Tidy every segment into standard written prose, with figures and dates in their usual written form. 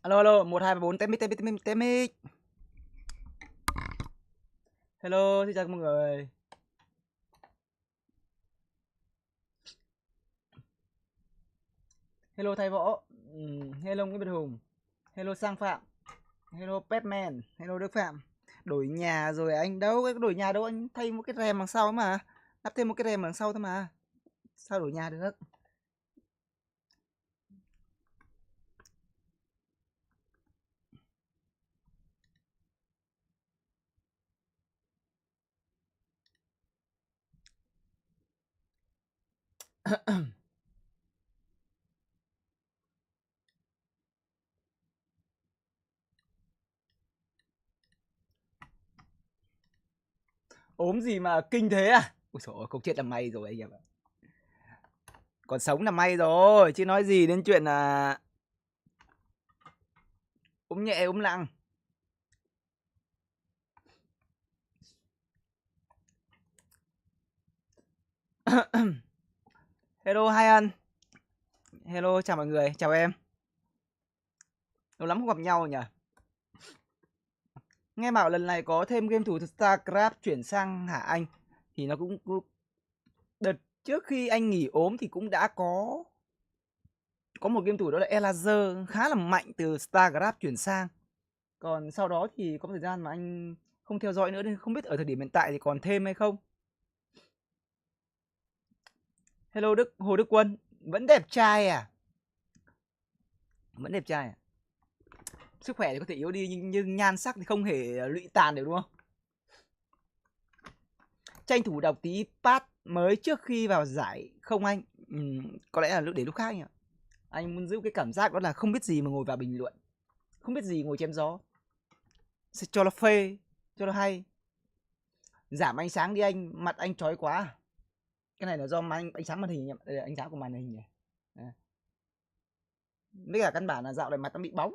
Alo, alo, 1, 2, 3, 4, tém mic, tém mic, tém mic, tém mic. Hello, xin chào mọi người. Hello Thái Võ. Hello Nguyễn Việt Hùng. Hello Sang Phạm. Hello Petman. Hello Đức Phạm. Đổi nhà rồi anh đâu, cái đổi nhà đâu, anh thay một cái rèm đằng sau mà. Lắp thêm một cái rèm đằng sau thôi mà. Sao đổi nhà được? Ốm gì mà kinh thế à? Ôi trời ơi, không chết là may rồi anh em ạ. Còn sống là may rồi, chứ nói gì đến chuyện là ốm nhẹ ốm nặng. Hello Hai Ân. Hello, chào mọi người, chào em. Lâu lắm không gặp nhau nhỉ? Nghe bảo lần này có thêm game thủ StarCraft chuyển sang hả anh? Thì nó cũng đợt trước khi anh nghỉ ốm thì cũng đã có một game thủ đó là Elazer khá là mạnh từ StarCraft chuyển sang. Còn sau đó thì có thời gian mà anh không theo dõi nữa nên không biết ở thời điểm hiện tại thì còn thêm hay không. Hello Hồ Đức Quân, vẫn đẹp trai à? Vẫn đẹp trai à? Sức khỏe thì có thể yếu đi nhưng nhan sắc thì không hề lụy tàn được đúng không? Tranh thủ đọc tí pad mới trước khi vào giải không anh? Có lẽ là để lúc khác anh ạ. Anh muốn giữ cái cảm giác đó là không biết gì mà ngồi vào bình luận, không biết gì ngồi chém gió, sẽ cho nó phê, cho nó hay. Giảm ánh sáng đi anh, mặt anh chói quá. Cái này là do ánh sáng màn hình nhỉ? Đây là ánh sáng của màn hình nhỉ. Với cả căn bản là dạo này mặt nó bị bóng,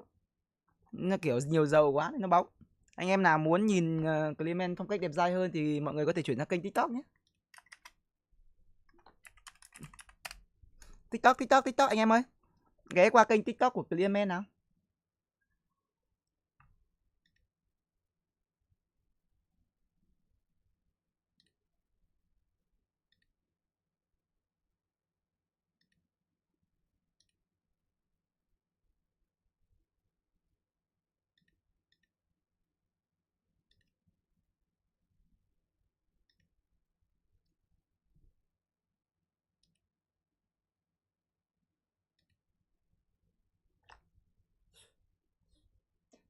nó kiểu nhiều dầu quá nên nó bóng. Anh em nào muốn nhìn Clement phong cách đẹp trai hơn thì mọi người có thể chuyển sang kênh TikTok nhé. TikTok anh em ơi, ghé qua kênh TikTok của Clement nào.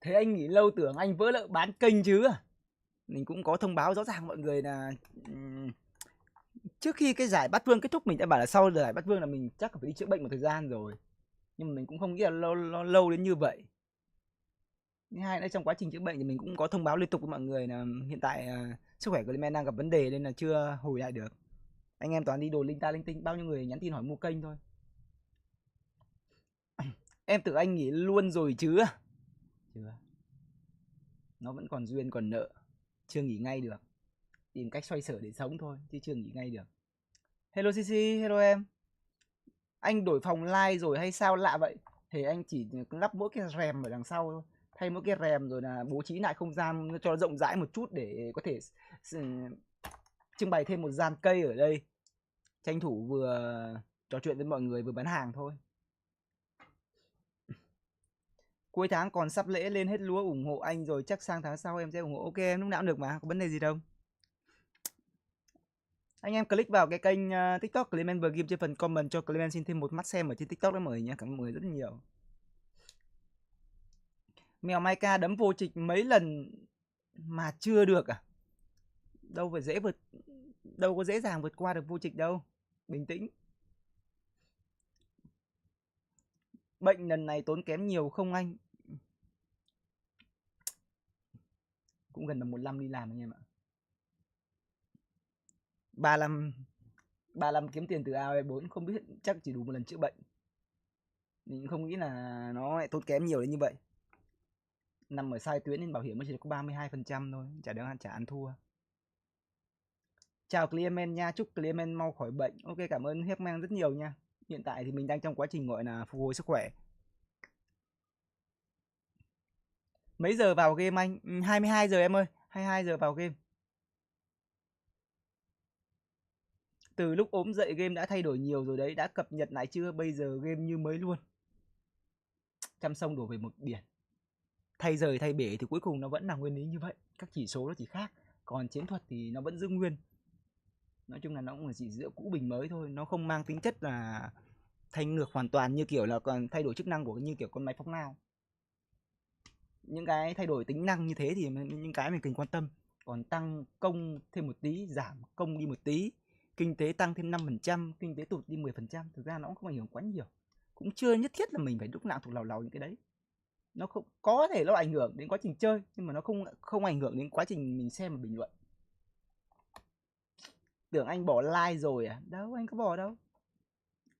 Thế anh nghỉ lâu tưởng anh vỡ lợ bán kênh chứ à? Mình cũng có thông báo rõ ràng mọi người là trước khi cái giải Bát Vương kết thúc mình đã bảo là sau giải Bát Vương là mình chắc phải đi chữa bệnh một thời gian rồi. Nhưng mà mình cũng không nghĩ là lâu đến như vậy. Thứ hai nữa trong quá trình chữa bệnh thì mình cũng có thông báo liên tục với mọi người là hiện tại sức khỏe của Clement đang gặp vấn đề nên là chưa hồi lại được. Anh em toàn đi đồ linh ta linh tinh, bao nhiêu người nhắn tin hỏi mua kênh thôi. Em tưởng anh nghỉ luôn rồi chứ à? Chưa. Nó vẫn còn duyên còn nợ, chưa nghỉ ngay được. Tìm cách xoay sở để sống thôi chứ chưa nghỉ ngay được. Hello CC, hello em. Anh đổi phòng like rồi hay sao lạ vậy? Thì anh chỉ lắp mỗi cái rèm ở đằng sau thôi, thay mỗi cái rèm rồi là bố trí lại không gian cho nó rộng rãi một chút để có thể trưng bày thêm một gian cây ở đây, tranh thủ vừa trò chuyện với mọi người vừa bán hàng thôi. Cuối tháng còn sắp lễ lên hết lúa ủng hộ anh rồi, chắc sang tháng sau em sẽ ủng hộ. Ok em, lúc nào cũng được mà, có vấn đề gì đâu. Anh em click vào cái kênh TikTok Clement vừa game trên phần comment cho Clement xin thêm một mắt xem ở trên TikTok đó mọi người nhé. Cảm ơn mọi người rất nhiều. Mèo Maika đấm vô trịch mấy lần mà chưa được à? Đâu phải dễ vượt, đâu có dễ dàng vượt qua được vô trịch đâu. Bình tĩnh. Bệnh lần này tốn kém nhiều không anh? Cũng gần là 1 năm đi làm anh em ạ. 35 kiếm tiền từ AOE4 không biết, chắc chỉ đủ một lần chữa bệnh. Mình không nghĩ là nó lại tốn kém nhiều đến như vậy. Nằm ở sai tuyến nên bảo hiểm mới chỉ có 32% thôi, chả ăn thua. Chào Clement nha, chúc Clement mau khỏi bệnh. Ok, cảm ơn Hiếp Mang rất nhiều nha. Hiện tại thì mình đang trong quá trình gọi là phục hồi sức khỏe. Mấy giờ vào game anh? 22 giờ em ơi, 22 giờ vào game. Từ lúc ốm dậy game đã thay đổi nhiều rồi đấy, đã cập nhật lại chưa? Bây giờ game như mới luôn. Trăm sông đổ về một biển. Thay rời thay bể thì cuối cùng nó vẫn là nguyên lý như vậy. Các chỉ số nó chỉ khác. Còn chiến thuật thì nó vẫn giữ nguyên. Nói chung là nó cũng là chỉ giữa cũ bình mới thôi. Nó không mang tính chất là thay ngược hoàn toàn như kiểu là còn thay đổi chức năng của như kiểu con máy phóng nào. Những cái thay đổi tính năng như thế thì những cái mình cần quan tâm. Còn tăng công thêm một tí, giảm công đi một tí, kinh tế tăng thêm 5%, kinh tế tụt đi 10%, thực ra nó cũng không ảnh hưởng quá nhiều. Cũng chưa nhất thiết là mình phải lúc nào thuộc lầu những cái đấy. Nó không có thể nó ảnh hưởng đến quá trình chơi, nhưng mà nó không ảnh hưởng đến quá trình mình xem và bình luận. Tưởng anh bỏ like rồi à? Đâu, anh có bỏ đâu.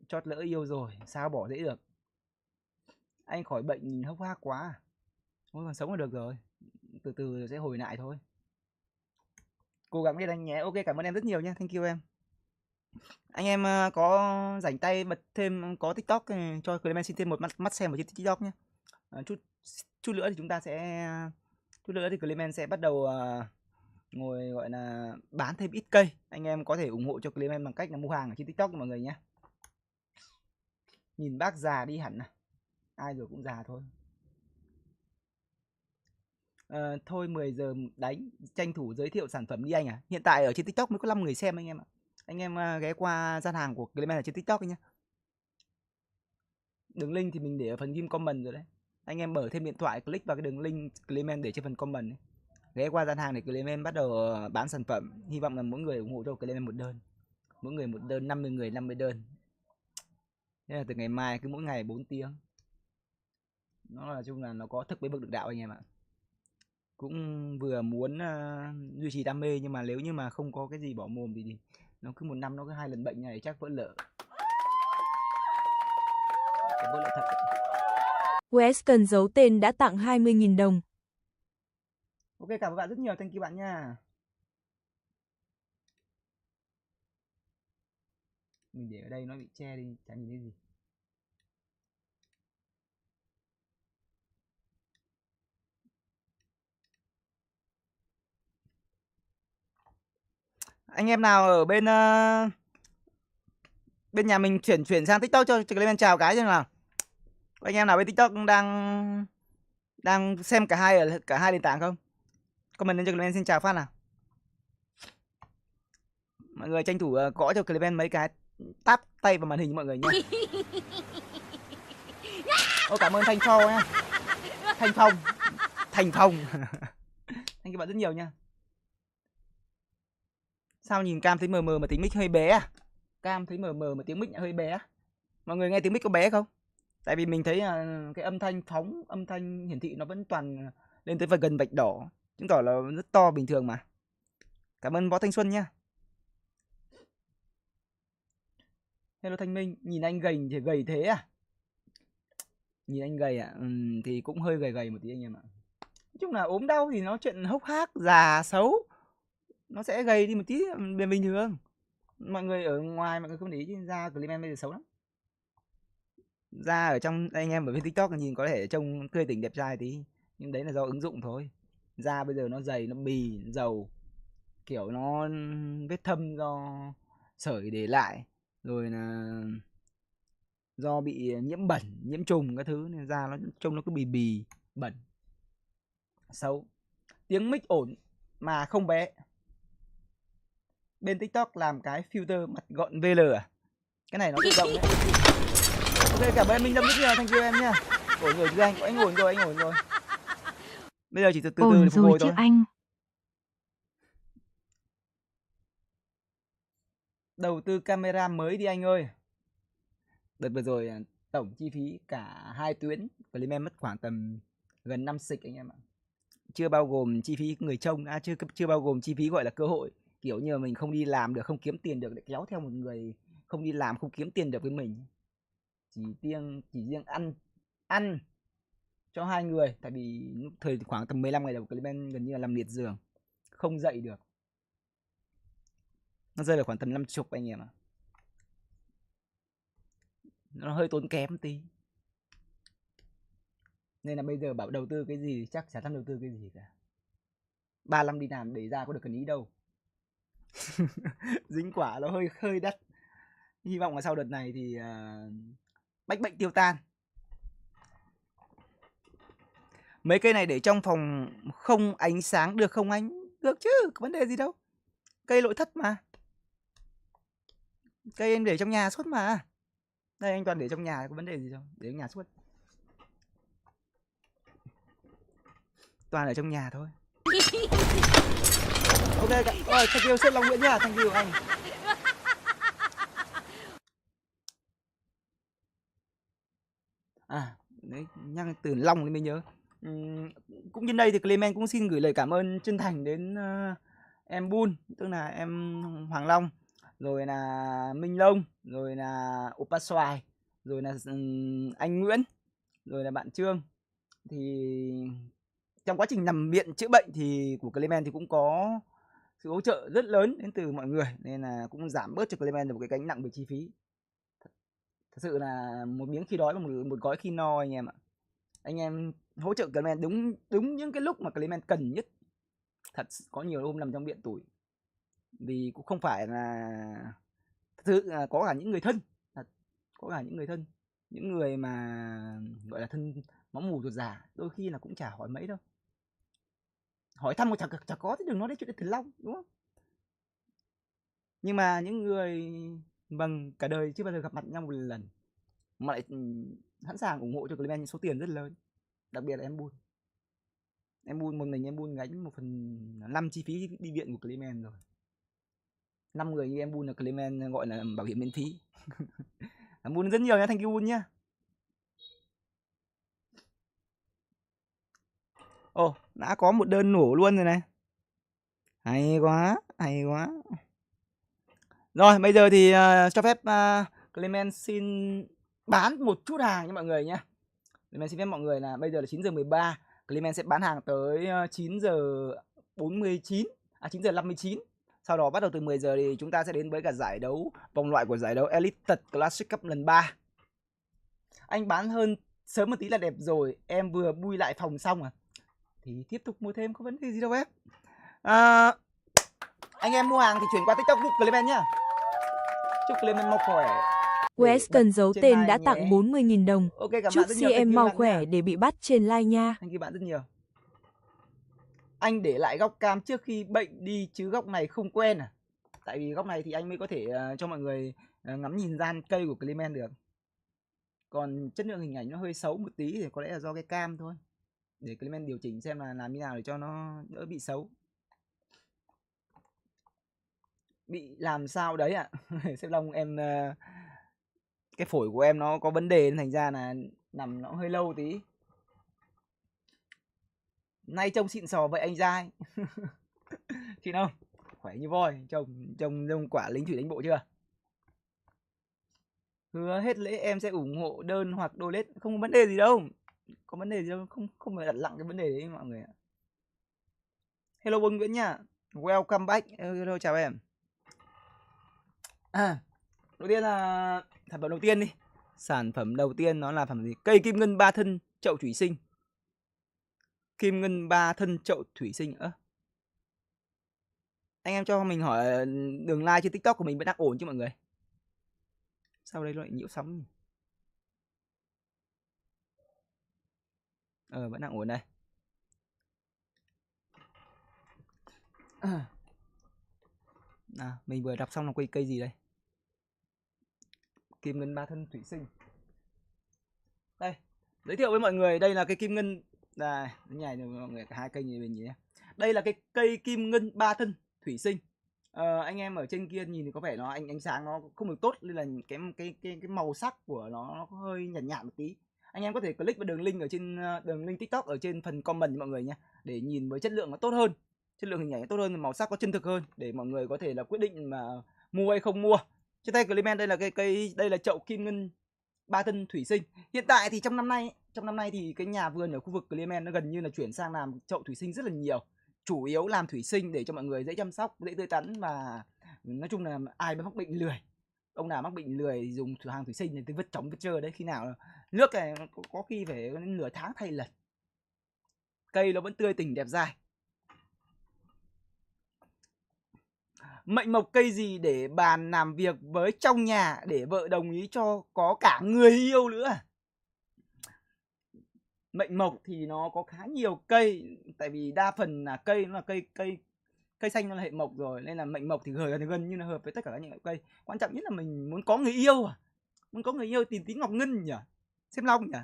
Chót lỡ yêu rồi, sao bỏ dễ được. Anh khỏi bệnh nhìn hốc hác quá à? Ôi, còn sống là được rồi. Từ từ sẽ hồi lại thôi. Cố gắng lên anh nhé. Ok, cảm ơn em rất nhiều nhé. Thank you em. Anh em có rảnh tay bật thêm có TikTok cho Clement xin thêm một mắt xem ở trên TikTok nhé. Chút nữa thì chúng ta sẽ chút nữa thì Clement sẽ bắt đầu ngồi gọi là bán thêm ít cây. Anh em có thể ủng hộ cho Clement bằng cách là mua hàng ở trên TikTok cho mọi người nhé. Nhìn bác già đi hẳn à? Ai rồi cũng già thôi. Thôi 10 giờ đánh, tranh thủ giới thiệu sản phẩm đi anh à. Hiện tại ở trên TikTok mới có 5 người xem anh em ạ. Anh em ghé qua gian hàng của Clement ở trên TikTok nhé. Đường link thì mình để ở phần ghim comment rồi đấy. Anh em mở thêm điện thoại click vào cái đường link Clement để trên phần comment ấy. Ghé qua gian hàng để Clement bắt đầu bán sản phẩm. Hy vọng là mỗi người ủng hộ cho Clement một đơn. Mỗi người một đơn, 50 người 50 đơn. Thế là từ ngày mai cứ mỗi ngày 4 tiếng. Nó là chung là nó có thực với bậc được đạo anh em ạ. Cũng vừa muốn duy trì đam mê, nhưng mà nếu như mà không có cái gì bỏ mồm thì nó cứ một năm nó cứ 2 lần bệnh này chắc vỡ lở. Vỡ lở thật. Weston giấu tên đã tặng 20.000 đồng. Ok, cảm ơn bạn rất nhiều, thank you bạn nha. Mình để ở đây nó bị che đi, chả nhìn thấy gì. Anh em nào ở bên bên nhà mình chuyển sang TikTok cho Clement chào cái xem nào. Anh em nào bên TikTok đang xem cả hai nền tảng không? Comment lên cho Clement xin chào phát nào. Mọi người tranh thủ gõ cho Clement mấy cái tap tay vào màn hình mọi người nhé. Ô, cảm ơn Thanh Phong nhé. Thành Phong. Anh các bạn rất nhiều nha. Sao nhìn cam thấy mờ mờ mà tiếng mic hơi bé à? Cam thấy mờ mờ mà tiếng mic hơi bé. Mọi người nghe tiếng mic có bé không? Tại vì mình thấy cái âm thanh phóng, âm thanh hiển thị nó vẫn toàn lên tới gần vạch đỏ, chứng tỏ là rất to bình thường mà. Cảm ơn Võ Thanh Xuân nha. Hello Thanh Minh, nhìn anh gầy thì gầy thế à? Nhìn anh gầy à? Thì cũng hơi gầy một tí anh em ạ. Nói chung là ốm đau thì nó chuyện hốc hác, già, xấu. Nó sẽ gầy đi một tí bình thường. Mọi người ở ngoài mọi người không để ý chứ da Clement bây giờ xấu lắm. Da ở trong anh em ở bên TikTok nhìn có thể trông tươi tỉnh đẹp trai tí, nhưng đấy là do ứng dụng thôi. Da bây giờ nó dày, nó bì, dầu, kiểu nó vết thâm do sởi để lại, rồi là do bị nhiễm bẩn, nhiễm trùng các thứ nên da nó trông nó cứ bì bẩn, xấu. Tiếng mic ổn mà không bé. Bên TikTok làm cái filter mặt gọn VL à? Cái này nó tự động đấy. Ok, cảm ơn Minh Lâm rất nhiều, thank you em nha. Ổn rồi chứ anh ổn rồi. Bây giờ chỉ từ từ để phục hồi thôi. Anh. Đầu tư camera mới đi anh ơi. Đợt vừa rồi tổng chi phí cả hai tuyến Clement mất khoảng tầm gần 5 xịch anh em ạ. Chưa bao gồm chi phí người trông, chưa bao gồm chi phí gọi là cơ hội. Kiểu như mình không đi làm được, không kiếm tiền được, để kéo theo một người không đi làm, không kiếm tiền được với mình. Chỉ riêng ăn cho hai người. Tại vì thời khoảng tầm 15 ngày đầu Clement gần như là nằm liệt giường, không dậy được. Nó rơi vào khoảng tầm 50 anh em ạ. Nó hơi tốn kém tí. Nên là bây giờ bảo đầu tư cái gì chắc chả dám đầu tư cái gì cả. 3 năm đi làm để ra có được cần ý đâu. Dính quả nó hơi đắt. Hy vọng là sau đợt này thì bách bệnh tiêu tan. Mấy cây này để trong phòng không ánh sáng được không anh? Được chứ, có vấn đề gì đâu. Cây nội thất mà. Cây anh để trong nhà suốt mà. Đây anh toàn để trong nhà, có vấn đề gì đâu. Để trong nhà suốt. Toàn ở trong nhà thôi. Ok, ôi, thank you Sơn Long Nguyễn nhá, thank you anh. À, đấy, nhắc từ Long nên mới nhớ. Cũng nhân đây thì Clement cũng xin gửi lời cảm ơn chân thành đến em Bun, tức là em Hoàng Long, rồi là Minh Long, rồi là Opa Xoài, rồi là anh Nguyễn, rồi là bạn Trương. Thì trong quá trình nằm viện chữa bệnh thì của Clement thì cũng có sự hỗ trợ rất lớn đến từ mọi người, nên là cũng giảm bớt cho Clement được một cái gánh nặng về chi phí. Thật sự là một miếng khi đói và một gói khi no anh em ạ. Anh em hỗ trợ Clement đúng những cái lúc mà Clement cần nhất. Thật có nhiều hôm nằm trong viện tủi. Vì cũng không phải là thật sự là có cả những người thân, thật có cả những người thân, những người mà gọi là thân máu mủ ruột già, đôi khi là cũng chả hỏi mấy đâu. Hỏi thăm mà chả có thì đừng nói đến chuyện Thần Long, đúng không? Nhưng mà những người vâng cả đời chưa bao giờ gặp mặt nhau một lần mà lại sẵn sàng ủng hộ cho Clement những số tiền rất lớn, đặc biệt là em Bun. Em Bun một mình em Bun gánh 1/5 chi phí đi viện của Clement rồi. 5 người như em Bun là Clement gọi là bảo hiểm miễn phí. Cảm ơn rất nhiều nha, thank you Bun nhá. Ồ, đã có một đơn nổ luôn rồi này. Hay quá, hay quá. Rồi, bây giờ thì cho phép Clement xin bán một chút hàng cho mọi người nhé. Clement xin phép mọi người là bây giờ là 9 giờ 13. Clement sẽ bán hàng tới 9 giờ 49, 9 giờ 59. Sau đó bắt đầu từ 10 giờ thì chúng ta sẽ đến với cả giải đấu, vòng loại của giải đấu Elite Classic Cup lần 3. Anh bán hơn sớm một tí là đẹp rồi. Em vừa bui lại phòng xong à. Thì tiếp tục mua thêm, có vấn đề gì đâu em. Anh em mua hàng thì chuyển qua TikTok giúp Clement nhá. Chúc Clement mau khỏe. Wes cần giấu tên đã nhé. tặng 40.000 đồng. Ok, cảm Chúc bạn rất nhiều. CM mau khỏe nha. Để bị bắt trên live nha. Thank you bạn rất nhiều. Anh để lại góc cam trước khi bệnh đi chứ góc này không quen à? Tại vì góc này thì anh mới có thể cho mọi người ngắm nhìn gian cây của Clement được. Còn chất lượng hình ảnh nó hơi xấu một tí thì có lẽ là do cái cam thôi. Để Clement điều chỉnh xem là làm như nào để cho nó đỡ bị xấu. Bị làm sao đấy ạ? Sếp Long em cái phổi của em nó có vấn đề nên thành ra là nằm nó hơi lâu tí. Nay trông xịn sò vậy anh trai. Xịn không? Khỏe như voi, trông quả lính thủy đánh bộ chưa? Hứa hết lễ em sẽ ủng hộ đơn hoặc donate, không có vấn đề gì đâu. Có vấn đề gì đâu, không phải đặt nặng cái vấn đề đấy mọi người ạ. Hello Bôn Nguyễn nha. Welcome back. Hello chào em. Đầu tiên là sản phẩm đầu tiên đi. Sản phẩm đầu tiên nó là phẩm gì? Cây kim ngân 3 thân chậu thủy sinh. Kim ngân 3 thân chậu thủy sinh. Anh em cho mình hỏi đường like trên TikTok của mình vẫn đang ổn chứ mọi người? Sao đây nó lại nhiễu sóng nhỉ? Vẫn đang ổn đây. Mình vừa đọc xong là cây gì đây? Kim ngân 3 thân thủy sinh. Đây, giới thiệu với mọi người, đây là cái kim ngân này, nhảy mọi người cả hai cây như mình nhé. Đây là cái cây kim ngân 3 thân thủy sinh. Anh em ở trên kia nhìn thì có vẻ nó ánh sáng nó không được tốt nên là cái màu sắc của nó hơi nhạt nhạt một tí. Anh em có thể click vào đường link ở trên đường link TikTok ở trên phần comment mọi người nhé, để nhìn với chất lượng nó tốt hơn, chất lượng hình ảnh tốt hơn, màu sắc có chân thực hơn để mọi người có thể là quyết định mà mua hay không mua. Trên tay Clement đây là đây là chậu kim ngân 3 thân thủy sinh. Hiện tại thì trong năm nay thì cái nhà vườn ở khu vực Clement nó gần như là chuyển sang làm chậu thủy sinh rất là nhiều. Chủ yếu làm thủy sinh để cho mọi người dễ chăm sóc, dễ tươi tắn và nói chung là ai bị mắc bệnh lười. Ông nào mắc bệnh lười thì dùng hàng thủy sinh thì vứt trống vứt trơ đấy. Khi nào nước này có khi phải nửa tháng thay lần. Cây nó vẫn tươi tỉnh đẹp dai. Mệnh mộc cây gì để bàn làm việc với trong nhà để vợ đồng ý cho có cả người yêu nữa? Mệnh mộc thì nó có khá nhiều cây, tại vì đa phần là cây nó là cây xanh, nó là hệ mộc rồi, nên là mệnh mộc thì gần như là hợp với tất cả các những loại cây. Quan trọng nhất là mình muốn có người yêu muốn có người yêu tìm tí ngọc ngân nhỉ, xếp long nhỉ.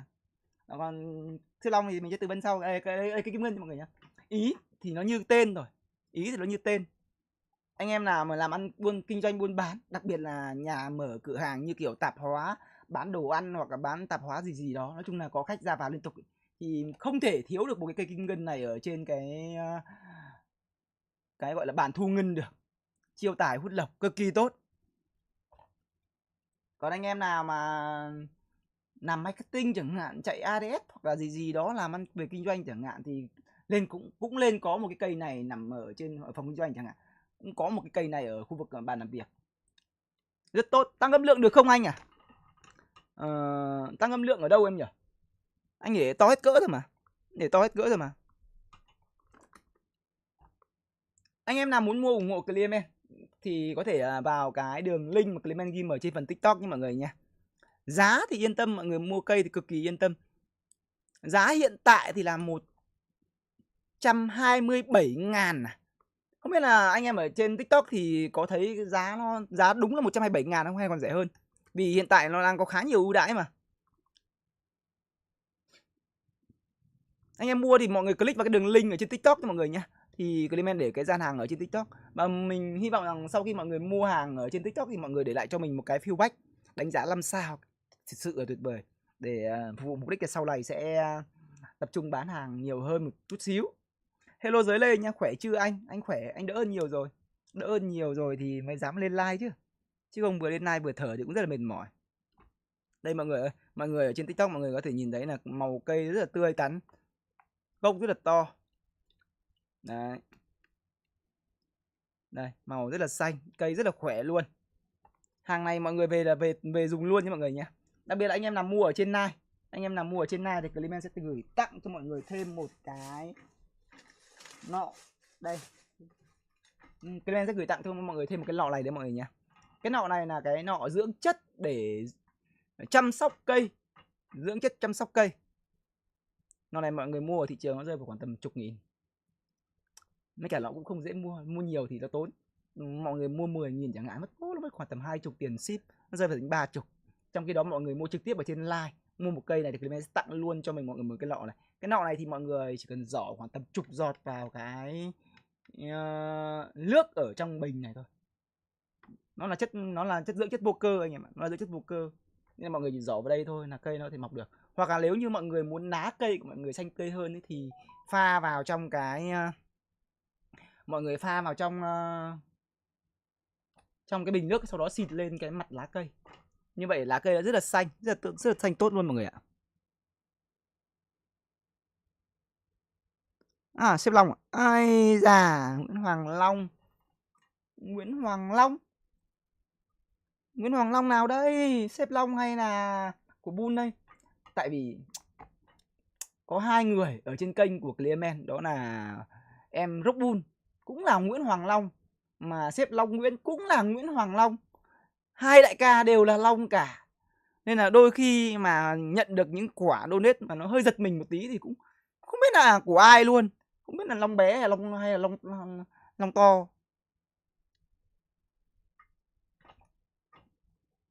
Còn xếp long thì mình sẽ tư vấn sau. Cái kim ngân cho mọi người nhá. Ý thì nó như tên rồi, ý thì nó như tên. Anh em nào mà làm ăn kinh doanh buôn bán, đặc biệt là nhà mở cửa hàng như kiểu tạp hóa, bán đồ ăn hoặc là bán tạp hóa gì đó, nói chung là có khách ra vào liên tục, thì không thể thiếu được một cái cây kim ngân này ở trên cái gọi là bàn thu ngân được. Chiêu tài hút lộc cực kỳ tốt. Còn anh em nào mà làm marketing chẳng hạn, chạy ADS hoặc là gì đó, làm ăn về kinh doanh chẳng hạn, thì cũng lên có một cái cây này nằm ở trên phòng kinh doanh chẳng hạn, cũng có một cái cây này ở khu vực bàn làm việc rất tốt. Tăng âm lượng được không anh à? Tăng âm lượng ở đâu em nhỉ? Anh để to hết cỡ thôi mà, Anh em nào muốn mua ủng hộ Clement thì có thể vào cái đường link mà Clement ghi ở trên phần TikTok nha mọi người nha. Giá thì yên tâm, mọi người mua cây thì cực kỳ yên tâm. Giá hiện tại thì là 127.000 à. Không biết là anh em ở trên TikTok thì có thấy giá đúng là 127.000 không hay còn rẻ hơn? Vì hiện tại nó đang có khá nhiều ưu đãi mà. Anh em mua thì mọi người click vào cái đường link ở trên TikTok cho mọi người nhé. Thì Clement để cái gian hàng ở trên TikTok. Và mình hy vọng rằng sau khi mọi người mua hàng ở trên TikTok thì mọi người để lại cho mình một cái feedback đánh giá 5 sao. Thật sự là tuyệt vời. Để phục vụ mục đích là sau này sẽ tập trung bán hàng nhiều hơn một chút xíu. Hello Giới Lê nha, khỏe chưa anh? Anh khỏe, anh đỡ hơn nhiều rồi. Đỡ hơn nhiều rồi thì mới dám lên live chứ. Chứ không vừa lên live vừa thở thì cũng rất là mệt mỏi. Đây mọi người ơi, mọi người ở trên TikTok mọi người có thể nhìn thấy là màu cây rất là tươi tắn. Gốc rất là to. Đấy. Đây, màu rất là xanh, cây rất là khỏe luôn. Hàng này mọi người về dùng luôn nha mọi người nhé. Đặc biệt là anh em nào mua ở trên Nai. Anh em nào mua ở trên Nai thì Clement sẽ gửi tặng cho mọi người thêm một cái nọ. Đây. Clement sẽ gửi tặng cho mọi người thêm một cái lọ này đấy mọi người nhé. Cái nọ này là cái nọ dưỡng chất để chăm sóc cây. Dưỡng chất chăm sóc cây. Nọ này mọi người mua ở thị trường nó rơi vào khoảng tầm chục nghìn. Mấy cả nó cũng không dễ mua, mua nhiều thì nó tốn. Mọi người mua 10.000 chẳng hạn nó mất khoảng tầm 20 tiền ship, nó rơi vào tính 30. Trong khi đó mọi người mua trực tiếp ở trên live, mua một cây này thì Clement sẽ tặng luôn cho mình mọi người một cái lọ này. Cái lọ này thì mọi người chỉ cần giỏ khoảng tầm chục giọt vào cái nước ở trong bình này thôi. Nó là chất dưỡng chất vô cơ anh em ạ, nó là dưỡng chất vô cơ. Nên mọi người chỉ giỏ vào đây thôi là cây nó có thể mọc được. Hoặc là nếu như mọi người muốn lá cây của mọi người xanh tươi hơn ấy, thì pha vào trong cái mọi người pha vào trong cái bình nước, sau đó xịt lên cái mặt lá cây. Như vậy lá cây nó rất là xanh, rất là xanh tốt luôn mọi người ạ. À, xếp Long à? Ai da, Nguyễn Hoàng Long. Nguyễn Hoàng Long nào đây? Xếp Long hay là của Bun đây? Tại vì có hai người ở trên kênh của Clement, đó là em Rock Bun cũng là Nguyễn Hoàng Long, mà xếp Long Nguyễn cũng là Nguyễn Hoàng Long. Hai đại ca đều là Long cả. Nên là đôi khi mà nhận được những quả donate mà nó hơi giật mình một tí thì cũng không biết là của ai luôn. Không biết là Long bé hay là Long to.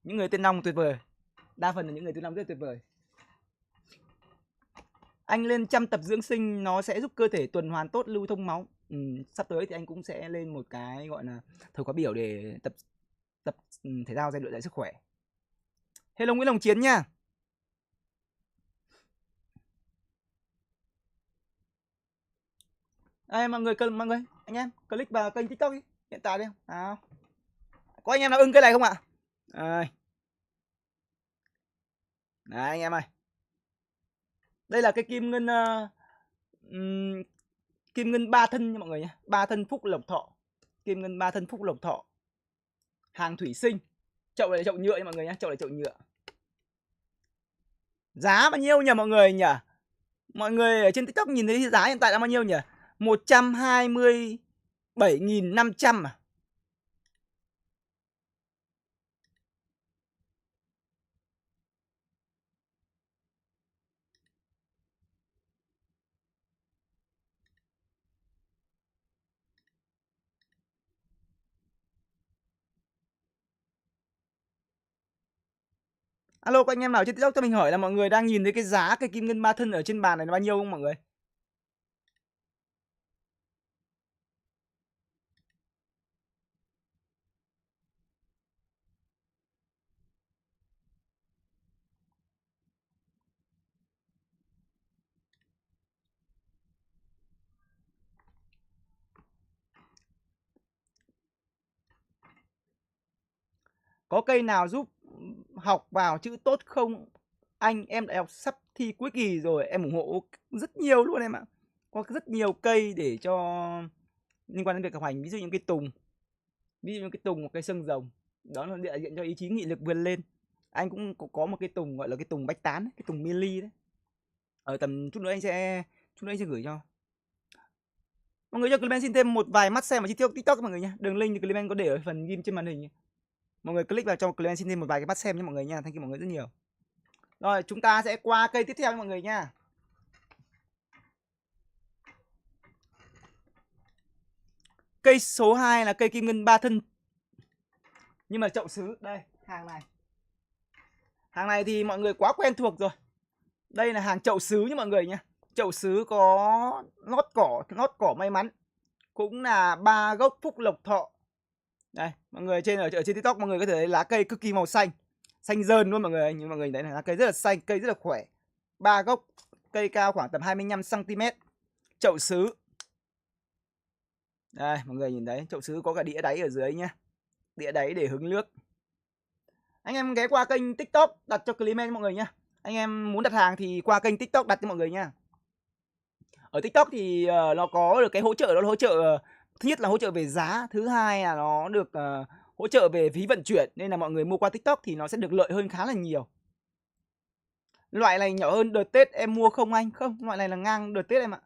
Những người tên Long tuyệt vời. Đa phần là những người tên Long rất tuyệt vời. Anh lên chăm tập dưỡng sinh nó sẽ giúp cơ thể tuần hoàn tốt, lưu thông máu. Sắp tới thì anh cũng sẽ lên một cái gọi là thời khóa biểu để tập thể thao rèn luyện lại sức khỏe. Hello Nguyễn Hồng Chiến nha. Đây, mọi người anh em click vào kênh TikTok đi, hiện tại đi. Nào. Có anh em nào ưng cái này không ạ? Đây. Đấy anh em ơi. Đây là cái kim ngân 3 thân nha mọi người nhé. 3 thân phúc lộc thọ. Kim ngân 3 thân phúc lộc thọ. Hàng thủy sinh Chậu này là chậu nhựa nha mọi người nhé, chậu này chậu nhựa. Giá bao nhiêu nhỉ mọi người nhỉ? Mọi người ở trên TikTok nhìn thấy giá hiện tại là bao nhiêu nhỉ? 127.500 à? Alo các anh em nào trên TikTok cho mình hỏi là mọi người đang nhìn thấy cái giá cây kim ngân 3 thân ở trên bàn này là bao nhiêu không mọi người? Có cây nào giúp học vào chữ tốt không? Anh em đại học sắp thi cuối kỳ rồi, em ủng hộ rất nhiều luôn em ạ. Có rất nhiều cây để cho liên quan đến việc học hành, ví dụ như cây tùng, ví dụ như cây tùng hoặc cây xương rồng. Đó là đại diện cho ý chí nghị lực vươn lên. Anh cũng có một cây tùng gọi là cây tùng bách tán, cái tùng mili đấy. Ở tầm chút nữa anh sẽ gửi cho. Mọi người cho Clement xin thêm một vài mắt xem vào trên TikTok mọi người nhé. Đường link thì Clement có để ở phần ghim trên màn hình. Mọi người click vào cho Clement xin thêm một vài cái mắt xem nhé mọi người nha. Thank you mọi người rất nhiều. Rồi chúng ta sẽ qua cây tiếp theo nha mọi người nha. Cây số 2 là cây kim ngân 3 thân. Nhưng mà chậu sứ đây, hàng này. Hàng này thì mọi người quá quen thuộc rồi. Đây là hàng chậu sứ nha mọi người nha. Chậu sứ có lót cỏ may mắn. Cũng là 3 gốc phúc lộc thọ. Đây, mọi người ở trên TikTok mọi người có thể thấy lá cây cực kỳ màu xanh. Xanh rơn luôn mọi người, như mọi người thấy này, lá cây rất là xanh, cây rất là khỏe. 3 gốc, cây cao khoảng tầm 25 cm. Chậu sứ. Đây, mọi người nhìn thấy, chậu sứ có cả đĩa đáy ở dưới nhá. Đĩa đáy để hứng nước. Anh em ghé qua kênh TikTok đặt cho Clement mọi người nhá. Anh em muốn đặt hàng thì qua kênh TikTok đặt cho mọi người nha. Ở TikTok thì nó có được cái hỗ trợ, đó là hỗ trợ thứ nhất là hỗ trợ về giá, thứ hai là nó được hỗ trợ về phí vận chuyển, nên là mọi người mua qua TikTok thì nó sẽ được lợi hơn khá là nhiều. Loại này nhỏ hơn đợt Tết em mua không anh? Không, loại này là ngang đợt Tết em ạ.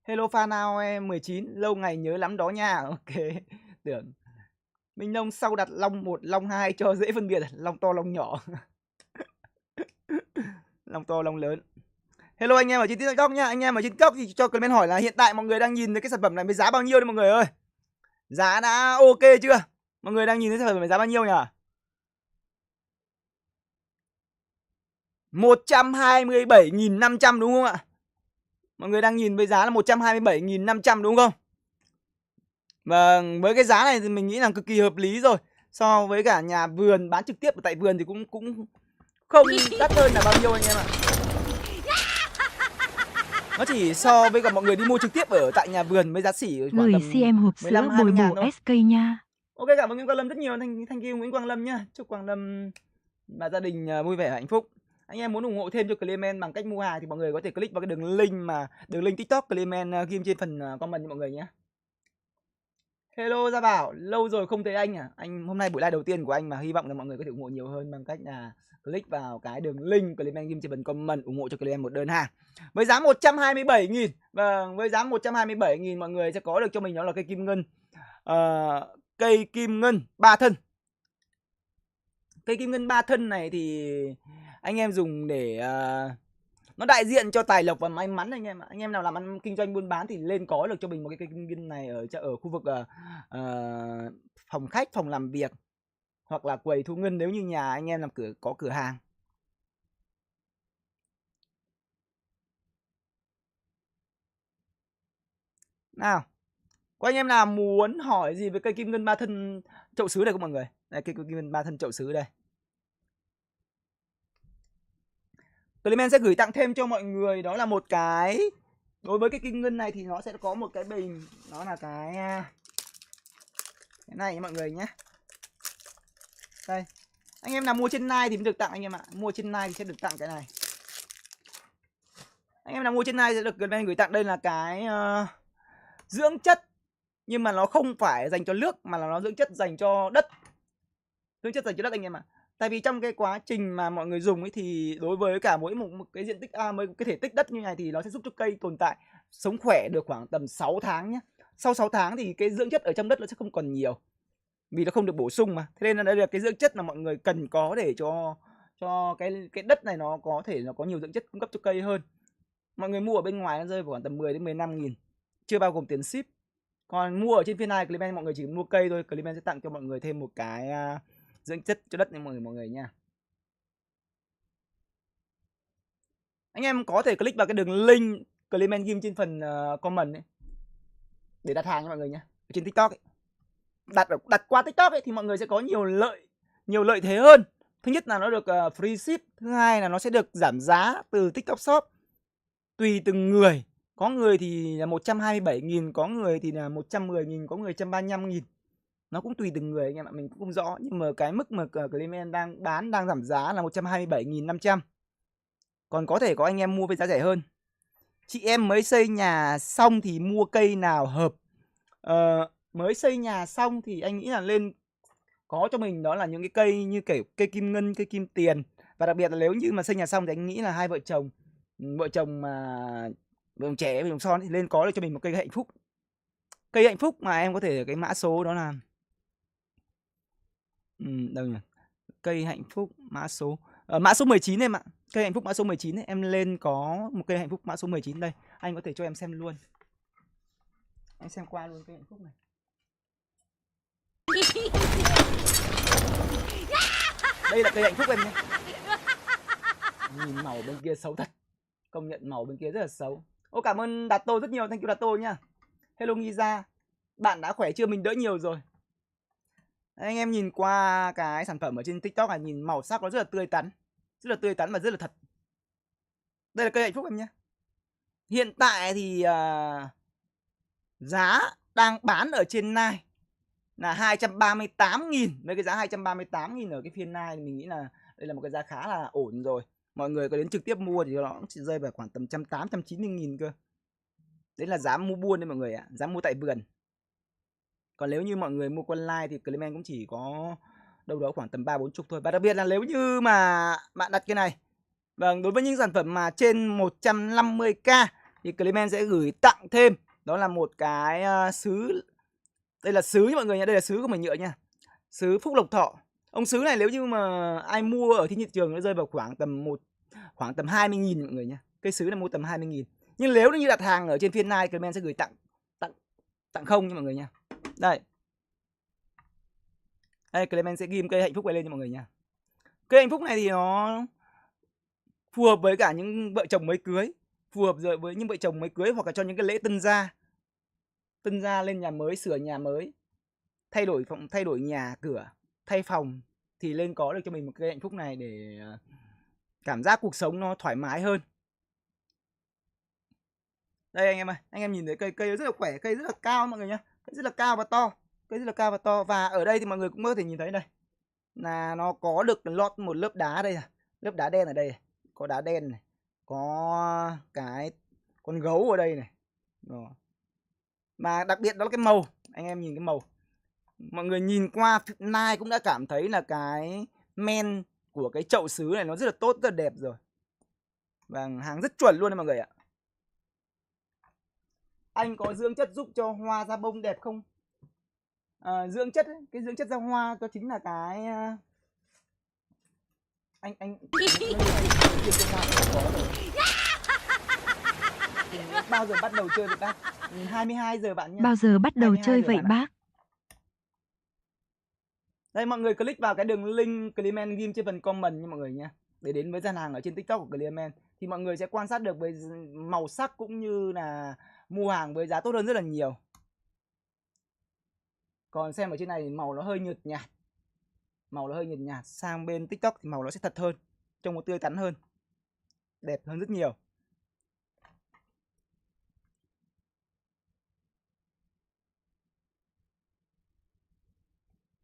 Hello Fanao em 19, lâu ngày nhớ lắm đó nha. Ok. Tưởng Minh Nông sau đặt long 1, long 2 cho dễ phân biệt, long to long nhỏ. Long to long lớn. Hello anh em ở trên TikTok nhá. Anh em ở trên TikTok thì cho Clement hỏi là hiện tại mọi người đang nhìn thấy cái sản phẩm này với giá bao nhiêu đấy mọi người ơi. Giá đã ok chưa? Mọi người đang nhìn thấy sản phẩm này giá bao nhiêu nhỉ? 127.500 đúng không ạ? Mọi người đang nhìn với giá là 127.500 đúng không? Và với cái giá này thì mình nghĩ là cực kỳ hợp lý rồi. So với cả nhà vườn bán trực tiếp ở tại vườn thì cũng không đắt hơn là bao nhiêu anh em ạ. Nó chỉ so với cả mọi người đi mua trực tiếp ở tại nhà vườn với giá sỉ khoảng tầm Gửi CM hộp 15 sữa 20 ngàn bồi thôi. bổ SK nha. Ok, cảm ơn Nguyễn Quang Lâm rất nhiều. Thank you Nguyễn Quang Lâm nhá. Chúc Quang Lâm và gia đình vui vẻ hạnh phúc. Anh em muốn ủng hộ thêm cho Clement bằng cách mua hàng thì mọi người có thể click vào cái đường link TikTok Clement ghim trên phần comment cho mọi người nhé. Hello Gia Bảo, lâu rồi không thấy anh à. Anh hôm nay buổi live đầu tiên của anh mà hy vọng là mọi người có thể ủng hộ nhiều hơn bằng cách là click vào cái đường link Clement ghim trên phần comment ủng hộ cho Clement một đơn hàng. Với giá 127.000. Vâng, với giá 127.000 mọi người sẽ có được cho mình đó là cây kim ngân. Cây kim ngân 3 thân. Cây kim ngân 3 thân này thì anh em dùng để nó đại diện cho tài lộc và may mắn anh em ạ. Anh em nào làm ăn kinh doanh buôn bán thì lên có được cho mình một cái cây kim ngân này ở khu vực phòng khách, phòng làm việc hoặc là quầy thu ngân nếu như nhà anh em có cửa hàng. Nào, có anh em nào muốn hỏi gì về cây kim ngân 3 thân chậu sứ này không mọi người? Đây, cây kim ngân 3 thân chậu sứ đây. Clement sẽ gửi tặng thêm cho mọi người đó là một cái, đối với cái kim ngân này thì nó sẽ có một cái bình, nó là cái này mọi người nhé. Đây, anh em nào mua trên Nike thì mới được tặng anh em ạ. Mua trên Nike thì sẽ được tặng cái này. Anh em nào mua trên Nike sẽ được Clement gửi tặng. Đây là cái dưỡng chất, nhưng mà nó không phải dành cho nước mà là nó dưỡng chất dành cho đất. dưỡng chất dành cho đất anh em ạ. Tại vì trong cái quá trình mà mọi người dùng ấy thì đối với cả mỗi một cái diện tích mỗi cái thể tích đất như này thì nó sẽ giúp cho cây tồn tại sống khỏe được khoảng tầm 6 tháng nhé. Sau 6 tháng thì cái dưỡng chất ở trong đất nó sẽ không còn nhiều, vì nó không được bổ sung mà. Thế nên là đây là cái dưỡng chất mà mọi người cần có để cho cái đất này nó có thể nó có nhiều dưỡng chất cung cấp cho cây hơn. Mọi người mua ở bên ngoài nó rơi vào khoảng tầm 10 đến 15 nghìn, chưa bao gồm tiền ship. Còn mua ở trên phiên này Clement mọi người chỉ mua cây thôi, Clement sẽ tặng cho mọi người thêm một cái dưỡng chất cho đất nha mọi người nha. Anh em có thể click vào cái đường link Clement ghim trên phần comment ấy, để đặt hàng nha mọi người nhé. Trên TikTok ấy. Đặt qua TikTok ấy thì mọi người sẽ có nhiều lợi thế hơn. Thứ nhất là nó được free ship, thứ hai là nó sẽ được giảm giá từ TikTok Shop. Tùy từng người, có người thì là 127.000, có người thì là 110.000, có người 135.000. Nó cũng tùy từng người anh em ạ, mình cũng không rõ, nhưng mà cái mức mà Clement đang giảm giá là 127.500. Còn có thể có anh em mua với giá rẻ hơn. Chị em mới xây nhà xong thì mua cây nào hợp? Mới xây nhà xong thì anh nghĩ là lên có cho mình đó là những cái cây như kiểu cây kim ngân, cây kim tiền. Và đặc biệt là nếu như mà xây nhà xong thì anh nghĩ là hai vợ chồng mà vợ chồng trẻ, vợ chồng son thì lên có được cho mình một cây hạnh phúc. Cây hạnh phúc mà em có thể cái mã số đó là đâu nhỉ? Cây hạnh phúc mã số mã số 19 em ạ. Cây hạnh phúc mã số 19 ấy, em lên có một cây hạnh phúc mã số 19 đây. Anh có thể cho em xem luôn. Anh xem qua luôn cây hạnh phúc này. Đây là cây hạnh phúc em nhé. Nhìn màu bên kia xấu thật. Công nhận màu bên kia rất là xấu. Ô, cảm ơn Đạt Tô rất nhiều, thank you Đạt Tô nha. Hello Giza, bạn đã khỏe chưa? Mình đỡ nhiều rồi. Anh em nhìn qua cái sản phẩm ở trên TikTok này, nhìn màu sắc nó rất là tươi tắn. Rất là tươi tắn và rất là thật. Đây là cây hạnh phúc em nhé. Hiện tại thì giá đang bán ở trên Nike là 238.000. Với cái giá 238.000 ở cái phiên Nike thì mình nghĩ là đây là một cái giá khá là ổn rồi. Mọi người có đến trực tiếp mua thì nó cũng chỉ rơi vào khoảng tầm 180-190.000 cơ. Đấy là giá mua buôn đấy mọi người ạ, giá mua tại vườn. Còn nếu như mọi người mua qua online thì Clement cũng chỉ có đâu đó khoảng tầm 30-40 thôi. Và đặc biệt là nếu như mà bạn đặt cái này, vâng, đối với những sản phẩm mà trên 150k thì Clement sẽ gửi tặng thêm đó là một cái sứ. Đây là sứ nha mọi người nha, đây là sứ của mình nhựa nha. Sứ Phúc Lộc Thọ. Ông sứ này nếu như mà ai mua ở trên thị trường nó rơi vào khoảng tầm 20.000 mọi người nha. Cây sứ này mua tầm 20.000. Nhưng nếu như đặt hàng ở trên phiên này Clement sẽ gửi tặng không nha mọi người nha. Đây. Đây Clement sẽ ghim cây hạnh phúc này lên cho mọi người nha. Cây hạnh phúc này thì nó phù hợp với cả những vợ chồng mới cưới, phù hợp rồi với những vợ chồng mới cưới hoặc là cho những cái lễ tân gia lên nhà mới, sửa nhà mới, thay đổi nhà cửa, thay phòng thì lên có được cho mình một cây hạnh phúc này để cảm giác cuộc sống nó thoải mái hơn. Đây anh em ơi, anh em nhìn thấy cây rất là khỏe, cây rất là cao mọi người nhá, cây rất là cao và to, cây rất là cao và to. Và ở đây thì mọi người cũng có thể nhìn thấy đây là nó có được lót một lớp đá đây, lớp đá đen ở đây này. Có đá đen này, có cái con gấu ở đây này. Đó. Mà đặc biệt đó là cái màu, anh em nhìn cái màu, mọi người nhìn qua Nike cũng đã cảm thấy là cái men của cái chậu sứ này nó rất là tốt, rất là đẹp rồi. Và hàng rất chuẩn luôn đấy mọi người ạ. Anh có dưỡng chất giúp cho hoa ra bông đẹp không? Dưỡng chất ấy, cái dưỡng chất ra hoa đó chính là cái anh bao giờ bắt đầu chơi vậy bác? 22 giờ bạn nhé. Bao giờ bắt đầu chơi vậy bác? Đây mọi người click vào cái đường link Clement ghim trên phần comment nha mọi người nha. Để đến với gian hàng ở trên TikTok của Clement thì mọi người sẽ quan sát được với màu sắc cũng như là mua hàng với giá tốt hơn rất là nhiều. Còn xem ở trên này màu nó hơi nhợt nhạt. Màu nó hơi nhợt nhạt, sang bên TikTok thì màu nó sẽ thật hơn, trông nó tươi tắn hơn, đẹp hơn rất nhiều.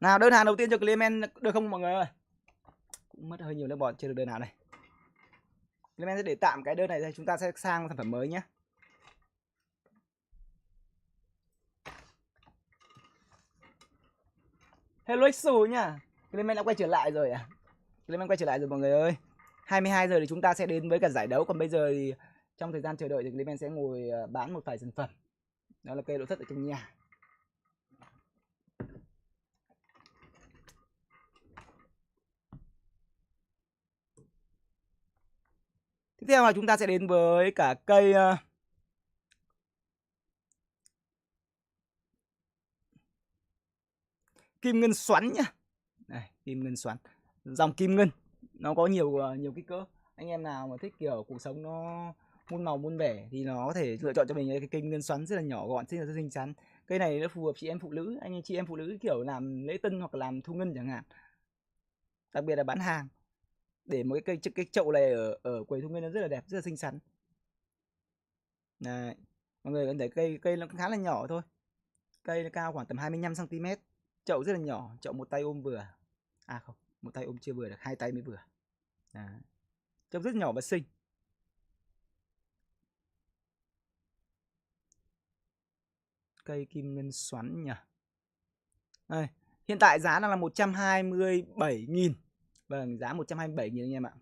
Nào đơn hàng đầu tiên cho Clement được không mọi người ơi? Cũng mất hơi nhiều nước bọt, chưa được đơn nào này. Clement sẽ để tạm cái đơn này ra, chúng ta sẽ sang sản phẩm mới nhé. Hello Xu nha. Clement đã quay trở lại rồi à? Clement quay trở lại rồi mọi người ơi. 22 giờ thì chúng ta sẽ đến với cả giải đấu. Còn bây giờ thì trong thời gian chờ đợi thì Clement sẽ ngồi bán một vài sản phẩm. Đó là cây nội thất ở trong nhà. Tiếp theo là chúng ta sẽ đến với cả cây kim ngân xoắn nhá. Đây, kim ngân xoắn. Dòng kim ngân nó có nhiều kích cỡ. Anh em nào mà thích kiểu cuộc sống nó muôn màu muôn vẻ thì nó có thể lựa chọn cho mình cái kim ngân xoắn rất là nhỏ gọn, rất là xinh xắn. Cây này nó phù hợp chị em phụ nữ, anh chị em phụ nữ kiểu làm lễ tân hoặc là làm thu ngân chẳng hạn. Đặc biệt là bán hàng. Để một cái chậu này ở quầy thu ngân nó rất là đẹp, rất là xinh xắn. Đấy. Mọi người có thấy cây nó khá là nhỏ thôi. Cây nó cao khoảng tầm 25 cm. Chậu rất là nhỏ, chậu một tay ôm vừa. À không, một tay ôm chưa vừa được, hai tay mới vừa. Đấy. Trông rất nhỏ và xinh. Cây kim ngân xoắn nhỉ. Đây, hiện tại giá đang là 127.000. Vâng, giá 127.000 anh em ạ.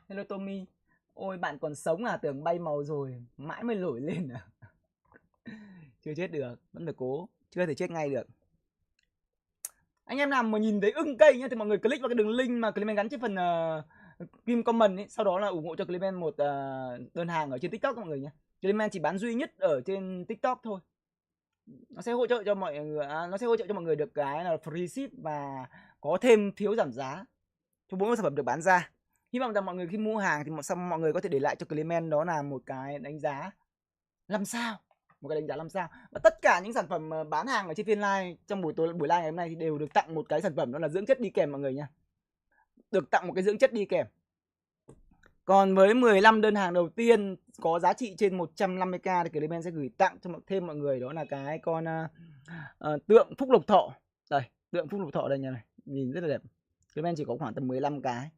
Hello Tommy. Ôi bạn còn sống à, tưởng bay màu rồi, mãi mới nổi lên à. Chưa chết được, vẫn phải cố, chưa thể chết ngay được. Anh em nào mà nhìn thấy ưng cây nhá thì mọi người click vào cái đường link mà Clement gắn trên phần kim comment ấy, sau đó là ủng hộ cho Clement một đơn hàng ở trên TikTok mọi người nhé. Clement chỉ bán duy nhất ở trên TikTok thôi. Nó sẽ hỗ trợ cho mọi người, được cái là free ship và có thêm phiếu giảm giá cho 40 sản phẩm được bán ra. Hy vọng rằng mọi người khi mua hàng thì mọi người có thể để lại cho Clement đó là một cái đánh giá 5 sao. Một cái đánh giá 5 sao. Và tất cả những sản phẩm bán hàng ở trên phiên live trong buổi live ngày hôm nay thì đều được tặng một cái sản phẩm, đó là dưỡng chất đi kèm mọi người nha. Được tặng một cái dưỡng chất đi kèm. Còn với 15 đơn hàng đầu tiên có giá trị trên 150k thì Clement sẽ gửi tặng cho thêm mọi người đó là cái con tượng Phúc Lộc Thọ. Đây, tượng Phúc Lộc Thọ đây nha này, nhìn rất là đẹp. Clement chỉ có khoảng tầm 15 cái.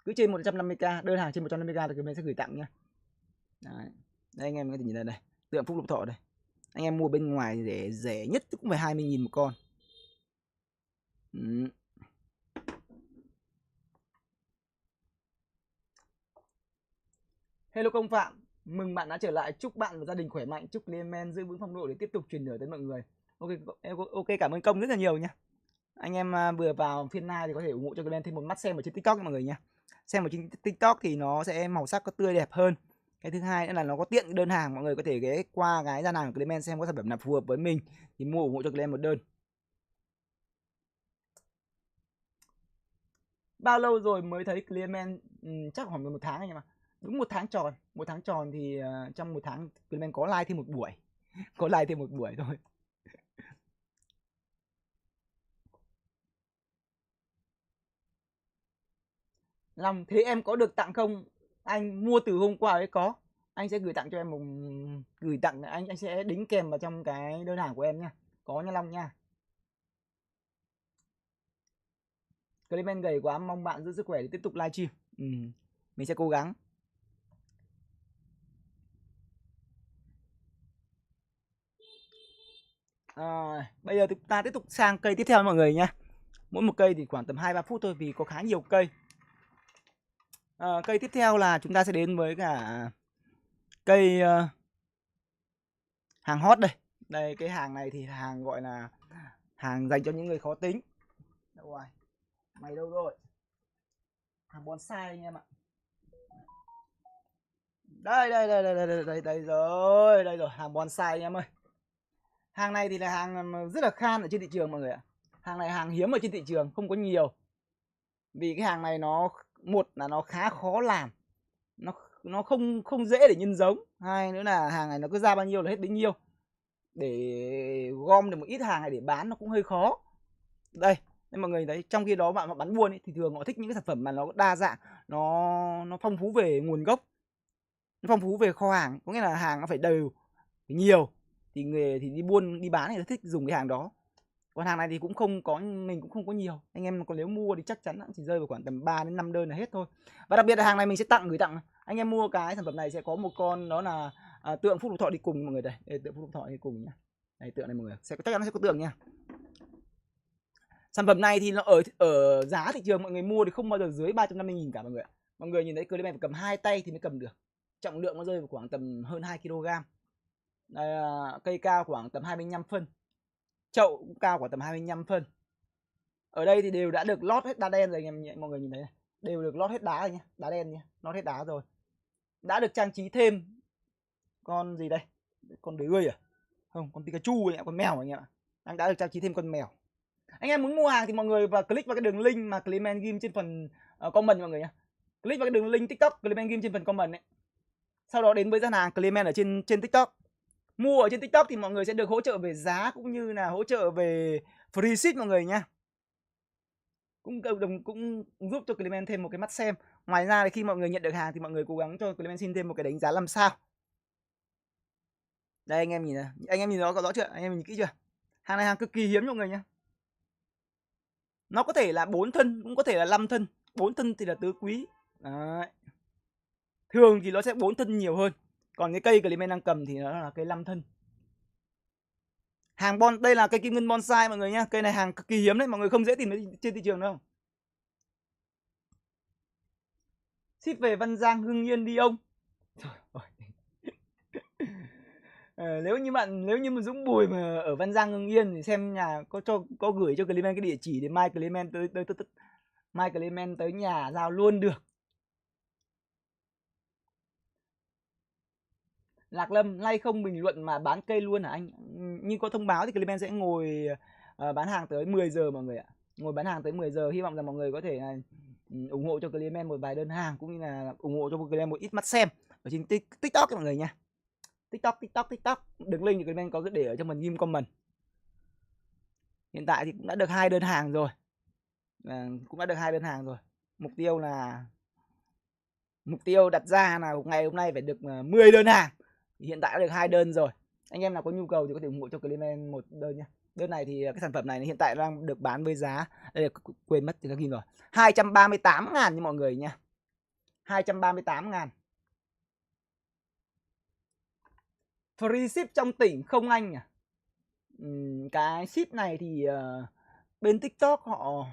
Cứ trên 150k, đơn hàng trên 150k thì Clement sẽ gửi tặng nha. Đấy. Đây anh em có thể nhìn đây, tượng Phúc Lộc Thọ đây. Anh em mua bên ngoài để rẻ nhất cũng phải 20.000 một con. Hello Công Phạm, mừng bạn đã trở lại. Chúc bạn và gia đình khỏe mạnh. Chúc Clement giữ vững phong độ để tiếp tục truyền lửa tới mọi người. Ok, cảm ơn Công rất là nhiều nha. Anh em vừa vào phiên live thì có thể ủng hộ cho Clement thêm một mắt xem ở trên TikTok nha mọi người nha. Xem ở trên TikTok thì nó sẽ màu sắc có tươi đẹp hơn. Cái thứ hai nữa là nó có tiện đơn hàng, mọi người có thể ghé qua cái gian hàng của Clement xem có sản phẩm nào phù hợp với mình thì mua ủng hộ cho Clement một đơn. Bao lâu rồi mới thấy Clement? Chắc khoảng 11 tháng anh em ạ. Đúng 1 tháng tròn. 1 tháng tròn thì trong 1 tháng Clement có live thêm một buổi. Có live thêm một buổi thôi. Long, thế em có được tặng không? Anh mua từ hôm qua ấy có. Anh sẽ gửi tặng cho em một anh sẽ đính kèm vào trong cái đơn hàng của em nha. Có nha Long nha. Clement gầy quá, mong bạn giữ sức khỏe để tiếp tục livestream. Mình sẽ cố gắng. Bây giờ chúng ta tiếp tục sang cây tiếp theo mọi người nhé. Mỗi một cây thì khoảng tầm 2-3 phút thôi vì có khá nhiều cây. Cây tiếp theo là chúng ta sẽ đến với cả cây hàng hot đây. Đây, cái hàng này thì hàng gọi là hàng dành cho những người khó tính. Đâu rồi? Mày đâu rồi? Hàng bonsai anh em ạ. Đây rồi, hàng bonsai anh em ơi. Hàng này thì là hàng rất là khan ở trên thị trường mọi người ạ. Hàng này hàng hiếm ở trên thị trường, không có nhiều. Vì cái hàng này nó một là nó khá khó làm. Nó không dễ để nhân giống. Hai nữa là hàng này nó cứ ra bao nhiêu là hết bấy nhiêu. Để gom được một ít hàng này để bán nó cũng hơi khó. Đây, nên mọi người thấy trong khi đó bạn bán buôn ấy, thì thường họ thích những cái sản phẩm mà nó đa dạng, nó phong phú về nguồn gốc, nó phong phú về kho hàng, có nghĩa là hàng nó phải đều, phải nhiều thì người thì đi buôn đi bán thì nó thích dùng cái hàng đó. Còn hàng này thì cũng không có, mình cũng không có nhiều. Anh em còn nếu mua thì chắc chắn nó chỉ rơi vào khoảng tầm 3 đến 5 đơn là hết thôi. Và đặc biệt là hàng này mình sẽ gửi tặng. Anh em mua cái sản phẩm này sẽ có một con đó là tượng Phúc Lộc Thọ đi cùng mọi người đây. Đây tượng Phúc Lộc Thọ đi cùng nhá. Đây tượng này mọi người, chắc chắn nó sẽ có tượng nha. Sản phẩm này thì nó ở giá thị trường mọi người mua thì không bao giờ dưới 350.000 cả mọi người ạ. Mọi người nhìn thấy Clement phải cầm 2 tay thì mới cầm được. Trọng lượng nó rơi vào khoảng tầm hơn 2 kg. Đây, cây cao khoảng tầm 25 phân. Chậu cũng cao khoảng tầm 25 phân. Ở đây thì đều đã được lót hết đá đen rồi anh em mọi người nhìn thấy này. Đều được lót hết đá rồi nhé, đá đen nhé, lót hết đá rồi. Đã được trang trí thêm con gì đây? Con đười à? Không, con Pikachu này, con mèo anh em ạ. Đang đã được trang trí thêm con mèo. Anh em muốn mua hàng thì mọi người click vào cái đường link mà Clement ghim trên phần comment mọi người nhé. Click vào cái đường link TikTok Clement ghim trên phần comment ấy. Sau đó đến với gian hàng Clement ở trên TikTok. Mua ở trên TikTok thì mọi người sẽ được hỗ trợ về giá cũng như là hỗ trợ về free ship mọi người nhá. Cũng giúp cho Clement thêm một cái mắt xem. Ngoài ra thì khi mọi người nhận được hàng thì mọi người cố gắng cho Clement xin thêm một cái đánh giá 5 sao. Đây anh em nhìn này, anh em nhìn nó có rõ chưa? Anh em nhìn kỹ chưa? Hàng này hàng cực kỳ hiếm mọi người nhá. Nó có thể là 4 thân, cũng có thể là 5 thân. 4 thân thì là tứ quý. Đấy. Thường thì nó sẽ 4 thân nhiều hơn. Còn cái cây Clement đang cầm thì nó là cây 5 thân. Hàng đây là cây kim ngân bonsai mọi người nhá. Cây này hàng cực kỳ hiếm đấy, mọi người không dễ tìm thấy trên thị trường đâu. Ship về Văn Giang, Hưng Yên đi ông. Trời ơi. Nếu như mà Dũng Bùi mà ở Văn Giang Hưng Yên thì xem nhà có gửi cho Clement cái địa chỉ để mai Clement tới nhà giao luôn được. Lạc Lâm nay không bình luận mà bán cây luôn hả anh? Như có thông báo thì Clement sẽ ngồi bán hàng tới 10 giờ mọi người ạ. Ngồi bán hàng tới 10 giờ, hy vọng rằng mọi người có thể ủng hộ cho Clement một vài đơn hàng cũng như là ủng hộ cho Clement một ít mắt xem ở trên TikTok mọi người nha. TikTok. Đường link thì Clement có để ở trong phần ghim comment. Hiện tại thì cũng đã được 2 đơn hàng rồi. Mục tiêu đặt ra là ngày hôm nay phải được 10 đơn hàng. Thì hiện tại đã được 2 đơn rồi. Anh em nào có nhu cầu thì có thể ủng hộ cho Clement một đơn nhé. Đơn này thì cái sản phẩm này hiện tại đang được bán với giá, đây là quên mất thì các ghi rồi, 238.000 nha mọi người nha. 238.000. Free ship trong tỉnh không anh à? Cái ship này thì bên TikTok họ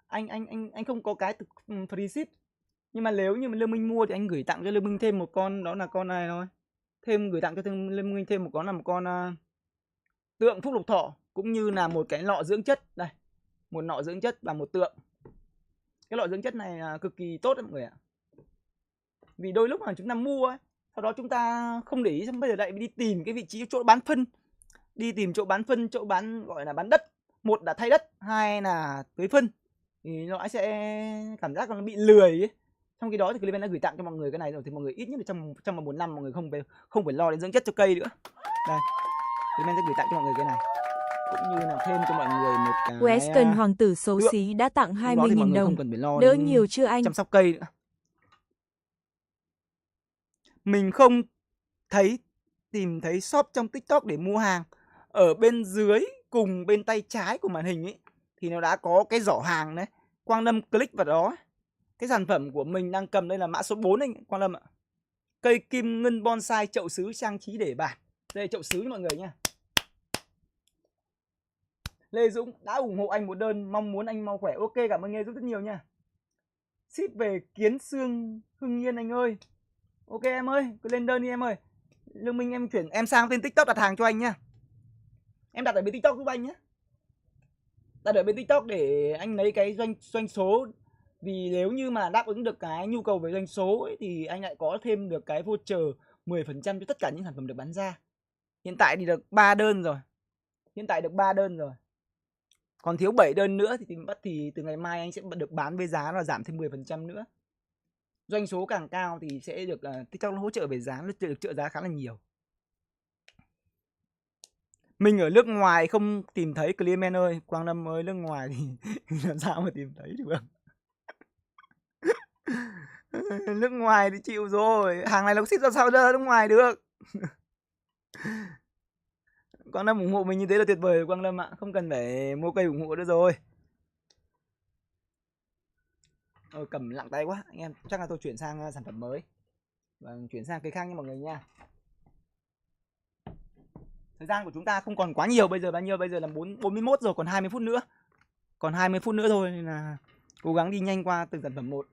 anh không có cái free ship. Nhưng mà nếu như mà Lương Minh mua thì anh gửi tặng cho Lương Minh thêm một con, đó là con này thôi. Gửi tặng cho Lương Minh thêm một con, là một con tượng Phúc Lộc Thọ, cũng như là một cái lọ dưỡng chất. Đây, một lọ dưỡng chất và một tượng. Cái lọ dưỡng chất này cực kỳ tốt đấy mọi người ạ. Vì đôi lúc mà chúng ta mua ấy, sau đó chúng ta không để ý, xong bây giờ lại đi tìm cái vị trí chỗ bán phân. Đi tìm chỗ bán phân, chỗ bán gọi là bán đất. Một là thay đất, hai là tưới phân. Thì nó sẽ cảm giác nó bị lười ấy. Trong khi đó thì Clement đã gửi tặng cho mọi người cái này rồi, thì mọi người ít nhất là trong một năm mọi người không phải lo đến dưỡng chất cho cây nữa. Đây, Clement sẽ gửi tặng cho mọi người cái này, cũng như là thêm cho mọi người một cái Weston hoàng tử xấu xí đã tặng 20.000 đồng. Không cần phải lo đỡ nhiều chưa anh? Chăm sóc cây nữa. Mình không tìm thấy shop trong TikTok để mua hàng. Ở bên dưới cùng bên tay trái của màn hình ấy thì nó đã có cái giỏ hàng đấy. Quang Lâm click vào đó. Cái sản phẩm của mình đang cầm đây là mã số 4 anh Quang Lâm ạ. Cây kim ngân bonsai chậu sứ trang trí để bàn. Đây chậu sứ mọi người nha. Lê Dũng đã ủng hộ anh một đơn, mong muốn anh mau khỏe. Ok, cảm ơn Lê Dũng rất nhiều nha. Ship về Kiến Sương Hưng Yên anh ơi. Ok em ơi, cứ lên đơn đi em ơi. Lương Minh em chuyển em sang tên TikTok đặt hàng cho anh nhá. Em đặt ở bên TikTok giúp anh nhé. Đặt ở bên TikTok để anh lấy cái doanh số. Vì nếu như mà đáp ứng được cái nhu cầu về doanh số ấy, thì anh lại có thêm được cái voucher 10% cho tất cả những sản phẩm được bán ra. Hiện tại thì được 3 đơn rồi. Còn thiếu 7 đơn nữa thì từ ngày mai anh sẽ được bán với giá là giảm thêm 10% nữa. Doanh số càng cao thì sẽ được TikTok hỗ trợ về giá, nó được trợ giá khá là nhiều. Mình ở nước ngoài không tìm thấy Clement ơi, Quang Lâm ơi, nước ngoài thì làm sao mà tìm thấy được. Nước ngoài thì chịu rồi, hàng này nó ship ra sao ra nước ngoài được. Quang Lâm ủng hộ mình như thế là tuyệt vời Quang Lâm ạ, không cần phải mua cây ủng hộ nữa rồi. Cầm lặng tay quá, anh em chắc là tôi chuyển sang sản phẩm mới. Và chuyển sang cây khác nha mọi người nha. Thời gian của chúng ta không còn quá nhiều. Bây giờ bao nhiêu? Bây giờ là 41 rồi, còn 20 phút nữa. Còn 20 phút nữa thôi nên là cố gắng đi nhanh qua từng sản phẩm một.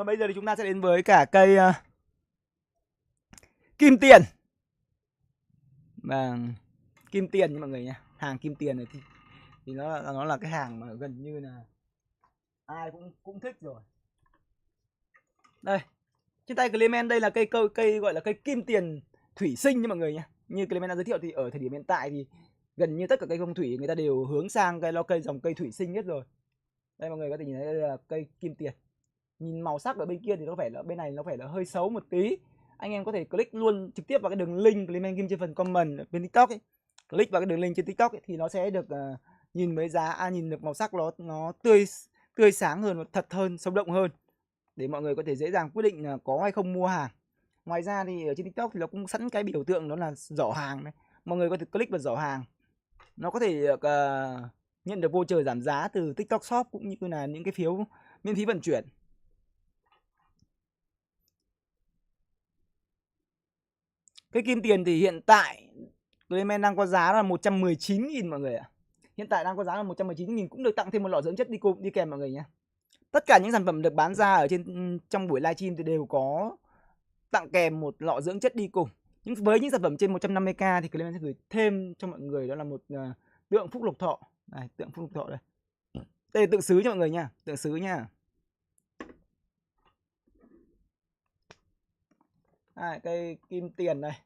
Bây giờ thì chúng ta sẽ đến với cả cây kim tiền. Và kim tiền nha mọi người nha. Hàng kim tiền này thì nó là cái hàng mà gần như là ai cũng thích rồi. Đây, trên tay Clement đây là cây gọi là cây kim tiền thủy sinh nha mọi người nha. Như Clement đã giới thiệu thì ở thời điểm hiện tại thì gần như tất cả cây phong thủy người ta đều hướng sang dòng cây thủy sinh hết rồi. Đây mọi người có thể nhìn thấy đây là cây kim tiền. Nhìn màu sắc ở bên kia thì nó phải là bên này nó phải là hơi xấu một tí. Anh em có thể click luôn trực tiếp vào cái đường link Clement Kim trên phần comment ở bên TikTok ấy. Click vào cái đường link trên TikTok ấy, thì nó sẽ được nhìn với nhìn được màu sắc nó tươi sáng hơn, thật hơn, sống động hơn để mọi người có thể dễ dàng quyết định là có hay không mua hàng. Ngoài ra thì ở trên TikTok thì nó cũng sẵn cái biểu tượng đó là giỏ hàng này. Mọi người có thể click vào giỏ hàng. Nó có thể nhận được voucher giảm giá từ TikTok Shop cũng như là những cái phiếu miễn phí vận chuyển. Cái kim tiền thì hiện tại Clement đang có giá là 119.000 mọi người ạ. Hiện tại đang có giá là 119.000, cũng được tặng thêm một lọ dưỡng chất đi kèm mọi người nhé. Tất cả những sản phẩm được bán ra ở trong buổi livestream thì đều có tặng kèm một lọ dưỡng chất đi cùng. Nhưng với những sản phẩm trên 150k thì Clement sẽ gửi thêm cho mọi người đó là một tượng Phúc Lộc Thọ. Đây, tượng Phúc Lộc Thọ đây. Đây là tượng sứ cho mọi người nha, tượng sứ nha. Cây kim tiền này.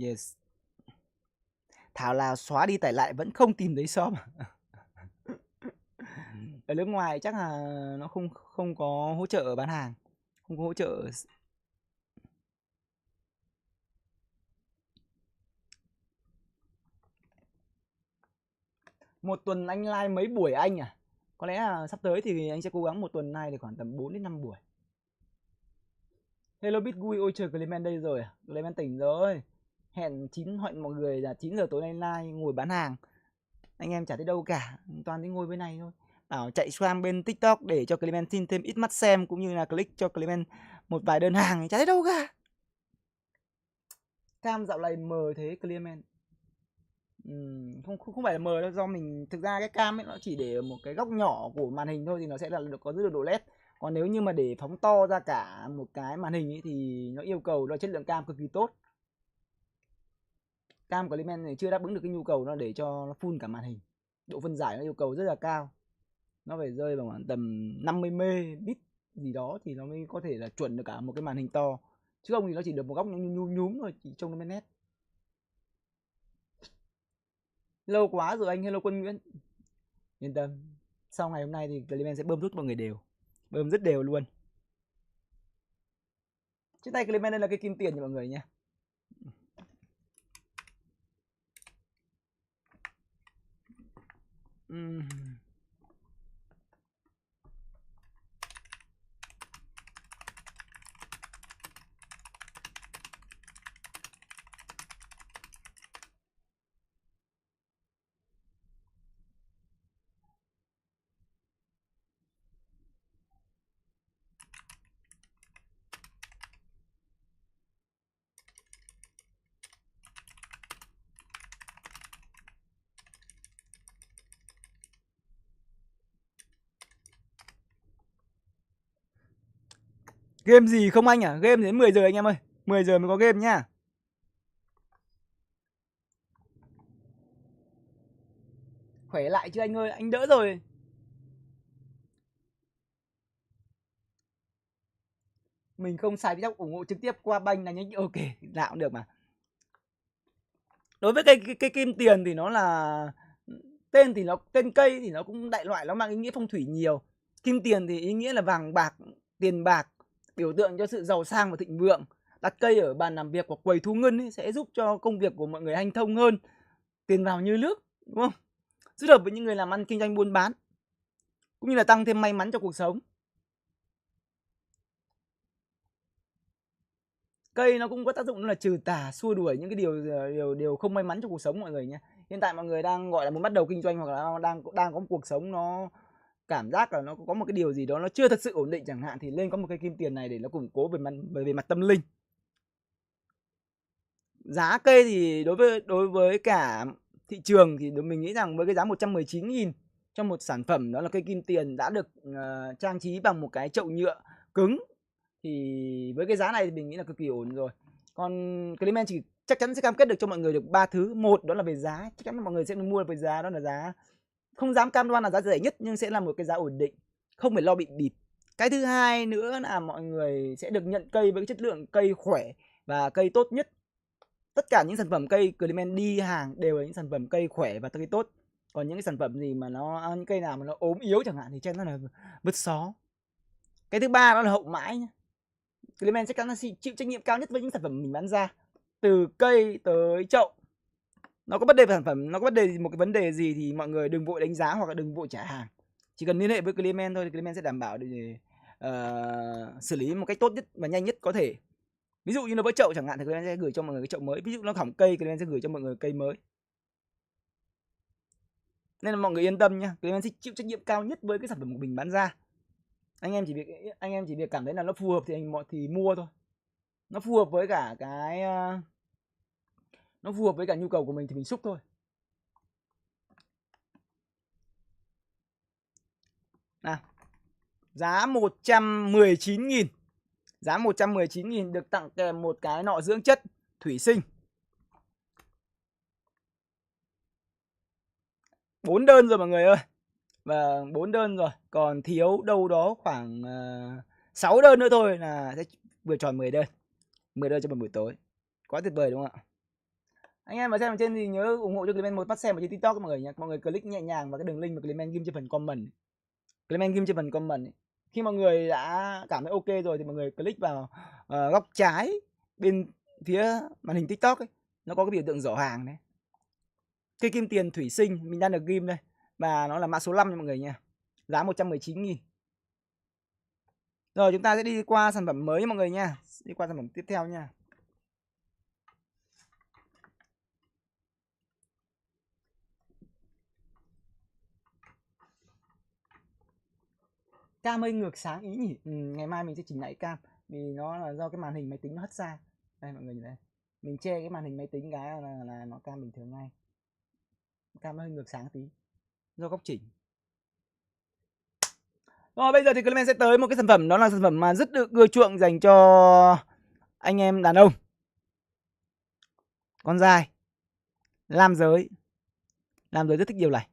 Yes. Thảo là xóa đi tải lại vẫn không tìm thấy shop. Ở nước ngoài chắc là nó không có hỗ trợ bán hàng, không có hỗ trợ. Một tuần anh live mấy buổi anh à? Có lẽ là sắp tới thì anh sẽ cố gắng một tuần này thì khoảng tầm 4 đến 5 buổi. Hello Bitgui, ôi trời Clement đây rồi à? Clement tỉnh rồi. Hẹn mọi người là 9 giờ tối nay live ngồi bán hàng. Anh em chả thấy đâu cả, toàn đi ngồi bên này thôi. Bảo chạy sang bên TikTok để cho Clement xin thêm ít mắt xem cũng như là click cho Clement một vài đơn hàng, chả thấy đâu cả. Cam dạo này mờ thế Clement. Không phải là mờ đâu, do mình thực ra cái cam ấy nó chỉ để ở một cái góc nhỏ của màn hình thôi thì nó sẽ là có giữ được độ led. Còn nếu như mà để phóng to ra cả một cái màn hình ấy thì nó yêu cầu là chất lượng cam cực kỳ tốt. Cam của Clement này chưa đáp ứng được cái nhu cầu nó để cho nó full cả màn hình. Độ phân giải nó yêu cầu rất là cao. Nó phải rơi vào khoảng tầm 50 bit gì đó thì nó mới có thể là chuẩn được cả một cái màn hình to. Chứ không thì nó chỉ được một góc nhúm thôi, chỉ trông nó mới nét. Lâu quá rồi anh. Hello Quân Nguyễn. Yên tâm, sau ngày hôm nay thì Clement sẽ bơm rút mọi người đều, bơm rất đều luôn. Trên tay Clement đây là cái kim tiền cho mọi người nha. Game gì không anh à? Game đến 10 giờ anh em ơi. 10 giờ mới có game nhá. Khỏe lại chứ anh ơi, anh đỡ rồi. Mình không xài TikTok, ủng hộ trực tiếp qua banh là nhanh. Ok, nào cũng được mà. Đối với cái kim tiền thì nó là tên cây thì nó cũng đại loại, nó mang ý nghĩa phong thủy nhiều. Kim tiền thì ý nghĩa là vàng bạc, tiền bạc, biểu tượng cho sự giàu sang và thịnh vượng. Đặt cây ở bàn làm việc hoặc quầy thu ngân ấy, sẽ giúp cho công việc của mọi người hanh thông hơn, tiền vào như nước, đúng không? Rất hợp với những người làm ăn kinh doanh buôn bán, cũng như là tăng thêm may mắn cho cuộc sống. Cây nó cũng có tác dụng là trừ tà, xua đuổi những cái điều không may mắn trong cuộc sống mọi người nhé. Hiện tại mọi người đang gọi là muốn bắt đầu kinh doanh, hoặc là đang có một cuộc sống nó cảm giác là nó có một cái điều gì đó nó chưa thật sự ổn định chẳng hạn, thì lên có một cây kim tiền này để nó củng cố về mặt tâm linh. Giá cây thì đối với cả thị trường thì mình nghĩ rằng với cái giá 119.000 cho một sản phẩm đó là cây kim tiền đã được trang trí bằng một cái chậu nhựa cứng, thì với cái giá này thì mình nghĩ là cực kỳ ổn rồi. Còn Clement chỉ chắc chắn sẽ cam kết được cho mọi người được 3 thứ. Một đó là về giá, chắc chắn mọi người sẽ mua về giá, đó là giá không dám cam đoan là giá rẻ nhất, nhưng sẽ là một cái giá ổn định, không phải lo bị bịt. Cái thứ hai nữa là mọi người sẽ được nhận cây với cái chất lượng cây khỏe và cây tốt nhất. Tất cả những sản phẩm cây Clement đi hàng đều là những sản phẩm cây khỏe và cây tốt. Còn những cái sản phẩm gì mà những cây nào mà nó ốm yếu chẳng hạn thì chắc nó là vứt xó. Cái thứ ba đó là hậu mãi nhé. Clement chắc chắn là chịu trách nhiệm cao nhất với những sản phẩm mình bán ra, từ cây tới chậu. Nó có vấn đề về sản phẩm, nó có một cái vấn đề gì thì mọi người đừng vội đánh giá hoặc là đừng vội trả hàng. Chỉ cần liên hệ với Clement thôi thì Clement sẽ đảm bảo để xử lý một cách tốt nhất và nhanh nhất có thể. Ví dụ như nó với chậu chẳng hạn thì Clement sẽ gửi cho mọi người cái chậu mới. Ví dụ nó hỏng cây, Clement sẽ gửi cho mọi người cây mới. Nên là mọi người yên tâm nhá, Clement sẽ chịu trách nhiệm cao nhất với cái sản phẩm của mình bán ra. Anh em chỉ việc cảm thấy là nó phù hợp thì mua thôi. Nó phù hợp với cả nó phù hợp với cả nhu cầu của mình thì mình xúc thôi. Nào, giá 119.000. Giá 119.000 được tặng kèm một cái nọ dưỡng chất thủy sinh. 4 đơn rồi mọi người ơi. Và 4 đơn rồi, còn thiếu đâu đó khoảng 6 đơn nữa thôi là sẽ vừa tròn 10 đơn. 10 đơn cho một buổi tối. Quá tuyệt vời đúng không ạ? Anh em mà xem ở trên thì nhớ ủng hộ cho Clement một phát xem ở trên TikTok mọi người nhé. Mọi người click nhẹ nhàng vào cái đường link mà Clement ghim trên phần comment. Clement ghim trên phần comment. Khi mọi người đã cảm thấy ok rồi thì mọi người click vào góc trái bên phía màn hình TikTok ấy, nó có cái biểu tượng giỏ hàng đấy. Cây kim tiền thủy sinh mình đang được ghim đây, và nó là mã số 5 nha mọi người nha. Giá 119.000. Rồi chúng ta sẽ đi qua sản phẩm mới nha mọi người nha. Đi qua sản phẩm tiếp theo nha. Cam hơi ngược sáng ý nhỉ. Ngày mai mình sẽ chỉnh lại cam, vì nó là do cái màn hình máy tính nó hất xa. Đây mọi người nhìn đây, mình che cái màn hình máy tính cái là nó cam bình thường ngay. Cam hơi ngược sáng tí do góc chỉnh. Rồi bây giờ thì Clement sẽ tới một cái sản phẩm, đó là sản phẩm mà rất được ưa chuộng dành cho anh em đàn ông, con trai, nam giới rất thích điều này.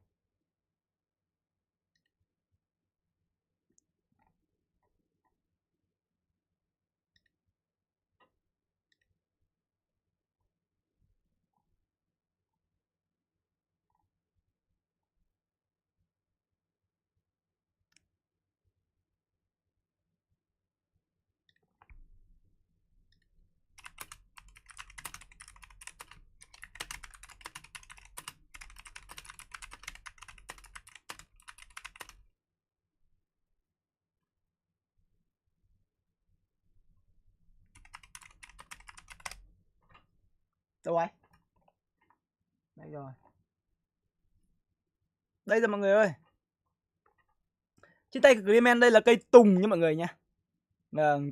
Đâu rồi? Đây rồi. Đây rồi mọi người ơi. Trên tay của Clement đây là cây tùng nha mọi người nha.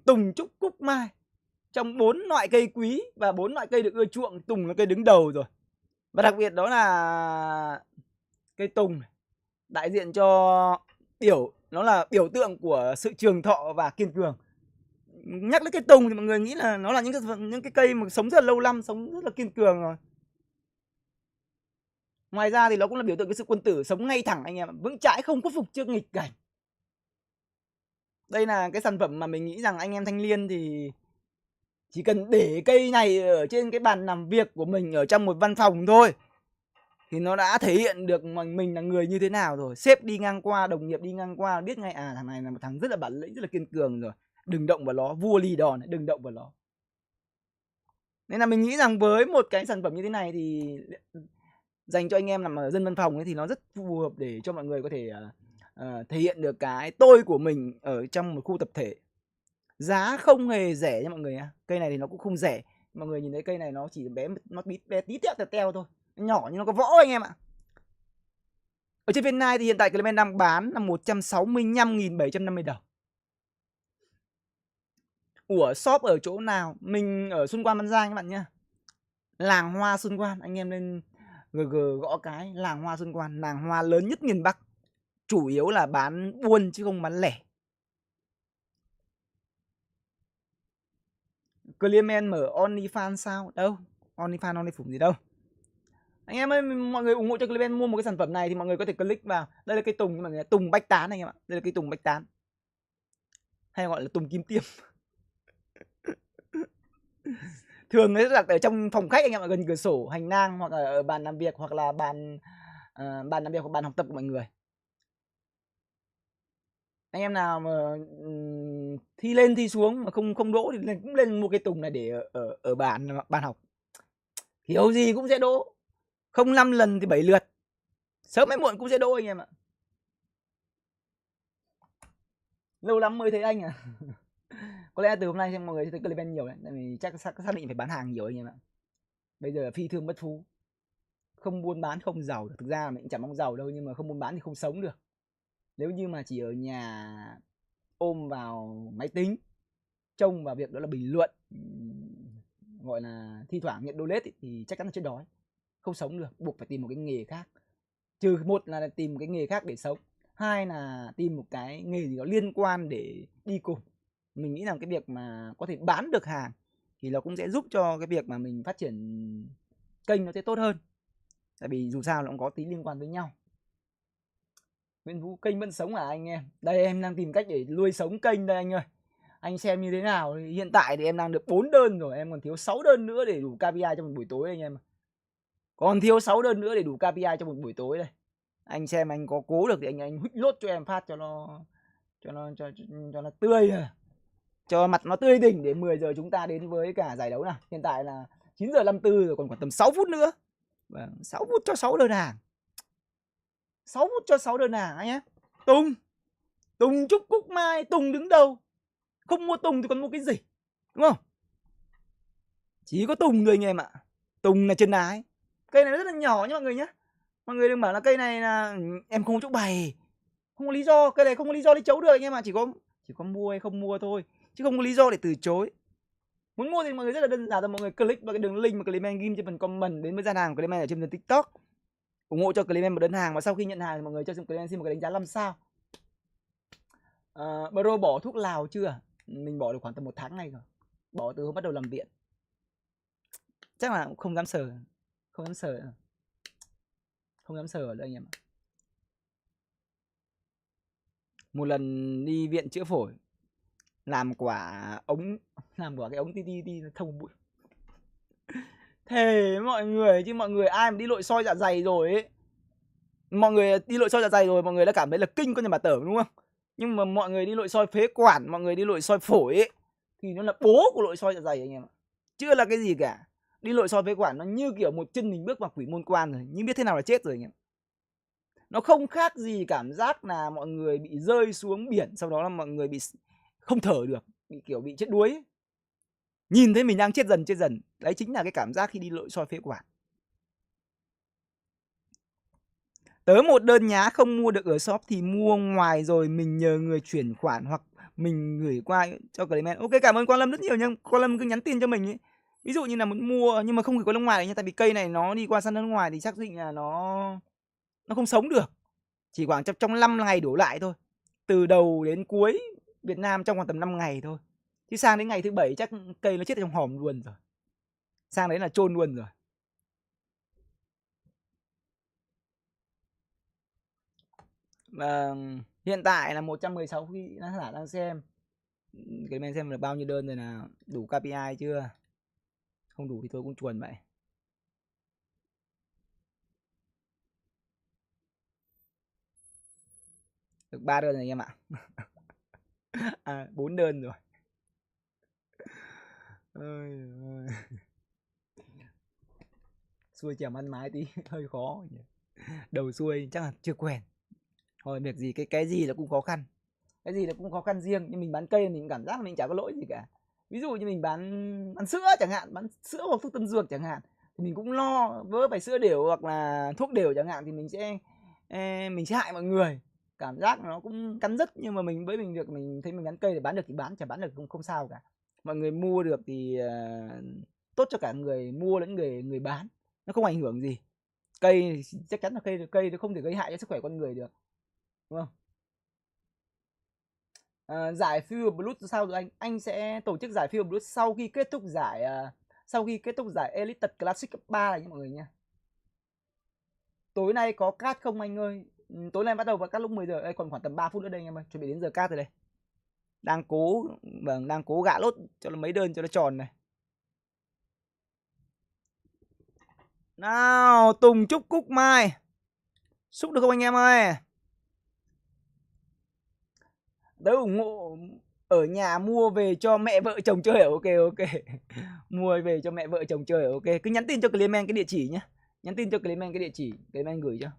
Tùng, trúc, cúc, mai. Trong 4 loại cây quý và 4 loại cây được ưa chuộng, tùng là cây đứng đầu rồi. Và đặc biệt đó là cây tùng đại diện cho nó là biểu tượng của sự trường thọ và kiên cường. Nhắc đến cây tùng thì mọi người nghĩ là nó là những cái cây mà sống rất là lâu năm, sống rất là kiên cường rồi. Ngoài ra thì nó cũng là biểu tượng cái sự quân tử, sống ngay thẳng anh em, vững chãi không khuất phục trước nghịch cảnh. Đây là cái sản phẩm mà mình nghĩ rằng anh em thanh niên thì chỉ cần để cây này ở trên cái bàn làm việc của mình ở trong một văn phòng thôi thì nó đã thể hiện được mình là người như thế nào rồi. Sếp đi ngang qua, đồng nghiệp đi ngang qua biết ngay thằng này là một thằng rất là bản lĩnh, rất là kiên cường rồi. Đừng động vào nó, vua lì đòn, đừng động vào nó. Nên là mình nghĩ rằng với một cái sản phẩm như thế này thì dành cho anh em làm ở dân văn phòng ấy thì nó rất phù hợp để cho mọi người có thể thể hiện được cái tôi của mình ở trong một khu tập thể. Giá không hề rẻ nha mọi người nha. Cây này thì nó cũng không rẻ. Mọi người nhìn thấy cây này nó chỉ nó bé tí teo thôi. Nhỏ nhưng nó có võ anh em ạ. Ở trên Vietnam thì hiện tại Clement đang bán là 165.750 đồng. Ủa shop ở chỗ nào? Mình ở Xuân Quan Văn Giang các bạn nhá. Làng hoa Xuân Quan, anh em lên GG gõ cái làng hoa Xuân Quan, làng hoa lớn nhất miền Bắc. Chủ yếu là bán buôn chứ không bán lẻ. Clement mở OnlyFans sao? Đâu, OnlyFans, OnlyFans gì đâu. Anh em ơi, mọi người ủng hộ cho Clement mua một cái sản phẩm này thì mọi người có thể click vào. Đây là cây tùng, mọi người, tùng bách tán anh em ạ. Đây là cây tùng bách tán. Hay gọi là tùng kim tiêm. Thường nó đặt ở trong phòng khách anh em ạ, gần cửa sổ, hành lang hoặc là ở bàn làm việc hoặc là bàn làm việc hoặc bàn học tập của mọi người. Anh em nào mà thi lên thi xuống mà không đỗ thì cũng lên mua cây tùng này để ở bàn học. Kiểu gì cũng sẽ đỗ. Không 5 lần thì 7 lượt. Sớm hay muộn cũng sẽ đỗ anh em ạ. Lâu lắm mới thấy anh à. Có lẽ từ hôm nay mọi người sẽ thấy Clement nhiều đấy. Tại vì chắc xác định phải bán hàng nhiều anh em ạ. Bây giờ phi thương bất phú. Không buôn bán không giàu được. Thực ra mình chẳng mong giàu đâu, nhưng mà không buôn bán thì không sống được. Nếu như mà chỉ ở nhà ôm vào máy tính, trông vào việc đó là bình luận, gọi là thi thoảng nhận donate thì chắc chắn là chết đói, không sống được, buộc phải tìm một cái nghề khác. Trừ một là tìm một cái nghề khác để sống, hai là tìm một cái nghề gì đó liên quan để đi cùng. Mình nghĩ rằng cái việc mà có thể bán được hàng thì nó cũng sẽ giúp cho cái việc mà mình phát triển kênh nó sẽ tốt hơn, tại vì dù sao nó cũng có tí liên quan với nhau. Nguyễn Vũ, kênh vẫn sống à anh em? Đây em đang tìm cách để nuôi sống kênh đây anh ơi. Anh xem như thế nào. Hiện tại thì em đang được 4 đơn rồi, em còn thiếu 6 đơn nữa để đủ KPI cho một buổi tối anh em. Còn thiếu 6 đơn nữa để đủ KPI cho một buổi tối đây. Anh xem anh có cố được thì anh huých lốt cho em phát cho nó tươi, cho mặt nó tươi tỉnh để 10 giờ chúng ta đến với cả giải đấu nào. Hiện tại là 9 giờ 54 rồi, còn khoảng tầm 6 phút nữa. Vâng, 6 phút cho 6 đơn hàng. 6 phút cho 6 đơn hàng anh em. Tùng Trúc Cúc Mai, Tùng đứng đầu. Không mua Tùng thì còn mua cái gì, đúng không? Chỉ có Tùng thôi anh em ạ. Tùng là chân ái. Cây này rất là nhỏ nha mọi người nhé. Mọi người đừng bảo là cây này là em không có chỗ bày, không có lý do. Cây này không có lý do đi chấu được anh em ạ. Chỉ có mua hay không mua thôi, chứ không có lý do để từ chối. Muốn mua thì mọi người rất là đơn giản, là mọi người click vào cái đường link mà Clement ghim trên phần comment đến với gian hàng của Clement ở trên TikTok, ủng hộ cho Clement một đơn hàng. Và sau khi nhận hàng thì mọi người cho Clement xin một cái đánh giá 5 sao. Bro bỏ thuốc lào chưa? Mình bỏ được khoảng tầm 1 tháng nay rồi, bỏ từ hôm bắt đầu làm viện. Chắc là không dám sờ, không dám sờ ở đây anh em ạ. Một lần đi viện chữa phổi, làm quả cái ống ti thông bụi. Thề mọi người, chứ mọi người ai mà đi nội soi dạ dày rồi ấy, mọi người đi nội soi dạ dày rồi mọi người đã cảm thấy là kinh con nhà bà Tởm đúng không? Nhưng mà mọi người đi nội soi phế quản, mọi người đi nội soi phổi ấy, thì nó là bố của nội soi dạ dày anh em ạ. Chưa là cái gì cả. Đi nội soi phế quản nó như kiểu một chân mình bước vào quỷ môn quan rồi, nhưng biết thế nào là chết rồi anh em. Nó không khác gì cảm giác là mọi người bị rơi xuống biển, sau đó là mọi người bị không thở được, bị kiểu bị chết đuối ấy. Nhìn thấy mình đang chết dần. Đấy chính là cái cảm giác khi đi nội soi phế quản. Tớ một đơn nhá không mua được ở shop thì mua ngoài rồi mình nhờ người chuyển khoản hoặc mình gửi qua cho Clement. Ok, cảm ơn Quang Lâm rất nhiều nha. Quang Lâm cứ nhắn tin cho mình ấy. Ví dụ như là muốn mua nhưng mà không gửi qua nước ngoài nha, tại vì cây này nó đi qua sân nước ngoài thì xác định là nó không sống được. Chỉ khoảng trong 5 ngày đổ lại thôi. Từ đầu đến cuối Việt Nam trong khoảng tầm 5 ngày thôi. Chứ sang đến ngày thứ 7 chắc cây nó chết trong hòm luôn rồi. Sang đấy là chôn luôn rồi. Và hiện tại là 116 vị khán giả đang xem. Cái men xem là bao nhiêu đơn rồi, nào đủ KPI chưa? Không đủ thì tôi cũng chuồn vậy. Được 3 đơn rồi anh em ạ. 4 đơn rồi. Ôi ơi. Xuôi chèo ăn mái tí hơi khó nhỉ. Đầu xuôi chắc là chưa quen. Thôi việc gì cái gì là cũng khó khăn. Cái gì là cũng khó khăn riêng, nhưng mình bán cây mình cảm giác mình chả có lỗi gì cả. Ví dụ như mình bán sữa chẳng hạn, bán sữa hoặc thuốc tân dược chẳng hạn, thì mình cũng lo vớ phải sữa đều hoặc là thuốc đều chẳng hạn, thì mình sẽ hại mọi người. Cảm giác nó cũng cắn rứt, nhưng mà mình được mình thấy mình bán cây thì bán được thì bán, chả bán được không sao cả. Mọi người mua được thì tốt cho cả người mua lẫn người bán, nó không ảnh hưởng gì. Cây chắc chắn là cây nó không thể gây hại cho sức khỏe con người được, đúng không? Giải Fuel Blues sao rồi anh? Anh sẽ tổ chức giải Fuel Blues sau khi kết thúc giải Elite Classic cấp 3 này nha mọi người nha. Tối nay có cát không anh ơi? Tối nay bắt đầu vào cát lúc 10 giờ. Đây còn khoảng tầm 3 phút nữa đây anh em ơi. Chuẩn bị đến giờ cát rồi đây. Đang cố gạ lốt cho nó mấy đơn cho nó tròn này. Nào, Tùng Trúc Cúc Mai. Xúc được không anh em ơi? Tớ ủng hộ ở nhà mua về cho mẹ vợ chồng chơi. Ok. Mua về cho mẹ vợ chồng chơi. Ok, cứ nhắn tin cho Clement cái địa chỉ nhá. Nhắn tin cho Clement cái địa chỉ, Clement gửi cho.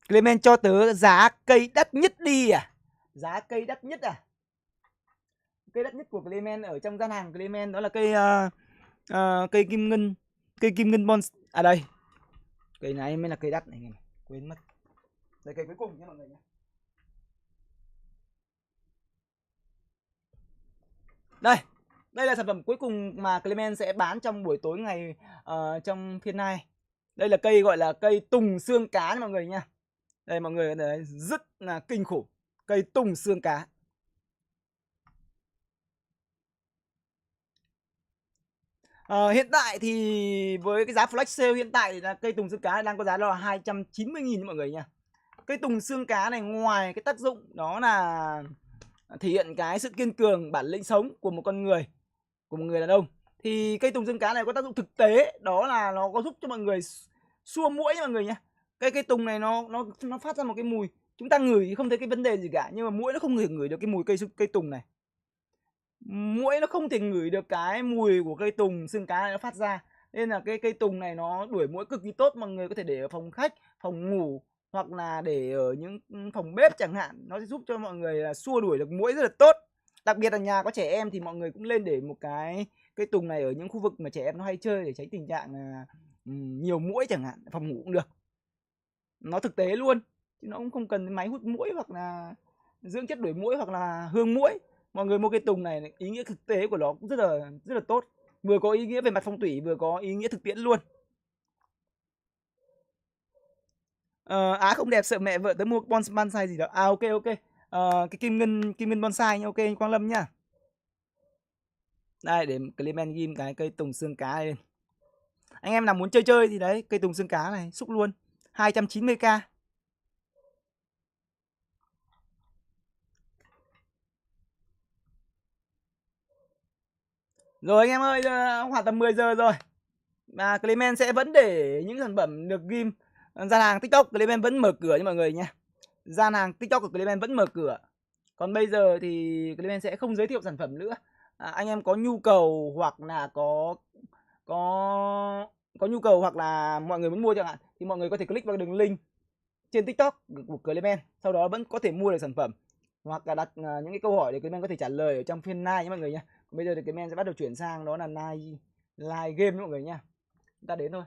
Clement cho tớ giá cây đắt nhất đi à? Giá cây đắt nhất à? Cây đắt nhất của Clement ở trong gian hàng Clement đó là cây kim ngân, à đây. Cây này mới là cây đắt này, quên mất. Đây cây cuối cùng nha mọi người nhé. Đây là sản phẩm cuối cùng mà Clement sẽ bán trong buổi tối ngày trong phiên này. Đây là cây gọi là cây tùng xương cá nha mọi người nha. Đây mọi người thấy rất là kinh khủng. Cây tùng xương cá. Hiện tại thì với cái giá flash sale hiện tại thì là cây tùng xương cá đang có giá là 290.000 mọi người nha. Cây tùng xương cá này ngoài cái tác dụng đó là thể hiện cái sự kiên cường, bản lĩnh sống của một con người, của một người đàn ông, thì cây tùng xương cá này có tác dụng thực tế, đó là nó có giúp cho mọi người xua muỗi nha mọi người nhé. Cây tùng này nó phát ra một cái mùi, chúng ta ngửi thì không thấy cái vấn đề gì cả, nhưng mà muỗi nó không ngửi được cái mùi cây tùng này. Muỗi nó không thể ngửi được cái mùi của cây tùng xương cá này nó phát ra, nên là cái cây tùng này nó đuổi muỗi cực kỳ tốt. Mọi người có thể để ở phòng khách, phòng ngủ hoặc là để ở những phòng bếp chẳng hạn, nó sẽ giúp cho mọi người là xua đuổi được muỗi rất là tốt. Đặc biệt là nhà có trẻ em thì mọi người cũng lên để một cái cây tùng này ở những khu vực mà trẻ em nó hay chơi để tránh tình trạng là nhiều muỗi chẳng hạn, phòng ngủ cũng được. Nó thực tế luôn, chứ nó cũng không cần máy hút muỗi hoặc là dưỡng chất đuổi muỗi hoặc là hương muỗi. Mọi người mua cây tùng này, ý nghĩa thực tế của nó cũng rất là tốt, vừa có ý nghĩa về mặt phong thủy, vừa có ý nghĩa thực tiễn luôn. Á không đẹp sợ mẹ vợ tớ mua bonsai gì đó. Ok. Cái kim ngân bonsai nha. Ok anh Quang Lâm nhá. Đây để Clement ghim cái cây tùng xương cá lên. Anh em nào muốn chơi thì đấy, cây tùng xương cá này xúc luôn 290k. Rồi anh em ơi, khoảng tầm 10 giờ rồi mà Clement sẽ vẫn để những sản phẩm được ghim. Gian hàng TikTok Clement vẫn mở cửa nha mọi người nha. Gian hàng TikTok của Clement vẫn mở cửa. Còn bây giờ thì Clement sẽ không giới thiệu sản phẩm nữa. Anh em có nhu cầu hoặc là có nhu cầu hoặc là mọi người muốn mua chẳng hạn, thì mọi người có thể click vào đường link trên TikTok của Clement, sau đó vẫn có thể mua được sản phẩm hoặc là đặt những cái câu hỏi để Clement có thể trả lời ở trong phiên live nhé mọi người nha. Bây giờ thì Clement sẽ bắt đầu chuyển sang đó là live game mọi người nha. Chúng ta đến thôi.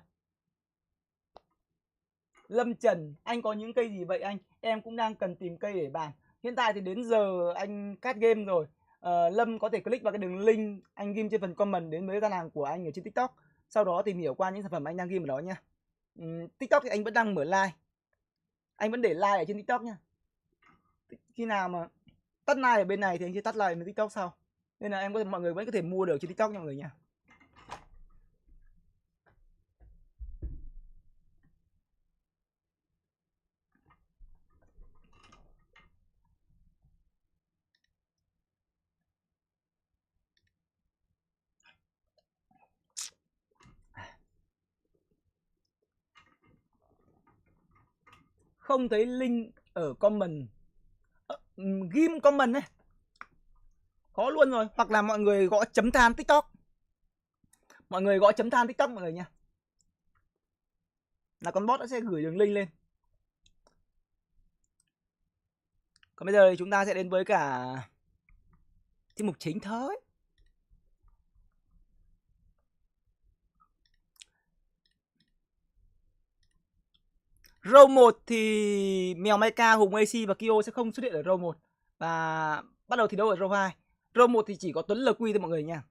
Lâm Trần, anh có những cây gì vậy anh? Em cũng đang cần tìm cây để bàn. Hiện tại thì đến giờ anh cắt game rồi. Lâm có thể click vào cái đường link anh ghim trên phần comment đến với gian hàng của anh ở trên TikTok. Sau đó tìm hiểu qua những sản phẩm anh đang ghim ở đó nha. TikTok thì anh vẫn đang mở live. Anh vẫn để like ở trên TikTok nha. Khi nào mà tắt like ở bên này thì anh sẽ tắt like bên TikTok sau. Nên là mọi người vẫn có thể mua được trên TikTok nha mọi người nha. Không thấy link ở comment. Ghim comment này. Có luôn rồi. Hoặc là mọi người gõ chấm than TikTok. Mọi người gõ chấm than TikTok mọi người nha. Là con bot nó sẽ gửi đường link lên. Còn bây giờ thì chúng ta sẽ đến với cả tiết mục chính thôi. Row 1 thì Mèo Mecha, Hùng AC và Kyo sẽ không xuất hiện ở row 1. Và bắt đầu thi đấu ở row 2. Row 1 thì chỉ có Tuấn LQ thôi mọi người nha.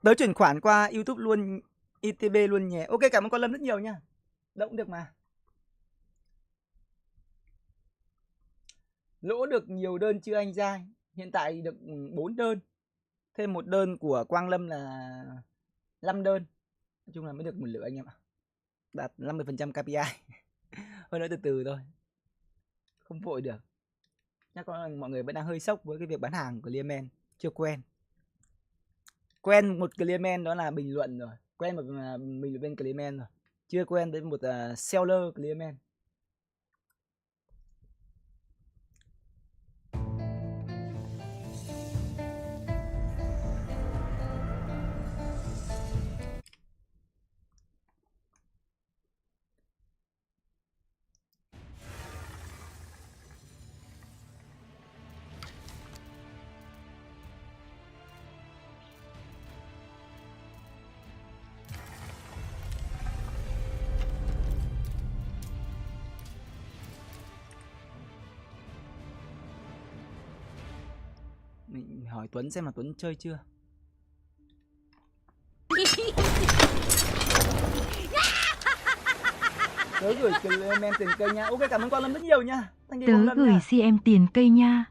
Tớ chuyển khoản qua YouTube luôn, ITB luôn nhé. Ok, cảm ơn con Lâm rất nhiều nha. Động được mà. Lỗ được nhiều đơn chưa anh Giai? Hiện tại được 4 đơn. Thêm một đơn của Quang Lâm là 5 đơn. Nói chung là mới được một lửa anh em ạ. Đạt 50% KPI. Hơi nói từ từ thôi. Không vội được. Chắc có mọi người vẫn đang hơi sốc với cái việc bán hàng của Clearman. Chưa quen. Quen một Clearman đó là bình luận rồi. Quen một bình luận bên Clearman rồi. Chưa quen với một seller Clearman. Mình hỏi Tuấn xem là Tuấn chơi chưa. Tớ gửi Clearman tiền cây nha. Ok, cảm ơn Quang Lâm rất nhiều nha. Tớ gửi CM tiền cây nha.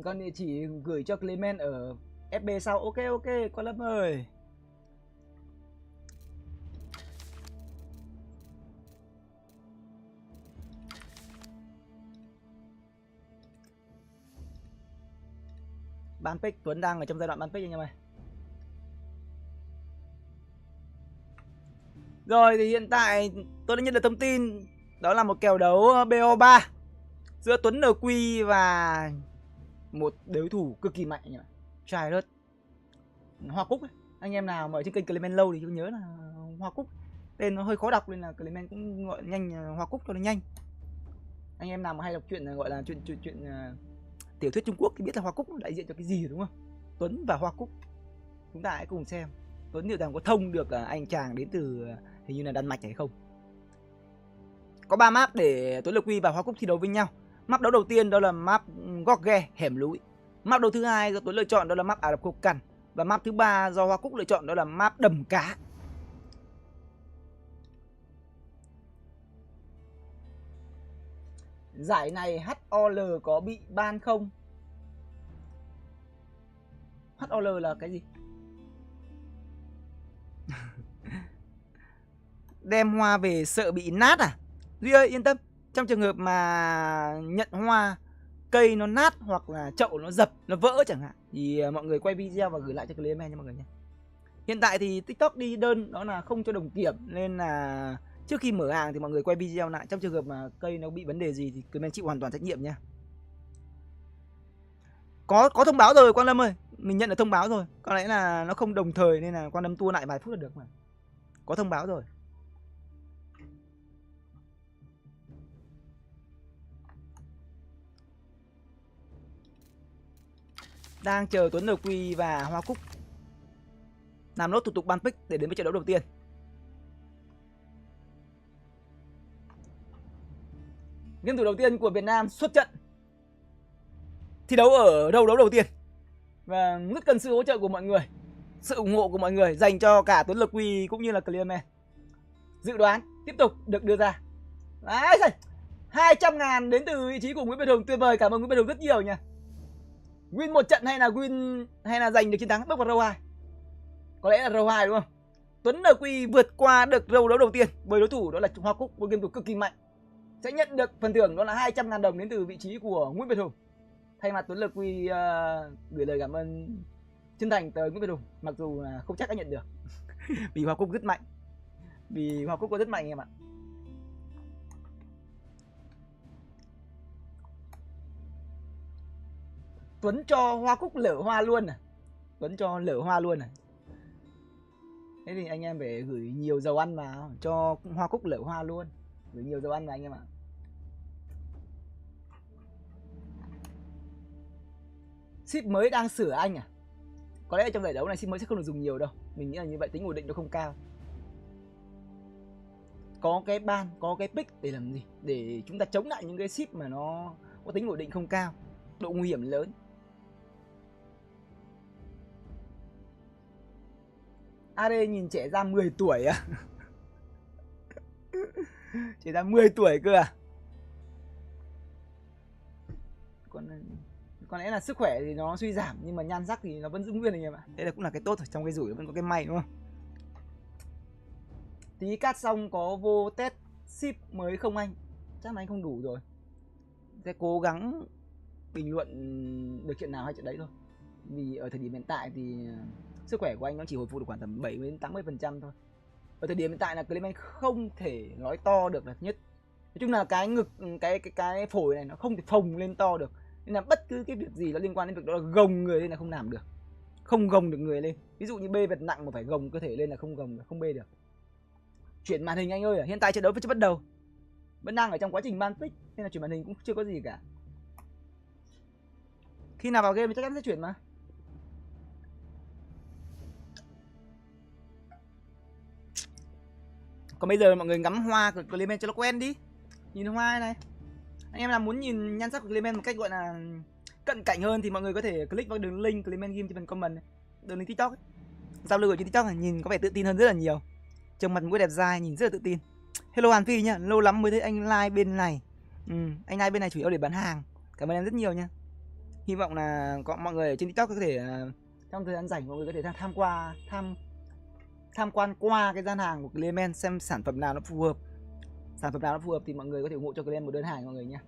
Con địa chỉ gửi cho Clement ở FB sau. Ok ok Quang Lâm ơi. Bán pick, Tuấn đang ở trong giai đoạn bán pick anh em ơi. Rồi thì hiện tại tôi đã nhận được thông tin đó là một kèo đấu BO3 giữa Tuấn NQ và một đối thủ cực kỳ mạnh nhỉ. Charlotte Hoa Cúc ấy. Anh em nào mà ở trên kênh Clement lâu thì tôi nhớ là Hoa Cúc. Tên nó hơi khó đọc nên là Clement cũng gọi nhanh Hoa Cúc cho nó nhanh. Anh em nào mà hay đọc truyện gọi là chuyện tiểu thuyết Trung Quốc thì biết là Hoa Cúc đại diện cho cái gì đúng không? Tuấn và Hoa Cúc. Chúng ta hãy cùng xem Tuấn liệu rằng có thông được anh chàng đến từ hình như là Đan Mạch hay không. Có 3 map để Tuấn LQ và Hoa Cúc thi đấu với nhau. Map đấu đầu tiên đó là map Gorge hẻm núi. Map đấu thứ hai do Tuấn lựa chọn đó là map Ả Rập Khô Cằn. Và map thứ ba do Hoa Cúc lựa chọn đó là map Đầm Cá. Giải này HOL có bị ban không? HOL là cái gì? Đem hoa về sợ bị nát à? Duy ơi yên tâm. Trong trường hợp mà nhận hoa cây nó nát hoặc là chậu nó dập, nó vỡ chẳng hạn thì mọi người quay video và gửi lại cho Clement nha mọi người nhé. Hiện tại thì TikTok đi đơn đó là không cho đồng kiểm nên là trước khi mở hàng thì mọi người quay video lại. Trong trường hợp mà cây nó bị vấn đề gì thì Clement chịu hoàn toàn trách nhiệm nha. Có thông báo rồi Quang Lâm ơi. Mình nhận được thông báo rồi. Có lẽ là nó không đồng thời nên là Quang Lâm tua lại vài phút là được mà. Có thông báo rồi. Đang chờ Tuấn NQ và Hoa Cúc làm nốt thủ tục ban pick để đến với trận đấu đầu tiên. Game thủ đầu tiên của Việt Nam xuất trận thi đấu ở đấu đầu tiên. Và rất cần sự hỗ trợ của mọi người, sự ủng hộ của mọi người dành cho cả Tuấn LQ cũng như là Clearman. Dự đoán tiếp tục được đưa ra. Đấy, 200.000 đến từ vị trí của Nguyễn Việt Hùng. Tuyệt vời, cảm ơn Nguyễn Việt Hùng rất nhiều nha. Win một trận hay là giành được chiến thắng bước vào row 2? Có lẽ là row 2 đúng không? Tuấn NQ vượt qua được row đấu đầu tiên với đối thủ đó là Hoa Cúc, một game thủ cực kỳ mạnh. Sẽ nhận được phần thưởng đó là 200.000 đồng đến từ vị trí của Nguyễn Việt Hùng. Thay mặt Tuấn NQ gửi lời cảm ơn chân thành tới Nguyễn Việt Hùng, mặc dù là không chắc đã nhận được. Vì Hoa Cúc rất mạnh. Vì Hoa Cúc có rất mạnh em ạ. Tuấn cho Hoa Cúc lở hoa luôn à? Tuấn cho lở hoa luôn à? Thế thì anh em phải gửi nhiều dầu ăn vào, cho Hoa Cúc lở hoa luôn. Gửi nhiều dầu ăn vào anh em ạ. Ship mới đang sửa anh à? Có lẽ trong giải đấu này ship mới sẽ không được dùng nhiều đâu. Mình nghĩ là như vậy, tính ổn định nó không cao. Có cái ban, có cái pick để làm gì? Để chúng ta chống lại những cái ship mà nó có tính ổn định không cao, độ nguy hiểm lớn. AD nhìn trẻ ra 10 tuổi à? Trẻ ra 10 tuổi cơ à? Có lẽ là sức khỏe thì nó suy giảm nhưng mà nhan sắc thì nó vẫn giữ nguyên anh em ạ. Thế là cũng là cái tốt rồi, trong cái rủi vẫn có cái may đúng không? Tí cắt xong có vô test ship mới không anh? Chắc là anh không đủ rồi. Sẽ cố gắng bình luận được chuyện nào hay chuyện đấy thôi. Vì ở thời điểm hiện tại thì sức khỏe của anh nó chỉ hồi phục được khoảng tầm 70 đến 80% thôi. Ở thời điểm hiện tại là Clement không thể nói to được là nhất. Nói chung là cái ngực, cái phổi này nó không thể phồng lên to được. Nên là bất cứ cái việc gì nó liên quan đến việc đó là gồng người lên là không làm được. Không gồng được người lên. Ví dụ như bê vật nặng mà phải gồng cơ thể lên là không gồng được, không bê được. Chuyển màn hình anh ơi, hiện tại trận đấu vẫn chưa bắt đầu. Vẫn đang ở trong quá trình ban pick nên là chuyển màn hình cũng chưa có gì cả. Khi nào vào game thì chắc chắn sẽ chuyển mà. Còn bây giờ mọi người ngắm hoa của Clement cho nó quen đi. Nhìn hoa này. Anh em nào muốn nhìn nhan sắc của Clement một cách gọi là cận cảnh hơn thì mọi người có thể click vào đường link Clement Game trên phần comment này. Đường link TikTok ấy. Giao lưu ở trên TikTok này nhìn có vẻ tự tin hơn rất là nhiều. Trông mặt mũi đẹp dai, nhìn rất là tự tin. Hello Hàn Phi nhá, lâu lắm mới thấy anh live bên này. Anh live bên này chủ yếu để bán hàng. Cảm ơn em rất nhiều nha. Hy vọng là có mọi người ở trên TikTok có thể trong thời gian rảnh mọi người có thể tham quan qua cái gian hàng của Clement xem sản phẩm nào nó phù hợp. Sản phẩm nào nó phù hợp thì mọi người có thể ủng hộ cho Clement một đơn hàng mọi người nha.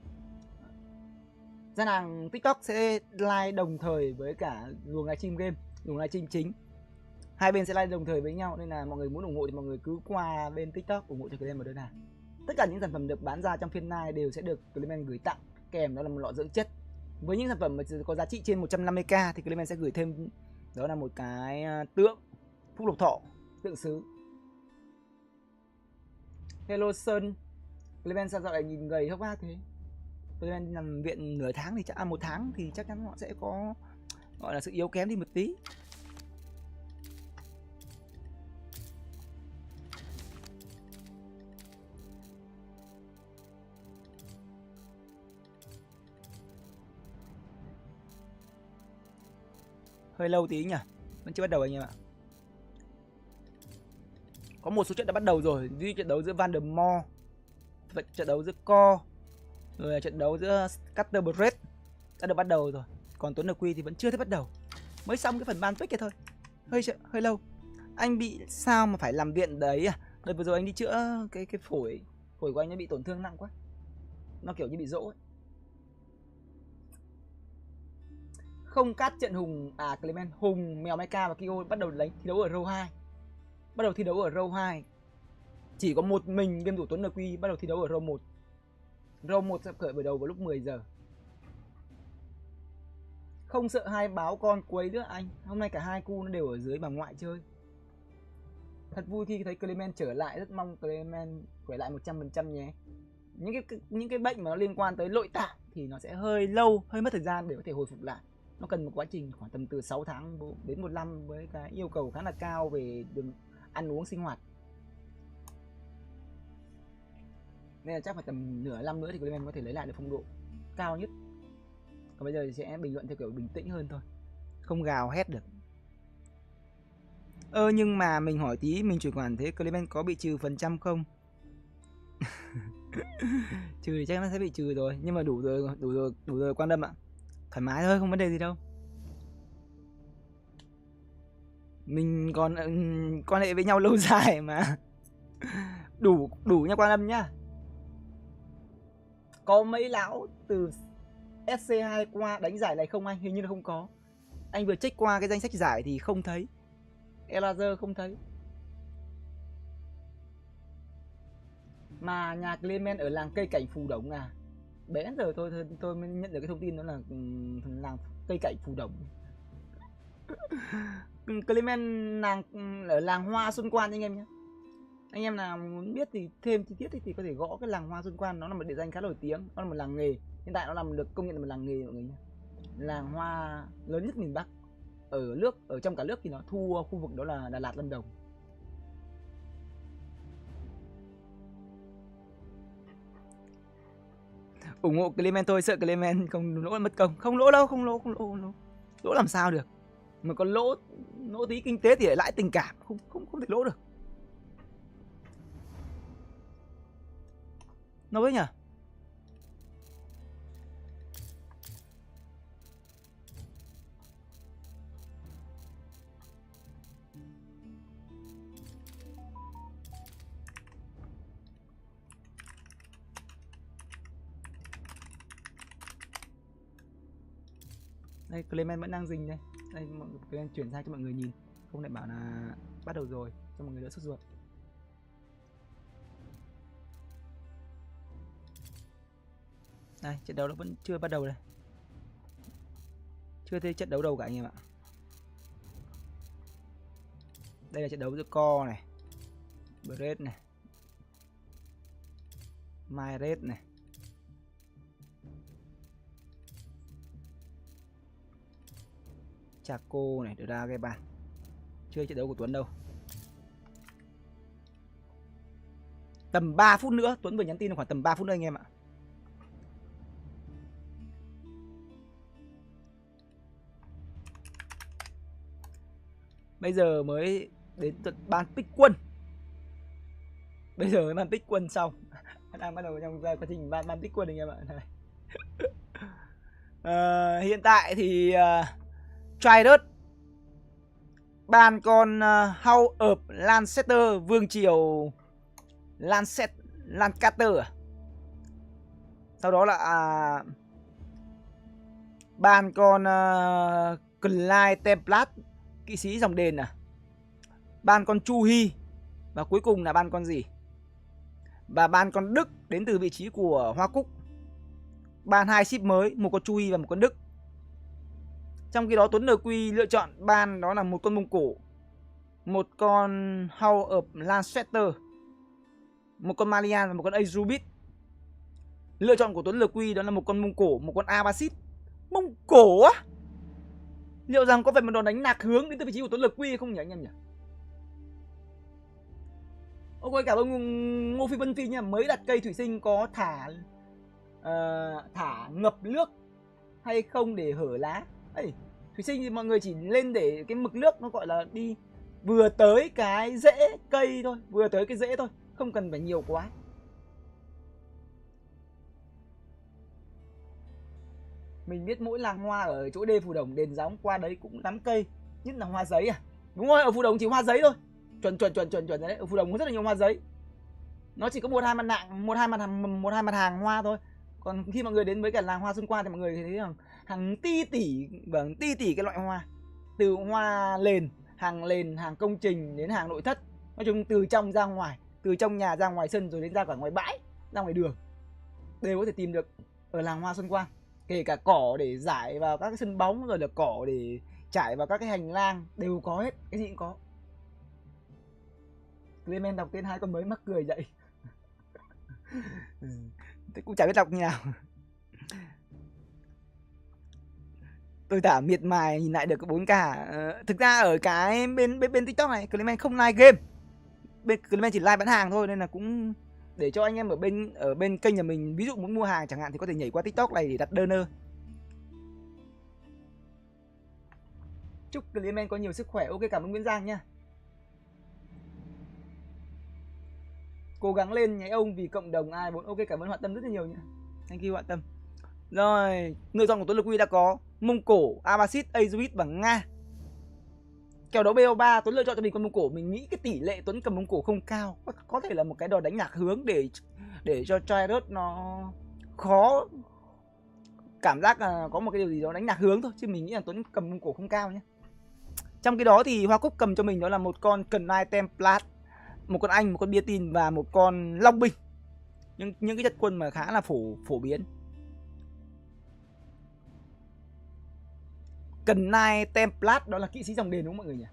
Gian hàng TikTok sẽ live đồng thời với cả luồng livestream game, luồng livestream chính. Hai bên sẽ live đồng thời với nhau nên là mọi người muốn ủng hộ thì mọi người cứ qua bên TikTok ủng hộ cho Clement một đơn hàng. Tất cả những sản phẩm được bán ra trong phiên live đều sẽ được Clement gửi tặng kèm đó là một lọ dưỡng chất. Với những sản phẩm mà có giá trị trên 150k thì Clement sẽ gửi thêm đó là một cái tượng Phúc Lộc Thọ, tượng sứ. Hello Sơn, Clement sao dạo này nhìn gầy hốc hác thế? Clement nằm viện nửa tháng thì chắc 1 tháng thì chắc chắn họ sẽ có gọi là sự yếu kém đi một tí. Hơi lâu tí nhỉ, vẫn chưa bắt đầu anh em ạ. Có một số trận đã bắt đầu rồi, như trận đấu giữa Van der Moor, trận đấu giữa Co, rồi trận đấu giữa Cutter Bread đã được bắt đầu rồi. Còn Tuấn NQ thì vẫn chưa thấy bắt đầu, mới xong cái phần ban pick kia thôi, hơi lâu. Anh bị sao mà phải làm viện đấy à? Đợt vừa rồi anh đi chữa cái phổi của anh nó bị tổn thương nặng quá, nó kiểu như bị rỗ ấy. Không cắt trận Hùng à Clement, Hùng, Mèo Mecha và Kyo bắt đầu thi đấu ở row 2. Bắt đầu thi đấu ở row 2. Chỉ có một mình game thủ Tuấn NQ bắt đầu thi đấu ở row 1. Row 1 sẽ khởi đầu vào lúc 10 giờ. Không sợ hai báo con quấy nữa anh. Hôm nay cả hai cu nó đều ở dưới bà ngoại chơi. Thật vui khi thấy Clement trở lại, rất mong Clement khỏe lại 100% nhé. Những cái bệnh mà nó liên quan tới nội tạng thì nó sẽ hơi lâu, hơi mất thời gian để có thể hồi phục lại. Nó cần một quá trình khoảng tầm từ 6 tháng đến 1 năm với cái yêu cầu khá là cao về đường ăn uống sinh hoạt. Nên là chắc phải tầm nửa năm nữa thì Clement có thể lấy lại được phong độ cao nhất. Còn bây giờ thì sẽ bình luận theo kiểu bình tĩnh hơn thôi, không gào hét được. Nhưng mà mình hỏi tí, mình chuyển khoản thế Clement có bị trừ phần trăm không? Trừ thì chắc nó sẽ bị trừ rồi, nhưng mà đủ rồi Quan Tâm ạ. Thoải mái thôi, không vấn đề gì đâu. Mình còn quan hệ với nhau lâu dài mà. Đủ nha Quan Tâm nhá. Có mấy lão từ SC2 qua đánh giải này không anh? Hình như là không có. Anh vừa check qua cái danh sách giải thì không thấy. Elazer không thấy. Mà nhà Clement ở làng cây cảnh Phù Đổng à? Bé giờ tôi mới nhận được cái thông tin đó là làng cây cảnh Phù Đổng. Clement làng ở làng Hoa Xuân Quan anh em nhé. Anh em nào muốn biết thì thêm chi tiết thì có thể gõ cái làng Hoa Xuân Quan, nó là một địa danh khá nổi tiếng, nó là một làng nghề. Hiện tại nó làm được công nhận là một làng nghề mọi người nhé. Làng hoa lớn nhất miền Bắc. Ở trong cả nước thì nó thua khu vực đó là Đà Lạt, Lâm Đồng. Ủng hộ Clement thôi, sợ Clement không lỗ mất công. Không lỗ đâu, không lỗ. Lỗ làm sao được. Mà còn lỗ tí kinh tế thì lại lãi tình cảm, không thể lỗ được. Nó với nhỉ? Đây, Clement vẫn đang rình đây. Đây, Clement chuyển sang cho mọi người nhìn. Không lại bảo là bắt đầu rồi, cho mọi người đỡ sốt ruột. Đây, trận đấu nó vẫn chưa bắt đầu đây. Chưa thấy trận đấu đâu cả anh em ạ. Đây là trận đấu giữa Co này, Bret này, Myret này, Chaco này, Drageban. Chưa trận đấu của Tuấn đâu. Tầm 3 phút nữa, Tuấn vừa nhắn tin khoảng tầm 3 phút nữa anh em ạ. Bây giờ mới đến ban pick quân. Bây giờ mới ban pick quân xong. Đang bắt đầu trong quá trình ban pick quân anh em ạ. Hiện tại thì Trident ban con House of Lancaster, vương triều Lancaster à? Sau đó là ban con Clyde Templar, kỵ sĩ dòng đền à? Ban con Chu Hy. Và cuối cùng là ban con gì? Và ban con Đức đến từ vị trí của Hoa Cúc. Ban 2 ship mới, một con Chu Hy và một con Đức. Trong khi đó Tuấn NQ lựa chọn ban đó là một con Mông Cổ, một con House of Lancaster, một con Malian và một con Azubit. Lựa chọn của Tuấn NQ đó là một con Mông Cổ, một con Abasit. Mông Cổ á? Liệu rằng có phải một đòn đánh lạc hướng đến từ vị trí của Tuấn NQ không nhỉ anh em nhỉ? Ok, cảm ơn Ngô Phi Vân Phi nha. Mới đặt cây thủy sinh có thả ngập nước hay không để hở lá? Ê, thủy sinh thì mọi người chỉ lên để cái mực nước nó gọi là đi vừa tới cái rễ cây thôi, vừa tới cái rễ thôi, không cần phải nhiều quá. Mình biết mỗi làng hoa ở chỗ đê Phù Đổng, đền Gióng qua đấy cũng lắm cây, nhất là hoa giấy à. Đúng rồi, ở Phù Đổng chỉ hoa giấy thôi. Chuẩn đấy, ở Phù Đổng có rất là nhiều hoa giấy. Nó chỉ có một hai mặt hàng hoa thôi. Còn khi mọi người đến với cả làng Hoa Xuân Quan thì mọi người thấy rằng hàng ti tỉ cái loại hoa. Từ hoa lền, hàng công trình đến hàng nội thất. Nói chung từ trong ra ngoài, từ trong nhà ra ngoài sân rồi đến ra cả ngoài bãi, ra ngoài đường đều có thể tìm được ở làng Hoa Xuân Quan. Kể cả cỏ để rải vào các cái sân bóng, rồi là cỏ để trải vào các cái hành lang, đều có hết, cái gì cũng có. Clement đọc tên hai con mới mắc cười vậy. Tôi cũng chả biết đọc như nào. Tôi đã miệt mài nhìn lại được cái 4K. Thực ra ở cái bên TikTok này Clement không live game. Clement chỉ live bán hàng thôi, nên là cũng để cho anh em ở bên kênh nhà mình, ví dụ muốn mua hàng chẳng hạn thì có thể nhảy qua TikTok này để đặt đơn. Chúc Clement có nhiều sức khỏe. Ok, cảm ơn Nguyễn Giang nha. Cố gắng lên nhé ông vì cộng đồng ai bốn. Ok, cảm ơn Họa Tâm rất là nhiều nhé. Thank you Họa Tâm. Rồi, lựa chọn của Tuấn Lực Huy đã có Mông Cổ, Abasit, Azuit và Nga. Kèo đấu BO3 Tuấn lựa chọn cho mình con Mông Cổ. Mình nghĩ cái tỷ lệ Tuấn cầm Mông Cổ không cao. Có thể là một cái đòn đánh lạc hướng để cho Tryhard nó khó cảm giác là có một cái điều gì đó đánh lạc hướng thôi, chứ mình nghĩ là Tuấn cầm Mông Cổ không cao nhé. Trong cái đó thì Hoa Cúc cầm cho mình đó là một con Knight Templar, một con Anh, một con Bia Tin và một con Long Binh. Những cái chất quân mà khá là phổ biến. Knight Templar đó là kỵ sĩ dòng đền đúng không mọi người nhỉ?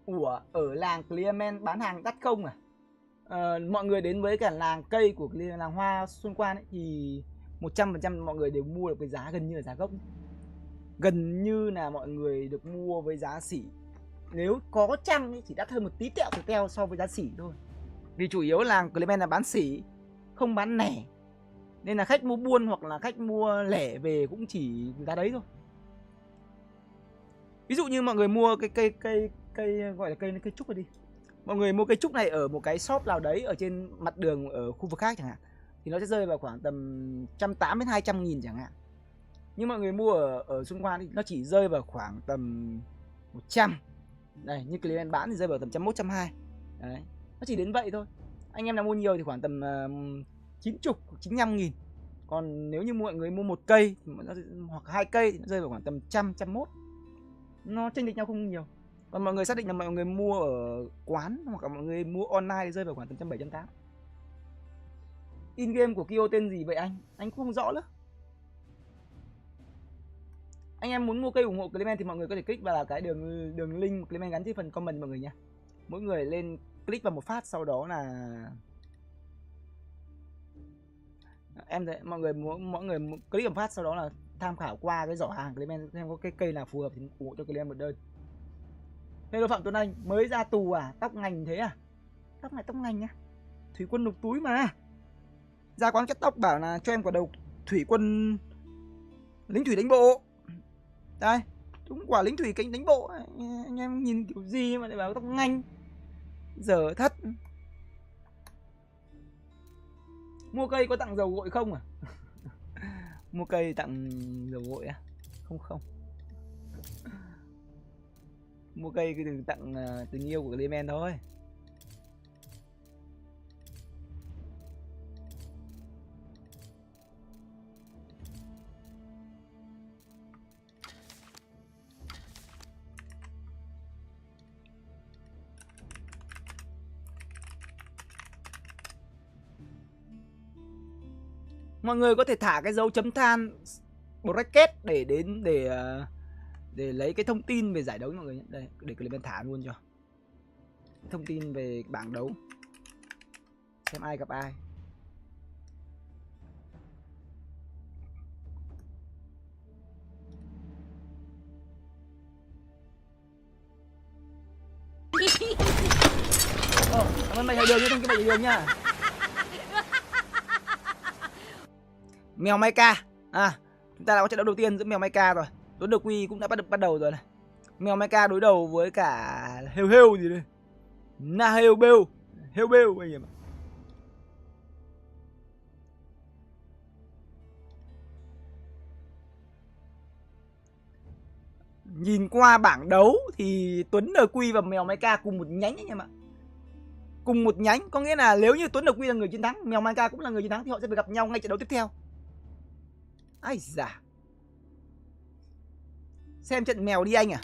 Ủa, ở làng Clearman bán hàng đắt không à? Mọi người đến với cả làng cây của làng hoa Xuân Quan ấy, thì 100% mọi người đều mua được với giá gần như là giá gốc. Gần như là mọi người được mua với giá sỉ. Nếu có chăng ấy, chỉ đắt hơn một tí tẹo so với giá sỉ thôi. Vì chủ yếu làng Clement là bán sỉ, không bán lẻ. Nên là khách mua buôn hoặc là khách mua lẻ về cũng chỉ giá đấy thôi. Ví dụ như mọi người mua cái cây gọi là cây trúc rồi đi. Mọi người mua cây trúc này ở một cái shop nào đấy ở trên mặt đường ở khu vực khác chẳng hạn, thì nó sẽ rơi vào khoảng tầm 180 đến 200 nghìn chẳng hạn. Nhưng mọi người mua ở Xuân Quan thì nó chỉ rơi vào khoảng tầm 100. Đây, như Clement bán thì rơi vào tầm 101, 120. Đấy, nó chỉ đến vậy thôi. Anh em nào mua nhiều thì khoảng tầm 90, 95 nghìn. Còn nếu như mọi người mua một cây hoặc 2 cây thì nó rơi vào khoảng tầm 100, 101. Nó chênh lệch nhau không nhiều. Còn mọi người xác định là mọi người mua ở quán hoặc là mọi người mua online thì rơi vào khoảng tầm 170, 180. In game của Kyo tên gì vậy anh? Anh cũng không rõ nữa. Anh em muốn mua cây ủng hộ Clement thì mọi người có thể click vào cái đường link Clement gắn trên phần comment mọi người nhé. Mỗi người lên click vào một phát, sau đó là em thấy mọi người click vào một phát, sau đó là tham khảo qua cái giỏ hàng Clement xem có cái cây nào phù hợp thì ủng hộ cho Clement một đơn. Hello Phạm Tuấn Anh, mới ra tù à? Tóc ngành thế à? Tóc này tóc ngành nhá. Thủy quân đục túi mà. Ra quán cắt tóc bảo là cho em quả đầu thủy quân lính thủy đánh bộ. Đây, đúng quả lính thủy cánh đánh bộ. Anh em nhìn kiểu gì mà lại bảo tóc ngành. Giờ thất. Mua cây có tặng dầu gội không à? Mua cây tặng dầu gội à? Không. Mua cây cứ đừng tặng tình yêu của Clement thôi. Mọi người có thể thả cái dấu chấm than bracket để lấy cái thông tin về giải đấu mọi người nhé. Đây, để Clement thả luôn cho. Thông tin về bảng đấu. Xem ai gặp ai. Cảm ơn mày Hải Đường nhé, thank you mày Hải Đường nha. Mèo Maika. Chúng ta đã có trận đấu đầu tiên giữa mèo Maika rồi. Tuấn Được Quy cũng đã bắt đầu rồi này. Mèo Maika đối đầu với cả Hêu gì đây? Na Hêu Bêu anh em ạ. Nhìn qua bảng đấu thì Tuấn Được Quy và mèo Maika cùng một nhánh anh em ạ. Cùng một nhánh, có nghĩa là nếu như Tuấn Được Quy là người chiến thắng, mèo Maika cũng là người chiến thắng thì họ sẽ phải gặp nhau ngay trận đấu tiếp theo. Ai da. Xem trận mèo đi anh à.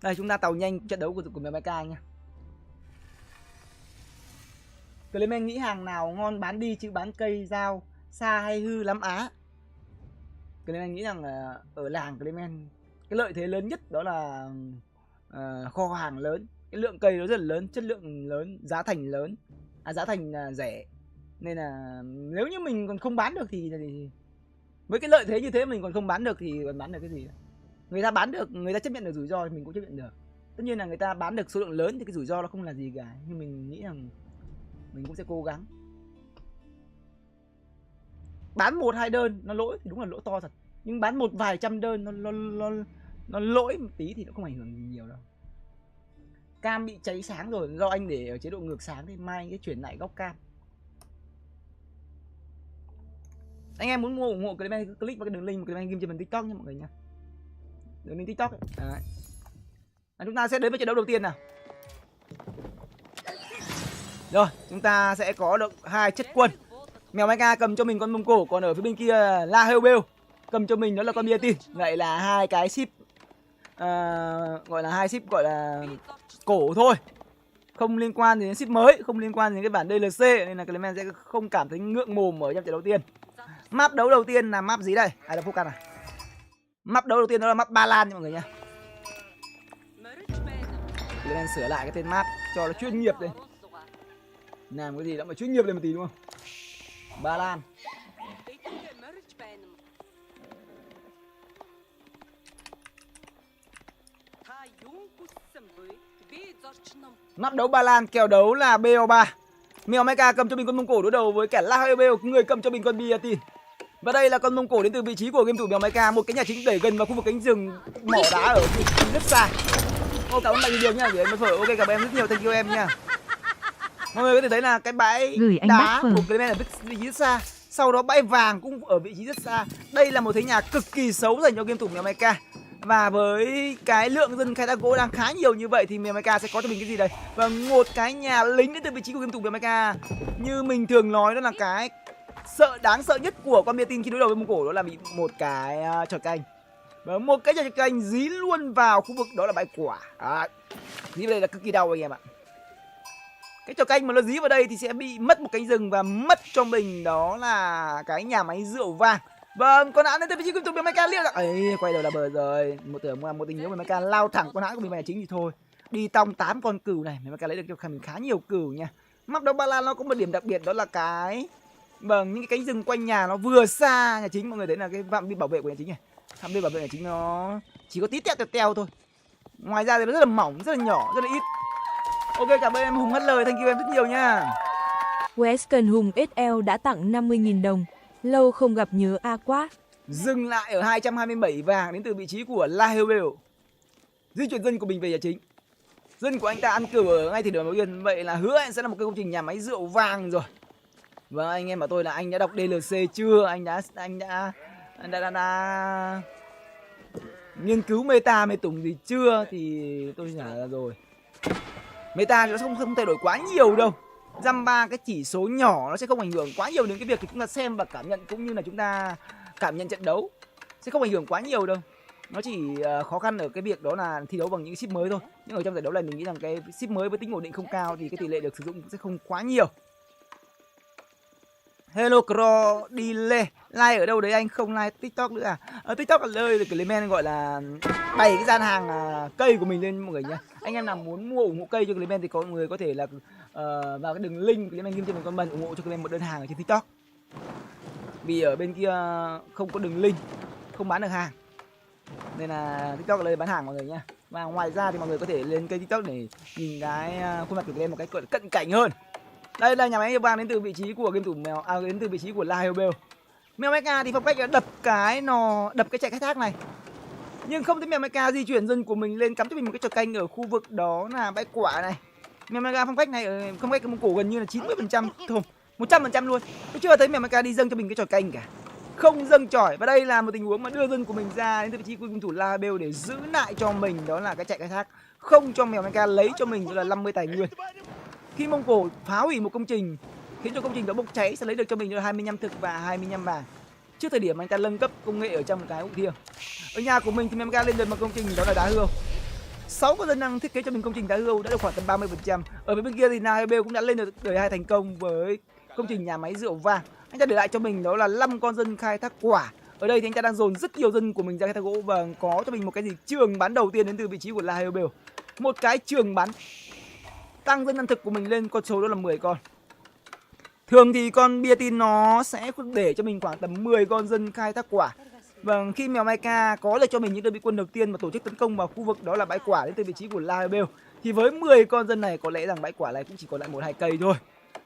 Đây chúng ta tàu nhanh trận đấu của mèo Maika nha. Clement nghĩ hàng nào ngon bán đi chứ bán cây dao xa hay hư lắm á. Clement nghĩ rằng là ở làng Clement cái lợi thế lớn nhất đó là kho hàng lớn, cái lượng cây nó rất là lớn, chất lượng lớn, giá thành lớn, giá thành rẻ, nên là nếu như mình còn không bán được thì với cái lợi thế như thế mình còn không bán được thì còn bán được cái gì? Người ta bán được, người ta chấp nhận được rủi ro thì mình cũng chấp nhận được. Tất nhiên là người ta bán được số lượng lớn thì cái rủi ro nó không là gì cả, nhưng mình nghĩ rằng mình cũng sẽ cố gắng. Bán 1-2 đơn nó lỗi thì đúng là lỗ to thật, nhưng bán một vài trăm đơn Nó lỗi một tí thì nó không ảnh hưởng gì nhiều đâu. Cam bị cháy sáng rồi, do anh để ở chế độ ngược sáng thì mai anh sẽ chuyển lại góc cam. Anh em muốn mua ủng hộ Clement click vào cái đường link mà Clement ghim trên phần TikTok nha mọi người nha. Đường link TikTok ấy. Đấy. Chúng ta sẽ đến với trận đấu đầu tiên nào. Rồi, chúng ta sẽ có được 2 chất quân. Mèo Mecha cầm cho mình con Mông Cổ, còn ở phía bên kia La Hellbell cầm cho mình đó là con Bia-tin. Vậy là hai cái ship gọi là hai ship gọi là cổ thôi. Không liên quan đến ship mới, không liên quan đến cái bản DLC, nên là Clement sẽ không cảm thấy ngượng mồm ở trong trận đầu tiên. Map đấu đầu tiên là map gì đây? Ai là Phucan này? Map đấu đầu tiên đó là map Ba Lan nha mọi người nha. Clement sửa lại cái tên map cho nó chuyên nghiệp đây. Làm cái gì đó mà chuyên nghiệp lên một tí đúng không? Ba Lan. Map đấu Ba Lan, kèo đấu là BO3. Mèo Mecha cầm cho mình con Mông Cổ đối đầu với cả La Hellbell, người cầm cho mình con Bia-tin. Và đây là con Mông Cổ đến từ vị trí của game thủ Mèo Mecha, một cái nhà chính đẩy gần vào khu vực cánh rừng mỏ đá ở rất xa. Ô, cảm ơn bạn đường nha, gửi em phở. Ok, cảm ơn em rất nhiều, thank you em nha. Mọi người có thể thấy là cái bãi đá của Clement ở vị trí rất xa. Sau đó bãi vàng cũng ở vị trí rất xa. Đây là một thế nhà cực kỳ xấu dành cho game thủ Mèo Mecha. Và với cái lượng dân khai thác gỗ đang khá nhiều như vậy thì Mèo Mecha sẽ có cho mình cái gì đây? Và một cái nhà lính đến từ vị trí của game thủ Mèo Mecha. Như mình thường nói, đó là cái đáng sợ nhất của con Bia-tin khi đối đầu với Mông Cổ, đó là bị một cái tròi canh. Và một cái tròi canh dí luôn vào khu vực đó là bãi quả. Dí vào đây là cực kỳ đau anh em ạ. Cái trò canh mà nó dí vào đây thì sẽ bị mất một cánh rừng và mất cho mình đó là cái nhà máy rượu vàng. Vâng, con hãng đến từ vị trí của Mèo Mecha liệu rằng ấy quay đầu là bờ rồi. Một tình huống Mèo Mecha lao thẳng con hãng của mình vào nhà chính thì thôi. Đi tong 8 con cừu này, Mèo Mecha lấy được cho mình khá nhiều cừu nha. Map đấu Ba Lan nó có một điểm đặc biệt đó là cái những cái cánh rừng quanh nhà nó vừa xa nhà chính, mọi người thấy là cái phạm vi bảo vệ của nhà chính này. Phạm vi bảo vệ nhà chính nó chỉ có tí teo thôi. Ngoài ra thì nó rất là mỏng, rất là nhỏ, rất là ít. Ok, cảm ơn em Hùng hết lời, thank you em rất nhiều nha. Western Hùng SL đã tặng 50.000 đồng. Lâu không gặp nhớ A quá. Dừng lại ở 227 vàng đến từ vị trí của La Hellbell. Di chuyển dân của mình về nhà chính. Dân của anh ta ăn cừu ở ngay thời điểm đầu tiên. Vậy là hứa anh sẽ là một cái công trình nhà máy rượu vàng rồi. Và anh em bảo tôi là anh đã đọc DLC chưa? Anh đã nghiên cứu meta mê tủng gì chưa? Thì tôi trả là rồi. Meta nó không thay đổi quá nhiều đâu. Dăm ba cái chỉ số nhỏ nó sẽ không ảnh hưởng quá nhiều đến cái việc chúng ta xem và cảm nhận, cũng như là chúng ta cảm nhận trận đấu. Sẽ không ảnh hưởng quá nhiều đâu. Nó chỉ khó khăn ở cái việc đó là thi đấu bằng những ship mới thôi. Nhưng ở trong giải đấu này mình nghĩ rằng cái ship mới với tính ổn định không cao thì cái tỷ lệ được sử dụng sẽ không quá nhiều. Hello Crodile, like ở đâu đấy anh, không like TikTok nữa à? Ở TikTok là nơi Clement gọi là bày cái gian hàng cây của mình lên mọi người nhé. Anh em nào muốn mua ủng hộ cây cho Clement thì có người có thể là vào cái đường link Clement ghim trên mình comment ủng hộ cho Clement một đơn hàng ở trên TikTok. Vì ở bên kia không có đường link, không bán được hàng, nên là TikTok là nơi bán hàng mọi người nhé. Và ngoài ra thì mọi người có thể lên kênh TikTok để nhìn cái khuôn mặt của Clement một cái cận cảnh hơn. Đây là nhà máy vàng đến từ vị trí của game thủ đến từ vị trí của La Hellbell. Mèo Mecha thì phong cách là đập cái chạy khai thác này. Nhưng không thấy Mèo Mecha di chuyển dân của mình lên cắm cho mình một cái trò canh ở khu vực đó là bãi quả này. Mèo Mecha phong cách này phong cách Mông Cổ gần như là 90% thôi, 100% luôn. Tôi chưa thấy Mèo Mecha đi dâng cho mình cái trò canh cả. Không dâng chỏi. Và đây là một tình huống mà đưa dân của mình ra đến từ vị trí của game thủ La Hellbell để giữ lại cho mình đó là cái chạy khai thác, không cho Mèo Mecha lấy cho mình là 50 tài nguyên. Khi Mông Cổ phá hủy một công trình khiến cho công trình đó bốc cháy sẽ lấy được cho mình 25 thực và 25 vàng. Trước thời điểm anh ta nâng cấp công nghệ ở trong cái ụ thiêng. Ở nhà của mình thì Mèo Mecha lên được một công trình đó là đá hươu. 6 con dân đang thiết kế cho mình công trình đá hươu đã được khoảng tầm 30%. Ở bên kia thì La Hellbell cũng đã lên được đời 2 thành công với công trình nhà máy rượu vàng. Anh ta để lại cho mình đó là 5 con dân khai thác quả. Ở đây thì anh ta đang dồn rất nhiều dân của mình ra khai thác gỗ và có cho mình một cái gì trường bắn đầu tiên đến từ vị trí của La Hellbell. Một cái trường bắn tăng dân ăn thực của mình lên con số đó là 10 con. Thường thì con Bia-tin nó sẽ để cho mình khoảng tầm 10 con dân khai thác quả. Và khi Mèo Mecha có được cho mình những đơn vị quân đầu tiên mà tổ chức tấn công vào khu vực đó là bãi quả đến từ vị trí của La Hellbell, thì với 10 con dân này có lẽ rằng bãi quả này cũng chỉ còn lại 1-2 cây thôi.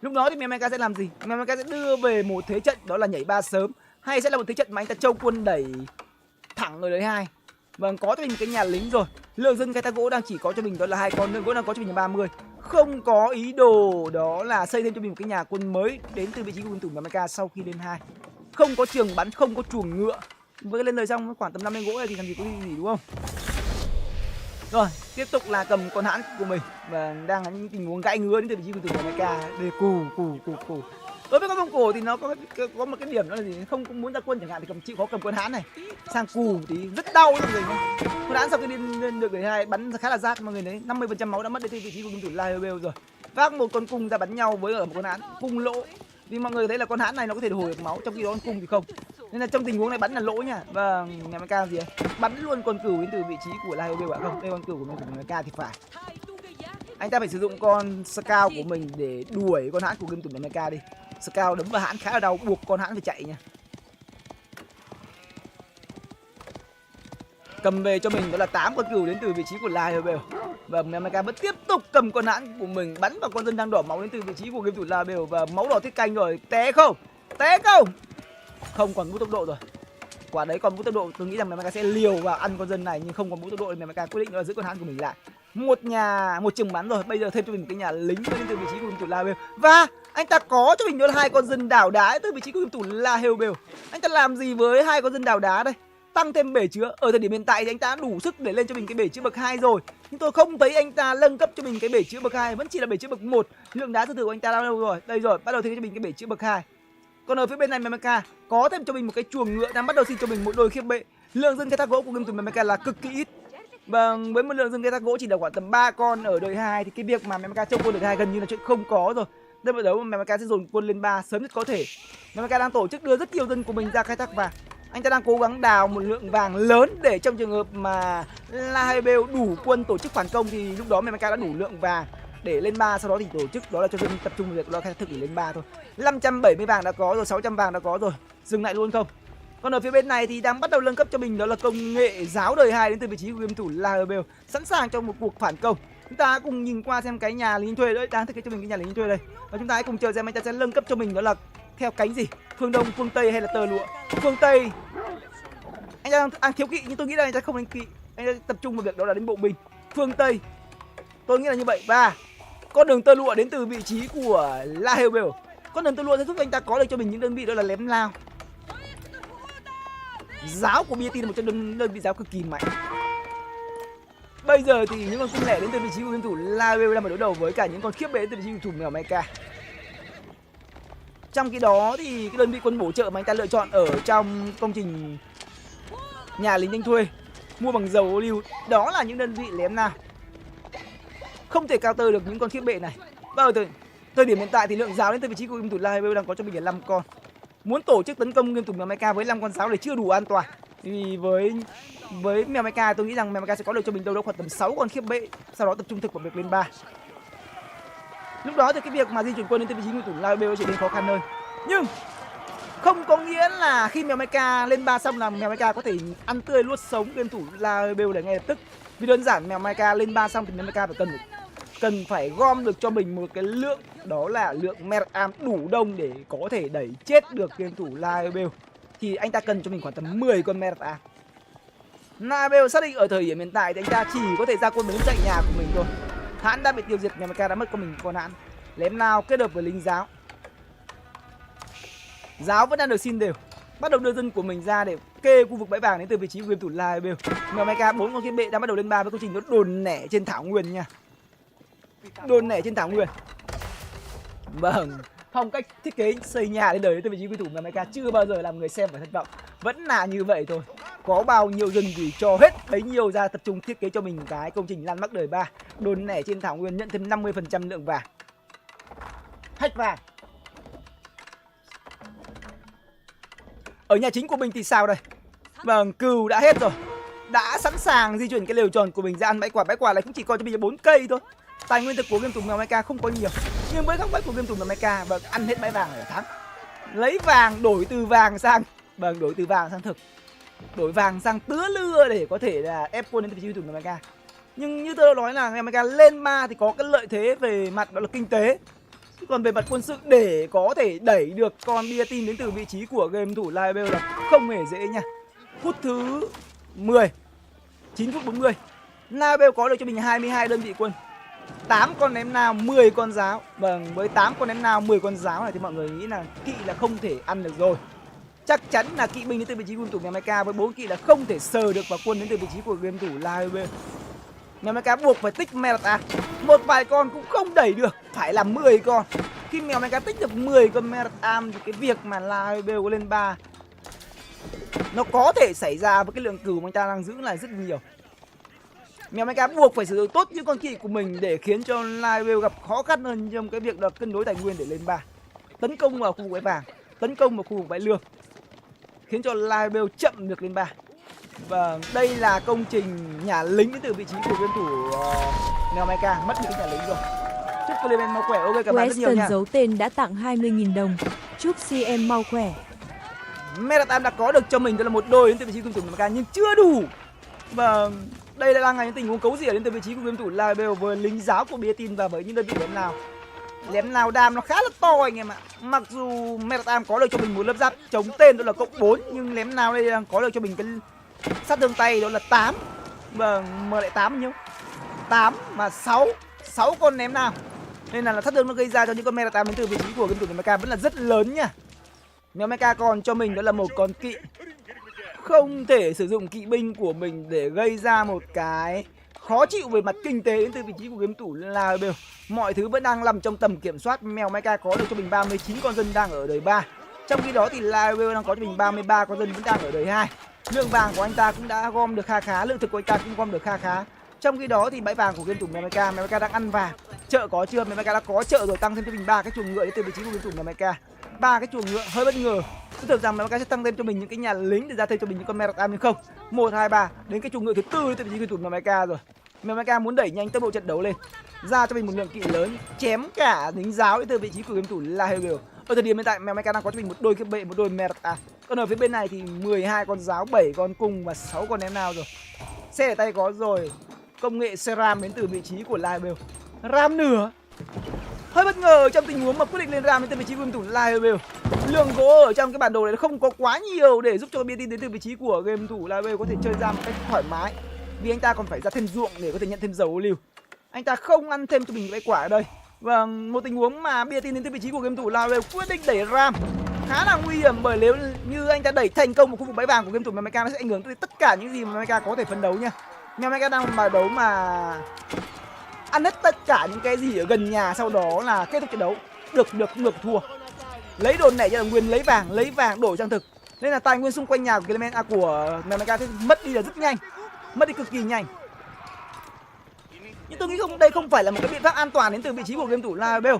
Lúc đó thì Mèo Mecha sẽ làm gì? Mèo Mecha sẽ đưa về một thế trận đó là nhảy 3 sớm, hay sẽ là một thế trận mà anh ta châu quân đẩy thẳng ở đời 2. Vâng, có cho mình một cái nhà lính rồi. Lượng dân khai thác gỗ đang chỉ có cho mình đó là 2 con, lượng gỗ đang có cho mình là 30. Không có ý đồ đó là xây thêm cho mình một cái nhà quân mới đến từ vị trí của game thủ Mecha sau khi lên 2. Không có trường bắn, không có chuồng ngựa. Với lên lời xong khoảng tầm 50 gỗ này thì làm gì có gì đúng không? Rồi, tiếp tục là cầm con hãn của mình và đang là những tình huống gãy ngứa đến từ vị trí của game thủ Mecha để cù. Đối với con mông cổ thì nó có một cái điểm đó là gì, không muốn ra quân chẳng hạn thì chịu khó cầm con hãn này sang cù tí rất đau mọi người nhá. Con hãn sau khi lên được 2 bắn khá là rát mọi người đấy, 50% máu đã mất đến từ vị trí của game thủ Lahebel rồi. Vác một con cung ra bắn nhau với ở một con hãn cung lỗ, vì mọi người thấy là con hãn này nó có thể hồi được máu, trong khi đó con cung thì không, nên là trong tình huống này bắn là lỗ nha. Và nhà Mecha gì ấy, bắn luôn con cừu đến từ vị trí của Lahebel ạ. Không, đây con cừu của mình của Mecha thì phải. Anh ta phải sử dụng con Scout của mình để đuổi con hãn của game thủ Mecha đi. Scout đấm vào hãn khá là đau, buộc con hãn phải chạy nha. Cầm về cho mình đó là 8 con cừu đến từ vị trí của Lahebel. Và Mecha vẫn tiếp tục cầm con hãn của mình bắn vào con dân đang đỏ máu đến từ vị trí của game thủ Lahebel. Và máu đỏ tiết canh rồi, té không? Không còn bút tốc độ rồi. Quả đấy còn bút tốc độ, tôi nghĩ rằng Mecha sẽ liều vào ăn con dân này, nhưng không còn bút tốc độ nên Mecha quyết định là giữ con hãn của mình lại. Một trường bắn rồi, bây giờ thêm cho mình một cái nhà lính đến từ vị trí của game thủ Lahebel. Và anh ta có cho mình đó là 2 con dân đảo đá từ vị trí của game thủ Lahebel. Anh ta làm gì với 2 con dân đảo đá đây? Tăng thêm bể chứa. Ở thời điểm hiện tại thì anh ta đã đủ sức để lên cho mình cái bể chứa bậc 2 rồi, nhưng tôi không thấy anh ta nâng cấp cho mình cái bể chứa bậc 2, vẫn chỉ là bể chứa bậc 1. Lượng đá dự trữ của anh ta đâu rồi? Đây rồi, bắt đầu thêm cho mình cái bể chứa bậc 2. Còn ở phía bên này Mecha có thêm cho mình một cái chuồng ngựa, đang bắt đầu xin cho mình một đôi khiếp bệ. Lượng dân khai thác gỗ của game thủ Mecha là cực kỳ ít. Vâng, với một lượng dân khai thác gỗ chỉ là khoảng tầm 3 con ở đời 2 thì cái việc mà Mecha trông quân được 2 gần như là chuyện không có rồi. Đây bắt đầu Mecha sẽ dồn quân lên 3 sớm nhất có thể. Mecha đang tổ chức đưa rất nhiều dân của mình ra khai thác vàng. Anh ta đang cố gắng đào một lượng vàng lớn để trong trường hợp mà Lahebel đủ quân tổ chức phản công thì lúc đó Mecha đã đủ lượng vàng để lên 3, sau đó thì tổ chức đó là cho dân tập trung vào việc lo khai thác để lên 3 thôi. 570 vàng đã có rồi, 600 vàng đã có rồi. Dừng lại luôn không? Còn ở phía bên này thì đang bắt đầu nâng cấp cho mình đó là công nghệ giáo đời 2 đến từ vị trí của game thủ Lahebel, sẵn sàng cho một cuộc phản công. Chúng ta cùng nhìn qua xem cái nhà lính thuê đấy, đang thiết kế cho mình cái nhà lính thuê đây. Và chúng ta hãy cùng chờ xem anh ta sẽ nâng cấp cho mình đó là theo cánh gì? Phương Đông, phương Tây hay là tơ lụa? Phương Tây. Anh ta đang thiếu kỵ nhưng tôi nghĩ là anh ta không đánh kỵ. Anh ta tập trung vào việc đó là đánh bộ binh. Phương Tây. Tôi nghĩ là như vậy. Và con đường tơ lụa đến từ vị trí của Lahebel. Con đường tơ lụa sẽ giúp anh ta có được cho mình những đơn vị đó là lém lao. Giáo của BT là một trong đơn vị giáo cực kỳ mạnh. Bây giờ thì những con cung lẻ đến từ vị trí của game thủ Lahebel đang phải đối đầu với cả những con khiếp bệ đến từ vị trí của thủ mèo Mecha. Trong khi đó thì cái đơn vị quân bổ trợ mà anh ta lựa chọn ở trong công trình nhà lính đánh thuê mua bằng dầu ô liu đó là những đơn vị lém nào không thể cao tơ được những con khiếp bệ này. Và ở thời điểm hiện tại thì lượng giáo đến từ vị trí của game thủ Lahebel đang có cho mình là 5 con. Muốn tổ chức tấn công game thủ mèo Mecha với 5 con giáo này chưa đủ an toàn. Vì với mèo Mecha tôi nghĩ rằng mèo Mecha sẽ có được cho mình đâu đó khoảng tầm 6 con khiếp bệ, sau đó tập trung thực vào việc lên 3. Lúc đó thì cái việc mà di chuyển quân đến từ vị trí game thủ Lahebel trở nên khó khăn hơn. Nhưng không có nghĩa là khi mèo Mecha lên 3 xong là mèo Mecha có thể ăn tươi nuốt sống game thủ Lahebel để ngay lập tức. Vì đơn giản mèo Mecha lên 3 xong thì mèo Mecha cần phải gom được cho mình một cái lượng đó là lượng Meram đủ đông để có thể đẩy chết được game thủ Lahebel. Thì anh ta cần cho mình khoảng tầm 10 con Meram. Lahebel xác định ở thời điểm hiện tại thì anh ta chỉ có thể ra quân đến dãy nhà của mình thôi. Hãn đã bị tiêu diệt, mèo Mecha đã mất con mình con hãn. Lém nào kết hợp với lính giáo. Giáo vẫn đang được xin đều. Bắt đầu đưa dân của mình ra để kê khu vực bãi vàng đến từ vị trí của game thủ Lahebel. Mèo Mecha 4 con khiếp bệ đang bắt đầu lên 3 với công trình nó đồn nẻ trên thảo nguyên nha. Đồn nẻ trên thảo nguyên. Vâng, phong cách thiết kế xây nhà lên đời đến từ vị trí game thủ mèo Mecha chưa bao giờ làm người xem phải thất vọng. Vẫn là như vậy thôi. Có bao nhiêu dân thì cho hết bấy nhiêu ra, tập trung thiết kế cho mình cái công trình landmark đời 3. Đồn nẻ trên thảo nguyên nhận thêm 50% lượng vàng. Hack vàng. Ở nhà chính của mình thì sao đây? Vâng, cừu đã hết rồi. Đã sẵn sàng di chuyển cái lều tròn của mình ra ăn bãi quả. Bãi quả này cũng chỉ còn cho mình 4 cây thôi. Tài nguyên thực của game thủ mèo Mecha không có nhiều, nhưng với góc bách của game thủ mèo Mecha, vâng, ăn hết bãi vàng là thắng. Lấy vàng đổi từ vàng sang, vâng, đổi từ vàng sang thực, đổi vàng sang tứa lưa để có thể là ép quân đến từ vị trí game thủ mèo Mecha. Nhưng như tôi đã nói là mèo Mecha lên 3 thì có cái lợi thế về mặt đó là kinh tế. Còn về mặt quân sự để có thể đẩy được con bia team đến từ vị trí của game thủ Lahebel là không hề dễ nha. Phút thứ 10. 9 phút 40. Laibêu có được cho mình 22 đơn vị quân, 8 con ném nào, 10 con giáo. Vâng, với 8 con ném nào, 10 con giáo này thì mọi người nghĩ là kỵ là không thể ăn được rồi. Chắc chắn là kỵ binh đến từ vị trí của game thủ nhà Mecha với 4 kỵ là không thể sờ được vào quân đến từ vị trí của game thủ Laibêu. Nhà Mecha buộc phải tích Merata. Một vài con cũng không đẩy được, phải là 10 con. Khi mèo Mecha tích được 10 con Merata thì cái việc mà Laibêu có lên 3 nó có thể xảy ra với cái lượng cừu mà anh ta đang giữ là rất nhiều. Mèo Mecha buộc phải sử dụng tốt những con kỵ của mình để khiến cho Laibêu gặp khó khăn hơn trong cái việc là cân đối tài nguyên để lên 3. Tấn công vào khu vực bãi vàng, tấn công vào khu vực bãi lương, khiến cho Laibêu chậm được lên 3. Và đây là công trình nhả lính đến từ vị trí của game thủ mèo Mecha, mất đi cái nhả lính rồi. Chúc Clement mau khỏe. Ok các bạn rất nhiều Weston nha. giấu tên đã tặng 20.000 đồng. Chúc CM mau khỏe. Metatam đã có được cho mình đó là một đôi đến từ vị trí game thủ mèo Mecha nhưng chưa đủ. Và đây là đang là những tình huống cấu rỉa đến từ vị trí của game thủ Laibêu với lính giáo của Bietin và với những đơn vị lém nào đam nó khá là to anh em ạ. Mặc dù Metatam có được cho mình một lớp giáp chống tên đó là cộng 4 nhưng lém nào đây đang có được cho mình cái sát thương tay đó là 8. Và mở lại 8 bao nhiêu? 8 và 6 con ném nào. Nên là sát thương nó gây ra cho những con Metatam đến từ vị trí của game thủ Mecha vẫn là rất lớn nha. Mèo Mecha còn cho mình đó là một con kỵ. Không thể sử dụng kỵ binh của mình để gây ra một cái khó chịu về mặt kinh tế đến từ vị trí của game thủ Laibêu. Mọi thứ vẫn đang nằm trong tầm kiểm soát. Mèo Mecha có được cho mình 39 con dân đang ở đời 3. Trong khi đó thì Laibêu đang có cho mình 33 con dân vẫn đang ở đời 2. Lượng vàng của anh ta cũng đã gom được kha khá, lượng thực của anh ta cũng gom được kha khá. Trong khi đó thì bãi vàng của game thủ mèo Mecha đang ăn vàng. Chợ có chưa? Mèo Mecha đã có chợ rồi, tăng thêm cho mình 3 cái chuồng ngựa đến từ vị trí của game thủ mèo Mecha. 3 cái chuồng ngựa hơi bất ngờ. Tôi tưởng rằng mèo Mecha sẽ tăng thêm cho mình những cái nhà lính để ra thêm cho mình những con Metatam nhưng không. 1 2 3 đến cái chuồng ngựa thứ 4 đến từ vị trí game thủ mèo Mecha rồi. Mèo Mecha muốn đẩy nhanh tốc độ trận đấu lên, ra cho mình một lượng kỵ lớn, chém cả lính giáo đến từ vị trí của game thủ Laibêu. Ở thời điểm hiện tại mèo Mecha đang có cho mình một đôi kiếp bệ, một đôi Metatam. Còn ở phía bên này thì 12 con giáo, 7 con cung và 6 con ném nào rồi. Xe để tay có rồi. Công nghệ Seram đến từ vị trí của Laibêu. Ram nửa. Hơi bất ngờ trong tình huống mà quyết định lên Ram đến từ vị trí của game thủ Laibêu. Lượng gỗ ở trong cái bản đồ này không có quá nhiều để giúp cho Bietin đến từ vị trí của game thủ Laibêu có thể chơi ra một cách thoải mái. Vì anh ta còn phải ra thêm ruộng để có thể nhận thêm dầu ô liu. Anh ta không ăn thêm cho mình cái quả ở đây. Và một tình huống mà Bietin đến từ vị trí của game thủ Laibêu quyết định đẩy Ram khá là nguy hiểm, bởi nếu như anh ta đẩy thành công một khu vực bãi vàng của game thủ Mecha nó sẽ ảnh hưởng tới tất cả những gì mà Mecha có thể phấn đấu nha. Mecha đang một bài đấu mà ăn hết tất cả những cái gì ở gần nhà, sau đó là kết thúc trận đấu, được thua. Lấy đồn nảy cho là nguyên, lấy vàng đổi trang thực. Nên là tài nguyên xung quanh nhà của Clement của Mecha sẽ mất đi là rất nhanh, mất đi cực kỳ nhanh. Nhưng tôi nghĩ đây không phải là một cái biện pháp an toàn đến từ vị trí của game thủ Laibêu.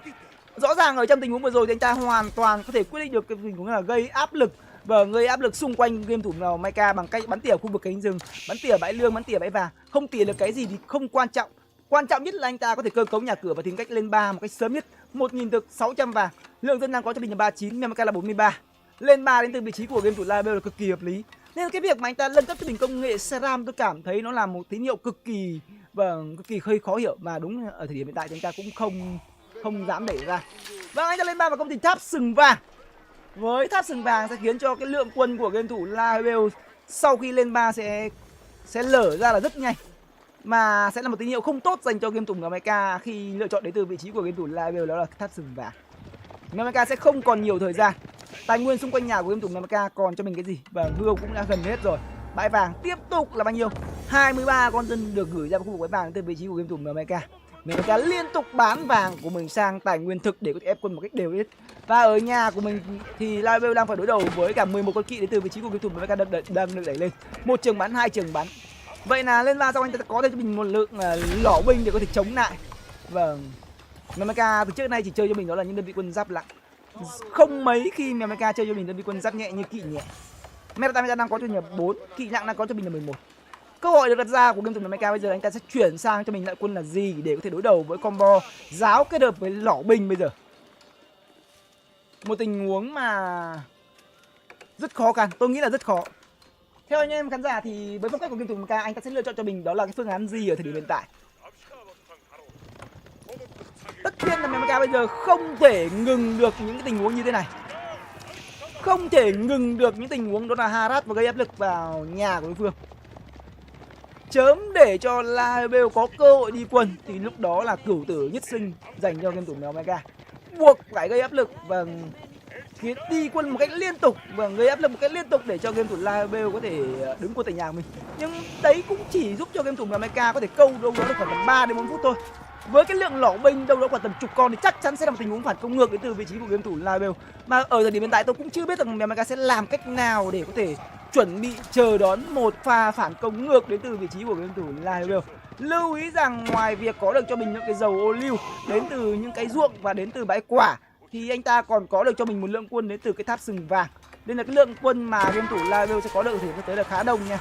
Rõ ràng ở trong tình huống vừa rồi thì anh ta hoàn toàn có thể quyết định được cái tình huống là gây áp lực và gây áp lực xung quanh game thủ Mecha bằng cách bắn tỉa khu vực cánh rừng, bắn tỉa bãi lương, bắn tỉa bãi vàng. Không tỉa được cái gì thì không quan trọng. Quan trọng nhất là anh ta có thể cơ cấu nhà cửa và tìm cách lên 3 một cách sớm nhất. 1000 thực, 600 vàng. Lượng dân đang có cho mình là 39, Mecha là 43. Lên 3 đến từ vị trí của game thủ Laibêu là cực kỳ hợp lý. Nên cái việc mà anh ta nâng cấp cho mình công nghệ Seram tôi cảm thấy nó là một tín hiệu cực kỳ hơi khó hiểu, và đúng ở thời điểm hiện tại thì anh ta cũng không dám đẩy ra. Vâng, anh ta lên 3 vào công trình tháp sừng vàng. Với tháp sừng vàng sẽ khiến cho cái lượng quân của game thủ Laibêu sau khi lên 3 sẽ lở ra là rất nhanh, mà sẽ là một tín hiệu không tốt dành cho game thủ Mecha khi lựa chọn đến từ vị trí của game thủ Laibêu, đó là tháp sừng vàng. Mecha sẽ không còn nhiều thời gian. Tài nguyên xung quanh nhà của game thủ Mecha còn cho mình cái gì? Và mưa cũng đã gần hết rồi. Bãi vàng tiếp tục là bao nhiêu? 23 con dân được gửi ra khu vực bãi vàng từ vị trí của game thủ Mecha. Mecha liên tục bán vàng của mình sang tài nguyên thực để có thể ép quân một cách đều hết. Và ở nhà của mình thì Laibêu đang phải đối đầu với cả 11 con kỵ đến từ vị trí của game thủ Mecha đang được đẩy lên. Một trường bắn, 2 trường bắn. Vậy là lên 3 sau anh ta có thêm cho mình một lượng lỏ binh để có thể chống lại. Vâng. Mecha từ trước nay chỉ chơi cho mình đó là những đơn vị quân giáp nặng. Không mấy khi Mecha chơi cho mình đơn vị quân giáp nhẹ như kỵ nhẹ. Metatam đang có cho mình 4, kỵ nặng đang có cho mình là 11. Câu hỏi được đặt ra của game thủ Mecha bây giờ anh ta sẽ chuyển sang cho mình lại quân là gì để có thể đối đầu với combo giáo kết hợp với lỏ binh bây giờ. Một tình huống mà rất khó khăn, tôi nghĩ là rất khó. Theo anh em khán giả thì với phong cách của game thủ Mecha, anh ta sẽ lựa chọn cho mình đó là cái phương án gì ở thời điểm hiện tại? Tất nhiên là Mecha bây giờ không thể ngừng được những cái tình huống như thế này. Không thể ngừng được những tình huống đó là harass và gây áp lực vào nhà của đối phương. chớm để cho La Hebel có cơ hội đi quân thì lúc đó là cửu tử nhất sinh dành cho game thủ mèo Mecha. Buộc phải gây áp lực và khiến đi quân một cách liên tục và gây áp lực một cách liên tục để cho game thủ La Hebel có thể đứng quân tại nhà của mình. Nhưng đấy cũng chỉ giúp cho game thủ mèo Mecha có thể câu đâu đó được khoảng tầm 3 đến 4 phút thôi. Với cái lượng lỏ binh đâu đó khoảng tầm chục con thì chắc chắn sẽ là một tình huống phản công ngược đến từ vị trí của game thủ La Hebel. Mà ở thời điểm hiện tại tôi cũng chưa biết rằng mèo Mecha sẽ làm cách nào để có thể chuẩn bị chờ đón một pha phản công ngược đến từ vị trí của game thủ La Hebel. Lưu ý rằng ngoài việc có được cho mình những cái dầu ô liu đến từ những cái ruộng và đến từ bãi quả thì anh ta còn có được cho mình một lượng quân đến từ cái tháp sừng vàng. Nên là cái lượng quân mà game thủ La Hebel sẽ có được thì có tới là khá đông nha.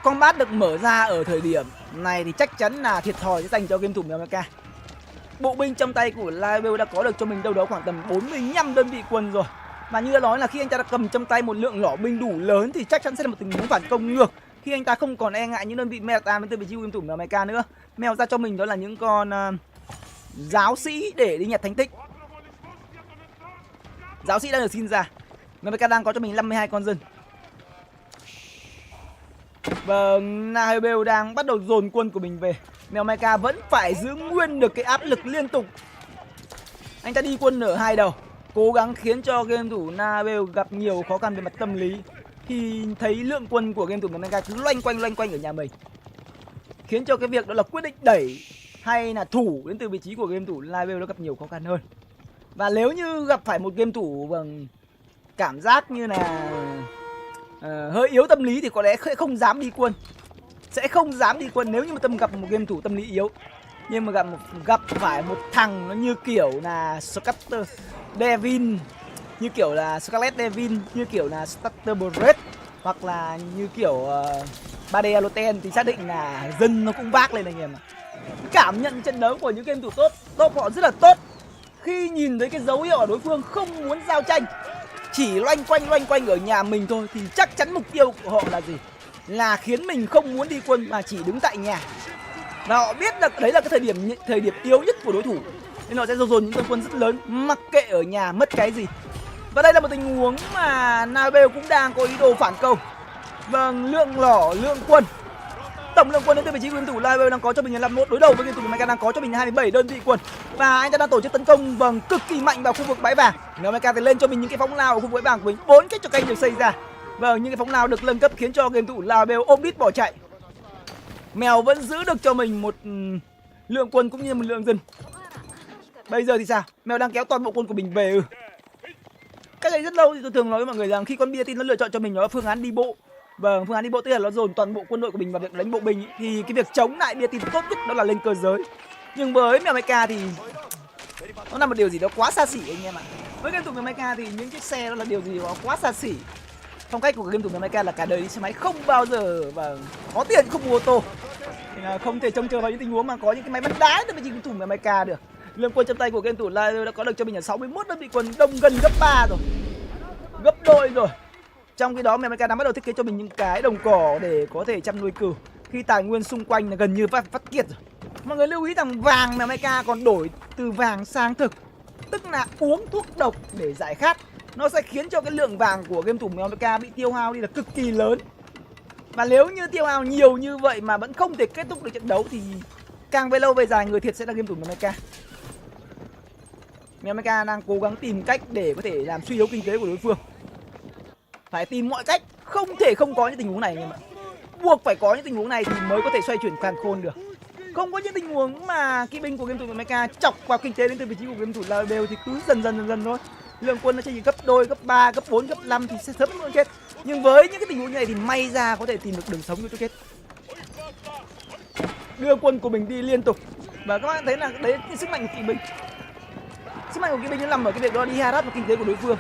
Combat được mở ra ở thời điểm này thì chắc chắn là thiệt thòi sẽ dành cho game thủ mèo Mecha. Bộ binh trong tay của La Hebel đã có được cho mình đâu đó khoảng tầm 45 đơn vị quân rồi. Và như đã nói là khi anh ta đã cầm trong tay một lượng lỏ binh đủ lớn thì chắc chắn sẽ là một tình huống phản công ngược. Khi anh ta không còn e ngại những đơn vị meta đến từ vị trí của game thủ mèo Mecha nữa. Mèo ra cho mình đó là những con giáo sĩ để đi nhặt thánh tích. Giáo sĩ đang được xin ra. Mèo Mecha đang có cho mình 52 con dân. Vâng, La Hebel đang bắt đầu dồn quân của mình về. Mèo Mecha vẫn phải giữ nguyên được cái áp lực liên tục. Anh ta đi quân ở hai đầu, cố gắng khiến cho game thủ La Hebel gặp nhiều khó khăn về mặt tâm lý khi thấy lượng quân của game thủ Mèo Mecha cứ loanh quanh ở nhà mình, khiến cho cái việc đó là quyết định đẩy hay là thủ đến từ vị trí của game thủ La Hebel nó gặp nhiều khó khăn hơn. Và nếu như gặp phải một game thủ bằng cảm giác như là hơi yếu tâm lý thì có lẽ sẽ không dám đi quân. Sẽ không dám đi quân nếu như mà Tâm gặp một game thủ tâm lý yếu. Nhưng mà gặp phải một thằng nó như kiểu là Scatter Devin, như kiểu là Scarlet Devin, như kiểu là Starter Bread, hoặc là như kiểu Bade Aloten thì xác định là dân nó cũng vác lên anh em ạ. Cảm nhận trận đấu của những game thủ top họ rất là tốt. Khi nhìn thấy cái dấu hiệu ở đối phương không muốn giao tranh, chỉ loanh quanh ở nhà mình thôi thì chắc chắn mục tiêu của họ là gì? Là khiến mình không muốn đi quân mà chỉ đứng tại nhà. Và họ biết là đấy là cái thời điểm yếu nhất của đối thủ, nên họ sẽ dồn những quân rất lớn mặc kệ ở nhà mất cái gì. Và đây là một tình huống mà La Hebel cũng đang có ý đồ phản công. Vâng, lượng lỏ, lượng quân, tổng lượng quân đến từ vị trí của game thủ La Hebel đang có cho mình là 51, đối đầu với game thủ Mecha đang có cho mình 27 đơn vị quân. Và anh ta đang tổ chức tấn công vâng cực kỳ mạnh vào khu vực bãi vàng. Nếu Mecha thì lên cho mình những cái phóng lao ở khu vực bãi vàng của mình, 4 cái cho canh được xây ra. Vâng, những cái phóng lao được nâng cấp khiến cho game thủ La Hebel ôm đít bỏ chạy. Mèo vẫn giữ được cho mình một lượng quân cũng như một lượng dân. Bây giờ thì sao? Mèo đang kéo toàn bộ quân của mình về. Cách đây rất lâu thì tôi thường nói với mọi người rằng khi con bia tin nó lựa chọn cho mình nó là phương án đi bộ. Vâng, phương án đi bộ tức là nó dồn toàn bộ quân đội của mình vào việc đánh bộ binh thì cái việc chống lại bia tin tốt nhất đó là lên cơ giới. Nhưng với mèo Mecha thì nó là một điều gì đó quá xa xỉ anh em ạ. Với game thủ mèo Mecha thì những chiếc xe đó là điều gì đó quá xa xỉ. Phong cách của game thủ mèo Mecha là cả đời đi xe máy không bao giờ và có tiền không mua ô tô. Thì là không thể trông chờ vào những tình huống mà có những cái máy bắn đá từ vị trí game thủ mèo Mecha được. Lượng quân trong tay của game thủ La Hebel đã có được cho mình là 61 đơn vị quân, đông gần gấp 3 rồi. Gấp đôi rồi. Trong khi đó mèo Mecha đang bắt đầu thiết kế cho mình những cái đồng cỏ để có thể chăm nuôi cừu khi tài nguyên xung quanh là gần như vắt kiệt rồi. Mọi người lưu ý rằng vàng mèo Mecha còn đổi từ vàng sang thực, tức là uống thuốc độc để giải khát. Nó sẽ khiến cho cái lượng vàng của game thủ mèo Mecha bị tiêu hao đi là cực kỳ lớn. Và nếu như tiêu hao nhiều như vậy mà vẫn không thể kết thúc được trận đấu thì càng về lâu về dài người thiệt sẽ là game thủ mèo Mecha. Mèo Mecha đang cố gắng tìm cách để có thể làm suy yếu kinh tế của đối phương. Phải tìm mọi cách, không thể không có những tình huống này anh em ạ. Buộc phải có những tình huống này thì mới có thể xoay chuyển càn khôn được. Không có những tình huống mà kỵ binh của game thủ mèo Mecha chọc vào kinh tế đến từ vị trí của game thủ La Hebel thì cứ dần thôi. Lượng quân nó chỉ gấp đôi, gấp 3, gấp 4, gấp 5 thì sẽ sớm nữa chết. Nhưng với những cái tình huống như này thì may ra có thể tìm được đường sống cho chết. Đưa quân của mình đi liên tục. Và các bạn thấy là đấy là sức mạnh của kỵ binh. Sức mạnh của kỵ binh nó nằm ở cái việc đó đi harass vào kinh tế của đối phương.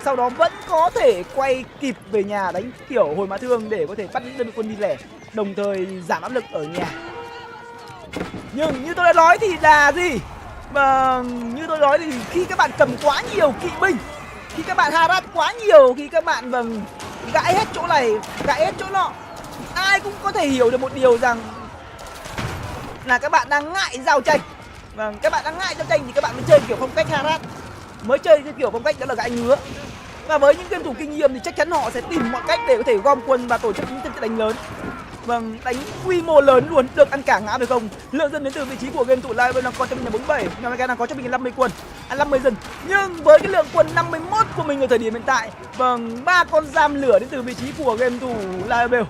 Sau đó vẫn có thể quay kịp về nhà đánh kiểu hồi mã thương để có thể bắt những đơn vị quân đi lẻ, đồng thời giảm áp lực ở nhà. Nhưng như tôi đã nói thì là gì? Mà như tôi nói thì khi các bạn cầm quá nhiều kỵ binh Khi các bạn harass quá nhiều, khi các bạn gãi hết chỗ này, gãi hết chỗ nọ, ai cũng có thể hiểu được một điều rằng là các bạn đang ngại giao tranh. Các bạn đang ngại giao tranh thì các bạn mới chơi kiểu phong cách harass, mới chơi cái kiểu phong cách đó là gãi ngứa. Và với những game thủ kinh nghiệm thì chắc chắn họ sẽ tìm mọi cách để có thể gom quân và tổ chức những trận đánh lớn. Đánh quy mô lớn luôn, được ăn cả ngã phải không? Lượng dân đến từ vị trí của game thủ Live đang có cho mình là 47, Mega đang có cho mình là 50 quân, 50 dân. Nhưng với cái lượng quân 51 của mình ở thời điểm hiện tại, 3 con giam lửa đến từ vị trí của game thủ Live,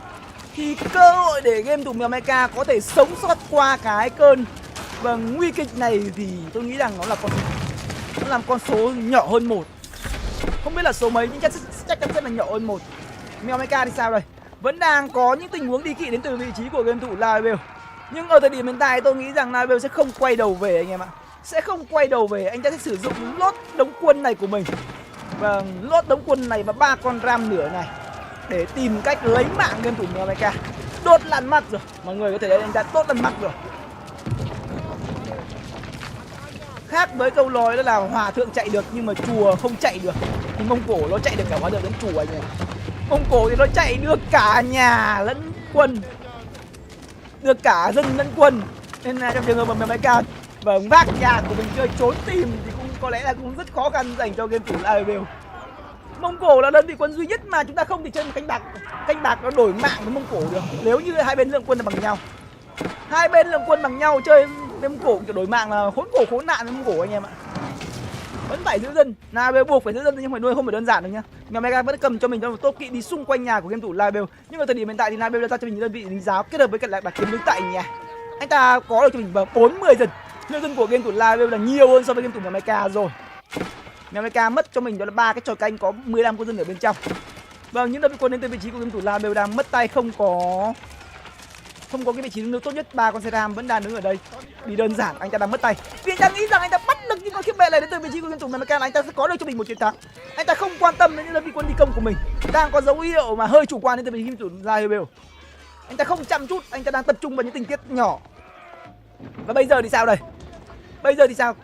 thì cơ hội để game thủ Mèo Mecha có thể sống sót qua cái cơn nguy kịch này thì tôi nghĩ rằng nó là con số nhỏ hơn 1. Không biết là số mấy nhưng chắc chắn sẽ là nhỏ hơn 1. Mèo Mecha thì sao đây? Vẫn đang có những tình huống đi kỵ đến từ vị trí của game thủ Live. Nhưng ở thời điểm hiện tại tôi nghĩ rằng Live sẽ không quay đầu về anh em ạ. Sẽ không quay đầu về, anh ta sẽ sử dụng lốt đống quân này của mình. Lốt đống quân này và 3 con ram nửa này để tìm cách lấy mạng game thủ Mèo Mecha. Đốt lăn mặt rồi, mọi người có thể thấy anh ta đốt lăn mặt rồi. Khác với câu nói đó là hòa thượng chạy được nhưng mà chùa không chạy được. Thì Mông Cổ nó chạy được cả hòa thượng lẫn chùa anh em. Mông Cổ thì nó chạy được cả nhà lẫn quân, được cả dân lẫn quân. Nên là trong trường hợp mà Mèo Mecha vác nhà của mình chơi trốn tìm thì cũng có lẽ là cũng rất khó khăn dành cho game thủ Live. Mông Cổ là đơn vị quân duy nhất mà chúng ta không thể chơi một canh bạc. Canh bạc nó đổi mạng với Mông Cổ được nếu như hai bên lượng quân là bằng nhau. Hai bên lượng quân bằng nhau chơi với Mông Cổ kiểu đổi mạng là khốn khổ khốn nạn với Mông Cổ anh em ạ. Vẫn phải giữ dân, Live buộc phải giữ dân nhưng không phải đơn giản đâu nhá. Mèo Mecha vẫn cầm cho mình một tốt kỵ đi xung quanh nhà của game thủ Live. Nhưng ở thời điểm hiện tại thì Live đã ra cho mình đơn vị lính giáo kết hợp với cả đặc kiếm đứng tại nhà. Anh ta có được cho mình 40 dân. Lượng dân của game thủ Live là nhiều hơn so với game thủ Mèo Mecha rồi. Mèo Mecha mất cho mình đó là 3 cái tròi canh có 15 quân dân ở bên trong. Những đơn vị quân đến từ vị trí của game thủ Live đang mất tay, không có cái vị trí đứng tốt nhất. 3 con xe ram vẫn đang đứng ở đây. Vì đơn giản anh ta đang mất tay. Vì anh ta nghĩ rằng anh ta bắt được những con khiếp bệ này đến từ vị trí của game thủ Mèo Mecha là anh ta sẽ có được cho mình một chiến thắng. Anh ta không quan tâm đến những đơn vị quân đi công của mình. Đang có dấu hiệu mà hơi chủ quan đến từ vị trí game thủ Live. Anh ta không chăm chút, anh ta đang tập trung vào những tình tiết nhỏ. Và bây giờ thì sao đây? Bây giờ thì sao?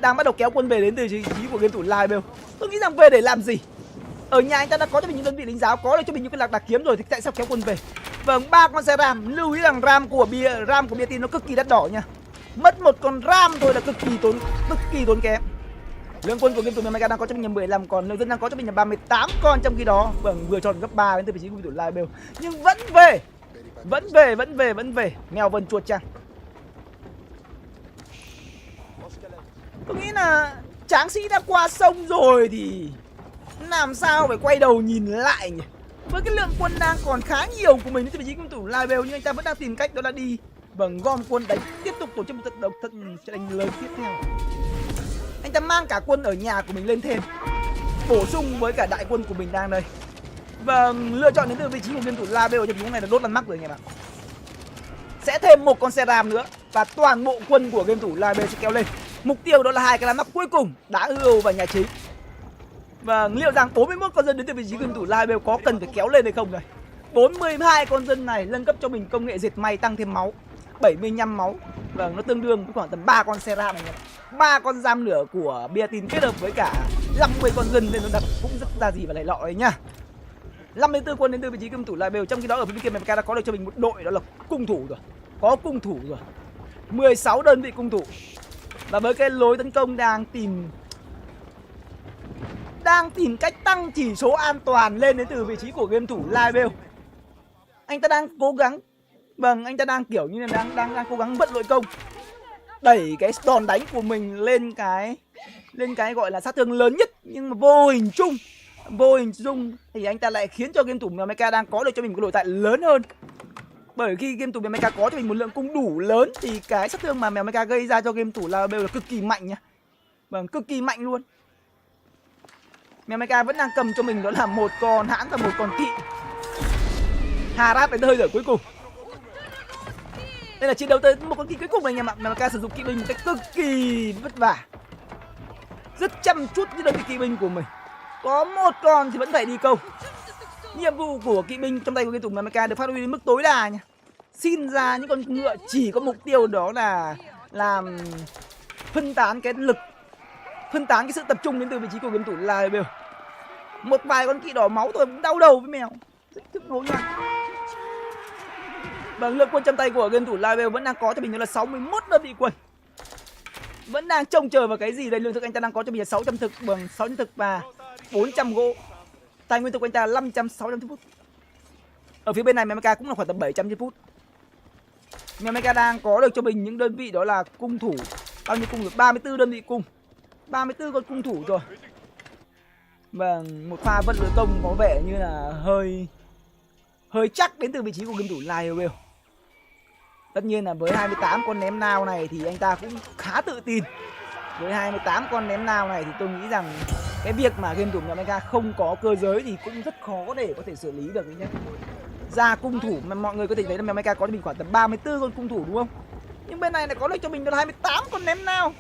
Đang bắt đầu kéo quân về đến từ vị trí của game thủ Live. Tôi nghĩ rằng về để làm gì? Ở nhà anh ta đã có cho mình những đơn vị lính giáo, có được cho mình những cái lạc đặc kiếm rồi thì tại sao kéo quân về? 3 con xe ram, lưu ý rằng ram của bia tin nó cực kỳ đắt đỏ nha. Mất một con ram thôi là cực kỳ tốn kém. Lượng quân của game thủ Mèo Mecha đang có cho mình là 15 con, lượng dân đang có cho mình là 38 con, trong khi đó vừa tròn gấp 3 đến từ vị trí của game thủ Live. Nhưng vẫn về. Mèo vần chuột chăng? Tôi nghĩ là tráng sĩ đã qua sông rồi thì làm sao phải quay đầu nhìn lại nhỉ? Với cái lượng quân đang còn khá nhiều của mình đến từ vị trí game thủ Live, nhưng anh ta vẫn đang tìm cách đó là đi gom quân đánh, tiếp tục tổ chức một trận đánh lớn tiếp theo. Anh ta mang cả quân ở nhà của mình lên thêm, bổ sung với cả đại quân của mình đang đây. Lựa chọn đến từ vị trí của game thủ Live ở trong lúc này là đốt lăn mắc rồi anh em ạ. Sẽ thêm một con xe ram nữa và toàn bộ quân của game thủ Live sẽ kéo lên. Mục tiêu đó là 2 cái lăn mắc cuối cùng, đá ưu và nhà chính. Và liệu rằng 41 con dân đến từ vị trí game thủ Live có cần phải kéo lên hay không đây? 42 con dân này nâng cấp cho mình công nghệ dệt may tăng thêm máu, 75 máu. Nó tương đương với khoảng tầm 3 con xe ram này. 3 con giam lửa của bia tin kết hợp với cả 50 con dân nên nó đặt cũng rất ra gì và lại lọ đấy nhá. 54 quân đến từ vị trí game thủ Live, trong khi đó ở bên kia Mèo Mecha đã có được cho mình một đội đó là cung thủ rồi. Có cung thủ rồi. 16 đơn vị cung thủ. Và với cái lối tấn công đang tìm cách tăng chỉ số an toàn lên đến từ vị trí của game thủ Live. Anh ta đang cố gắng, anh ta đang kiểu như là đang cố gắng vận nội công, đẩy cái đòn đánh của mình lên cái gọi là sát thương lớn nhất, nhưng mà vô hình chung thì anh ta lại khiến cho game thủ Mèo Mecha đang có được cho mình một cái đội tại lớn hơn. Bởi khi game thủ Mèo Mecha có cho mình một lượng cung đủ lớn thì cái sát thương mà Mèo Mecha gây ra cho game thủ Live là cực kỳ mạnh nha. Cực kỳ mạnh luôn. Mèo Mecha vẫn đang cầm cho mình đó là một con hãn và một con kỵ. Harass đến hơi thở cuối cùng. Đây là chiến đấu tới một con kỵ cuối cùng này anh em ạ. Mèo Mecha sử dụng kỵ binh một cách cực kỳ vất vả, rất chăm chút với đơn vị kỵ binh của mình. Có một con thì vẫn phải đi câu. Nhiệm vụ của kỵ binh trong tay của game thủ Mèo Mecha được phát huy đến mức tối đa nha. Xin ra những con ngựa chỉ có mục tiêu đó là làm phân tán cái lực, phân tán cái sự tập trung đến từ vị trí của game thủ Live. Một vài con kỵ đỏ máu thôi cũng đau đầu với mèo. Thức nối nha. Và lượng quân trong tay của game thủ Live vẫn đang có cho mình là 61 đơn vị quân. Vẫn đang trông chờ vào cái gì đây? Lương thực anh ta đang có cho mình là 600 thực, bằng 600 thực và 400 gỗ. Tài nguyên thực của anh ta là 500, 600 phút. Ở phía bên này Mecha cũng là khoảng tầm 700 phút. Mecha đang có được cho mình những đơn vị đó là cung thủ. Bao nhiêu cung được? 34 đơn vị cung. 34 con cung thủ rồi. Và một pha vận lửa công có vẻ như là hơi chắc đến từ vị trí của game thủ Live. Tất nhiên là với 28 con ném nào này thì anh ta cũng khá tự tin. Với 28 con ném nào này thì tôi nghĩ rằng cái việc mà game thủ Mecha không có cơ giới thì cũng rất khó để có thể xử lý được nhé. Ra cung thủ mà mọi người có thể thấy là Mecha có cho mình khoảng tầm 34 con cung thủ đúng không? Nhưng bên này lại có được cho mình là 28 con ném nào.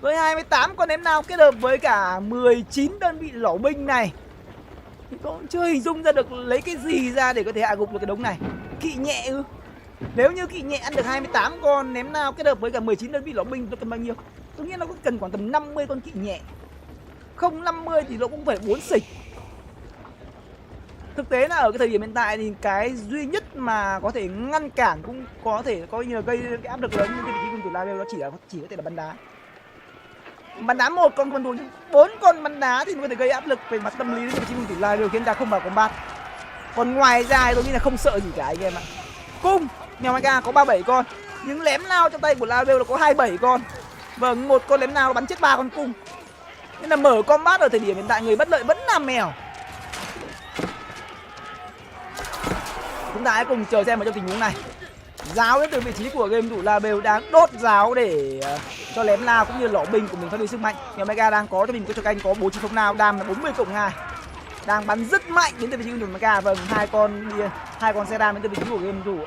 Với 28 con ném nào kết hợp với cả 19 đơn vị lỗ binh này thì tôi cũng chưa hình dung ra được lấy cái gì ra để có thể hạ gục được cái đống này. Kỵ nhẹ ư? Nếu như kỵ nhẹ ăn được 28 con ném nào kết hợp với cả 19 đơn vị lỗ binh nó cần bao nhiêu? Tôi nghĩ nó cũng cần khoảng tầm 50 con kỵ nhẹ. Không 50 thì nó cũng phải 4 xịch. Thực tế là ở cái thời điểm hiện tại thì cái duy nhất mà có thể ngăn cản cũng có thể coi như là gây cái áp lực lớn như cái vị trí cung thủ Live nó chỉ có thể là bắn đá. Bắn đá một con quân thủ, 4 con bắn đá thì nó có thể gây áp lực về mặt tâm lý đến vị trí cung thủ Live khiến ta không vào combat. Còn ngoài ra thì tôi nghĩ là không sợ gì cả anh em ạ. Cung Mecha có 37 con, nhưng lém lao trong tay của Live là có 27 con. Vâng, một con lém lao bắn chết 3 con cung. Nên là mở combat ở thời điểm hiện tại người bất lợi vẫn là mèo. Chúng ta hãy cùng chờ xem ở trong tình huống này. Giáo đến từ vị trí của game thủ Live đang đốt giáo để cho lém lao cũng như lỗ binh của mình phát huy sức mạnh. Mecha đang có cho mình một cái canh có bố trí không nào, đam là 40+2. Đang bắn rất mạnh đến từ vị trí của Mecha. Vâng, hai con xe đam đến từ vị trí của game thủ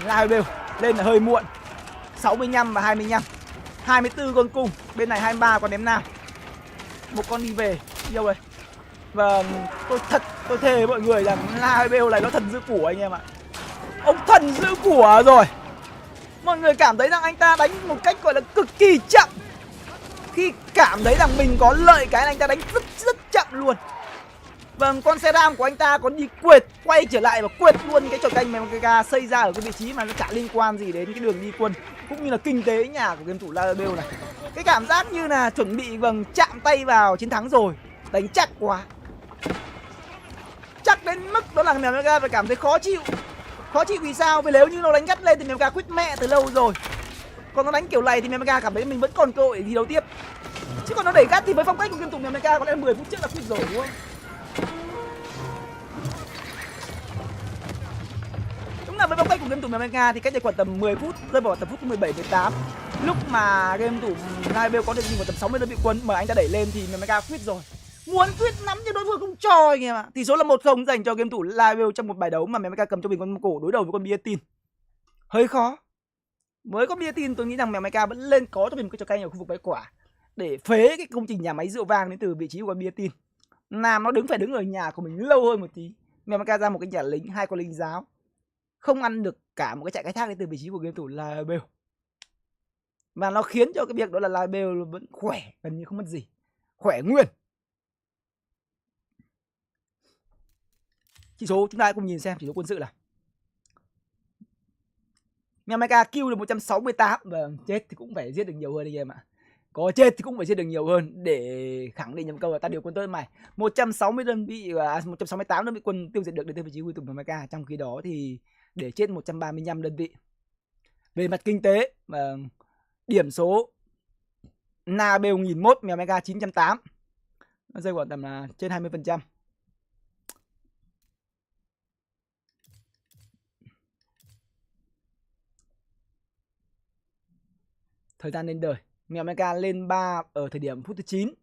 Live lên là hơi muộn. 65 và 25. 24 con cung, bên này 23 con ném nào. Một con đi về, đi đâu rồi? Và tôi thề mọi người rằng Live này nó thần giữ của anh em ạ. Ông thần giữ của rồi. Mọi người cảm thấy rằng anh ta đánh một cách gọi là cực kỳ chậm. Khi cảm thấy rằng mình có lợi cái anh ta đánh rất chậm luôn. Vâng, con xe ram của anh ta có đi quệt, quay trở lại và quệt luôn cái trò canh mà Mecha xây ra ở cái vị trí mà nó chả liên quan gì đến cái đường đi quân cũng như là kinh tế nhà của game thủ Live này. Cái cảm giác như là chuẩn bị chạm tay vào chiến thắng rồi, đánh chắc quá. Chắc đến mức đó là Mecha phải cảm thấy khó chịu. Khó chịu vì sao? Vì nếu như nó đánh gắt lên thì Mecha quýt mẹ từ lâu rồi. Còn nó đánh kiểu này thì Mecha cảm thấy mình vẫn còn cơ hội để thi đấu tiếp. Chứ còn nó đẩy gắt thì với phong cách của game thủ Mecha có lẽ 10 phút trước là quýt rồi đúng không? Đúng là với phong cách của game thủ Mecha thì cách đây khoảng tầm 10 phút, rơi vào tầm phút 17 18. Lúc mà game thủ Live có được gì vào tầm 60 đơn vị quân mà anh ta đẩy lên thì Mecha quýt rồi. Muốn quýt nắm chứ đối phương không cho anh em ạ. Tỷ số là 1-0 dành cho game thủ Live trong một bài đấu mà Mecha cầm cho mình con cổ đối đầu với con Bia-tin. Hơi khó. Với con Bia-tin tôi nghĩ rằng Mecha vẫn lên có cho mình một cái trò canh ở khu vực bãi quả để phế cái công trình nhà máy rượu vang đến từ vị trí của con Bia-tin. Làm nó phải đứng ở nhà của mình lâu hơn một tí. Mecha ra một cái nhà lính, 2 con lính giáo. Không ăn được cả một cái chạy khai thác đến từ vị trí của game thủ Live. Và nó khiến cho cái việc đó là Live vẫn khỏe, gần như không mất gì. Khỏe nguyên. Chỉ số chúng ta cùng nhìn xem chỉ số quân sự nào. Mecha kill được 168. Vâng, chết thì cũng phải giết được nhiều hơn anh em ạ. Có chết thì cũng phải giết được nhiều hơn để khẳng định nhầm câu là ta điều quân tới mày. 160 đơn vị và 168 đơn vị quân tiêu diệt được đến từ vị trí cuối cùng của Mecha. Trong khi đó thì để chết 135 đơn vị. Về mặt kinh tế, điểm số Nabe 1001, Mecha 980. Nó rơi khoảng tầm là trên 20%. Thời gian lên đời, Mecha lên 3 ở thời điểm phút thứ 9.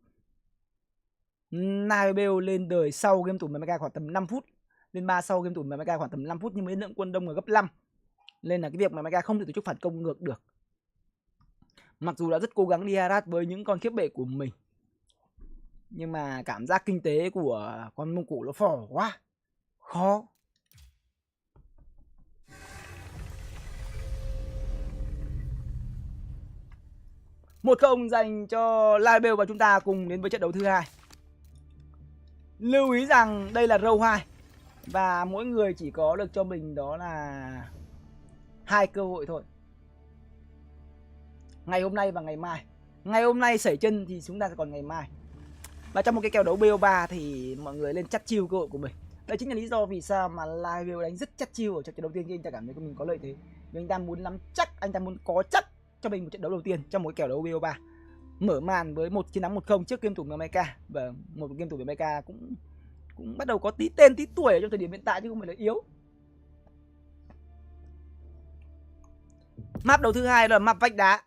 Nabe lên đời sau game thủ Mecha khoảng tầm 5 phút. Lên 3 sau game thủ Mecha khoảng tầm 5 phút nhưng với lượng quân đông ở gấp 5. Nên là cái việc mà Mecha không thể tổ chức phản công ngược được. Mặc dù đã rất cố gắng đi harass với những con khiếp bệ của mình, nhưng mà cảm giác kinh tế của con Mông Cổ nó phỏ quá. Khó. 1-0 dành cho Live và chúng ta cùng đến với trận đấu thứ hai. Lưu ý rằng đây là row 2 và mỗi người chỉ có được cho mình đó là 2 cơ hội thôi. Ngày hôm nay và ngày mai. Ngày hôm nay sẩy chân thì chúng ta sẽ còn ngày mai. Và trong một cái kèo đấu BO3 thì mọi người lên chắc chiêu cơ hội của mình. Đây chính là lý do vì sao mà Live đánh rất chắc chiêu ở trận đầu tiên, khi anh ta cảm thấy mình có lợi thế. Vì anh ta muốn nắm chắc, anh ta muốn có chắc cho mình một trận đấu đầu tiên trong một cái kèo đấu BO3. Mở màn với một chiến thắng 1-0 trước game thủ Mecha, và một game thủ Mecha cũng bắt đầu có tí tên tí tuổi ở trong thời điểm hiện tại chứ không phải là yếu. Map đầu thứ hai là map vách đá.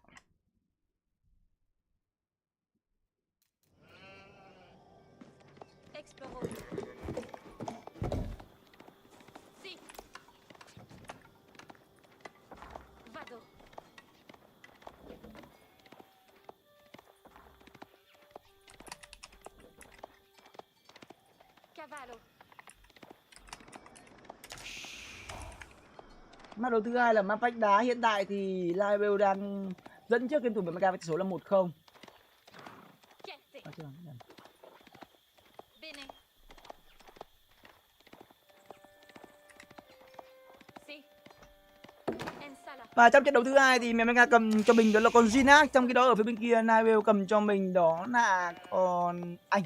Map đấu thứ hai là map vách đá. Hiện tại thì Live đang dẫn trước game thủ Mecha với tỷ số là 1-0. Và trong trận đấu thứ hai thì Mecha cầm cho mình đó là con Jinak, trong khi đó ở phía bên kia Live cầm cho mình đó là con Anh.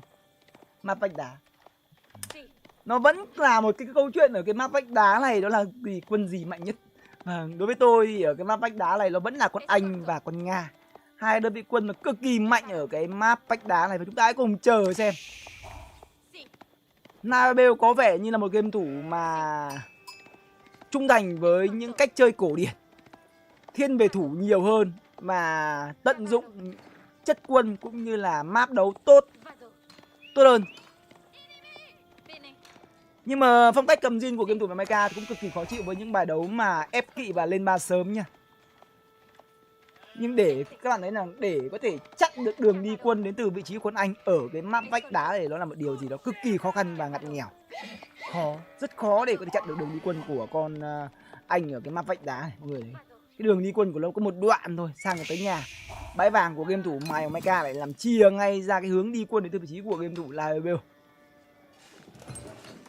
Map vách đá. Nó vẫn là một cái câu chuyện ở cái map vách đá này, đó là quân gì mạnh nhất. Đối với tôi thì ở cái map vách đá này nó vẫn là con Anh và con Nga. Hai đơn vị quân nó cực kỳ mạnh ở cái map vách đá này, và chúng ta hãy cùng chờ xem. Nabel có vẻ như là một game thủ mà trung thành với những cách chơi cổ điển, thiên về thủ nhiều hơn, mà tận dụng chất quân cũng như là map đấu tốt hơn. Nhưng mà phong cách cầm zin của game thủ Mecha cũng cực kỳ khó chịu với những bài đấu mà ép kỵ và lên 3 sớm nha. Nhưng để các bạn thấy là để có thể chặn được đường đi quân đến từ vị trí của quân Anh ở cái map vách đá này, nó là một điều gì đó cực kỳ khó khăn và ngặt nghèo. Rất khó để có thể chặn được đường đi quân của con Anh ở cái map vách đá này mọi người. Cái đường đi quân của nó có một đoạn thôi, sang tới nhà. Bãi vàng của game thủ Mecha lại làm chia ngay ra cái hướng đi quân đến từ vị trí của game thủ Live.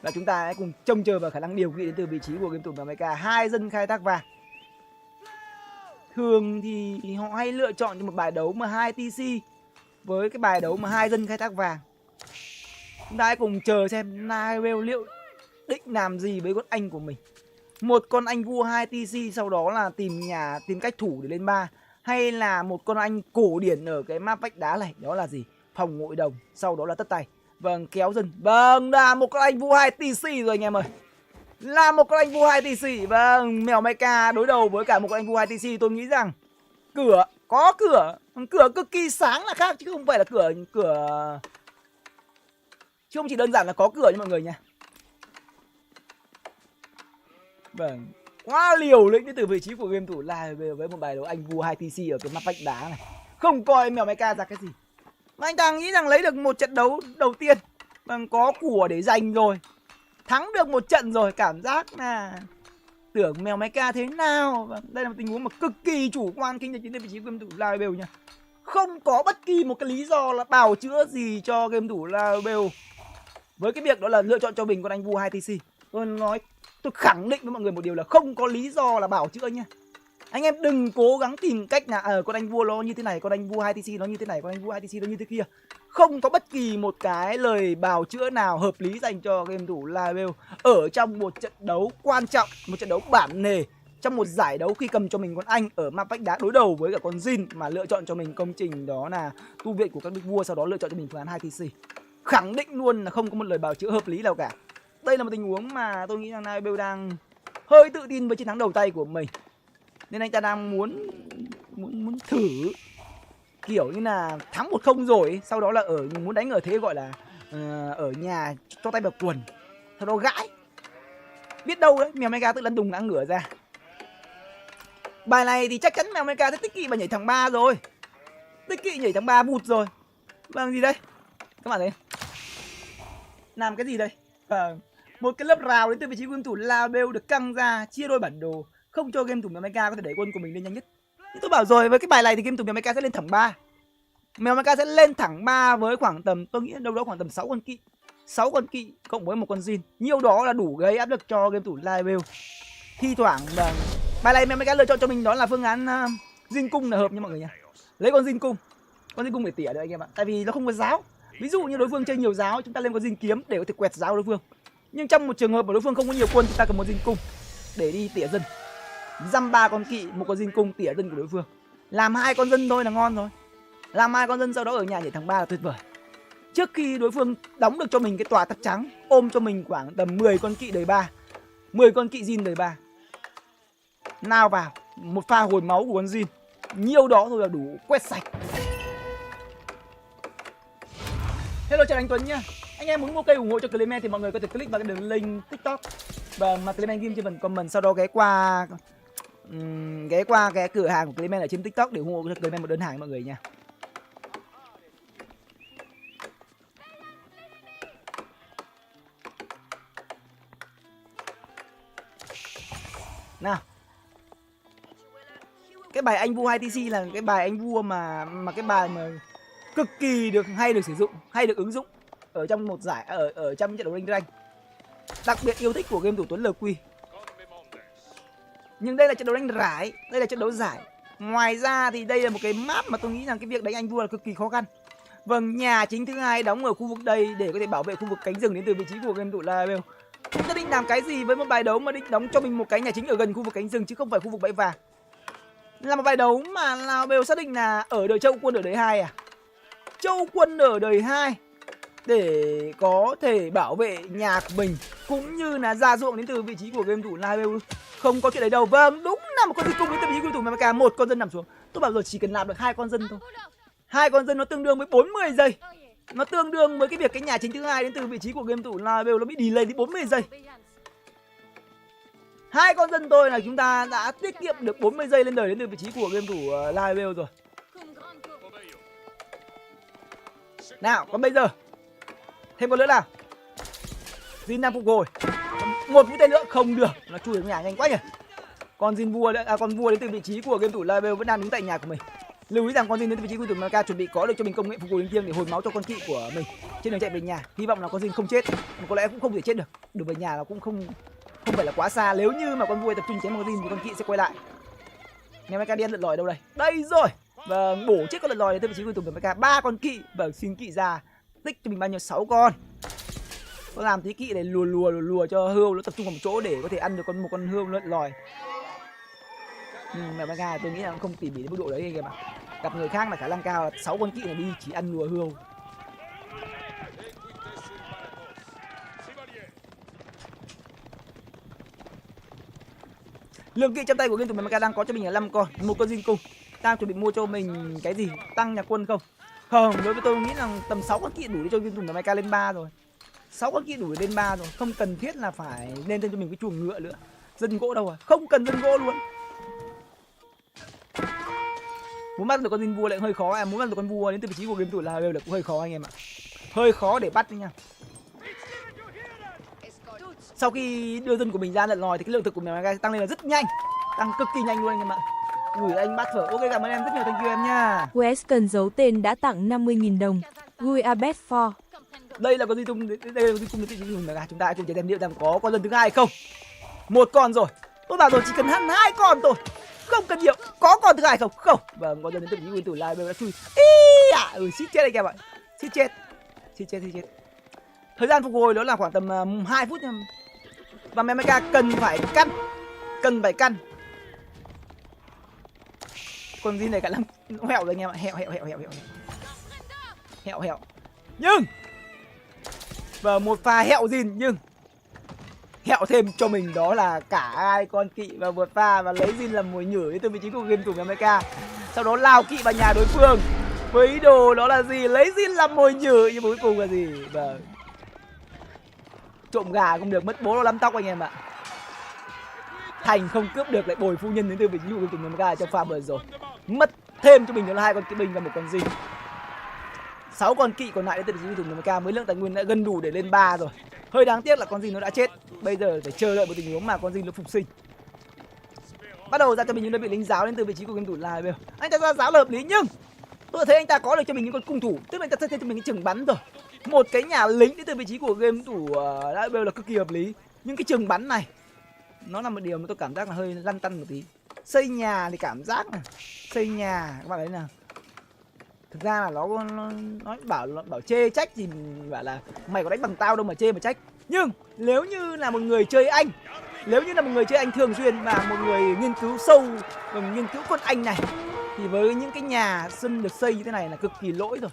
Và chúng ta hãy cùng trông chờ vào khả năng điều khiển đến từ vị trí của game thủ Mecha. 2 dân khai thác vàng. Thường thì họ hay lựa chọn cho một bài đấu mà 2 TC với cái bài đấu mà 2 dân khai thác vàng. Chúng ta hãy cùng chờ xem Nibel liệu định làm gì với con Anh của mình. Một con Anh vua 2 TC sau đó là tìm cách thủ để lên 3, hay là một con Anh cổ điển ở cái map vách đá này, đó là gì? Phòng ngội đồng, sau đó là tất tay. Vâng, kéo dần. Vâng, là một con Anh vua 2 TC rồi anh em ơi. Là một con Anh vua 2 TC. Vâng, mèo Mecha đối đầu với cả một con Anh vua 2 TC, tôi nghĩ rằng cửa cực kỳ sáng là khác, chứ không phải là cửa chứ không chỉ đơn giản là có cửa nha mọi người nha. Vâng, quá liều lĩnh đến từ vị trí của game thủ Live với một bài đấu Anh vua 2 TC ở cái map vách đá này. Không coi mèo Mecha ra cái gì, mà anh ta nghĩ rằng lấy được một trận đấu đầu tiên, vâng, có của để giành rồi, thắng được một trận rồi, cảm giác là tưởng mèo Mecha thế nào. Vâng, đây là một tình huống mà cực kỳ chủ quan khi đến vị trí game thủ Live nha. Không có bất kỳ một cái lý do là bào chữa gì cho game thủ Live với cái việc đó là lựa chọn cho mình con Anh vua 2 TC. Tôi khẳng định với mọi người một điều là không có lý do là bảo chữa nha. Anh em đừng cố gắng tìm cách là con Anh vua nó như thế này, con Anh vua 2 TC nó như thế này, con Anh vua 2 TC nó như thế kia. Không có bất kỳ một cái lời bào chữa nào hợp lý dành cho game thủ Live ở trong một trận đấu quan trọng, một trận đấu bản nề, trong một giải đấu khi cầm cho mình con Anh ở map vách đá đối đầu với cả con Jin mà lựa chọn cho mình công trình đó là tu viện của các đức vua, sau đó lựa chọn cho mình phương án 2 TC. Khẳng định luôn là không có một lời bào chữa hợp lý nào cả. Đây là một tình huống mà tôi nghĩ rằng Live đang hơi tự tin với chiến thắng đầu tay của mình, nên anh ta đang muốn thử kiểu như là thắng 1-0 rồi, sau đó là muốn đánh ở thế gọi là ở nhà cho tay vào quần, sau đó gãi. Biết đâu đấy mèo Mecha tự lăn đùng ngã ngửa ra. Bài này thì chắc chắn mèo Mecha sẽ tích kỵ và nhảy thẳng 3 rồi. Tích kỵ nhảy thẳng 3 vụt rồi. Vâng, gì đây? Các bạn thấy làm cái gì đây? Một cái lớp rào đến từ vị trí game thủ Live được căng ra, chia đôi bản đồ, không cho game thủ Mecha có thể đẩy quân của mình lên nhanh nhất. Nhưng tôi bảo rồi, với cái bài này thì game thủ Mecha sẽ lên thẳng 3. Mèo Mecha sẽ lên thẳng 3 với khoảng tầm, tôi nghĩ đâu đó khoảng tầm 6 con kỵ. 6 con kỵ cộng với một con Jin. Nhiều đó là đủ gây áp lực cho game thủ Live. Thi thoảng bài này Mèo Mecha lựa chọn cho mình đó là phương án Jin cung là hợp nha mọi người nha. Lấy con Jin cung. Con Jin cung để tỉa được anh em ạ. Tại vì nó không có giáo. Ví dụ như đối phương chơi nhiều giáo, chúng ta lên con Jin kiếm để có thể quẹt giáo đối phương. Nhưng trong một trường hợp mà đối phương không có nhiều quân, chúng ta cần một Jin cung để đi tỉa dân. Dăm 3 con kỵ, một con Jin cung tỉa dân của đối phương. Làm 2 con dân thôi là ngon rồi. Làm 2 con dân sau đó ở nhà nhảy thằng 3 là tuyệt vời. Trước khi đối phương đóng được cho mình cái tòa tắc trắng, ôm cho mình khoảng tầm 10 con kỵ đời 3. 10 con kỵ Jin đời 3. Nào vào, một pha hồi máu của con Jin. Nhiều đó thôi là đủ quét sạch. Hello, chào anh Tuấn nha. Anh em muốn mua cây ủng hộ cho Clement thì mọi người có thể click vào cái đường link TikTok và mà Clement ghim trên phần comment, sau đó ghé qua cái cửa hàng của Clement ở trên TikTok để ủng hộ cho Clement một đơn hàng mọi người nha. Nào. Cái bài anh vua 2TC là cái bài anh vua mà cái bài mà cực kỳ hay được sử dụng, hay được ứng dụng ở trong một giải ở trong trận đấu rank. Đặc biệt yêu thích của game thủ Tuấn LQ. Nhưng đây là trận đấu rank rải, đây là trận đấu giải. Ngoài ra thì đây là một cái map mà tôi nghĩ rằng cái việc đánh anh vua là cực kỳ khó khăn. Vâng, nhà chính thứ hai đóng ở khu vực đây để có thể bảo vệ khu vực cánh rừng đến từ vị trí của game thủ Live. Chúng ta định làm cái gì với một bài đấu mà định đóng cho mình một cái nhà chính ở gần khu vực cánh rừng chứ không phải khu vực bãi vàng? Là một bài đấu mà Live xác định là ở đời Châu Quân ở đời 2 à? Châu Quân ở đời 2 để có thể bảo vệ nhà của mình cũng như là ra ruộng đến từ vị trí của game thủ Live. Không có chuyện đấy đâu. Vâng, đúng là một con dân cung đến từ vị trí của game thủ Mecha, một con dân nằm xuống. Tôi bảo rồi, chỉ cần làm được 2 con dân thôi. 2 con dân nó tương đương với 40 giây. Nó tương đương với cái việc cái nhà chính thứ hai đến từ vị trí của game thủ Live nó bị delay đến 40 giây. 2 con dân thôi là chúng ta đã tiết kiệm được 40 giây lên đời đến từ vị trí của game thủ Live rồi. Nào, còn bây giờ thêm con nữa nào. Jin đang phục hồi. Một mũi tên nữa không được, nó chui vào nhà nhanh quá nhỉ. Con Jin vua đấy, con vua đến từ vị trí của game thủ Live vẫn đang đứng tại nhà của mình. Lưu ý rằng con Jin đến từ vị trí của game thủ Mecha chuẩn bị có được cho mình công nghệ phục hồi linh thiêng để hồi máu cho con kỵ của mình trên đường chạy về nhà. Hy vọng là con Jin không chết, mà có lẽ cũng không thể chết được. Đường về nhà là cũng không phải là quá xa. Nếu như mà con vua tập trung chém con Jin thì con kỵ sẽ quay lại. Nghe Mecha điên lượn lòi đâu đây? Đây rồi. Và bổ chết con lợn lòi đến từ vị trí của game thủ Mecha, 3 con kỵ và xin kỵ ra tích cho mình bao nhiêu 6 con. Có làm tí kỵ để lùa cho hươu nó tập trung vào một chỗ để có thể ăn được một con hươu lợn lòi. Mẹ Mecha tôi nghĩ là không tỉ mỉ đến mức độ đấy anh em ạ. Gặp người khác là khả năng cao là 6 con kỵ này đi chỉ ăn lùa hươu. Lượng kỵ trong tay của game thủ Mecha đang có cho mình là 5 con, một con Jin cung. Đang chuẩn bị mua cho mình cái gì? Tăng nhà quân không? Không, đối với tôi nghĩ là tầm 6 con kỵ đủ để cho game thủ Mecha lên 3 rồi. 6 con kỵ đủ để lên 3 rồi, không cần thiết là phải lên thêm cho mình cái chuồng ngựa nữa. Dân gỗ đâu à? Không cần dân gỗ luôn. Muốn bắt được con Jin vua lại hơi khó, muốn bắt được con vua đến từ vị trí của game thủ là cũng hơi khó anh em ạ. Hơi khó để bắt đấy nha. Sau khi đưa dân của mình ra lợn lòi thì cái lượng thực của mình tăng lên là rất nhanh, tăng cực kỳ nhanh luôn anh em ạ. Gửi anh bắt phở. Ok, cảm ơn em rất nhiều, thank you em nha. West cần giấu tên đã tặng 50.000 đồng. Gui Abet for. Đây là con Jin cung, đây là con Jin cung đến từ vị trí của mình. Chúng ta cùng chờ xem liệu rằng có con lần thứ hai không. Một con rồi. Tôi bảo rồi chỉ cần ăn 2 con thôi. Không cần nhiều. Có con thứ hai không? Không. Vâng, con dân đến từ vị trí của Live đã chui. Xít chết anh em ạ. Xít chết. Thời gian phục hồi đó là khoảng tầm 2 phút nha. Và Mecha cần phải căn. Con Jin này cả lắm hẹo rồi anh em ạ. Hẹo. Nhưng và một pha hẹo Jin nhưng hẹo thêm cho mình đó là cả 2 con kỵ và vượt pha và lấy Jin làm mồi nhử đến từ vị trí của game thủ Mecha. Sau đó lao kỵ vào nhà đối phương với ý đồ đó là gì? Lấy Jin làm mồi nhử, nhưng cuối cùng là gì? Vâng, trộm gà không được, mất bố nó lắm tóc anh em ạ. Thành không cướp được lại bồi phu nhân đến từ vị trí của game thủ Mecha trong pha vừa rồi. Mất thêm cho mình đó là 2 con kỵ binh và một con Jin. 6 con kỵ còn lại đến từ vị trí của Mecha với lượng tài nguyên đã gần đủ để lên 3 rồi. Hơi đáng tiếc là con Jin nó đã chết. Bây giờ phải chờ đợi một tình huống mà con Jin nó phục sinh. Bắt đầu ra cho mình những đơn vị lính giáo đến từ vị trí của game thủ Live. Anh ta ra giáo là hợp lý nhưng Tôi thấy anh ta có được cho mình những con cung thủ, tức là anh ta thêm cho mình cái trường bắn rồi. Một cái nhà lính đến từ vị trí của game thủ đã là cực kỳ hợp lý. Nhưng cái trường bắn này nó là một điều mà tôi cảm giác là hơi lăn tăn một tí. Xây nhà thì cảm giác này, xây nhà các bạn thấy nào. Thực ra là nó bảo chê trách thì mình bảo là mày có đánh bằng tao đâu mà chê mà trách. Nhưng nếu như là một người chơi Anh, nếu như là một người chơi Anh thường xuyên và một người nghiên cứu sâu và nghiên cứu con Anh này, thì với những cái nhà sân được xây như thế này là cực kỳ lỗi rồi.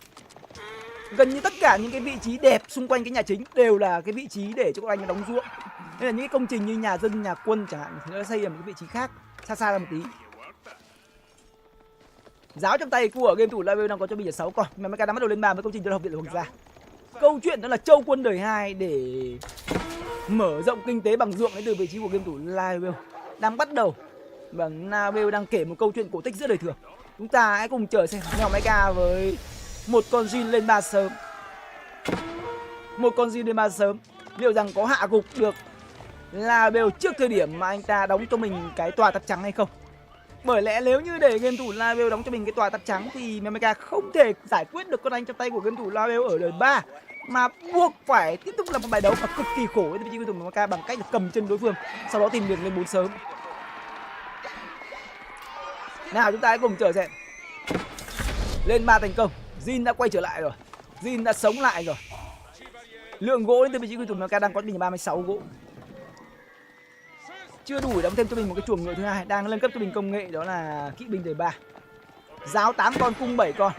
Gần như tất cả những cái vị trí đẹp xung quanh cái nhà chính đều là cái vị trí để cho các anh đóng ruộng. Nên là những cái công trình như nhà dân, nhà quân chẳng hạn thì nó xây ở một cái vị trí khác, xa xa ra một tí. Giáo trong tay của game thủ Live đang có cho mình là 6 con. Mà đang bắt đầu lên bàn với công trình cho học viện Hoàng gia. Câu chuyện đó là châu quân đời 2 để mở rộng kinh tế bằng ruộng đến từ vị trí của game thủ Live đang bắt đầu. Và Navel đang kể một câu chuyện cổ tích giữa đời thường. Chúng ta hãy cùng chờ xem Mèo Mecha với một con Jin lên 3 sớm. Một con Jin lên 3 sớm liệu rằng có hạ gục được Navel trước thời điểm mà anh ta đóng cho mình cái tòa tạp trắng hay không. Bởi lẽ nếu như để game thủ Navel đóng cho mình cái tòa tạp trắng thì Mèo Mecha không thể giải quyết được con anh trong tay của game thủ Navel ở đời 3, mà buộc phải tiếp tục làm một bài đấu mà cực kỳ khổ với vị trí game thủ Mèo Mecha bằng cách là cầm chân đối phương, sau đó tìm đường lên 4 sớm. Nào chúng ta hãy cùng chờ xem. Lên 3 thành công, Jin đã quay trở lại rồi, Jin đã sống lại rồi. Lượng gỗ đến từ vị trí game thủ Mèo Mecha đang có mình 36 gỗ. Chưa đủ để đóng thêm cho mình một cái chuồng ngựa thứ hai, đang nâng cấp cho mình công nghệ đó là kỵ binh đời 3. Giáo 8 con, cung 7 con.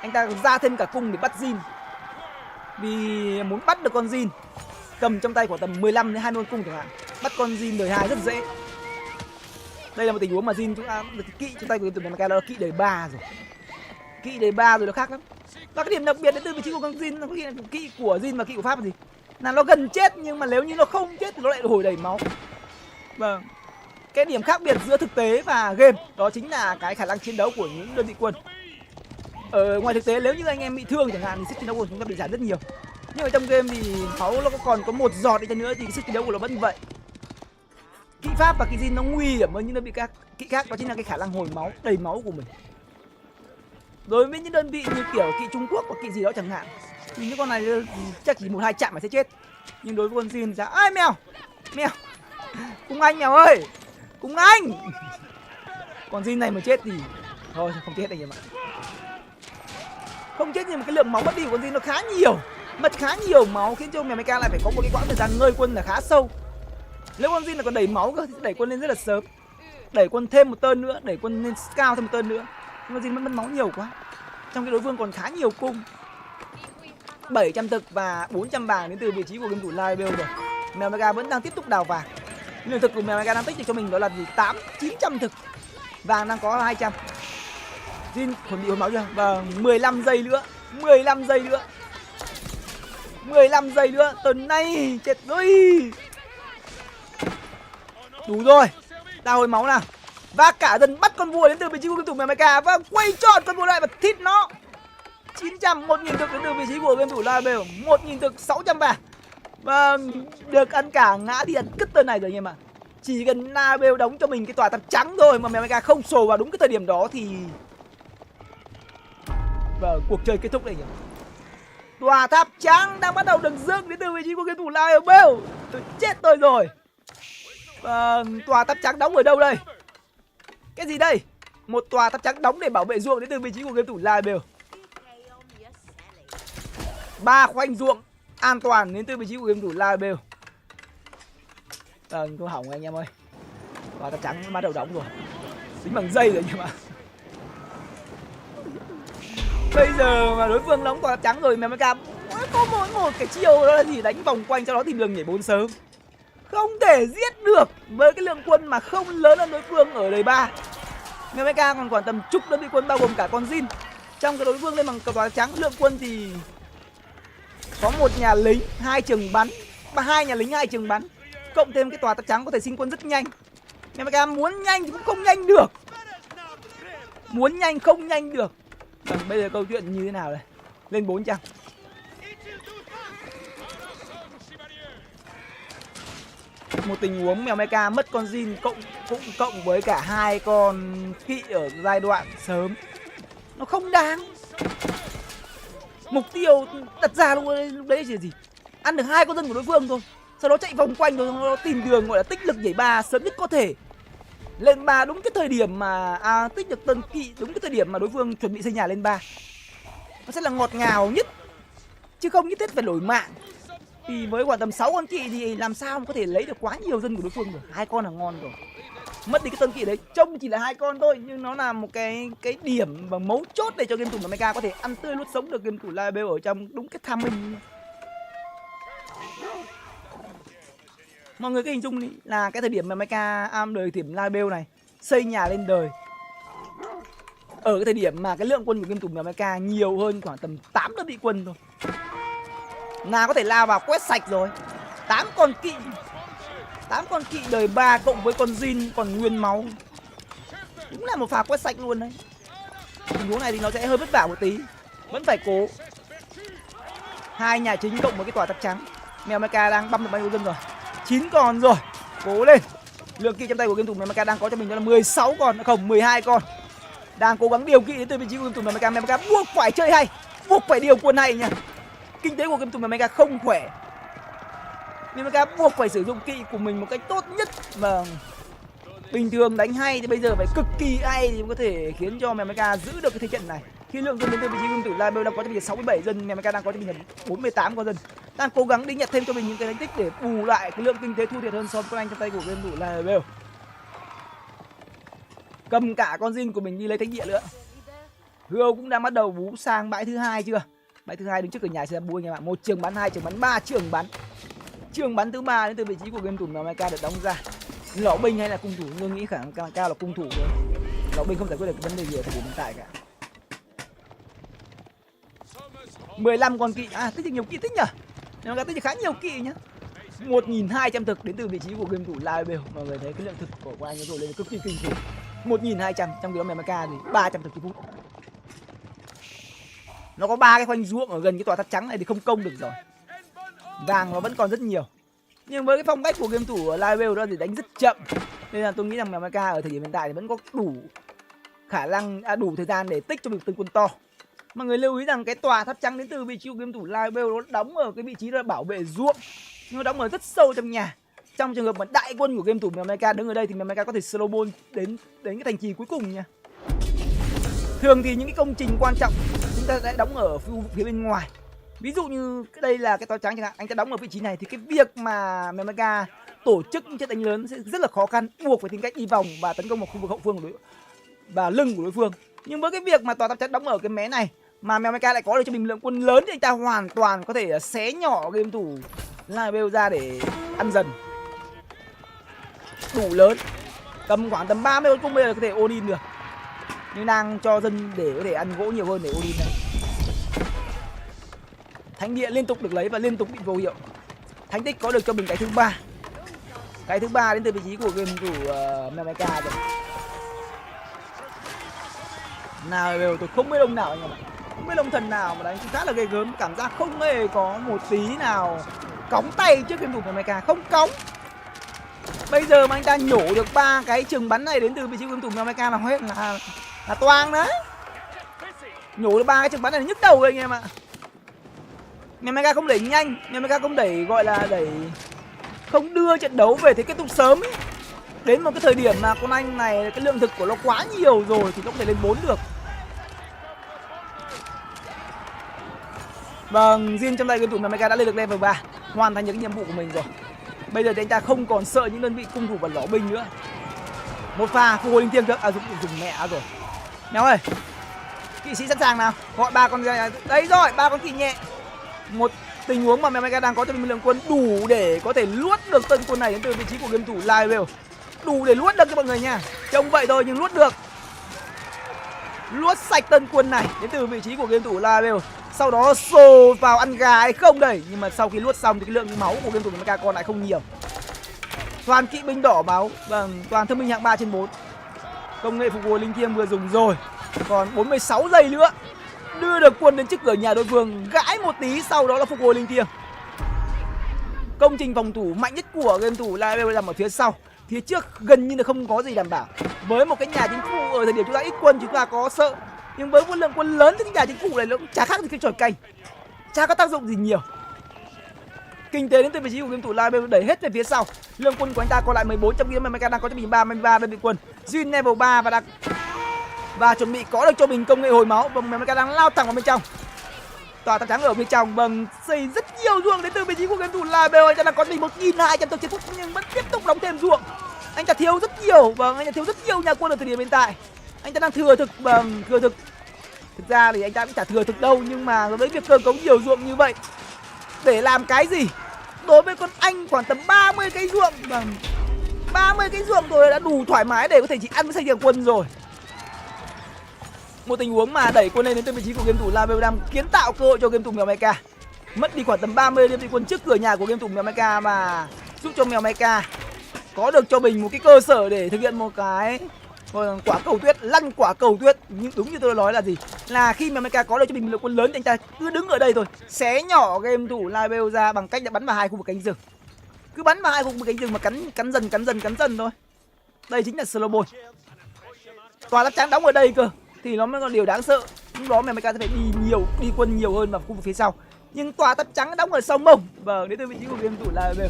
Anh ta ra thêm cả cung để bắt Jin. Vì muốn bắt được con Jin cầm trong tay khoảng tầm 15 đến 20 con cung chẳng hạn. Bắt con Jin đời 2 rất dễ. Đây là một tình huống mà Jin chúng ta được kỵ trong tay của game thủ Mecha, đó là kỵ đời 3 rồi. Kỵ đời 3 rồi nó khác lắm. Và cái điểm đặc biệt đến từ vị trí của con Jin, nó có kỵ của Jin và kỵ của Pháp là gì? Là nó gần chết nhưng mà nếu như nó không chết thì nó lại hồi đầy máu. Vâng. Cái điểm khác biệt giữa thực tế và game đó chính là cái khả năng chiến đấu của những đơn vị quân. Ở ngoài thực tế nếu như anh em bị thương chẳng hạn thì sức chiến đấu của chúng ta bị giảm rất nhiều. Nhưng ở trong game thì máu nó còn có một giọt đi chăng nữa thì sức chiến đấu của nó vẫn vậy. Kỹ pháp và kỹ Jin nó nguy hiểm với những đơn vị kỹ khác, đó chính là cái khả năng hồi máu, đầy máu của mình. Đối với những đơn vị như kiểu kỵ Trung Quốc hoặc kỵ gì đó chẳng hạn thì những con này chắc chỉ 1-2 chạm mà sẽ chết. Nhưng đối với con Jin thì ai mèo, mèo, cùng anh mèo ơi, cùng anh. Còn Jin này mà chết thì thôi không chết anh em ạ. Không chết nhưng mà cái lượng máu mất đi của con Jin nó khá nhiều, mất khá nhiều máu khiến cho Mèo Mecha lại phải có một cái quãng thời gian ngơi quân là khá sâu. Nếu con Jin là còn đẩy máu cơ thì đẩy quân lên rất là sớm, đẩy quân thêm một tơn nữa, đẩy quân lên cao thêm một tơn nữa. Nhưng con Jin mất máu nhiều quá. Trong khi đối phương còn khá nhiều cung, 700 thực và 400 vàng đến từ vị trí của game thủ Live rồi. Mèo Mecha vẫn đang tiếp tục đào vàng. Lượng thực của Mèo Mecha đang tích được cho mình đó là gì 800-900 thực, vàng đang có 200. Jin chuẩn bị hồi máu chưa? Vâng, 15 giây nữa, 15 giây nữa, 15 giây nữa. Tuần này chết rồi. Đủ rồi, ta hồi máu nào. Và cả dần bắt con vua đến từ vị trí của game thủ Mèo Mecha và quay tròn con vua lại và thít nó. 900, 1000 thực đến từ vị trí của game thủ Live, 1000 thực, 600 vàng. Và được ăn cả ngã thì ăn cứt tên này rồi anh em ạ. Chỉ cần Navel đóng cho mình cái tòa tháp trắng thôi mà Mèo Mecha không sổ vào đúng cái thời điểm đó thì cuộc chơi kết thúc đây nhỉ. Tòa tháp trắng đang bắt đầu được dựng đến từ vị trí của game thủ Live. Tôi chết tôi rồi. Tòa tháp trắng đóng ở đâu đây? Cái gì đây? Một tòa tháp trắng đóng để bảo vệ ruộng đến từ vị trí của game thủ Live. 3 khoanh ruộng an toàn đến từ vị trí của game thủ Live. Tôi hỏng anh em ơi. Tòa tháp trắng bắt đầu đóng rồi. Tính bằng dây rồi anh em ạ. Bây giờ mà đối phương đóng tòa tháp trắng rồi, Mèo Mecha có mỗi một cái chiêu đó là gì, đánh vòng quanh sau đó tìm đường nhảy 4 sớm. Không thể giết được với cái lượng quân mà không lớn hơn đối phương ở đời 3. Mèo Mecha còn khoảng tầm chục đơn vị quân bao gồm cả con Jin. Trong cái đối phương lên bằng tòa tháp trắng, lượng quân thì có một nhà lính, 2 trường bắn, và 2 nhà lính, 2 trường bắn, cộng thêm cái tòa tháp trắng có thể sinh quân rất nhanh. Mèo Mecha muốn nhanh thì cũng không nhanh được, muốn nhanh không nhanh được. Bây giờ câu chuyện như thế nào đây? Lên 400. Một tình huống Mèo Mecha mất con Jin cộng với cả 2 con kỵ ở giai đoạn sớm, nó không đáng. Mục tiêu đặt ra lúc đấy là gì? Ăn được 2 con dân của đối phương thôi, sau đó chạy vòng quanh rồi nó tìm đường gọi là tích lực nhảy 3 sớm nhất có thể. Lên 3 đúng cái thời điểm mà tích được tân kỵ, đúng cái thời điểm mà đối phương chuẩn bị xây nhà lên 3. Nó sẽ là ngọt ngào nhất, chứ không nhất thiết phải đổi mạng. Vì với khoảng tầm 6 con kỵ thì làm sao mà có thể lấy được quá nhiều dân của đối phương được. 2 con là ngon rồi. Mất đi cái tân kỵ đấy, trông chỉ là 2 con thôi, nhưng nó là một cái điểm và mấu chốt để cho game thủ Mecha có thể ăn tươi nuốt sống được game thủ Live ở trong đúng cái tham minh. Mọi người cứ hình dung đi, là cái thời điểm mà Mecha đời điểm Live này xây nhà lên đời, ở cái thời điểm mà cái lượng quân của game thủ Mecha nhiều hơn khoảng tầm 8 đơn vị quân thôi, là có thể lao vào quét sạch rồi. 8 con kỵ đời 3 cộng với con Jin còn nguyên máu, đúng là một pha quét sạch luôn đấy. Tình huống này thì nó sẽ hơi vất vả một tí, vẫn phải cố. 2 nhà chính cộng với cái tòa tắc trắng. Mèo Mecha đang băm được bao nhiêu dân rồi? 9 con rồi, cố lên. Lượng kỵ trong tay của game thủ Mecha đang có cho mình đó là 16 con, không 12 con. Đang cố gắng điều kỵ đến từ vị trí của game thủ Mecha. Mecha buộc phải chơi hay, buộc phải điều quân hay nha. Kinh tế của game thủ Mecha không khỏe, Mecha buộc phải sử dụng kỵ của mình một cách tốt nhất. Và bình thường đánh hay thì bây giờ phải cực kỳ hay thì mới có thể khiến cho Mecha giữ được cái thế trận này. Khi lượng dân đến từ vị trí game thủ Live đang có cho mình 67 dân, Mecha đang có cho mình 48 con dân. Đang cố gắng đi nhặt thêm cho mình những cái đánh tích để bù lại cái lượng kinh tế thua thiệt hơn so với con anh trong tay của game thủ Live. Cầm cả con Jin của mình đi lấy thánh địa nữa. Hươu cũng đang bắt đầu bú sang bãi thứ 2 chưa? Bãi thứ 2 đứng trước cửa nhà sẽ bua nha bạn. 1 trường bắn, 2 trường bắn, 3 trường bắn. Trường bắn thứ 3 đến từ vị trí của game thủ Mecha được đóng ra. Lõ binh hay là cung thủ? Tôi nghĩ khả năng cao là cung thủ thôi. Lõ binh không giải quyết được cái vấn đề gì ở thời điểm hiện tại cả. 15 con kỵ, tích được nhiều kỵ tích nhỉ? Nhưng mà tích được khá nhiều kỵ nhá. 1.200 thực đến từ vị trí của game thủ Live. Mọi người thấy cái lượng thực của anh ấy rồi lên cực kỳ kinh khủng. 1.200 trong khi đó Mecha thì 300 thực phút. Nó có 3 cái khoanh ruộng ở gần cái tòa tháp trắng này thì không công được rồi. Vàng nó vẫn còn rất nhiều. Nhưng với cái phong cách của game thủ Live đó thì đánh rất chậm, nên là tôi nghĩ rằng Mecha ở thời điểm hiện tại thì vẫn có đủ khả năng, đủ thời gian để tích cho được từng quân to. Mọi người lưu ý rằng cái tòa tháp trắng đến từ vị trí của game thủ Live nó đóng ở cái vị trí là bảo vệ ruộng, nó đóng ở rất sâu trong nhà. Trong trường hợp mà đại quân của game thủ Mecha đứng ở đây thì Mecha có thể slow ball đến cái thành trì cuối cùng nha. Thường thì những cái công trình quan trọng chúng ta sẽ đóng ở phía bên ngoài. Ví dụ như đây là cái tòa trắng chẳng hạn, anh ta đóng ở vị trí này thì cái việc mà Mecha tổ chức những trận đánh lớn sẽ rất là khó khăn, buộc phải tìm cách đi vòng và tấn công vào khu vực hậu phương của và lưng của đối phương. Nhưng với cái việc mà tòa tháp trắng đóng ở cái mé này mà Mecha lại có được cho mình lượng quân lớn thì anh ta hoàn toàn có thể xé nhỏ game thủ Live ra để ăn dần. Đủ lớn, tầm khoảng tầm 30 con cung bây giờ có thể Odin được, nhưng đang cho dân để có thể ăn gỗ nhiều hơn để Odin này. Thánh địa liên tục được lấy và liên tục bị vô hiệu. Thánh tích có được cho mình cái thứ 3. Cái thứ 3 đến từ vị trí của game thủ Mecha rồi. Nào đều tôi không biết ông nào anh em ạ. Không biết ông thần nào mà đánh khá là ghê gớm, cảm giác không hề có một tí nào cóng tay trước game thủ Mecha, không cóng. Bây giờ mà anh ta nhổ được 3 cái trường bắn này đến từ vị trí của game thủ Mecha là hết là toang đấy. Nhổ được 3 cái trường bắn này là nhức đầu rồi anh em ạ. Mecha không đẩy nhanh, Mecha không đẩy gọi là đẩy, không đưa trận đấu về thế kết thúc sớm ấy. Đến một cái thời điểm mà con anh này cái lượng thực của nó quá nhiều rồi thì nó có thể lên 4 được. Vâng, Jin trong tay game thủ Mecha đã lên được level 3, hoàn thành những cái nhiệm vụ của mình rồi. Bây giờ thì anh ta không còn sợ những đơn vị cung thủ và lõ binh nữa. Một pha phục hồi linh thiêng trước, dùng mẹ rồi. Mèo ơi, kỵ sĩ sẵn sàng nào, gọi 3 con đấy rồi, 3 con kỵ nhẹ. Một tình huống mà Mecha đang có cho mình lượng quân đủ để có thể luốt được tân quân này đến từ vị trí của game thủ Live. Đủ để luốt được cho mọi người nha. Trông vậy thôi nhưng luốt được. Luốt sạch tân quân này đến từ vị trí của game thủ Live. Sau đó xô vào ăn gà hay không đây. Nhưng mà sau khi luốt xong thì cái lượng máu của game thủ Mecha còn lại không nhiều. Toàn kỵ binh đỏ máu. Vâng, toàn thương binh hạng 3/4. Công nghệ phục hồi linh thiêng vừa dùng rồi. Còn 46 giây nữa. Đưa được quân đến trước cửa nhà đối phương, gãi một tí sau đó là phục hồi linh thiêng. Công trình phòng thủ mạnh nhất của game thủ Live nằm ở phía sau. Phía trước gần như là không có gì đảm bảo. Với một cái nhà chính phủ ở thời điểm chúng ta ít quân, chúng ta có sợ Nhưng với một lượng quân lớn thì cái nhà chính phủ này nó cũng chả khác gì cái tròi canh, chả có tác dụng gì nhiều. Kinh tế đến từ vị trí của game thủ Live đẩy hết về phía sau. Lượng quân của anh ta còn lại 1400 km, MK đang có cho mình 33 đơn vị quân. Jin level 3 và chuẩn bị có được cho mình công nghệ hồi máu. Và MK đang lao thẳng vào bên trong. Tòa tháp trắng ở bên trong bằng xây rất nhiều ruộng đến từ vị trí của game thủ Live. Anh ta đang có mình 1200 tộc chiến phúc nhưng vẫn tiếp tục đóng thêm ruộng. Anh ta thiếu rất nhiều, anh ta thiếu rất nhiều nhà quân ở thời điểm hiện tại. Anh ta đang thừa thực thừa thực. Thực ra thì anh ta cũng chả thừa thực đâu, nhưng mà với việc cơ cấu nhiều ruộng như vậy để làm cái gì? Đối với con anh khoảng tầm 30 cái ruộng, 30 cái ruộng rồi đã đủ thoải mái để có thể chỉ ăn với xây dựng quân rồi. Một tình huống mà đẩy quân lên đến từ vị trí của game thủ Live đang kiến tạo cơ hội cho game thủ Mèo Mecha. Mất đi khoảng tầm 30 đơn vị quân trước cửa nhà của game thủ Mèo Mecha và giúp cho Mèo Mecha có được cho mình một cái cơ sở để thực hiện một cái quả cầu tuyết, lăn quả cầu tuyết. Nhưng đúng như tôi nói là gì? Là khi mà Mecha có được cho mình một lượng quân lớn thì anh ta cứ đứng ở đây thôi, xé nhỏ game thủ Live ra bằng cách là bắn vào hai khu vực cánh rừng. Cứ bắn vào hai khu vực cánh rừng mà cắn dần thôi. Đây chính là slow ball. Tòa tháp trắng đóng ở đây cơ thì nó mới có điều đáng sợ. Lúc đó Mecha sẽ phải đi quân nhiều hơn vào khu vực phía sau. Nhưng tòa tháp trắng đóng ở sau mông. Vâng, đến từ vị trí của game thủ Live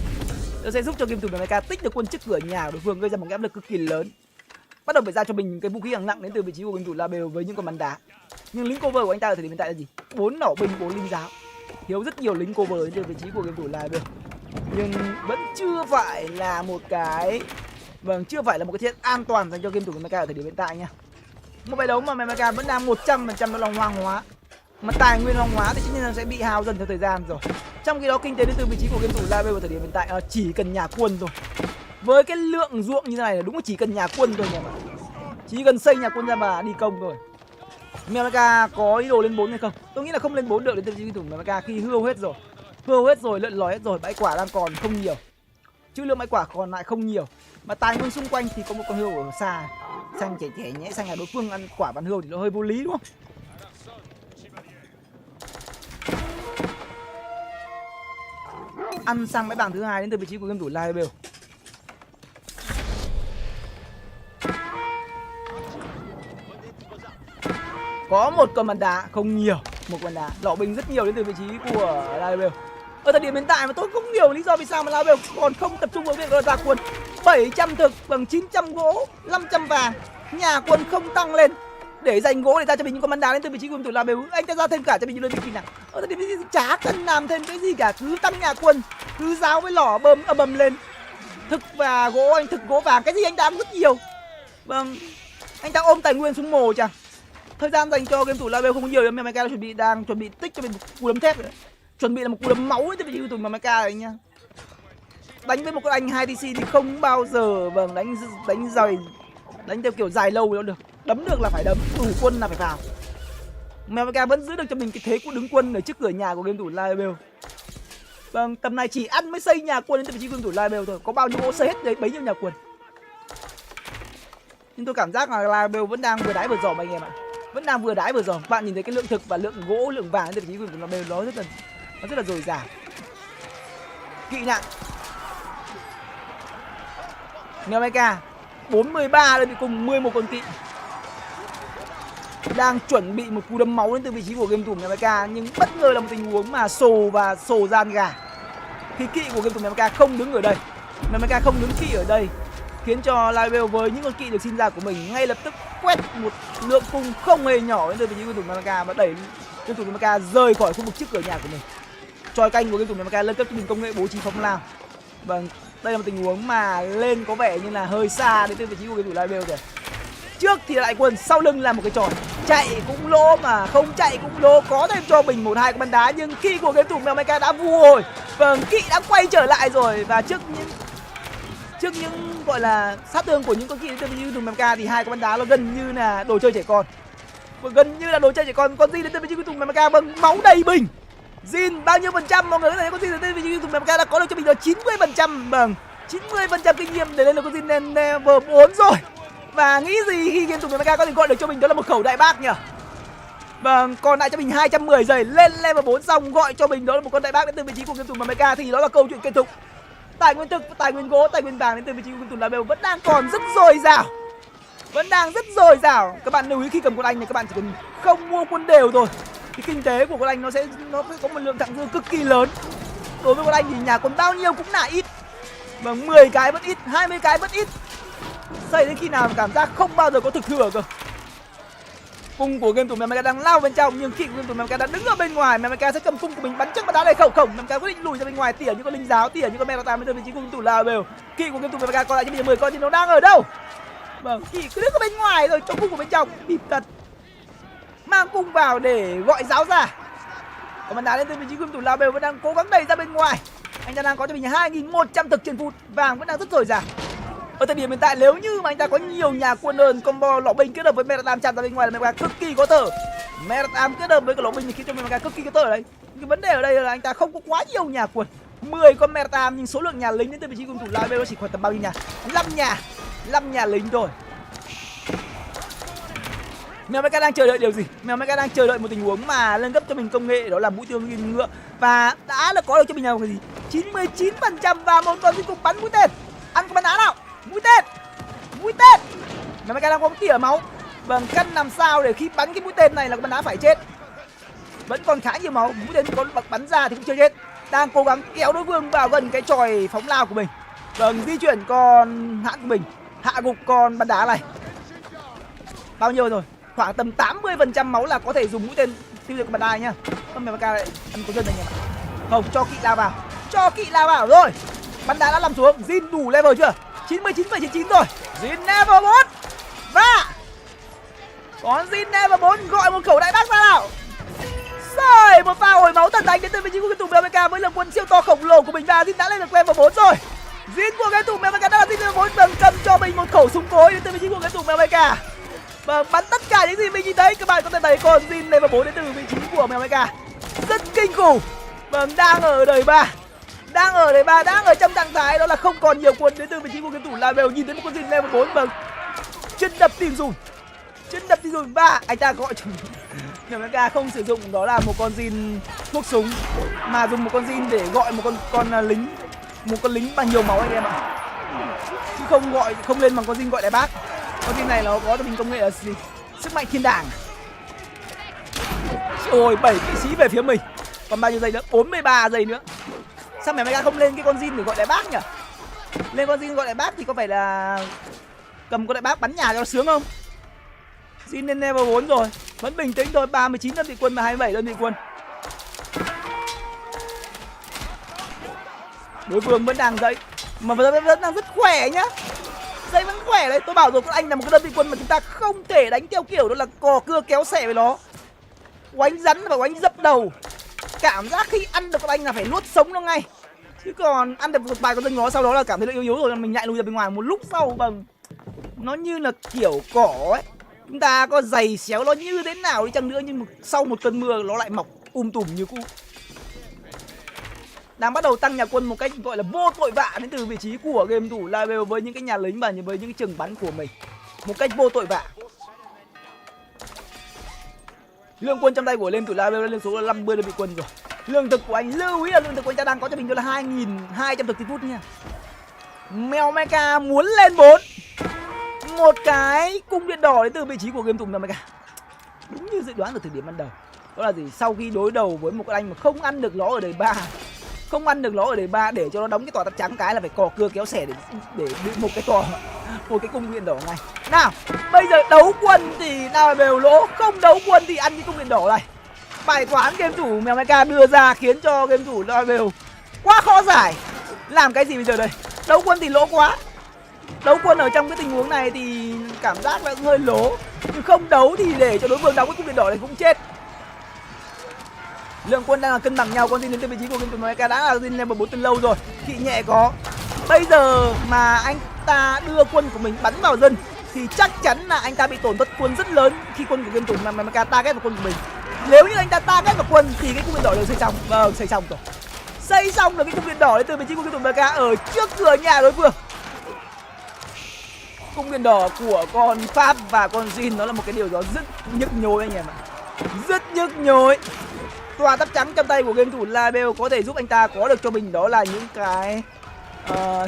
nó sẽ giúp cho game thủ Mecha tích được quân trước cửa nhà của đối phương, gây ra một cái áp lực cực kỳ lớn. Bắt đầu phải ra cho mình những cái vũ khí hạng nặng đến từ vị trí của game thủ Live với những con bắn đá. Nhưng lính cover của anh ta ở thời điểm hiện tại là gì? 4 nỏ binh, 4 linh giáo. Thiếu rất nhiều lính cover đến từ vị trí của game thủ Live. Nhưng vẫn chưa phải là một cái chưa phải là một cái thiết an toàn dành cho game thủ Mecha ở thời điểm hiện tại nha. Một bài đấu mà Mecha vẫn đang 100% nó lòng hoang hóa. Mà tài nguyên hoang hóa thì tất nhiên là sẽ bị hao dần theo thời gian rồi. Trong khi đó kinh tế đến từ vị trí của game thủ Live ở thời điểm hiện tại chỉ cần nhà quân thôi. Với cái lượng ruộng như thế này là đúng là chỉ cần nhà quân thôi nhỉ. Chỉ cần xây nhà quân ra và đi công thôi. Mecha có ý đồ lên 4 hay không? Tôi nghĩ là không lên 4 được đến từ vị trí của Mecha khi hươu hết rồi. Hươu hết rồi, lợn lói hết rồi, bãi quả đang còn không nhiều. Chứ lượng bãi quả còn lại không nhiều. Mà tài nguyên xung quanh thì có một con hươu ở xa. Xanh chẻ nhẽ xanh là đối phương ăn quả bắn hươu thì nó hơi vô lý đúng không? Ăn sang bãi bảng thứ hai đến từ vị trí của game thủ Live. Có một con bắn đá không nhiều, một con đá lọ binh rất nhiều đến từ vị trí của Live. Ở thời điểm hiện tại mà tôi không hiểu lý do vì sao mà Live còn không tập trung vào việc ra quân. 700 thực bằng 900 gỗ, 500 vàng, nhà quân không tăng lên để dành gỗ để ra cho mình những con bắn đá đến từ vị trí của game thủ Live. Anh ta ra thêm cả cho mình những đơn vị kỹ năng. Ở thời điểm hiện tại chả cần làm thêm cái gì cả, cứ tăng nhà quân, cứ giáo với lỏ bầm lên. Thực và gỗ, anh thực gỗ vàng cái gì anh ta rất nhiều. Vâng, anh ta ôm tài nguyên xuống mồ chẳng. Thời gian dành cho game thủ Live không có nhiều, nhưng Mecha đang chuẩn bị tích cho mình một cú đấm thép rồi. Chuẩn bị là một cú đấm máu cho vị trí của Mecha đấy nhá. Đánh với một con anh 2TC thì không bao giờ đánh theo kiểu dài lâu đâu được. Đấm được là phải đấm, đủ quân là phải vào. Mecha vẫn giữ được cho mình cái thế của đứng quân ở trước cửa nhà của game thủ Live. Vâng, tầm này chỉ ăn mới xây nhà quân đến vị trí game thủ Live thôi. Có bao nhiêu gỗ xây hết đấy bấy nhiêu nhà quân. Nhưng tôi cảm giác là Live vẫn đang vừa đái vừa dòm anh em ạ. Vẫn đang vừa đái vừa dòm. Bạn nhìn thấy cái lượng thực và lượng gỗ, lượng vàng đến vị trí của Live nó rất là dồi dào. Kỵ nặng. Mecha 43 đơn vị cùng 11 con kỵ. Đang chuẩn bị một cú đấm máu đến từ vị trí của game thủ Mecha, nhưng bất ngờ là một tình huống mà sồ gian gà. Khi kỵ của game thủ Mecha không đứng ở đây. Mecha không đứng kỵ ở đây khiến cho Live với những con kỵ được sinh ra của mình ngay lập tức quét một lượng cung không hề nhỏ đến từ vị trí của game thủ Mecha và đẩy game thủ Mecha rời khỏi khu vực trước cửa nhà của mình. Tròi canh của game thủ Mecha nâng cấp cho mình công nghệ bố trí phóng lao. Vâng, đây là một tình huống mà lên có vẻ như là hơi xa đến từ vị trí của game thủ Live rồi. Trước thì đại quân, sau lưng là một cái tròn. Chạy cũng lỗ mà không chạy cũng lỗ, có thêm cho mình 1-2 cái bắn đá, nhưng khi của game thủ Mecha đã vu hồi. Vâng, kỵ đã quay trở lại rồi và trước những gọi là sát thương của những con kỵ đến từ vị trí của Mecha thì hai cái bắn đá nó gần như là đồ chơi trẻ con. Gần như là đồ chơi trẻ con. Con gì đến từ vị trí của Mecha vâng, máu đầy bình. Jin bao nhiêu phần trăm mọi người có thể con gì đến từ vị trí của Mecha đã có được cho mình là 90%. Vâng, 90% kinh nghiệm để lên được con Jin lên level 4 rồi. Và nghĩ gì khi game thủ Mecha có thể gọi được cho mình đó là một khẩu đại bác nhỉ? Vâng, còn lại cho mình 210 giây lên level 4 xong gọi cho mình đó là một con đại bác đến từ vị trí của game thủ Mecha thì đó là câu chuyện kết thúc. Tài nguyên thực, tài nguyên gỗ, tài nguyên vàng đến từ vị trí của game thủ Live vẫn đang còn rất dồi dào. vẫn đang rất dồi dào. Các bạn lưu ý khi cầm quân Anh này các bạn chỉ cần không mua quân đều thôi, thì kinh tế của quân Anh nó sẽ có một lượng thặng dư cực kỳ lớn. Đối với quân Anh thì nhà quân bao nhiêu cũng là ít. Vâng, 10 cái vẫn ít, 20 cái vẫn ít. Xây đến khi nào cảm giác không bao giờ có thực thừa cơ. Cung của game thủ Mèo đang lao bên trong, nhưng khi game thủ Mèo đang đứng ở bên ngoài, Mèo sẽ cầm cung của mình bắn trước bắn đá này không. Mèo quyết định lùi ra bên ngoài, tỉa như con linh giáo, tỉa như con Mèo bên vị trí của game thủ là đều. Kỵ của game thủ Mèo còn lại cho bây giờ 10 con thì nó đang ở đâu? Vâng, Kỵ cứ đứng ở bên ngoài rồi, cho cung của bên trong bịp tật. Mang cung vào để gọi giáo ra. Còn bắn đá lên từ vị trí game thủ là đều vẫn đang cố gắng đẩy ra bên ngoài. Anh ta đang có cho mình 2.100 thực trên phút, vàng vẫn đang rất dồi dào. Ở thời điểm hiện tại nếu như mà anh ta có nhiều nhà quân hơn, combo lọ binh kết hợp với Meratam chạm ra bên ngoài là Mega cực kỳ có thở. Meratam kết hợp với cái lọ binh thì khiến cho Mega cực kỳ có thở ở đây. Cái vấn đề ở đây là anh ta không có quá nhiều nhà quân, 10 con Meratam nhưng số lượng nhà lính đến từ vị trí cung thủ Lai nó chỉ khoảng tầm bao nhiêu nhà? 5 nhà lính thôi. Mèo Mega đang chờ đợi điều gì? Mèo Mega đang chờ đợi một tình huống mà nâng cấp cho mình công nghệ, đó là mũi tiêu ngựa, và đã là có được cho mình là cái gì? 99% và một con liên tục bắn mũi tên. Ăn con bắn đá nào? Mũi tên. Mèo Mega đang có một tỉa máu. Vâng, căn làm sao để khi bắn cái mũi tên này là con bắn đá phải chết. Vẫn còn khá nhiều máu, mũi tên có bậc bắn ra thì cũng chưa chết. Đang cố gắng kéo đối phương vào gần cái chòi phóng lao của mình. Vâng, di chuyển con hãn của mình, hạ gục con bắn đá này. Bao nhiêu rồi? Khoảng tầm 80% máu là có thể dùng mũi tên tiêu diệt con bắn đá nhá. Con Mèo Mega lại ăn có dân này nhỉ? Không, cho Kỵ lao vào rồi. Bắn đá đã nằm xuống, Jin đủ level chưa? 99,99 rồi. Jin level 4. Và còn Jin level 4 gọi một khẩu đại bác ra nào. Rồi, một pha hồi máu thần thánh đến từ vị trí của game thủ Mèo Mega với lượng quân siêu to khổng lồ của mình, và Jin đã lên được level 4 rồi. Jin của game thủ Mèo Mega đã là Jin level 4, vâng, cầm cho mình một khẩu súng cối đến từ vị trí của game thủ Mèo Mega. Vâng, bắn tất cả những gì mình nhìn thấy. Các bạn có thể thấy con Jin level 4 đến từ vị trí của Mèo Mega rất kinh khủng. Vâng, đang ở đời 3, đang ở trong trạng thái đó là không còn nhiều quân đến từ vị trí của game thủ Label. Nhìn thấy một con Jin level 4, vâng, chân đập tìm dùng, và anh ta gọi Mèo Mega không sử dụng đó là một con Jin thuốc súng, mà dùng một con Jin để gọi một con lính, một con lính bằng nhiều máu anh em ạ, chứ không lên bằng con Jin gọi đại bác. Con Jin này nó có cho mình công nghệ là gì? Sức mạnh thiên đàng. Ôi, 7 kỵ sĩ về phía mình. Còn bao nhiêu giây nữa? 43 giây nữa. Sao Mèo Mega không lên cái con Jin để gọi đại bác nhỉ? Lên con Jin gọi đại bác thì có phải là cầm con đại bác bắn nhà cho nó sướng không? Jin lên level 4 rồi, vẫn bình tĩnh thôi, 39 đơn vị quân và 27 đơn vị quân. Đối phương vẫn đang dậy, mà vẫn đang rất khỏe nhá. Dây vẫn khỏe đấy, tôi bảo rồi, con anh là một cái đơn vị quân mà chúng ta không thể đánh theo kiểu đó là cò cưa kéo xẻ với nó. Oánh rắn và oánh dập đầu. Cảm giác khi ăn được con anh là phải nuốt sống nó ngay. Chứ còn ăn được một vài con rừng nó sau đó là cảm thấy là yếu rồi, mình nhại lùi ra bên ngoài một lúc sau, bằng nó như là kiểu cỏ ấy. Chúng ta có giày xéo nó như thế nào đi chăng nữa, nhưng sau một cơn mưa nó lại mọc tùm như cũ. Đang bắt đầu tăng nhà quân một cách gọi là vô tội vạ đến từ vị trí của game thủ Label với những cái nhà lính và với những cái trường bắn của mình, một cách vô tội vạ. Lượng quân trong tay của game thủ Label lên số là 50 đơn vị quân rồi. Lương thực của anh, lưu ý là lương thực của anh ta đang có cho mình đó là 2.200 thực phút nha. Mèo Mega muốn lên 4. Một cái cung điện đỏ đến từ vị trí của game thủ Mèo Mega. Đúng như dự đoán từ thời điểm ban đầu. Đó là gì? Sau khi đối đầu với một con anh mà không ăn được nó ở đời 3, để cho nó đóng cái tòa tắt trắng cái là phải cò cưa kéo xẻ để một cái cung điện đỏ ngay. Nào, bây giờ đấu quân thì nào đều lỗ, không đấu quân thì ăn cái cung điện đỏ này. Bài toán game thủ Mèo Mega đưa ra khiến cho game thủ Label quá khó giải. Làm cái gì bây giờ đây? Đấu quân thì lỗ quá. Đấu quân ở trong cái tình huống này thì cảm giác là cũng hơi lỗ. Nhưng không đấu thì để cho đối phương đóng cái cung điện đỏ này cũng chết. Lượng quân đang là cân bằng nhau. Con Jin đến từ vị trí của game thủ Mega đã là Jin level 4 từ lâu rồi. Kỵ nhẹ có. Bây giờ mà anh ta đưa quân của mình bắn vào dân thì chắc chắn là anh ta bị tổn thất quân rất lớn khi quân của game thủ Mega target vào quân của mình. Nếu như anh ta target vào quân thì cái cung điện đỏ đều xây xong. Vâng, xây xong rồi. Xây xong được cái cung điện đỏ đến từ vị trí của game thủ Mega ở trước cửa nhà đối phương. Cung điện đỏ của con Pháp và con Jin nó là một cái điều đó rất nhức nhối anh em ạ. Rất nhức nhối. Tòa tháp trắng trong tay của game thủ Label có thể giúp anh ta có được cho mình đó là những cái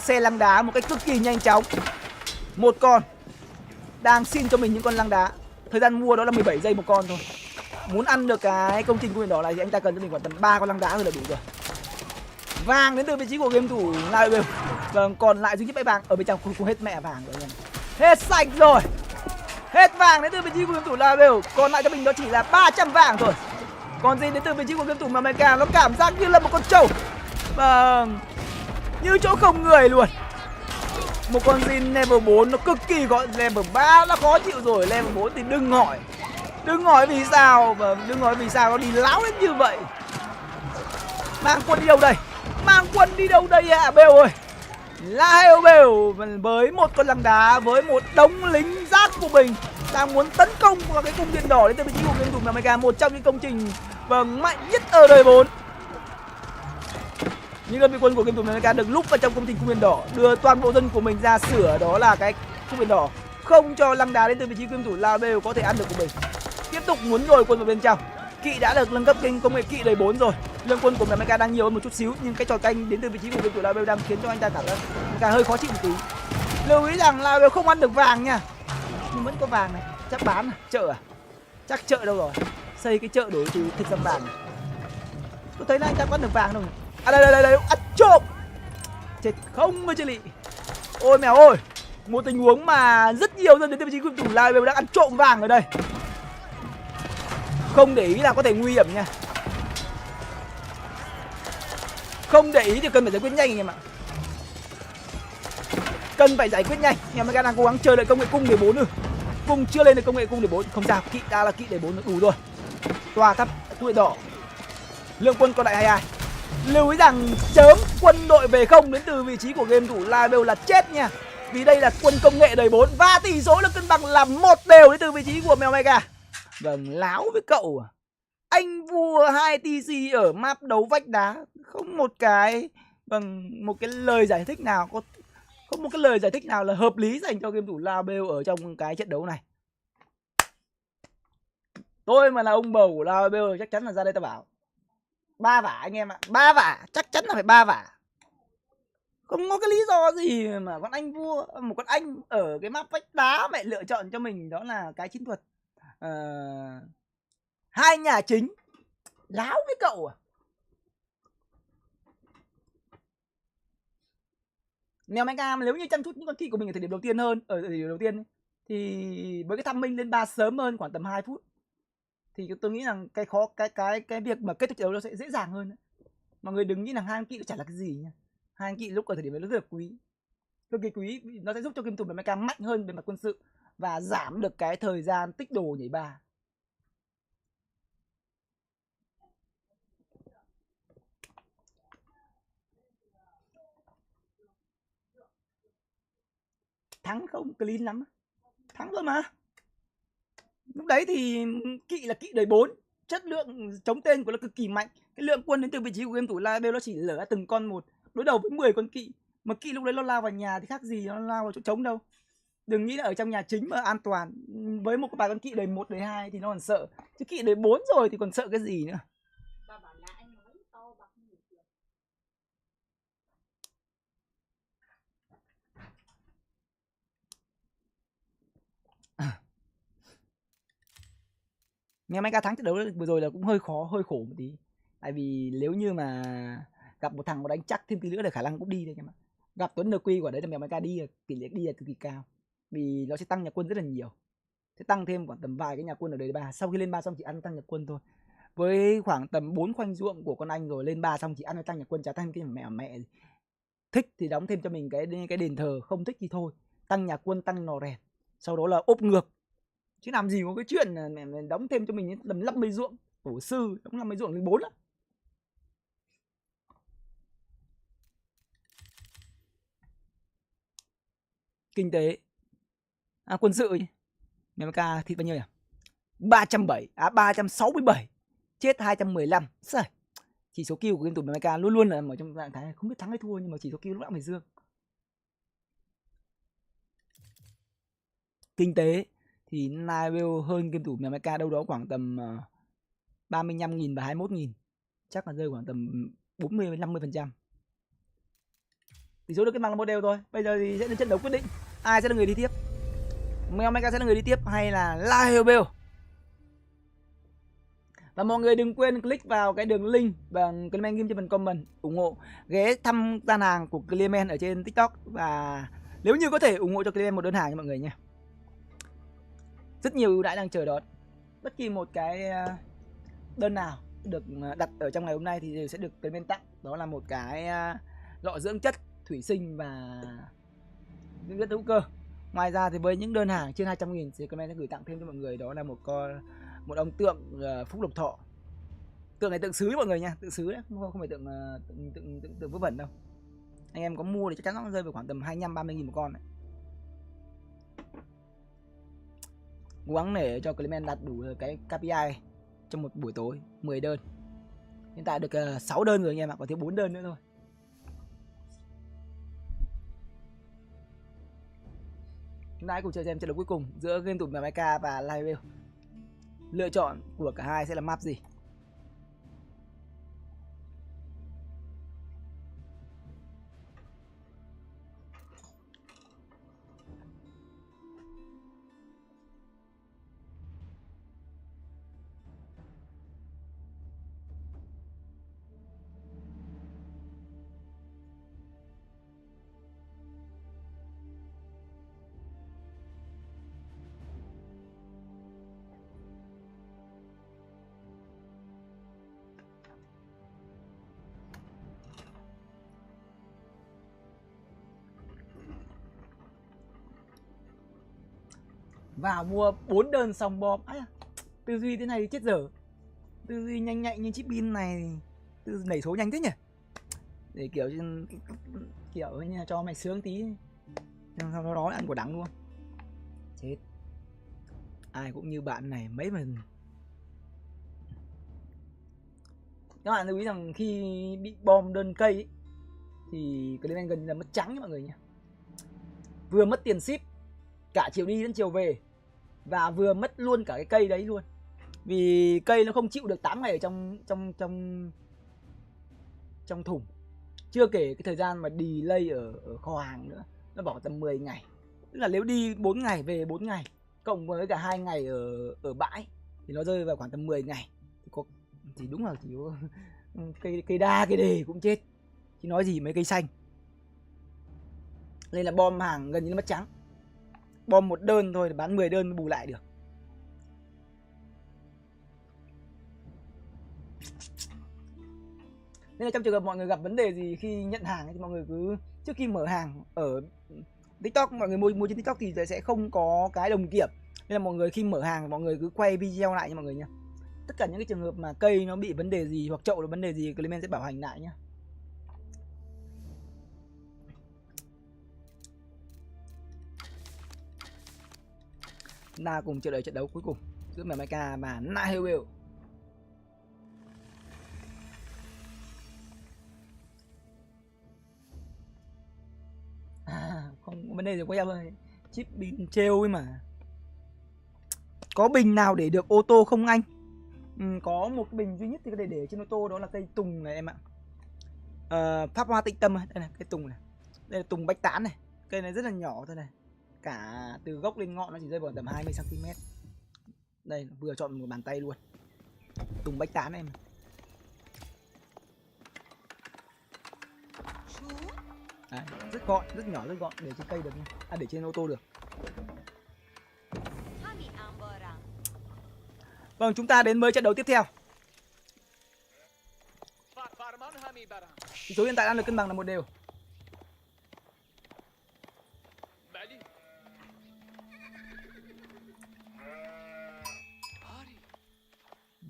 xe lăng đá một cách cực kỳ nhanh chóng. Một con. đang xin cho mình những con lăng đá. Thời gian mua đó là 17 giây một con thôi. Muốn ăn được cái công trình cung điện đỏ này thì anh ta cần cho mình khoảng tầm 3 con lăng đá thôi là đủ rồi. Vàng đến từ vị trí của game thủ Live. Vâng, còn lại duy nhất bãi vàng ở bên trong không hết mẹ vàng rồi. Hết sạch rồi. Hết vàng đến từ vị trí của game thủ Live. Còn lại cho mình đó chỉ là 300 vàng thôi. Còn gì đến từ vị trí của game thủ Mameka, nó cảm giác như là một con trâu. Vâng, như chỗ không người luôn. Một con Jin level 4 nó cực kỳ gọi, level 3 nó khó chịu rồi, level 4 thì đừng hỏi. Đừng hỏi vì sao, và đừng hỏi vì sao nó đi láo đến như vậy. Mang quân đi đâu đây? Mang quân đi đâu đây ạ Bêu ơi? Là Heo Bêu với một con lăng đá, với một đống lính rác của mình đang muốn tấn công vào cái cung điện đỏ đến từ vị trí của game thủ Mameka, một trong những công trình vâng mạnh nhất ở đời 4. Những đơn vị quân của game thủ Mameka được lúc vào trong công trình cung điện đỏ, đưa toàn bộ dân của mình ra sửa đó là cái cung điện đỏ, không cho lăng đá đến từ vị trí game thủ Label có thể ăn được của mình. Tiếp tục muốn nhồi quân vào bên trong. Kỵ đã được nâng cấp kênh công nghệ kỵ đời 4 rồi. Lượng quân của Mameka đang nhiều hơn một chút xíu, nhưng cái trò canh đến từ vị trí của game thủ Label đang khiến cho anh ta cảm thấy hơi khó chịu một tí. Lưu ý rằng Label không ăn được vàng nha, nhưng vẫn có vàng này. Chắc bán à? Chợ à? Chắc chợ đâu rồi? Xây cái chợ đổi từ thịt sang vàng. Tôi thấy là anh ta có ăn được vàng đâu. À đây, ăn trộm. Chết không mới chơi lị. Ôi mèo ơi, một tình huống mà rất nhiều dân đến từ vị trí game thủ Live đang ăn trộm vàng ở đây. Không để ý là có thể nguy hiểm nha. Không để ý thì cần phải giải quyết nhanh anh em ạ. Cần phải giải quyết nhanh. Nhà Mega đang cố gắng chờ đợi công nghệ cung để 4 nữa. Cung chưa lên được công nghệ cung để 4, không sao, kỵ đã là kỵ để 4 đủ rồi. Tòa tháp tuổi đỏ. Lượng quân còn lại 22. Lưu ý rằng chớm quân đội về không đến từ vị trí của game thủ Live là chết nha. Vì đây là quân công nghệ đời 4 và tỷ số là cân bằng là 1-1 đến từ vị trí của Mèo Mega. Vâng, láo với cậu à. Anh vua 2TC ở map đấu vách đá, không một cái một cái lời giải thích nào, không một cái lời giải thích nào là hợp lý dành cho game thủ Live ở trong cái trận đấu này. Tôi mà là ông bầu của Live chắc chắn là ra đây ta bảo 3 vả anh em ạ, 3 vả, chắc chắn là phải 3 vả. Không có cái lý do gì mà con anh vua, một con anh ở cái map vách đá mẹ lựa chọn cho mình đó là cái chiến thuật hai nhà chính. Láo với cậu à. Mèo Mega nếu như chăm chút những con kỵ của mình ở thời điểm đầu tiên hơn, ở thời điểm đầu tiên ấy, thì với cái thăm minh lên 3 sớm hơn khoảng tầm 2 phút thì tôi nghĩ rằng cái việc mà kết thúc trận đấu nó sẽ dễ dàng hơn. Mọi người đừng nghĩ rằng hai anh kỵ nó chả là cái gì nha. Hai anh kỵ lúc ở thời điểm đấy nó rất là quý, cực kỳ quý. Nó sẽ giúp cho game thủ Mameka mạnh hơn về mặt quân sự và giảm được cái thời gian tích đồ nhảy ba. Thắng không clean lắm, thắng rồi mà. Lúc đấy thì kỵ là kỵ đời 4, chất lượng chống tên của nó cực kỳ mạnh. Cái lượng quân đến từ vị trí của game thủ Live nó chỉ lở từng con một, đối đầu với 10 con kỵ. Mà kỵ lúc đấy nó lao vào nhà thì khác gì nó lao vào chỗ trống đâu. Đừng nghĩ là ở trong nhà chính mà an toàn. Với một vài con kỵ đời 1, đời 2 thì nó còn sợ, chứ kỵ đời 4 rồi thì còn sợ cái gì nữa. Mèo Mega thắng trận đấu vừa rồi là cũng hơi khó, hơi khổ một tí. Tại vì nếu như mà gặp một thằng có đánh chắc thêm tí nữa thì khả năng cũng đi đấy em ạ. Gặp Tuấn NQ quả đấy là Mèo Mega đi, tỷ lệ đi là cực kỳ cao. Vì nó sẽ tăng nhà quân rất là nhiều. Sẽ tăng thêm khoảng tầm vài cái nhà quân ở đời 3. Sau khi lên 3 xong chỉ ăn tăng nhà quân thôi. Với khoảng tầm 4 khoanh ruộng của con anh rồi, lên 3 xong chỉ ăn tăng nhà quân, chả tăng cái mẹ. Thích thì đóng thêm cho mình cái đền thờ, không thích thì thôi. Tăng nhà quân, tăng nò rèn. Sau đó là ốp ngược. Chứ làm gì có cái chuyện là mẹ đóng thêm cho mình tầm 50 ruộng. Tổ sư đóng 50 ruộng lên 4 á. Kinh tế. Quân sự nhỉ. Mameka thịt bao nhiêu nhỉ? 367. Chết 215. Trời. Chỉ số kill của game thủ Mameka luôn luôn là ở trong trạng thái không biết thắng hay thua, nhưng mà chỉ số kill lúc nào phải dương. Kinh tế thì Nile hơn game thủ Mameka đâu đó khoảng tầm 35.000 và 21.000. Chắc là rơi khoảng tầm 40-50%. Tỷ số được cái bằng là một đều thôi. Bây giờ thì sẽ đến trận đấu quyết định ai sẽ là người đi tiếp. Mèo Mecha sẽ là người đi tiếp hay là Live. Và mọi người đừng quên click vào cái đường link bằng Clement ghim trên phần comment ủng hộ, ghé thăm gian hàng của Clement ở trên TikTok, và nếu như có thể ủng hộ cho Clement một đơn hàng nha mọi người nha. Rất nhiều ưu đãi đang chờ đón. Bất kỳ một cái đơn nào được đặt ở trong ngày hôm nay thì đều sẽ được Clement tặng. Đó là một cái lọ dưỡng chất thủy sinh và dưỡng chất hữu cơ. Ngoài ra thì với những đơn hàng trên 200.000 thì Clement sẽ gửi tặng thêm cho mọi người đó là một ông tượng Phúc Lộc Thọ. Tượng này tượng sứ mọi người nha, tượng sứ đấy, không phải tượng vớ vẩn đâu. Anh em có mua thì chắc chắn nó rơi vào khoảng tầm 25-30.000 một con đấy. Cố gắng để cho Clement đạt đủ cái KPI trong một buổi tối 10 đơn. Hiện tại được 6 đơn rồi anh em ạ, còn thiếu 4 đơn nữa thôi. Chúng ta hãy cùng chờ xem trận đấu cuối cùng giữa game thủ mèo Mecha và Live. Lựa chọn của cả hai sẽ là map gì? Vào mua 4 đơn xong bom. Tư duy thế này thì chết dở. Tư duy nhanh nhạy như chip pin này, tư nảy số nhanh thế nhỉ? Để kiểu như cho mày sướng tí, sau đó ăn quả đắng luôn. Chết. Ai cũng như bạn này mấy mà. Các bạn lưu ý rằng khi bị bom đơn cây ấy, thì Clement gần như là mất trắng nha mọi người nhé. Vừa mất tiền ship cả chiều đi đến chiều về, và vừa mất luôn cả cái cây đấy luôn. Vì cây nó không chịu được 8 ngày ở trong thùng. Chưa kể cái thời gian mà delay ở kho hàng nữa, nó bảo tầm 10 ngày. Tức là nếu đi 4 ngày về 4 ngày cộng với cả 2 ngày ở bãi thì nó rơi vào khoảng tầm 10 ngày. Thì đúng là chỉ có cây đa cây đề cũng chết, chứ nói gì mấy cây xanh. Nên là bom hàng gần như nó mất trắng. Bom một đơn thôi để bán 10 đơn bù lại được. Nên là trong trường hợp mọi người gặp vấn đề gì khi nhận hàng thì mọi người cứ trước khi mở hàng ở TikTok, mọi người mua trên TikTok thì sẽ không có cái đồng kiểm. Nên là mọi người khi mở hàng mọi người cứ quay video lại nha mọi người nha. Tất cả những cái trường hợp mà cây nó bị vấn đề gì hoặc chậu nó vấn đề gì, Clement sẽ bảo hành lại nhá. Chúng ta cùng chờ đợi trận đấu cuối cùng giữa mèo Mecha và Nihil. Không có vấn đề gì quá em ơi. Chip pin treo ấy mà. Có bình nào để được ô tô không anh? Có một bình duy nhất thì có thể để trên ô tô, đó là cây tùng này em ạ. Pháp Hoa Tịnh Tâm. Đây này, cây tùng này. Đây là tùng bách tán này. Cây này rất là nhỏ thôi này. Cả từ gốc lên ngọn nó chỉ rơi vào tầm 20 cm. Đây, vừa chọn một bàn tay luôn. Tùng bách tán em. Đấy, rất gọn, rất nhỏ, rất gọn, để trên cây được, để trên ô tô được. Vâng, chúng ta đến với trận đấu tiếp theo. Tỷ số hiện tại đang được cân bằng là 1-1.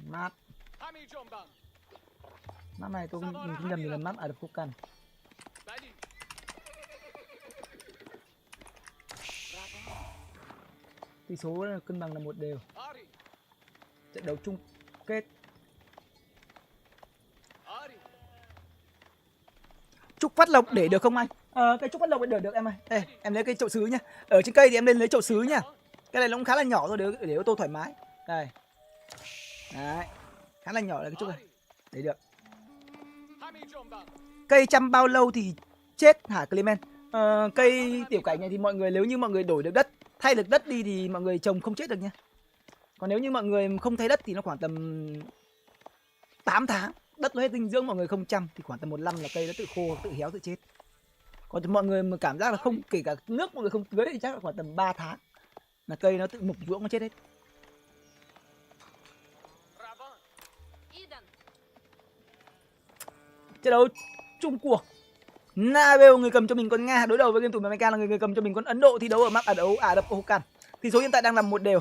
Map này tôi mình không nhầm thì là map Ả Rập Khô Cần. Tỷ số cân bằng là 1-1. Trận đấu chung kết. Trúc phát lộc để được không anh? Cái trúc phát lộc để được em ơi. Đây, em lấy cái chậu sứ nhá. Ở trên cây thì em lên lấy chậu sứ nhá. Cái này nó cũng khá là nhỏ thôi, để ô tô thoải mái. Đây. Đấy. Khá là nhỏ là cái trúc này. Để được. Cây chăm bao lâu thì chết hả Clement? Cây tiểu cảnh này thì mọi người, nếu như mọi người đổi được đất thay được đất đi thì mọi người trồng không chết được nhá. Còn nếu như mọi người không thay đất thì nó khoảng tầm 8 tháng đất nó hết dinh dưỡng, mọi người không chăm thì khoảng tầm 1 năm là cây nó tự khô, tự héo, tự chết. Còn mọi người mà cảm giác là không, kể cả nước mọi người không tưới thì chắc là khoảng tầm 3 tháng là cây nó tự mục ruộng nó chết hết. Trận đấu chung cuộc, Nabel người cầm cho mình con Nga đối đầu với game thủ Mecha là người cầm cho mình con Ấn Độ thi đấu ở map Ả Rập Occan. Tỷ số hiện tại đang là 1 đều.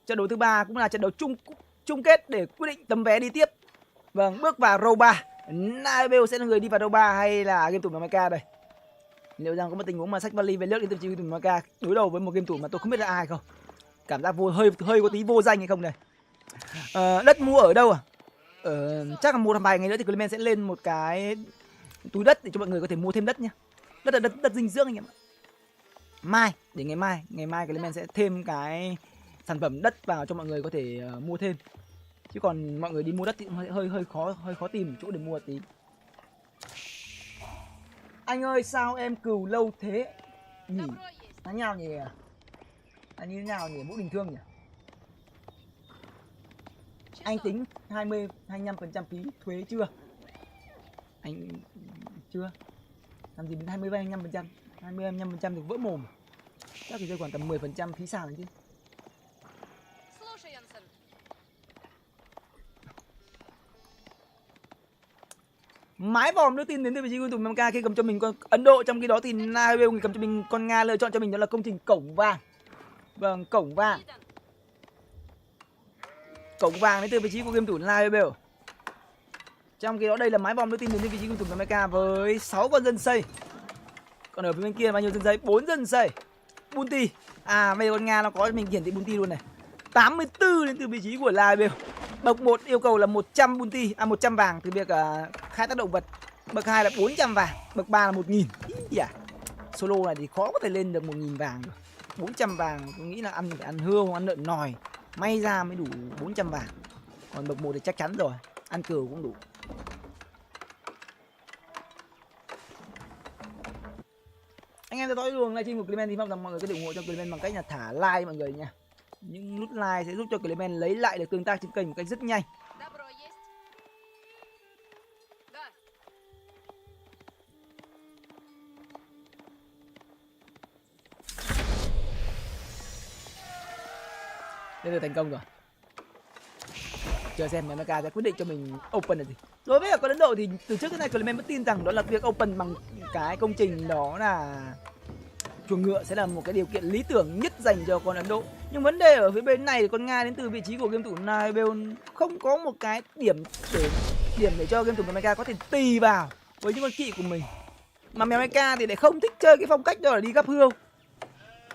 Trận đấu thứ 3 cũng là trận đấu chung kết để quyết định tấm vé đi tiếp. Vâng, bước vào round 3. Nabel sẽ là người đi vào round 3 hay là game thủ Mecha đây? Liệu rằng có một tình huống mà sách vali về nước đến từ game thủ Mecha đối đầu với một game thủ mà tôi không biết là ai không? Cảm giác hơi có tí vô danh hay không này? Đất mua ở đâu à? Chắc là một vài ngày nữa thì Clement sẽ lên một cái túi đất để cho mọi người có thể mua thêm đất nhá. Đất là đất dinh dưỡng anh em ạ. Ngày mai Clement sẽ thêm cái sản phẩm đất vào cho mọi người có thể mua thêm. Chứ còn mọi người đi mua đất thì hơi khó tìm chỗ để mua tí. Anh ơi sao em cừu lâu thế nhỉ? Nó nhau nhỉ? Như thế nào nhỉ? Vũ Đình Thương nhỉ? Anh tính 25% phí thuế chưa? Anh chưa. Làm gì đến 25%? 25% thì vỡ mồm. Chắc thì rơi khoảng tầm 10% phí sàn chứ. Mái vòm đưa tin đến từ vị trí game thủ Mecha khi cầm cho mình con Ấn Độ, trong khi đó thì Nabel người cầm cho mình con Nga lựa chọn cho mình đó là công trình cổng vàng. Vâng, cổng vàng. Cổng vàng đến từ vị trí của game thủ Nabel. Trong khi đó đây là mái vòm đưa tin đến từ vị trí game thủ Mecha với 6 con dân xây. Còn ở phía bên kia bao nhiêu dân xây? 4 dân xây. Bunty. À bây giờ con Nga nó có cho mình hiển thị Bunty luôn này. 84 đến từ vị trí của Nabel. Bậc 1 yêu cầu là 100 Bunty, 100 vàng từ việc khai thác động vật. Bậc 2 là 400 vàng, bậc 3 là 1000. Solo này thì khó có thể lên được 1000 vàng được. 400 vàng tôi nghĩ là phải ăn hươu, ăn lợn nòi. May ra mới đủ 400 vàng. Còn bậc 1 thì chắc chắn rồi, ăn cừu cũng đủ. Anh em theo dõi luồng livestream của Clement thì mong rằng mọi người có thể ủng hộ cho Clement bằng cách là thả like mọi người nha. Những nút like sẽ giúp cho Clement lấy lại được tương tác trên kênh một cách rất nhanh. Đây là thành công rồi. Chờ xem Mecha sẽ quyết định cho mình open là gì. Đối với con Ấn Độ thì từ trước đến nay Clement vẫn tin rằng đó là việc open bằng cái công trình đó là chuồng ngựa sẽ là một cái điều kiện lý tưởng nhất dành cho con Ấn Độ. Nhưng vấn đề ở phía bên này thì con Nga đến từ vị trí của game thủ Nabel không có một cái điểm để cho game thủ Mecha có thể tì vào với những con kỵ của mình. Mà mèo Mecha thì lại không thích chơi cái phong cách đó là đi gắp hươu.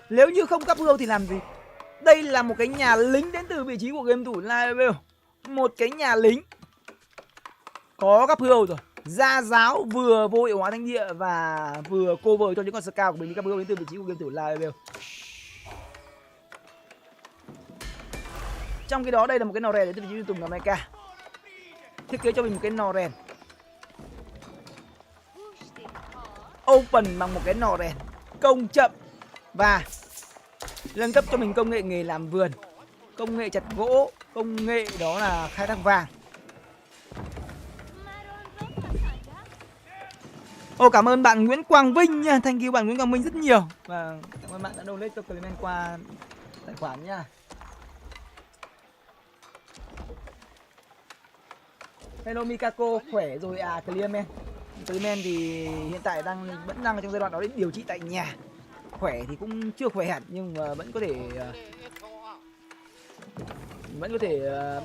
Nếu như không gắp hươu thì làm gì? Đây là một cái nhà lính đến từ vị trí của game thủ Nabel. Một cái nhà lính có gắp hươu rồi. Gia giáo vừa vô hiệu hóa thánh địa và vừa cover cho những con scout của mình đi gắp hươu đến từ vị trí của game thủ Nabel. Trong khi đó đây là một cái nò rèn đến từ vị trí của game thủ Mecha. Thiết kế cho mình một cái nò rèn. Open bằng một cái nò rèn. Công chậm và nâng cấp cho mình công nghệ nghề làm vườn, công nghệ chặt gỗ, công nghệ đó là khai thác vàng. Cảm ơn bạn Nguyễn Quang Vinh nha, thank you bạn Nguyễn Quang Vinh rất nhiều. Và cảm ơn bạn đã donate cho Clement qua tài khoản nha. Hello Mikako, khỏe rồi à Clement. Clement thì hiện tại vẫn đang trong giai đoạn đó để điều trị tại nhà. Khỏe thì cũng chưa khỏe hẳn nhưng mà vẫn có thể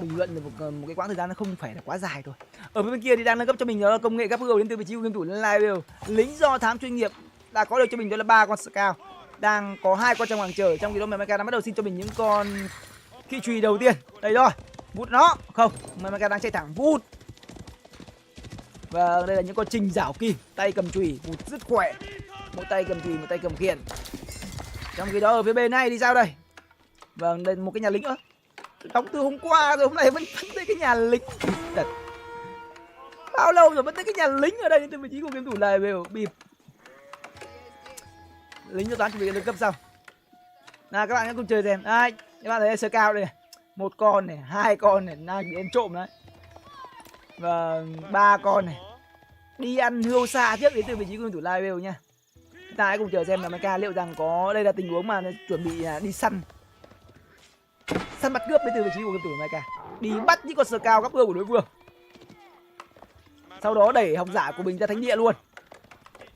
bình luận được một cái quãng thời gian nó không phải là quá dài thôi. Ở bên kia thì đang nâng cấp cho mình đó là công nghệ gắp hươu đến từ vị trí của game thủ Nabel. Lính do thám chuyên nghiệp đã có được cho mình đó là 3 con scout, đang có 2 con trong hàng chờ. Trong khi đó Mecha đang bắt đầu xin cho mình những con kỵ chùy đầu tiên. Đây rồi, vụt nó không, Mecha đang chạy thẳng vụt. Và đây là những con trình rảo kim, tay cầm chùy, vụt rất khỏe. Một tay cầm chùy, một tay cầm khiên. Trong khi đó ở phía bên này thì sao đây? Vâng, đây một cái nhà lính nữa. Đóng từ hôm qua rồi hôm nay vẫn thấy cái nhà lính. Thật. Bao lâu rồi vẫn thấy cái nhà lính ở đây đến từ vị trí của game thủ Nabel bịp. Lính cho toán chuẩn bị lên cấp xong. Nào các bạn hãy cùng chơi xem. Đây, các bạn thấy sơ cao đây. 1 con này, 2 con này, đang bị em trộm đấy. Và 3 con này. Đi ăn hươu xa trước đến từ vị trí của game thủ Live nha. Chúng ta hãy cùng chờ xem là Mecha liệu rằng có đây là tình huống mà chuẩn bị đi săn bắt cướp đến từ vị trí của game thủ Mecha. Đi bắt những con sờ cao gấp đôi của đối phương. Sau đó đẩy học giả của mình ra thánh địa luôn.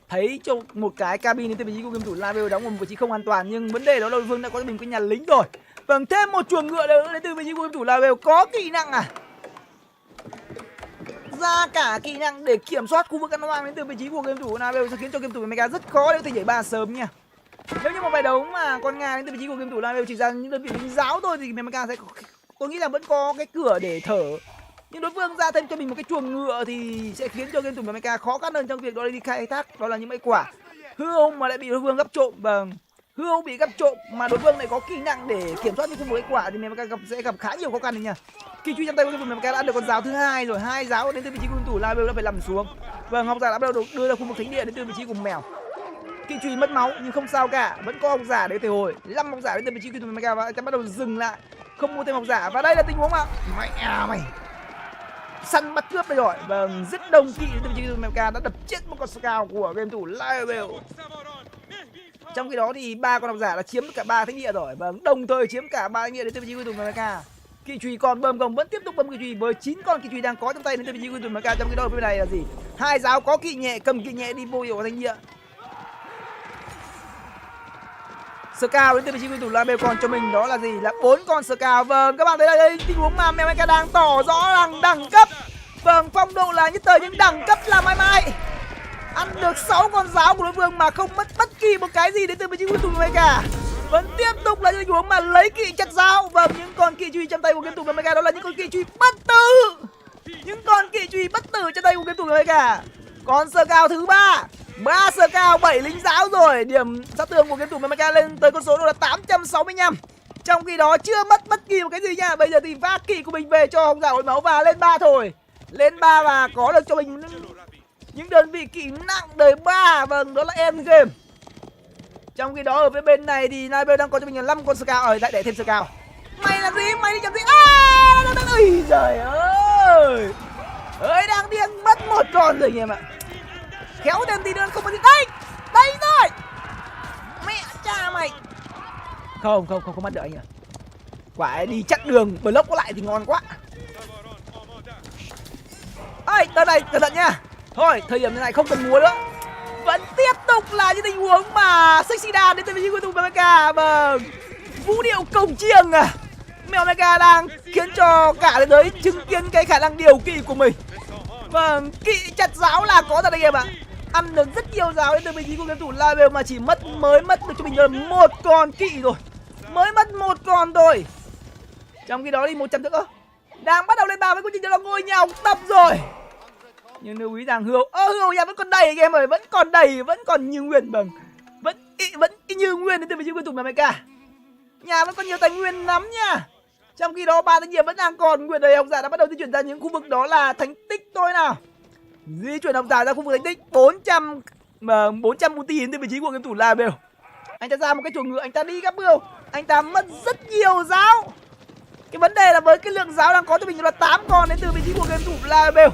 Thấy cho một cái cabin đến từ vị trí của game thủ Live đóng ở một vị trí không an toàn, nhưng vấn đề đó là đối phương đã có cho mình cái nhà lính rồi. Vâng, thêm một chuồng ngựa nữa đến từ vị trí của game thủ Live có kỹ năng à? Ra cả kỹ năng để kiểm soát khu vực ăn hoang đến từ vị trí của game thủ Live sẽ khiến cho game thủ Mecha rất khó để có thể nhảy ba sớm nha. Nếu như một vài đấu mà con ngà đến từ vị trí của game thủ Live chỉ ra những đơn vị lính giáo thôi thì Mecha sẽ tôi nghĩ là vẫn có cái cửa để thở. Nhưng đối phương ra thêm cho mình một cái chuồng ngựa thì sẽ khiến cho game thủ Mecha khó khăn hơn trong việc đó là đi khai thác, đó là những mấy quả hươu mà lại bị đối phương gấp trộm. Vâng, hươu bị gấp trộm mà đối phương lại có kỹ năng để kiểm soát những khu vực quả thì Mecha sẽ gặp khá nhiều khó khăn đấy nha. Kỳ truy trong tay của game thủ Mecha đã ăn được con giáo thứ hai rồi, 2 giáo đến từ vị trí của game thủ Live đã phải nằm xuống. Vâng, học giả đã bắt đầu đưa ra khu vực thánh địa đến từ vị trí của mèo. Kỳ truy mất máu nhưng không sao cả, vẫn có học giả để thể hồi. 5 học giả đến từ vị trí của game thủ Mecha và bắt đầu dừng lại, không mua thêm học giả. Và đây là tình huống mà mày săn bắt cướp đây rồi. Vâng, rất đông kỵ đến từ vị trí của Mecha đã đập chết một con scout của game thủ Live. Trong khi đó thì 3 con học giả đã chiếm cả 3 thánh địa rồi. Vâng, đồng thời chiếm cả 3 thánh địa đến từ vị trí của game thủ Mecha. Kỵ truy còn bơm công vẫn tiếp tục bơm kỵ truy với 9 con kỵ truy đang có trong tay đến từ vị trí của game thủ Mecha. Trong khi đó bên này là gì? 2 giáo có kỵ nhẹ, cầm kỵ nhẹ đi vô hiệu thánh địa. Scout đến từ vị trí game thủ Live còn cho mình đó là gì? Là 4 con Scout. Vâng, các bạn thấy đây tình huống mà Mecha đang tỏ rõ rằng đẳng cấp. Vâng, phong độ là nhất thời nhưng đẳng cấp là mai. Ăn được 6 con giáo của đối phương mà không mất bất kỳ một cái gì đến từ vị trí của game thủ Mecha. Vẫn tiếp tục là tình huống mà lấy kỵ chặt giáo. Vâng, những con kỵ truy trong tay của game thủ Mecha đó là những con kỵ truy bất tử. Những con kỵ truy bất tử trong tay của game thủ Mecha. Còn Scout thứ 3, 3 Scout 7 lính giáo rồi. Điểm sát thương của game thủ Mecha lên tới con số đó là 865. Trong khi đó chưa mất bất kỳ một cái gì nha. Bây giờ thì vác kỵ của mình về cho học giả hồi máu và lên 3 thôi. Lên 3 và có được cho mình những đơn vị kỹ nặng đời 3. Vâng, đó là end game. Trong khi đó ở phía bên này thì Live đang có cho mình là 5 con Scout. Lại để thêm Scout. Mày làm gì? Mày đi làm gì? Ôi trời ơi. Ơi, đang điên mất một con rồi anh em ạ. Khéo thêm tí nữa không có gì. Đây rồi. Mẹ cha mày. Không mất được anh ạ. Quả ấy đi chặn đường block có lại thì ngon quá. Ơi, tờ này cẩn thận nha. Thôi, thời điểm này không cần múa nữa. Vẫn tiếp tục là những tình huống mà Sexy Dan đến từ vị trí của game thủ Mecha. Vâng, vũ điệu cổng chiêng à. Mèo Mecha đang khiến cho cả thế giới chứng kiến cái khả năng điều kỵ của mình. Vâng, kỵ chặt giáo là có thật anh em ạ. Ăn được rất nhiều giáo đến từ vị trí của game thủ Live mà chỉ mới mất được cho mình là 1 con kỵ rồi. Mới mất 1 con thôi. Trong khi đó thì 100 nữa đang bắt đầu lên 3 với quy trình là ngôi nhà học tập rồi. Nhưng lưu ý rằng hươu nhà vẫn còn đầy anh em ơi, vẫn còn đầy, vẫn còn như nguyên. Vâng, vẫn như nguyên đến từ vị trí của game thủ Mecha. Nhà vẫn còn nhiều tài nguyên lắm nha. Trong khi đó 3 thánh địa vẫn đang còn nguyên. Đời học giả đã bắt đầu di chuyển ra những khu vực đó là thánh tích thôi nào. Di chuyển học giả ra khu vực thánh tích 400 multi đến từ vị trí của game thủ Live. Anh ta ra một cái chuồng ngựa, anh ta đi gấp bưu, anh ta mất rất nhiều giáo. Cái vấn đề là với cái lượng giáo đang có cho mình là 8 con đến từ vị trí của game thủ Live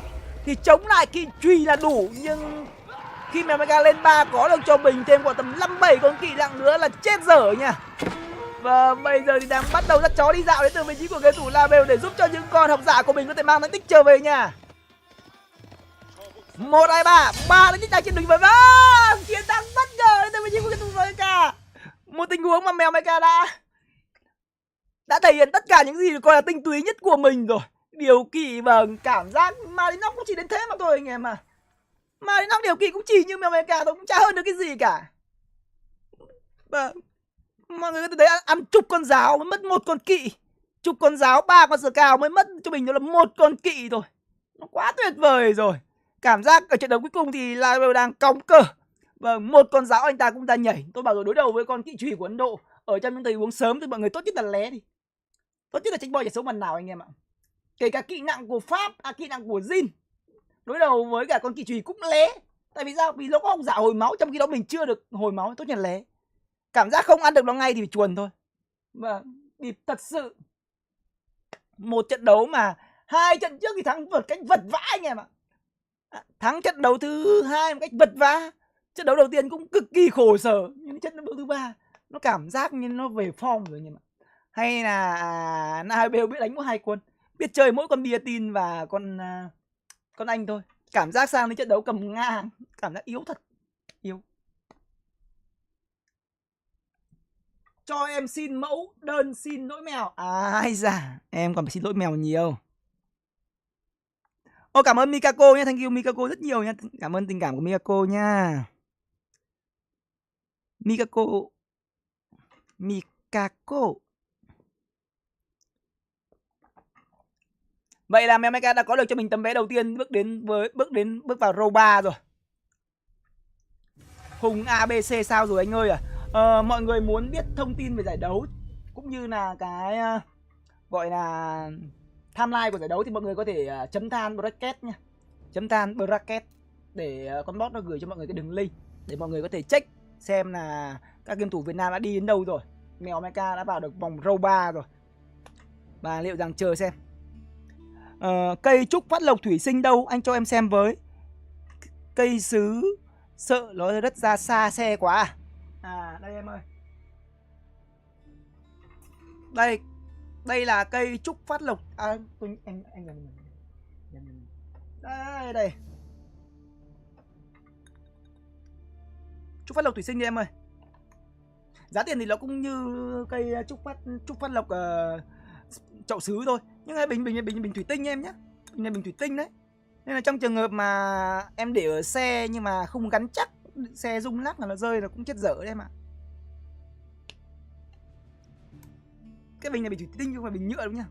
thì chống lại kỵ truy là đủ. Nhưng khi mà Mecha lên 3 có được cho mình thêm khoảng tầm 5-7 con kỵ nặng nữa là chết dở nha. Và bây giờ thì đang bắt đầu dắt chó đi dạo đến từ vị trí của game thủ Live để giúp cho những con học giả của mình có thể mang thánh tích trở về nhà. 1, 2, 3 thánh tích đang trên đỉnh. Vâng, chiến thắng bất ngờ đến từ vị trí của game thủ Mecha. Một tình huống mà mèo Mecha đã thể hiện tất cả những gì coi là tinh túy nhất của mình rồi. Điều kỵ và cảm giác Marinox cũng chỉ đến thế mà thôi anh em à. Marinox điều kỵ cũng chỉ như mèo Mecha thôi, cũng chả hơn được cái gì cả. Vâng, mọi người có thể thấy ăn chục con giáo mới mất 1 con kỵ, chục con giáo 3 con Scout mới mất cho mình đó là 1 con kỵ thôi. Nó quá tuyệt vời rồi. Cảm giác ở trận đấu cuối cùng thì Live đang còng cờ. Vâng, 1 con giáo anh ta cũng đã nhảy. Tôi bảo rồi, đối đầu với con kỵ truy của Ấn Độ ở trong những tình huống sớm thì mọi người tốt nhất là lé đi. Tốt nhất là tránh boy chạy số màn nào anh em ạ. Kể cả kỵ nặng của Pháp, kỵ nặng của Jin đối đầu với cả con kỵ truy cũng lé. Tại vì sao? Vì nó có học giả hồi máu, trong khi đó mình chưa được hồi máu, tốt nhất là lé. Cảm giác không ăn được nó ngay thì phải chuồn thôi. Vâng, bịp thật sự. Một trận đấu mà 2 trận trước thì thắng vượt cách vật vã anh em ạ. Thắng trận đấu thứ 2 một cách vật vã. Trận đấu đầu tiên cũng cực kỳ khổ sở, nhưng trận đấu thứ 3 nó cảm giác như nó về form rồi anh em ạ. Hay là Naibel biết đánh mỗi 2 quân, biết chơi mỗi con Bia và con Anh thôi. Cảm giác sang đến trận đấu cầm ngang, cảm giác yếu thật, yếu. Cho em xin mẫu đơn xin lỗi mèo. Ai da, em còn phải xin lỗi mèo nhiều. Ô, cảm ơn Mikako nhé, thank you Mikako rất nhiều nha. Cảm ơn tình cảm của Mikako nha. Mikako. Vậy là Mecha đã có được cho mình tấm vé đầu tiên bước vào row 3 rồi. Hùng ABC sao rồi anh ơi à? Mọi người muốn biết thông tin về giải đấu cũng như là cái gọi là timeline của giải đấu thì mọi người có thể chấm than bracket nha. Chấm than bracket để con bot nó gửi cho mọi người cái đường link để mọi người có thể check xem là các game thủ Việt Nam đã đi đến đâu rồi. Mèo Mecha đã vào được vòng row 3 rồi. Và liệu rằng chờ xem. Cây trúc phát lộc thủy sinh đâu? Anh cho em xem với. Cây sứ sợ nó đất ra xa xe quá à? À đây em ơi. Đây là cây trúc phát lộc. Anh đây. Trúc phát lộc thủy sinh đi em ơi. Giá tiền thì nó cũng như cây trúc phát lộc chậu sứ thôi, nhưng mà bình thủy tinh em nhé. Bình này bình thủy tinh đấy. Nên là trong trường hợp mà em để ở xe nhưng mà không gắn chắc, xe rung lắc là nó rơi là cũng chết dở đấy em ạ. Cái bình này bình thủy tinh chứ không phải bình nhựa đúng nhá.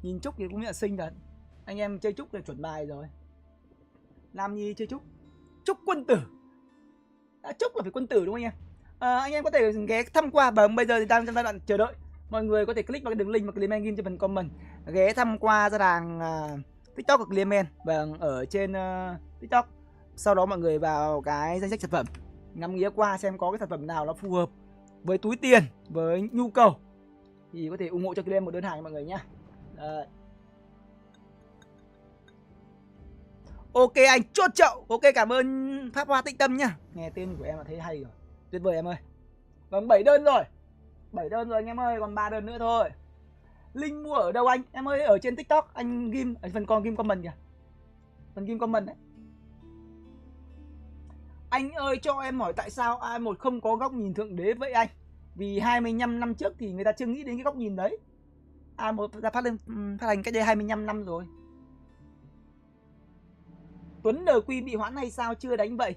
Nhìn trúc thì cũng là xinh thật. Anh em chơi trúc là chuẩn bài rồi. Nam Nhi chơi trúc. Trúc quân tử. Trúc là phải quân tử đúng không anh em? Anh em có thể ghé thăm qua và bây giờ thì đang trong giai đoạn chờ đợi. Mọi người có thể click vào cái đường link mà Clement ghi cho phần comment. Ghé thăm qua ra đàng TikTok của Clement và ở trên TikTok. Sau đó mọi người vào cái danh sách sản phẩm, ngắm nghía qua xem có cái sản phẩm nào nó phù hợp với túi tiền, với nhu cầu thì có thể ủng hộ cho Clement một đơn hàng cho mọi người nhé. Ok anh chốt chậu. Ok, cảm ơn Pháp Hoa Tĩnh Tâm nhá. Nghe tên của em là thấy hay rồi. Tuyệt vời em ơi. Vâng, 7 đơn rồi. 7 đơn rồi anh em ơi, còn 3 đơn nữa thôi. Link mua ở đâu anh? Em ơi, ở trên TikTok anh ghim ở phần con ghim comment kìa. Phần ghim comment đấy. Anh ơi cho em hỏi tại sao A1 không có góc nhìn thượng đế với anh? Vì 25 năm trước thì người ta chưa nghĩ đến cái góc nhìn đấy. A1 đã phát hành cách đây 25 năm rồi. Tuấn NQ bị hoãn hay sao chưa đánh vậy?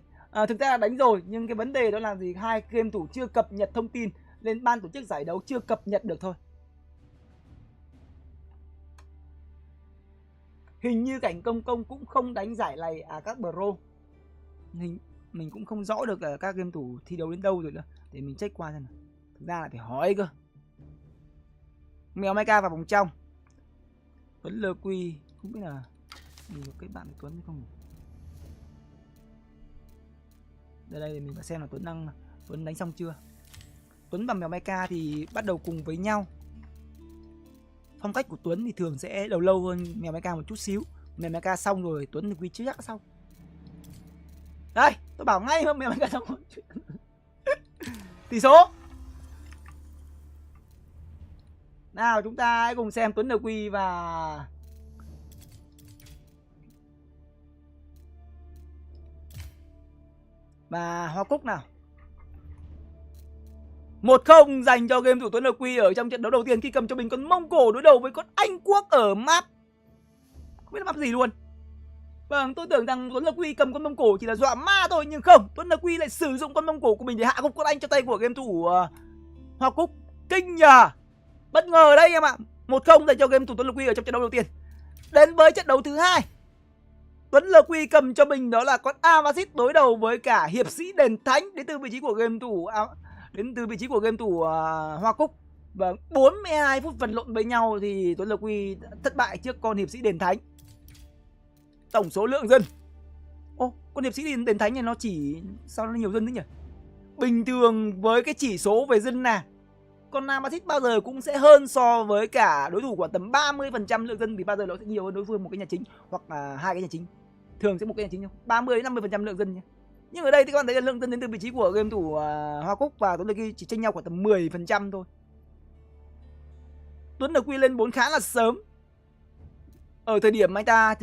Thực ra là đánh rồi, nhưng cái vấn đề đó là gì? Hai game thủ chưa cập nhật thông tin lên ban tổ chức giải đấu chưa cập nhật được thôi. Hình như cảnh công cũng không đánh giải này các bro. Mình cũng không rõ được là các game thủ thi đấu đến đâu rồi nữa. Để mình check qua xem nào. Thực ra lại phải hỏi cơ. Mèo Mecha vào vòng trong. Tuấn LQ không biết là mình có cái bạn Tuấn hay không. Đây mình phải xem là Tuấn đánh xong chưa. Tuấn và mèo Mecha thì bắt đầu cùng với nhau. Phong cách của Tuấn thì thường sẽ đầu lâu hơn mèo Mecha một chút xíu. Mèo Mecha xong rồi Tuấn thì quy chứ chắc xong. Đây, tôi bảo ngay hơn mèo Mecha xong rồi. Tỷ số. Nào chúng ta hãy cùng xem Tuấn NQ và Hoa Cúc nào. 1-0 dành cho game thủ Tuấn NQ ở trong trận đấu đầu tiên khi cầm cho mình con Mông Cổ đối đầu với con Anh Quốc ở map không biết là map gì luôn. Vâng, tôi tưởng rằng Tuấn NQ cầm con Mông Cổ chỉ là dọa ma thôi, nhưng không, Tuấn NQ lại sử dụng con Mông Cổ của mình để hạ gục con Anh cho tay của game thủ Hoa Cúc. Kinh nhờ. Bất ngờ đấy em ạ. 1-0 dành cho game thủ Tuấn NQ ở trong trận đấu đầu tiên. Đến với trận đấu thứ hai, Tuấn LQ cầm cho mình đó là con Avasit đối đầu với cả hiệp sĩ Đền Thánh đến từ vị trí của game thủ Hoa Cúc. Và 42 phút vật lộn với nhau thì Tuấn LQ thất bại trước con hiệp sĩ Đền Thánh. Tổng số lượng dân. Ô, con hiệp sĩ Đền Thánh này nó chỉ sao nó nhiều dân thế nhỉ? bình thường với cái chỉ số về dân nào. Con Nam Madrid bao giờ cũng sẽ hơn so với cả đối thủ khoảng tầm 30% lượng dân, vì bao giờ nó sẽ nhiều hơn đối phương một cái nhà chính hoặc là hai cái nhà chính. Thường sẽ một cái nhà chính không? 30 đến 50% lượng dân nhé. Nhưng ở đây thì các bạn thấy là lượng dân đến từ vị trí của game thủ Hoa Cúc và Tuấn Lực Quy chỉ chênh nhau khoảng tầm 10% thôi. Tuấn Lực Quy lên 4 khá là sớm. Ở thời điểm mà anh ta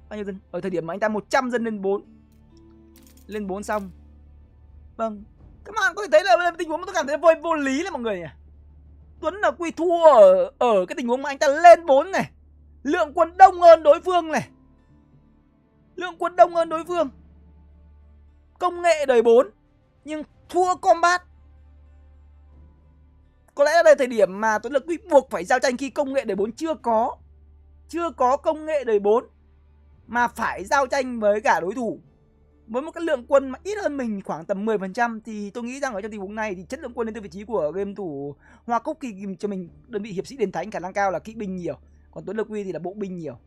bao nhiêu dân? Ở thời điểm mà anh ta 100 dân lên 4. Lên 4 xong. Vâng. Các bạn có thể thấy là tình huống mà tôi cảm thấy vô lý là mọi người nhỉ. Tuấn Lực Quy thua ở cái tình huống mà anh ta lên 4 này. Lượng quân đông hơn đối phương này. Lượng quân đông hơn đối phương. Công nghệ đời 4 nhưng thua combat. Có lẽ đây là thời điểm mà Tuấn Lực Quy buộc phải giao tranh khi công nghệ đời 4 chưa có công nghệ đời 4 mà phải giao tranh với cả đối thủ với một cái lượng quân mà ít hơn mình khoảng tầm 10%, thì tôi nghĩ rằng ở trong tình huống này thì chất lượng quân đến từ vị trí của game thủ Hoa Cúc thì cho mình đơn vị hiệp sĩ đền thánh khả năng cao là kỵ binh nhiều, còn Tuấn Lực Quy thì là bộ binh nhiều.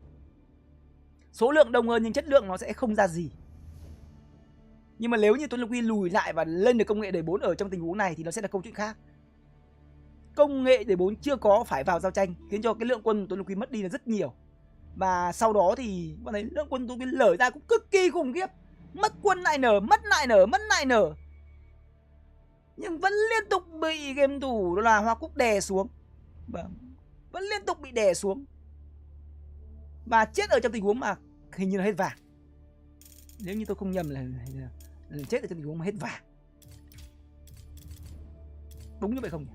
Số lượng đông hơn nhưng chất lượng nó sẽ không ra gì. Nhưng mà nếu như Tuấn Lực Quy lùi lại và lên được công nghệ đời 4 ở trong tình huống này thì nó sẽ là câu chuyện khác. Công nghệ đời 4 chưa có phải vào giao tranh khiến cho cái lượng quân Tuấn Lực Quy mất đi là rất nhiều. Và sau đó thì bạn thấy lượng quân Tuấn Lực Quy lở ra cũng cực kỳ khủng khiếp. Mất quân lại nở, mất lại nở. Nhưng vẫn liên tục bị game thủ đó là Hoa Cúc đè xuống. Vẫn liên tục bị đè xuống. Và chết ở trong tình huống mà hình như là hết vàng. Nếu như tôi không nhầm là chết ở trong tình huống mà hết vàng. Đúng như vậy không nhỉ?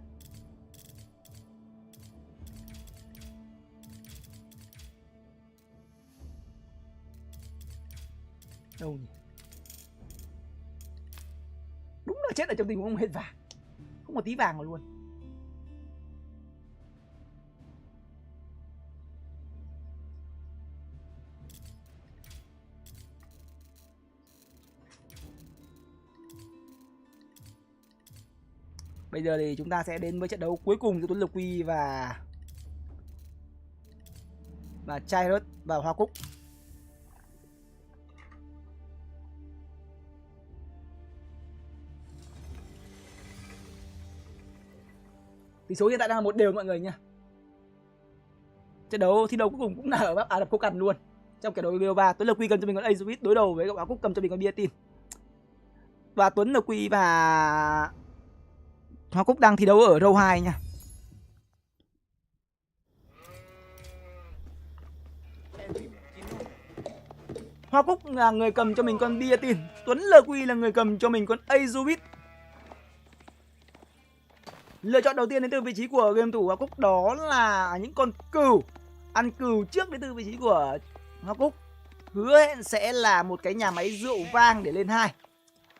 Đâu nhỉ? Đúng là chết ở trong tình huống hết vàng. Không có tí vàng mà luôn. Bây giờ thì chúng ta sẽ đến với trận đấu cuối cùng giữa Tuấn Lực Quy và Chirrut và Hoa Cúc. Tỷ số hiện tại đang là 1-1 mọi người nha. Trận đấu thi đấu cuối cùng cũng là ở Ả Rập Khô Cằn luôn. Trong kẻ đấu BO3, Tuấn Lực Quy cầm cho mình con Azubit đối đầu với Hoa Cúc cầm cho mình con Biatin. Và Tuấn Lực Quy và Hoa Cúc đang thi đấu ở row 2 nha. Hoa Cúc là người cầm cho mình con Biatin, Tuấn Lực Quy là người cầm cho mình con Azubit. Lựa chọn đầu tiên đến từ vị trí của game thủ Hoa Cúc đó là những con cừu. Ăn cừu trước đến từ vị trí của Hoa Cúc. Hứa hẹn sẽ là một cái nhà máy rượu vang để lên 2.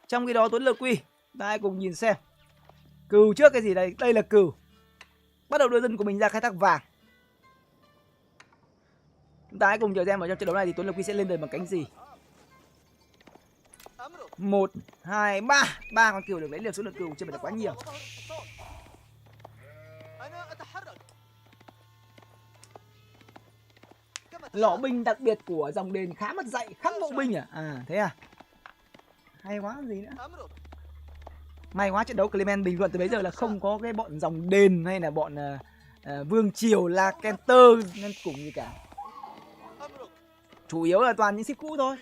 Trong khi đó Tuấn Lực Quy, ta hãy cùng nhìn xem. Cừu trước cái gì đây? Đây là cừu. Bắt đầu đưa dân của mình ra khai thác vàng. Chúng ta hãy cùng chờ xem ở trong trận đấu này thì Tuấn Lực Quy sẽ lên đời bằng cánh gì. 1, 2, 3. 3 con cừu được lấy, liều số lượng cừu chưa phải là quá nhiều. Lõ binh đặc biệt của dòng đền khá mất dạy, khắc bộ binh à? À thế à? Hay quá gì nữa. May quá trận đấu Clement bình luận từ bấy giờ là không có cái bọn dòng đền hay là bọn vương triều La Kenter nên cùng gì cả. Chủ yếu là toàn những ship cũ thôi.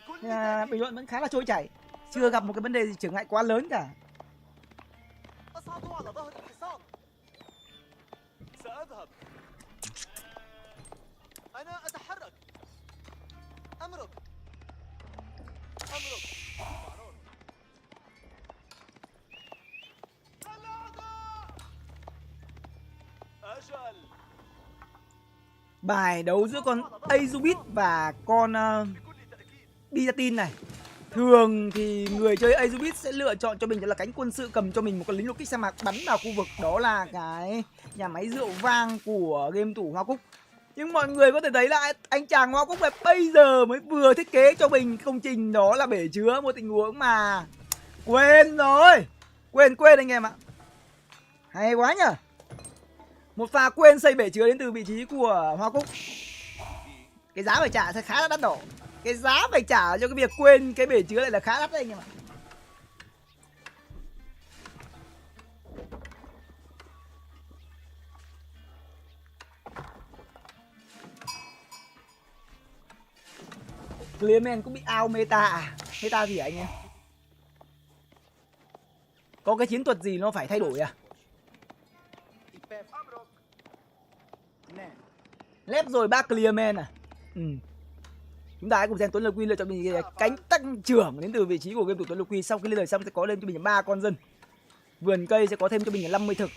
Bình luận vẫn khá là trôi chảy, chưa gặp một cái vấn đề gì trở ngại quá lớn cả. Bài đấu giữa con Azubit và con Biatin này. Thường thì người chơi Azubit sẽ lựa chọn cho mình đó là cánh quân sự, cầm cho mình một con lính đột kích sa mạc bắn vào khu vực đó là cái nhà máy rượu vang của game thủ Hoa Cúc. Nhưng mọi người có thể thấy là anh chàng Hoa Cúc này bây giờ mới vừa thiết kế cho mình công trình đó là bể chứa, một tình huống mà quên rồi. Quên anh em ạ. Hay quá nhỉ. Một pha quên xây bể chứa đến từ vị trí của Hoa Cúc. Cái giá phải trả sẽ khá là đắt đỏ. Cái giá phải trả cho cái việc quên cái bể chứa này là khá đắt đấy anh em ạ. Clearman cũng bị out meta à? Meta gì hả anh em? Có cái chiến thuật gì nó phải thay đổi à? Lép rồi 3 Clearman à? Chúng ta hãy cùng xem Tuấn Lực Quy lựa chọn mình cánh tăng trưởng đến từ vị trí của game thủ Tuấn Lực Quy. Sau khi lên lời xong sẽ có lên cho mình 3 con dân. Vườn cây sẽ có thêm cho mình 50 thực.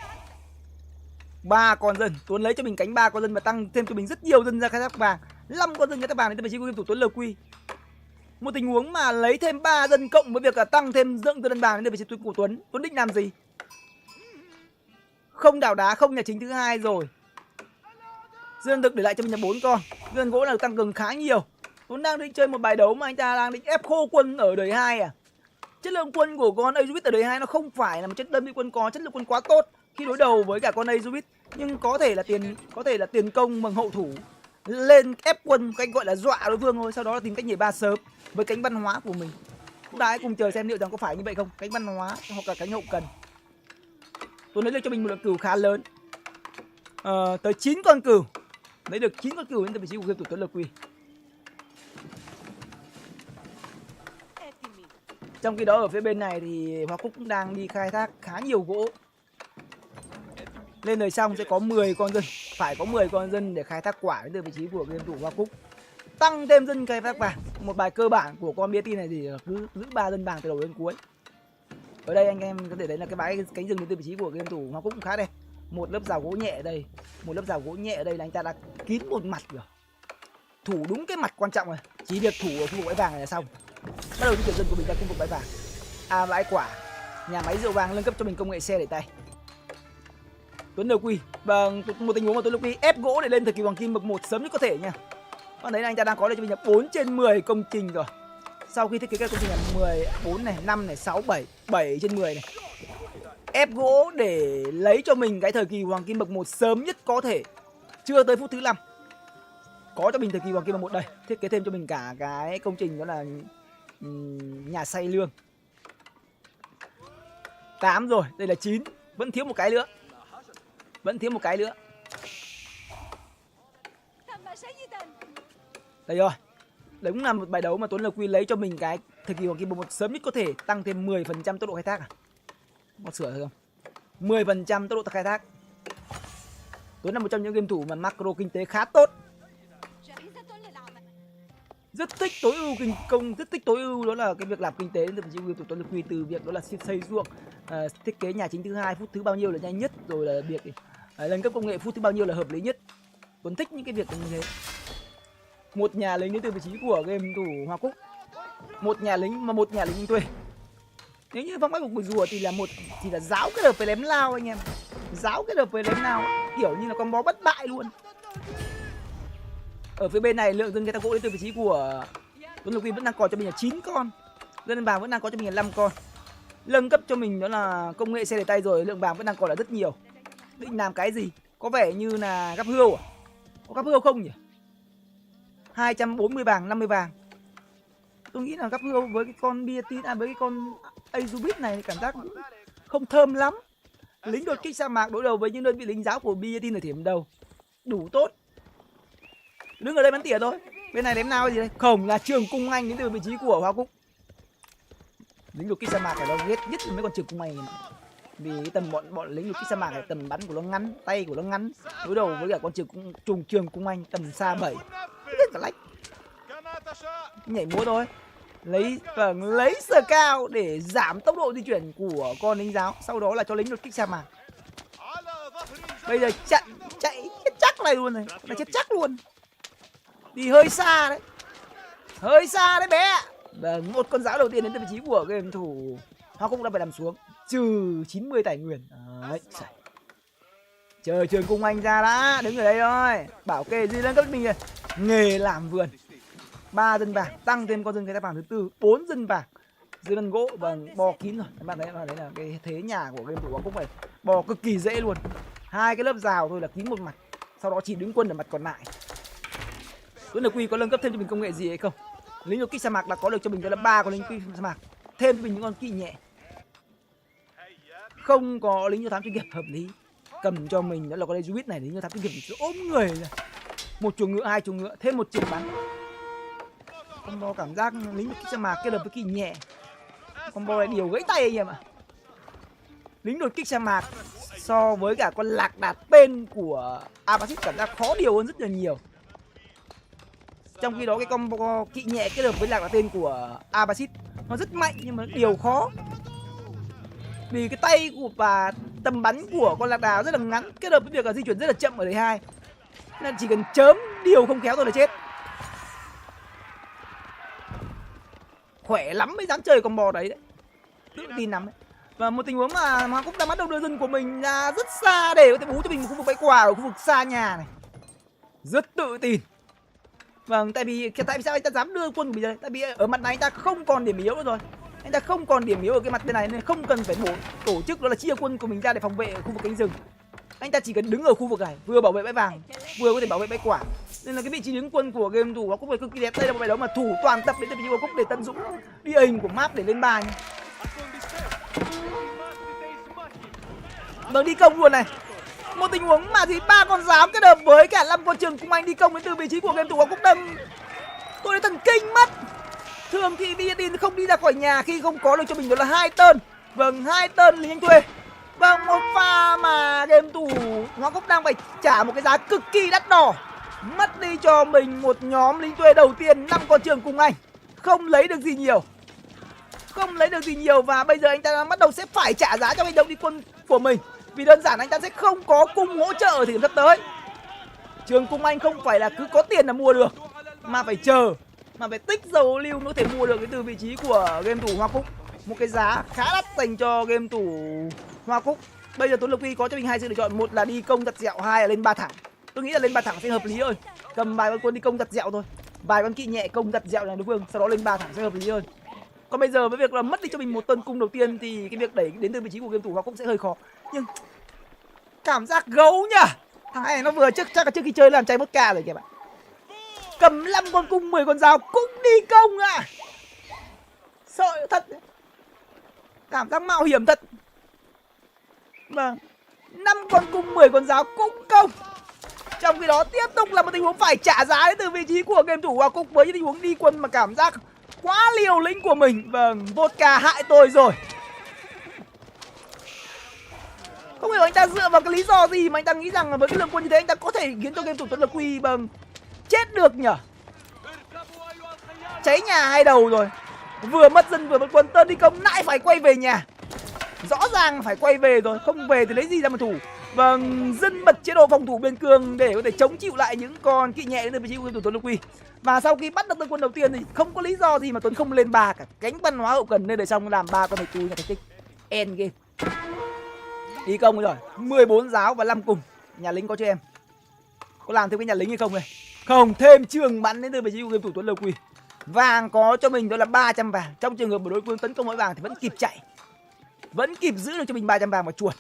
3 con dân. Tuấn lấy cho mình cánh 3 con dân và tăng thêm cho mình rất nhiều dân ra khai thác vàng. 5 con dân khai thác vàng đến từ vị trí của game thủ Tuấn Lực Quy. Một tình huống mà lấy thêm 3 dân cộng với việc là tăng thêm dưỡng dân vàng đến từ vị trí của Tuấn. Tuấn định làm gì? Không đào đá, không nhà chính thứ hai rồi. Dương được để lại cho mình là 4 con. Dương gỗ là tăng cường khá nhiều. Tuấn đang định chơi một bài đấu mà anh ta đang định ép khô quân ở đời 2 à? Chất lượng quân của con Azubit ở đời 2 nó không phải là một chất đơn vị quân có chất lượng quân quá tốt khi đối đầu với cả con Azubit, nhưng có thể là tiền công bằng hậu thủ lên ép quân cách gọi là dọa đối phương thôi, sau đó là tìm cách nhảy ba sớm với cánh văn hóa của mình. Chúng ta hãy cùng chờ xem liệu rằng có phải như vậy không, cánh văn hóa hoặc là cánh hậu cần. Tuấn lấy được cho mình một lượng cừu khá lớn, tới 9 con cừu, lấy được 9 con cừu đến từ vị trí của game thủ Tuấn Lực Quy. Trong khi đó ở phía bên này thì Hoa Cúc cũng đang đi khai thác khá nhiều gỗ. Lên đời xong sẽ có 10 con dân, phải có 10 con dân để khai thác quả đến từ vị trí của game thủ Hoa Cúc. Tăng thêm dân khai thác vàng. Một bài cơ bản của con BT này thì cứ giữ 3 dân vàng từ đầu đến cuối. Ở đây anh em có thể thấy là cái bãi cánh rừng đến từ vị trí của game thủ Hoa Cúc cũng khá đẹp. Một lớp rào gỗ nhẹ ở đây, một lớp rào gỗ nhẹ ở đây là anh ta đã kín một mặt rồi. Thủ đúng cái mặt quan trọng rồi, chỉ việc thủ ở khu vực bãi vàng này là xong. Bắt đầu di chuyển dân của mình ra khu vực bãi vàng, bãi quả, nhà máy rượu vàng nâng cấp cho mình công nghệ xe để tay. Tuấn Lực Quy bằng một tình huống mà Tuấn Lực Quy ép gỗ để lên thời kỳ hoàng kim bậc 1 sớm nhất có thể nha. Con đấy là anh ta đang có được cho mình là 4 trên 10 công trình rồi. Sau khi thiết kế các công trình là 14 này, 5 này, 6, 7, 7 trên 10 này. Ép gỗ để lấy cho mình cái thời kỳ hoàng kim bậc 1 sớm nhất có thể. Chưa tới phút thứ 5. Có cho mình thời kỳ hoàng kim bậc 1 đây. Thiết kế thêm cho mình cả cái công trình đó là nhà xay lương. 8 rồi, đây là 9, vẫn thiếu một cái nữa. Vẫn thiếu một cái nữa. Đây rồi. Đấy cũng là một bài đấu mà Tuấn Lực Quy lấy cho mình cái thời kỳ hoàng kim bậc 1 sớm nhất có thể, tăng thêm 10% tốc độ khai thác à? Có sửa được không? 10% tốc độ khai thác. Tuấn là một trong những game thủ mà macro kinh tế khá tốt. Rất thích tối ưu kinh công, rất thích tối ưu đó là cái việc làm kinh tế từ game thủ Tuấn Lực Quy, từ việc đó là xây ruộng, thiết kế nhà chính thứ hai phút thứ bao nhiêu là nhanh nhất, rồi là việc nâng cấp công nghệ phút thứ bao nhiêu là hợp lý nhất. Tuấn thích những cái việc như thế. Một nhà lính đến từ vị trí của game thủ Hoa Cúc, một nhà lính anh thuê. Nếu như phong cách của rùa thì là giáo kết hợp với lém lao anh em, giáo kết hợp với lém lao kiểu như là con bó bất bại luôn. Ở phía bên này lượng dân khai thác gỗ đến từ vị trí của Tuấn Lực Quy vẫn đang còn cho mình là 9 con, dân vàng vẫn đang có cho mình là 5 con. Nâng cấp cho mình đó là công nghệ xe để tay rồi, lượng vàng vẫn đang còn là rất nhiều. Định làm cái gì? Có vẻ như là gắp hươu à? Có gắp hươu không nhỉ? 240 vàng, 50 vàng. Tôi nghĩ là gắp hươu với cái con Biatin, với cái con Azubit này cảm giác cũng không thơm lắm. Lính đột kích sa mạc đối đầu với những đơn vị lính giáo của Biatin ở điểm đầu đủ tốt. Đứng ở đây bắn tỉa thôi. Bên này đếm nào gì đây? Không, là Trường Cung Anh đến từ vị trí của Hoa Cúc. Lính đột kích sa mạc này nó ghét nhất mấy con Trường Cung Anh này. Vì cái tầm bọn lính đột kích sa mạc này tầm bắn của nó ngắn, tay của nó ngắn, đối đầu với cả con Trường Cung Anh tầm xa 7. Rất cả lách. Nhảy múa thôi. Lấy sờ cao để giảm tốc độ di chuyển của con lính giáo, sau đó là cho lính đột kích sa mạc. Bây giờ chạy chết chắc này luôn này, là chết chắc luôn. Đi hơi xa đấy. Hơi xa đấy bé. Vâng, một con giáo đầu tiên đến từ vị trí của game thủ Hoa Cúc đã phải nằm xuống, trừ 90 tài nguyên. Đấy. Chờ Trường Cung Anh ra đã, đứng ở đây thôi. Bảo kê gì lên cấp mình rồi. Nghề làm vườn. 3 dân vàng, tăng thêm con dân khai thác vàng thứ tư, 4 dân vàng. Dưới lân gỗ và bò kín rồi. Các bạn thấy là cái thế nhà của game thủ Hoa Cúc này bò cực kỳ dễ luôn. 2 cái lớp rào thôi là kín một mặt, sau đó chỉ đứng quân ở mặt còn lại. Tuấn Lực Quy có nâng cấp thêm cho mình công nghệ gì hay không? Lính đột kích sa mạc đã có được cho mình đó là 3 con lính đột kích sa mạc, thêm cho mình những con kỵ nhẹ. Không có lính do thám chuyên nghiệp hợp lý. Cầm cho mình đó là con Azubit này, lính do thám chuyên nghiệp ôm người rồi. Một chuồng ngựa, 2 chuồng ngựa, thêm một trường bắn. Combo cảm giác lính đột kích sa mạc kết hợp với kỳ nhẹ. Combo này điều gãy tay anh em ạ. Lính đột kích sa mạc so với cả con lạc đạt tên của Abasit cảm giác khó điều hơn rất là nhiều. Trong khi đó cái combo kỵ nhẹ kết hợp với lạc đạt tên của Abasit nó rất mạnh nhưng mà điều khó. Vì cái tay của và tầm bắn của con lạc đà rất là ngắn kết hợp với việc là di chuyển rất là chậm ở đời 2. Nên chỉ cần chớm điều không khéo thôi là chết. Khỏe lắm mới dám chơi combo đấy đấy. Tự tin lắm đấy. Và một tình huống mà Hoàng cũng đang bắt đầu đưa dân của mình ra rất xa để có thể bú cho mình một khu vực bãi quả ở khu vực xa nhà này. Rất tự tin. Vâng, tại vì sao anh ta dám đưa quân của mình đây? Tại vì ở mặt này anh ta không còn điểm yếu nữa rồi. Anh ta không còn điểm yếu ở cái mặt bên này nên không cần phải tổ chức đó là chia quân của mình ra để phòng vệ ở khu vực cánh rừng. Anh ta chỉ cần đứng ở khu vực này, vừa bảo vệ bãi vàng, vừa có thể bảo vệ bãi quả. Nên là cái vị trí đứng quân của game thủ cũng phải cực kỳ đẹp. Đây là một bài đấu mà thủ toàn tập đến từ vị trí của để tận dụng địa hình của map để lên 3 nha. Vâng, đi công luôn này. Một tình huống mà thì 3 con giáo kết hợp với cả 5 con trường cùng anh đi công đến từ vị trí của game thủ cũng đâm. Tôi đã thần kinh mất. Thường thì Viettin không đi ra khỏi nhà khi không có được cho mình đó là 2 tên. Vâng, 2 tên lính anh thuê. Vâng, một pha mà game thủ Hoàng Cúc đang phải trả một cái giá cực kỳ đắt đỏ. Mất đi cho mình một nhóm lính thuê đầu tiên 5 con trường cùng anh. Không lấy được gì nhiều. Không lấy được gì nhiều và bây giờ anh ta bắt đầu sẽ phải trả giá cho hành động đi quân của mình. Vì đơn giản anh ta sẽ không có cung hỗ trợ ở thời điểm sắp tới. Trường cung anh không phải là cứ có tiền là mua được, mà phải chờ, mà phải tích dầu lưu mới có thể mua được cái từ vị trí của game thủ Hoa Cúc. Một cái giá khá đắt dành cho game thủ Hoa Cúc. Bây giờ Tuấn Lộc Huy có cho mình 2 sự lựa chọn, một là đi công giật dẹo, 2 là lên 3 thẳng. Tôi nghĩ là lên 3 thẳng sẽ hợp lý hơn. Cầm vài con quân đi công giật dẹo thôi, vài con kỵ nhẹ công giật dẹo là đối phương, sau đó lên 3 thẳng sẽ hợp lý hơn. Còn bây giờ với việc là mất đi cho mình một tân cung đầu tiên thì cái việc đẩy đến từ vị trí của game thủ Hoa Cúc sẽ hơi khó. Nhưng cảm giác gấu nhá. Thằng này nó vừa chắc là trước khi chơi làm cháy mất ca rồi kìa bạn. Cầm 5 con cung 10 con dao cũng đi công à. Sợ thật. Cảm giác mạo hiểm thật. Vâng, 5 con cung 10 con dao cũng công. Trong khi đó tiếp tục là một tình huống phải trả giá đến từ vị trí của game thủ Hoa Cúc với những tình huống đi quân mà cảm giác quá liều lĩnh của mình. Vâng, vodka hại tôi rồi. Không hiểu anh ta dựa vào cái lý do gì mà anh ta nghĩ rằng với cái lượng quân như thế anh ta có thể khiến cho game thủ Tuấn Lực Huy bằng chết được nhở. Cháy nhà hai đầu rồi. Vừa mất dân vừa mất quân, tên đi công lại phải quay về nhà. Rõ ràng phải quay về rồi, không về thì lấy gì ra mà thủ. Vâng, dân bật chế độ phòng thủ biên cương để có thể chống chịu lại những con kỵ nhẹ đến từ vị trí của game thủ Tuấn Lực Huy. Và sau khi bắt được tên quân đầu tiên thì không có lý do gì mà Tuấn không lên 3 cả. Cánh văn hóa hậu cần nên để xong làm 3 con này tui nhà thành tích. End game. Đi công rồi, 14 giáo và 5 cùng. Nhà lính có cho em. Có làm thêm cái nhà lính hay không đây? Không, thêm trường bắn đến từ vị trí của game thủ Tuấn Lộc Huy. Vàng có cho mình đó là 300 vàng. Trong trường hợp của đối phương tấn công mỗi vàng thì vẫn kịp chạy. Vẫn kịp giữ được cho mình 300 vàng và chuột.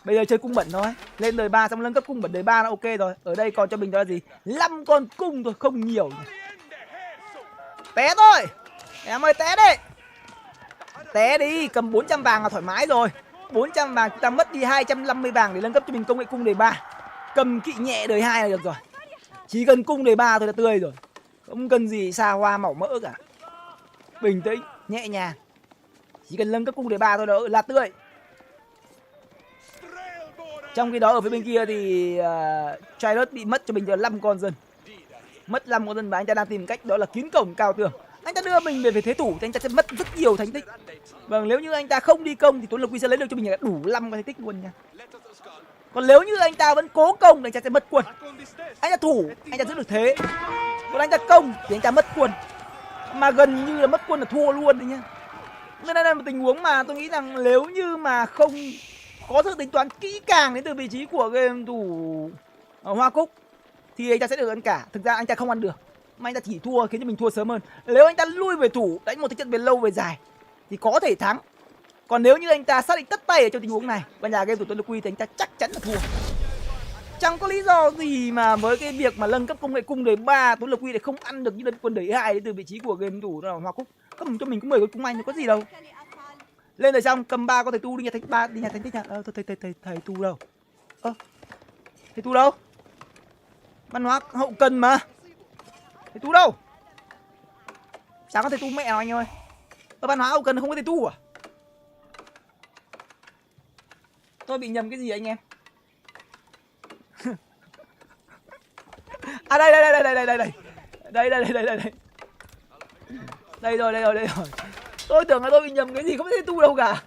Bây giờ chơi cung bẩn thôi. Lên đời 3 xong nâng cấp cung bẩn đời 3 là ok rồi. Ở đây còn cho mình đó là gì? 5 con cung thôi, không nhiều. Té thôi. Em ơi té đi. Té đi, cầm 400 vàng là thoải mái rồi. 400 vàng chúng ta mất đi 250 vàng để nâng cấp cho mình công nghệ cung đời 3. Cầm kỵ nhẹ đời 2 là được rồi. Chỉ cần cung đời 3 thôi là tươi rồi. Không cần gì xa hoa màu mỡ cả. Bình tĩnh, nhẹ nhàng. Chỉ cần nâng cấp cung đời 3 thôi là tươi. Trong khi đó ở phía bên kia thì Trident bị mất cho mình 5 con dân. Mất 5 con dân và anh ta đang tìm cách đó là kiến cổng cao tường. Anh ta đưa mình về thế thủ thì anh ta sẽ mất rất nhiều thành tích. Vâng, nếu như anh ta không đi công thì Tuấn Lộc Huy sẽ lấy được cho mình đủ 5 cái thành tích luôn nha. Còn nếu như anh ta vẫn cố công thì anh ta sẽ mất quân. Anh ta thủ, anh ta giữ được thế. Còn anh ta công thì anh ta mất quân. Mà gần như là mất quân là thua luôn đấy nhá. Nên đây là một tình huống mà tôi nghĩ rằng nếu như mà không có sự tính toán kỹ càng đến từ vị trí của game thủ Hoa Cúc thì anh ta sẽ được ăn cả. Thực ra anh ta không ăn được, mà anh ta chỉ thua khiến cho mình thua sớm hơn. Nếu anh ta lui về thủ, đánh một thế trận về lâu về dài thì có thể thắng. Còn nếu như anh ta xác định tất tay ở trong tình huống này và nhà game thủ Tuấn Lực Huy thì anh ta chắc chắn là thua. Chẳng có lý do gì mà với cái việc mà nâng cấp công nghệ cung đời 3 Tuấn Lực Huy lại không ăn được những đơn quân đời 2 đến từ vị trí của game thủ Hoa Cúc. Cầm cho mình có 10 con cung anh thì có gì đâu. Lên rồi xong cầm 3 có thầy tu đi nhà thánh 3 đi nhà thánh tích nha. Thầy tu đâu? Thầy tu đâu? Văn hóa hậu cần mà. Thầy Tu đâu? Chả có thầy Tu mẹ nào anh ơi. Ở văn hóa hậu cần không có thầy Tu à? Tôi bị nhầm cái gì anh em? À đây đây đây đây đây đây đây. Đây đây đây đây đây. Đây rồi, đây rồi, đây rồi. Tôi tưởng là tôi bị nhầm cái gì, không thấy thầy Tu đâu cả.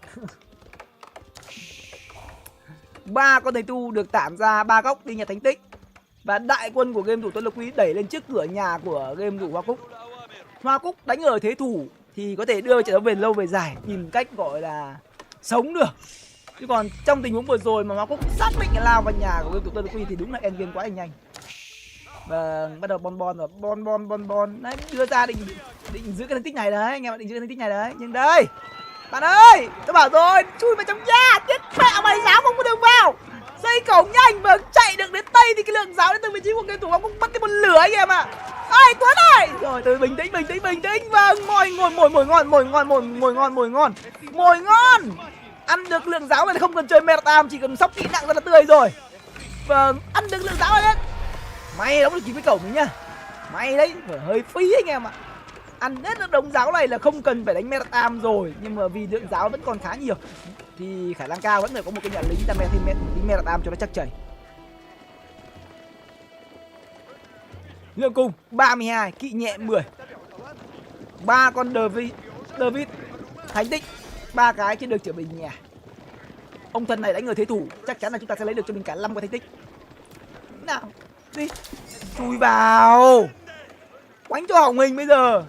3 con thầy Tu được tản ra 3 góc đi nhặt thánh tích. Và đại quân của game thủ Tuấn Lực Quý đẩy lên trước cửa nhà của game thủ Hoa Cúc. Hoa Cúc đánh ở thế thủ thì có thể đưa trận đấu về lâu về dài, tìm cách gọi là sống được. Chứ còn trong tình huống vừa rồi mà Hoa Cúc xác định lao vào nhà của game thủ Tuấn Lực Quý thì đúng là end game quá là nhanh. Và bắt đầu bon rồi, bon đấy, đưa ra định giữ cái thành tích này đấy, anh em, định giữ cái thành tích này đấy. Nhưng đây bạn ơi, tôi bảo rồi, chui vào trong nhà, chết mẹ mày, giáo không có đường vào, xây cổng nhanh và chạy được đến tây thì cái lượng giáo đến từ vị trí của game thủ Hoa Cúc mất cái một lửa anh em ạ. Ai Tuấn ơi, rồi từ bình tĩnh, vâng, mồi ngon, ăn được lượng giáo này không cần chơi metaam, chỉ cần sóc kỹ nặng rất là tươi rồi. Vâng, ăn được lượng giáo này đấy. May đóng được kịp với cổng mình nhá. May đấy, phải hơi phí anh em ạ. Ăn hết được đống giáo này là không cần phải đánh metaam rồi. Nhưng mà vì lượng giáo vẫn còn khá nhiều thì khả năng cao vẫn phải có một cái nhà lính ta thêm tính metaam cho nó chắc chắn. Lượng cung 32, kỵ nhẹ 10. 3 con David thánh tích, 3 cái trên được trở về nhà. Ông thần này đánh người thế thủ, chắc chắn là chúng ta sẽ lấy được cho mình cả 5 con thánh tích. Nào, đi. Chui vào. Quánh cho hỏng mình bây giờ.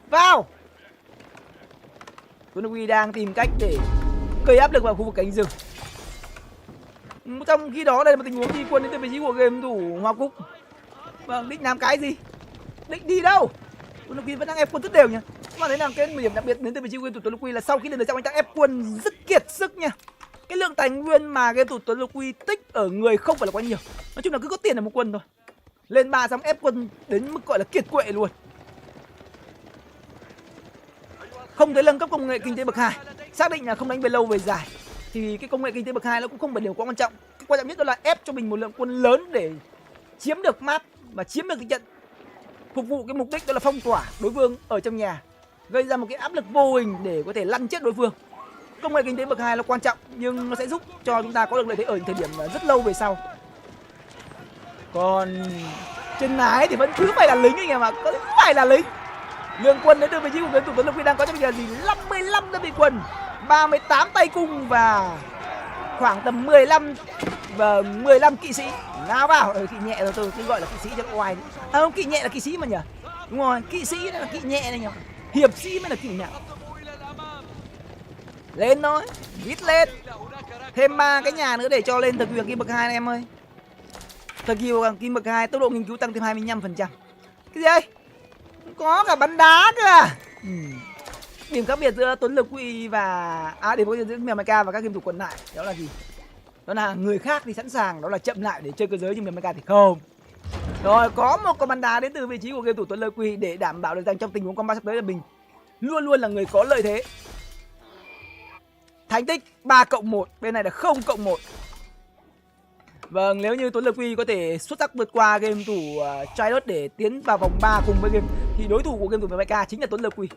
Vào. Tuấn Huy đang tìm cách để gây áp lực vào khu vực cánh rừng. Trong khi đó đây là một tình huống đi quân đến từ vị trí của game thủ Hoa Cúc. Vâng, định làm cái gì? Định đi đâu? Tuấn Huy vẫn đang ép quân rất đều nhá. Các bạn thấy là cái điểm đặc biệt đến từ vị trí của game thủ Tuấn Huy là sau khi lên được trong anh ta ép quân rất kiệt sức nha. Cái lượng tài nguyên mà game thủ Tuấn Huy tích ở người không phải là quá nhiều. Nói chung là cứ có tiền là một quân thôi. Lên 3 xong ép quân đến mức gọi là kiệt quệ luôn. Không thể nâng cấp công nghệ kinh tế bậc 2. Xác định là không đánh về lâu về dài thì cái công nghệ kinh tế bậc 2 nó cũng không phải điều quá quan trọng. Cái quan trọng nhất đó là ép cho mình một lượng quân lớn để chiếm được map và chiếm được cái trận, phục vụ cái mục đích đó là phong tỏa đối phương ở trong nhà, gây ra một cái áp lực vô hình để có thể lăn chết đối phương. Công nghệ kinh tế bậc 2 là quan trọng nhưng nó sẽ giúp cho chúng ta có được lợi thế ở thời điểm rất lâu về sau. Còn trên lái thì vẫn cứ phải là lính anh em ạ, có phải là lính. Lượng quân đến từ vị trí của game thủ Tuấn Lực Huy đang có cho bây giờ gì 55 đơn vị quân, 38 tay cung và khoảng tầm 15 kỵ sĩ. Nào vào, kỵ nhẹ rồi tôi cứ gọi là kỵ sĩ cho nó oai. À không, kỵ nhẹ là kỵ sĩ mà nhỉ? Đúng rồi, kỵ sĩ là kỵ nhẹ này nhỉ? Hiệp sĩ mới là kỵ nhẹ. Lên thôi, vít lên. Thêm 3 cái nhà nữa để cho lên thời kỳ kim bậc 2 anh em ơi. Thời kỳ kim bậc 2 tốc độ nghiên cứu tăng thêm 25%. Cái gì đây? Có cả bắn đá cơ à? Điểm khác biệt giữa Tuấn Lực Huy và điểm khác biệt giữa Mèo Mecha và các game thủ còn lại đó là gì? Đó là người khác thì sẵn sàng đó là chậm lại để chơi cơ giới nhưng Mèo Mecha thì không. Rồi có một con bắn đá đến từ vị trí của game thủ Tuấn Lực Huy để đảm bảo được rằng trong tình huống combat sắp tới là mình luôn luôn là người có lợi thế. Thành tích 3+1, bên này là 0+1. Vâng, nếu như Tuấn Lực Huy có thể xuất sắc vượt qua game thủ Tridot để tiến vào vòng 3 cùng với game thì đối thủ của game thủ Mecha chính là Tuấn Lực Huy.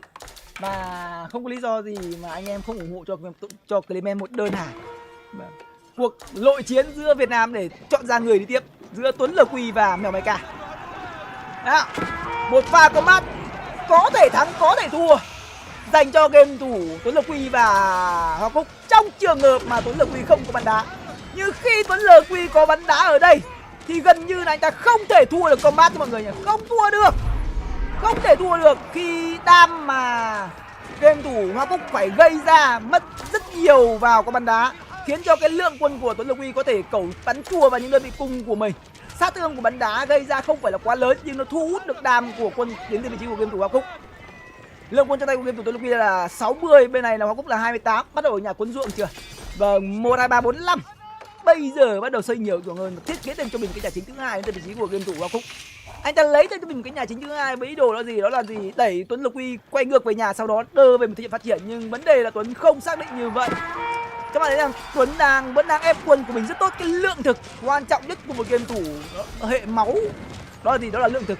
Và không có lý do gì mà anh em không ủng hộ cho Clement một đơn hàng. Cuộc lội chiến giữa Việt Nam để chọn ra người đi tiếp giữa Tuấn Lực Huy và Mèo Mecha. Đó, một pha combat có thể thắng có thể thua dành cho game thủ Tuấn Lực Huy và Hoa Cúc trong trường hợp mà Tuấn Lực Huy không có bắn đá. Nhưng khi Tuấn Lực Huy có bắn đá ở đây thì gần như là anh ta không thể thua được combat cho mọi người nhỉ. Không thua được. Không thể thua được khi đam mà game thủ Hoa Cúc phải gây ra mất rất nhiều vào con bắn đá, khiến cho cái lượng quân của Tuấn Lực Huy có thể cẩu bắn chùa vào những đơn vị cung của mình. Sát thương của bắn đá gây ra không phải là quá lớn nhưng nó thu hút được đam của quân đến từ vị trí của game thủ Hoa Cúc. Lượng quân trong tay của game thủ Tuấn Lực Huy là 60, bên này là Hoa Cúc là 28. Bắt đầu ở nhà cuốn ruộng chưa? Vâng, 1, 2, 3, 4, 5. Bây giờ bắt đầu xây nhiều ruộng hơn, thiết kế thêm cho mình cái nhà chính thứ hai đến từ vị trí của game thủ Hoa Cúc. Anh ta lấy cho mình một cái nhà chính thứ hai với ý đồ là gì? Đó là gì? Đẩy Tuấn Lực Huy quay ngược về nhà, sau đó đưa về một thị trường phát triển. Nhưng vấn đề là Tuấn không xác định như vậy. Các bạn thấy rằng Tuấn vẫn đang ép quân của mình rất tốt. Cái lượng thực quan trọng nhất của một game thủ hệ máu đó là gì? Đó là lượng thực.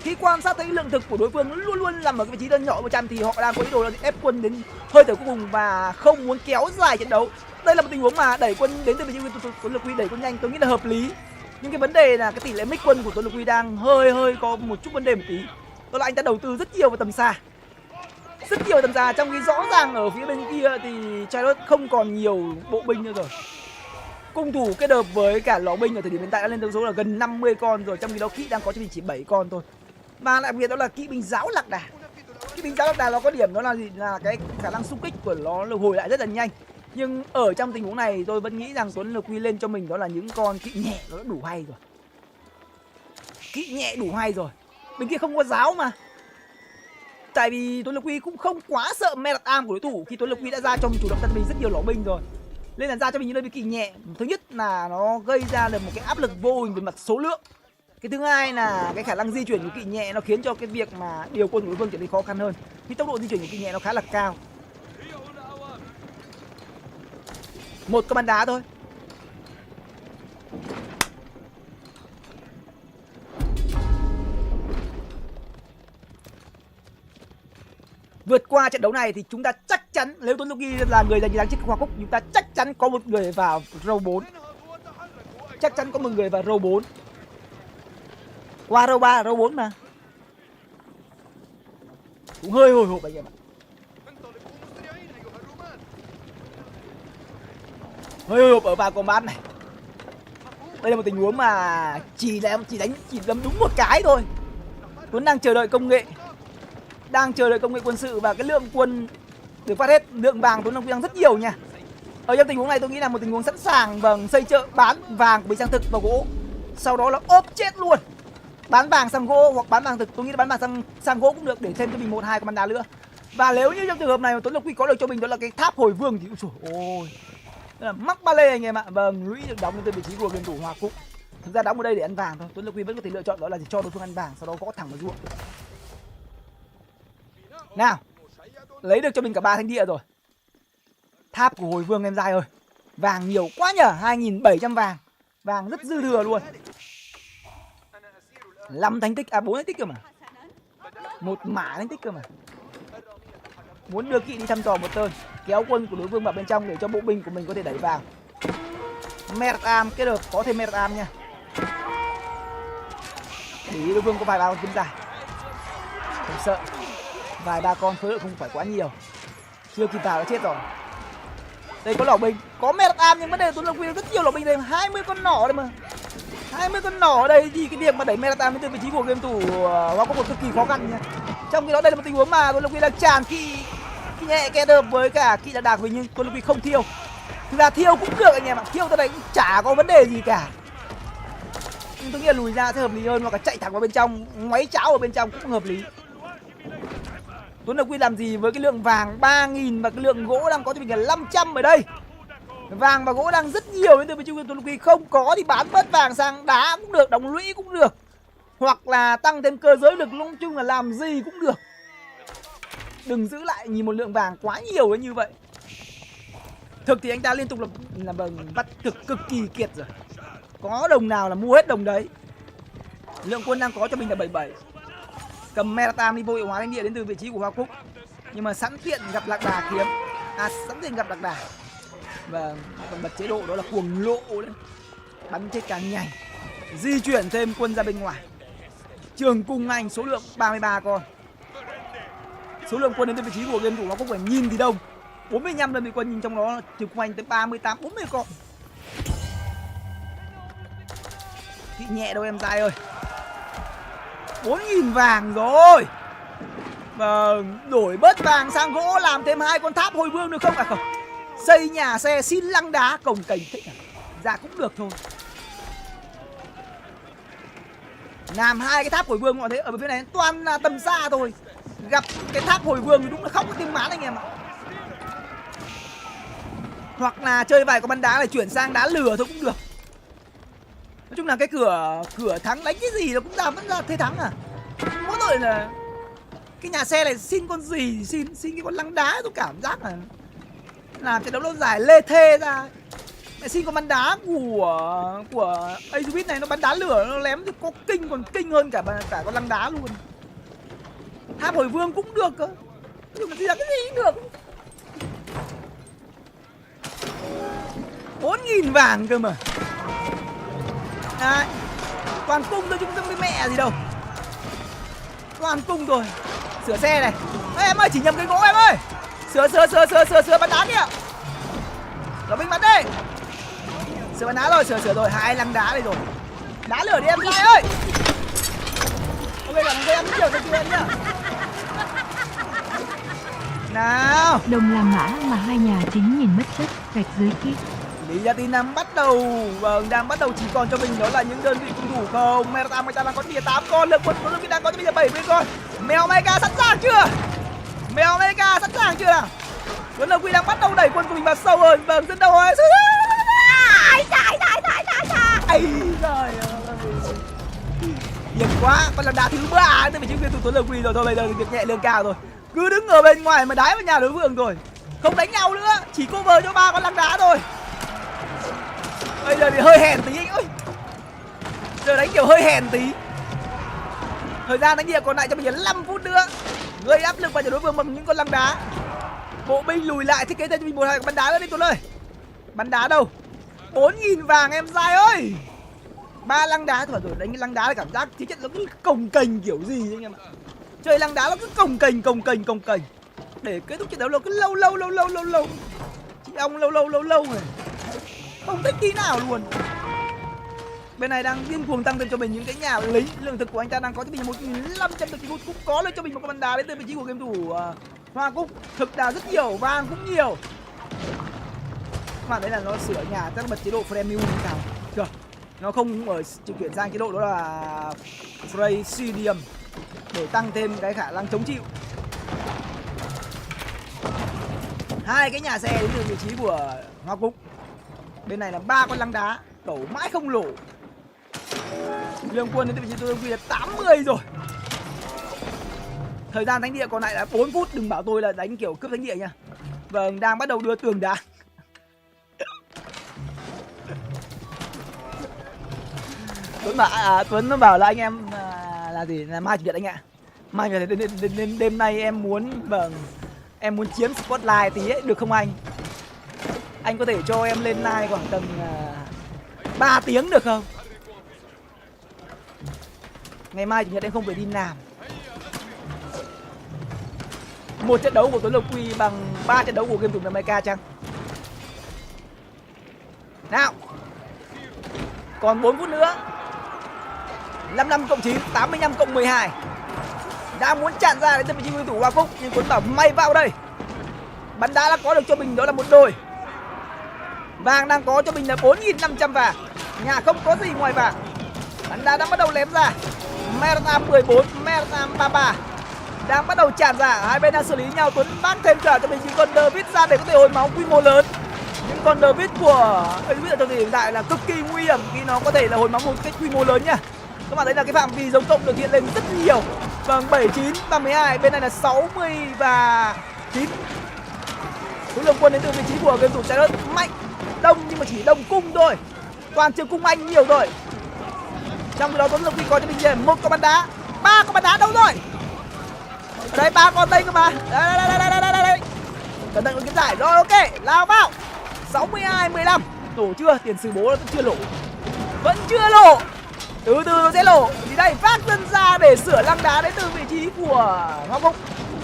Khi quan sát thấy lượng thực của đối phương luôn luôn nằm ở cái vị trí đơn nhỏ 100 thì họ đang có ý đồ là ép quân đến hơi thở cuối cùng và không muốn kéo dài trận đấu. Đây là một tình huống mà đẩy quân đến từ vị trí Tuấn Lực Huy đẩy quân nhanh, tôi nghĩ là hợp lý. Nhưng cái vấn đề là cái tỷ lệ mix quân của Tuấn Lực Huy đang hơi có một chút vấn đề một tí. Đó là anh ta đầu tư rất nhiều vào tầm xa. Rất nhiều tầm xa, trong khi rõ ràng ở phía bên kia thì Charlotte không còn nhiều bộ binh nữa rồi. Cung thủ kết hợp với cả lò binh ở thời điểm hiện tại đã lên tới số là gần 50 con rồi, trong khi đó kỵ đang có cho mình chỉ 7 con thôi. Mà lại biệt đó là kỵ binh giáo lạc đà. Kỵ binh giáo lạc đà nó có điểm đó là gì, là cái khả năng xung kích của nó hồi lại rất là nhanh. Nhưng ở trong tình huống này tôi vẫn nghĩ rằng Tuấn Lực Huy lên cho mình đó là những con kỵ nhẹ nó đã đủ hay rồi. Kỵ nhẹ đủ hay rồi. Bên kia không có giáo mà. Tại vì Tuấn Lực Huy cũng không quá sợ Merat Arm của đối thủ khi Tuấn Lực Huy đã ra cho mình chủ động tân mình rất nhiều lỗ binh rồi. Nên là ra cho mình những đơn vị kỵ nhẹ. Thứ nhất là nó gây ra được một cái áp lực vô hình về mặt số lượng. Cái thứ hai là cái khả năng di chuyển của kỵ nhẹ nó khiến cho cái việc mà điều quân của đối phương trở nên khó khăn hơn. Khi tốc độ di chuyển của kỵ nhẹ nó khá là cao. Một con bắn đá thôi. Vượt qua trận đấu này thì chúng ta chắc chắn, nếu Tuấn Lực Huy là người giành chiến thắng trước Hoa Cúc, chúng ta chắc chắn có một người vào row 4. Chắc chắn có một người vào row 4. Qua row 3, row 4 mà. Cũng hơi hồi hộp anh em ạ. Hơi hồi hộp ở vào combat này. Đây là một tình huống mà chỉ đấm đúng một cái thôi. Tuấn đang chờ đợi công nghệ. Đang chờ đợi công nghệ quân sự và cái lượng quân được phát hết, lượng vàng Tuấn đang rất nhiều nha. Ở trong tình huống này tôi nghĩ là một tình huống sẵn sàng xây chợ bán vàng của bình sang thực và gỗ. Sau đó là ốp chết luôn. Bán vàng sang gỗ hoặc bán vàng thực, tôi nghĩ là bán vàng sang gỗ cũng được để thêm cho mình 1-2 con bắn đá nữa. Và nếu như trong trường hợp này mà Tuấn Lực Huy có được cho mình đó là cái tháp hồi vương thì trời ơi. Đó là mắc ba lê anh em ạ. Vâng, lũy được đóng lên từ vị trí của game thủ Hoa Cúc. Thực ra đóng ở đây để ăn vàng thôi. Tuấn Lực Huy vẫn có thể lựa chọn đó là cho đối phương ăn vàng, sau đó gõ thẳng vào ruộng. Nào, lấy được cho mình cả 3 thánh địa rồi. Tháp của hồi vương em dai ơi. Vàng nhiều quá nhở, 2.700 vàng. Vàng rất dư thừa luôn. 5 thánh tích, 4 thánh tích cơ mà. 1 mã thánh tích cơ mà. Muốn đưa kỵ đi thăm dò một tơn, kéo quân của đối phương vào bên trong để cho bộ binh của mình có thể đẩy vào. Merat Arm kết hợp có thêm Merat Arm nha. Để ý đối phương có vài ba con kiếm dài. Không sợ. Vài ba con khối lượng không phải quá nhiều. Chưa kịp vào đã chết rồi. Đây có lò binh, có Merat Arm nhưng vấn đề Tuấn Lực Huy rất nhiều lò binh đây, 20 con nỏ đây mà. 20 con nỏ ở đây thì cái việc mà đẩy Merat Arm từ vị trí của game thủ Hoa Cúc cực kỳ khó khăn nha. Trong khi đó đây là một tình huống mà Tuấn Lực Huy đang tràn kỵ nhẹ kết hợp với cả kỵ đạn đạc, nhưng Tuấn Lực Huy không thiêu. Thực ra thiêu cũng được anh em ạ, thiêu tới đây cũng chả có vấn đề gì cả. Nhưng tôi nghĩ là lùi ra sẽ hợp lý hơn, hoặc là chạy thẳng vào bên trong, ngoáy cháo ở bên trong cũng hợp lý. Tuấn Lực Huy làm gì với cái lượng vàng 3.000 và cái lượng gỗ đang có cho mình là 500 ở đây. Vàng và gỗ đang rất nhiều đến từ bên Tuấn Lực Huy, không có thì bán bớt vàng sang đá cũng được, đóng lũy cũng được. Hoặc là tăng thêm cơ giới lực, nói chung là làm gì cũng được. Đừng giữ lại nhìn một lượng vàng quá nhiều như vậy. Thực thì anh ta liên tục là bắt thực cực kỳ kiệt rồi. Có đồng nào là mua hết đồng đấy. Lượng quân đang có cho mình là 77. Cầm Merat Arm đi vô hiệu hóa thánh địa đến từ vị trí của Hoa Cúc. Nhưng mà sẵn tiện gặp lạc đà kiếm. Sẵn tiện gặp lạc đà. Và còn bật chế độ đó là cuồng lộ đấy. Bắn chết càng nhanh. Di chuyển thêm quân ra bên ngoài. Trường cung anh số lượng 33 con. Số lượng quân đến từ vị trí của game thủ Hoa Cúc phải nhìn thì đông. 45 đơn vị quân, nhìn trong đó trường cung anh tới 38, 40 con. Kỵ nhẹ đâu em dai ơi. 4.000 vàng rồi. Vâng, đổi bớt vàng sang gỗ, làm thêm 2 con tháp hồi vương được không? Không. Xây nhà xe xin lăng đá cổng cảnh thích à? Dạ cũng được thôi. Làm 2 cái tháp hồi vương mọi thế ở bên phía này toàn là tầm xa thôi. Gặp cái tháp hồi vương thì đúng là khóc có tiếng mán anh em ạ. Hoặc là chơi vài con bắn đá này chuyển sang đá lửa thôi cũng được. Nói chung là cái cửa thắng đánh cái gì nó cũng vẫn ra thế thắng à. Mỗi tội là cái nhà xe này xin con gì, xin cái con lăng đá, tôi cảm giác là làm trận đấu lâu dài lê thê ra. Mẹ xin con bắn đá của Azubit này, nó bắn đá lửa nó lém thì có kinh, còn kinh hơn cả con lăng đá luôn. Tháp hồi vương cũng được cơ. Nhưng mà thì là cái gì cũng được. 4.000 vàng cơ mà. Đấy. Toàn cung thôi chứ không biết mẹ gì đâu. Toàn cung rồi. Sửa xe này. Ê, em ơi, chỉ nhầm cái gỗ em ơi. Sửa bắn đá kìa. Rồi binh bắn đi. Sửa bắn đá rồi, sửa rồi, 2 lăng đá đây rồi. Đá lửa đi em trai ơi. Ok, bạn cho em nhiều cho chuyện nhá. Nào. Đồng là mã mà hai nhà chính nhìn mất chất, gạch dưới kia. Lý Gia Tin đang bắt đầu, vâng, đang bắt đầu chỉ còn cho mình đó là những đơn vị cung thủ không. Merata người ta đang có bây giờ 8 con, lượng quân của nước đang có cho bây giờ 70 con. Mèo Mecha sẵn sàng chưa? Mèo Mecha sẵn sàng chưa nào? Tuấn Lộc Quy đang bắt đầu đẩy quân của mình vào sâu hơn. Vâng, dẫn đầu rồi. Ai trời ơi. Hiền quá, con là đá thứ 3 tới vị trí viên thủ Tuấn Lộc Quy rồi. Thôi bây giờ việc nhẹ lương cao rồi. Cứ đứng ở bên ngoài mà đái vào nhà đối phương rồi. Không đánh nhau nữa, chỉ cover cho 3 con lăng đá thôi. Bây giờ thì hơi hèn tí anh ơi. Giờ đánh kiểu hơi hèn tí. Thời gian đánh địa còn lại cho mình 5 phút nữa. Gây áp lực vào cho đối phương bằng những con lăng đá. Bộ binh lùi lại, thiết kế thêm cho mình 1-2 bắn đá nữa đi Tuấn ơi. Bắn đá đâu? 4.000 vàng em dai ơi. 3 lăng đá thôi rồi, đánh cái lăng đá là cảm giác chiến trận nó cứ cồng kềnh kiểu gì anh em ạ. Chơi lăng đá nó cứ cồng kềnh. Để kết thúc trận đấu nó cứ lâu. Chị ông lâu này. Không thích tí nào luôn. Bên này đang điên cuồng tăng thêm cho mình những cái nhà lính. Lương thực của anh ta đang có cho mình 1.500 được cũng có lên cho mình một con bắn đá đến từ vị trí của game thủ Hoa Cúc. Thực đá rất nhiều, vàng cũng nhiều. Mà đấy là nó sửa nhà, chắc là bật chế độ Premium như nào. Chưa. Nó không ở chuyển sang chế độ đó là Presidium để tăng thêm cái khả năng chống chịu. 2 cái nhà xe đến từ vị trí của Hoa Cúc. Bên này là 3 con lăng đá, đổ mãi không lổ. Lương quân đến từ vị trí tôi là 80 rồi. Thời gian đánh địa còn lại là 4 phút, đừng bảo tôi là đánh kiểu cướp thánh địa nha. Vâng, đang bắt đầu đưa tường đá. Tuấn nó bảo là anh em là gì, là mai chủ nhật anh ạ. Mai chủ nhật đến đêm nay em muốn, vâng, em muốn chiếm spotlight tí ấy, được không anh? Anh có thể cho em lên live khoảng tầm 3 tiếng được không? Ngày mai chủ nhật em không phải đi làm. Một trận đấu của Tuấn Lộc Quy bằng 3 trận đấu của game thủ Mecha chăng? Nào. Còn 4 phút nữa. 55 cộng 9, 85 cộng 12. Đang muốn chặn ra đến từ vị trí nguyên thủ Hoa Cúc, nhưng Tuấn bảo may vào đây. Bắn đá đã có được cho mình đó là một đôi. Vàng đang có cho mình là 4.500 vàng. Nhà không có gì ngoài vàng. Bắn đá đang bắt đầu lém ra. Merata 14, Merata 33 đang bắt đầu tràn ra. Hai bên đang xử lý nhau. Tuấn bác thêm cả cho mình những con David ra để có thể hồi máu quy mô lớn. Những con David của David ở thời điểm hiện tại là cực kỳ nguy hiểm khi nó có thể là hồi máu một cách quy mô lớn nha. Các bạn thấy là cái phạm vi giống cộng được hiện lên rất nhiều. Vâng, 79, 32, bên này là 60 và 9. Số lượng quân đến từ vị trí của game thủ trái đất mạnh, đông nhưng mà chỉ đông cung thôi. Toàn trường cung anh nhiều rồi. Trong khi đó Tuấn Lộc Quy có cho mình một con bắn đá, 3 con bắn đá đâu rồi? Ở đây 3 con đây cơ mà. Đây. Cẩn thận kiếm giải. Rồi ok, lao vào. 62 15. Đổ chưa? Tiền sư bố nó vẫn chưa lộ. Vẫn chưa lộ. Từ từ nó sẽ lộ. Thì đây phát dân ra để sửa lăng đá đến từ vị trí của Hoa Cúc.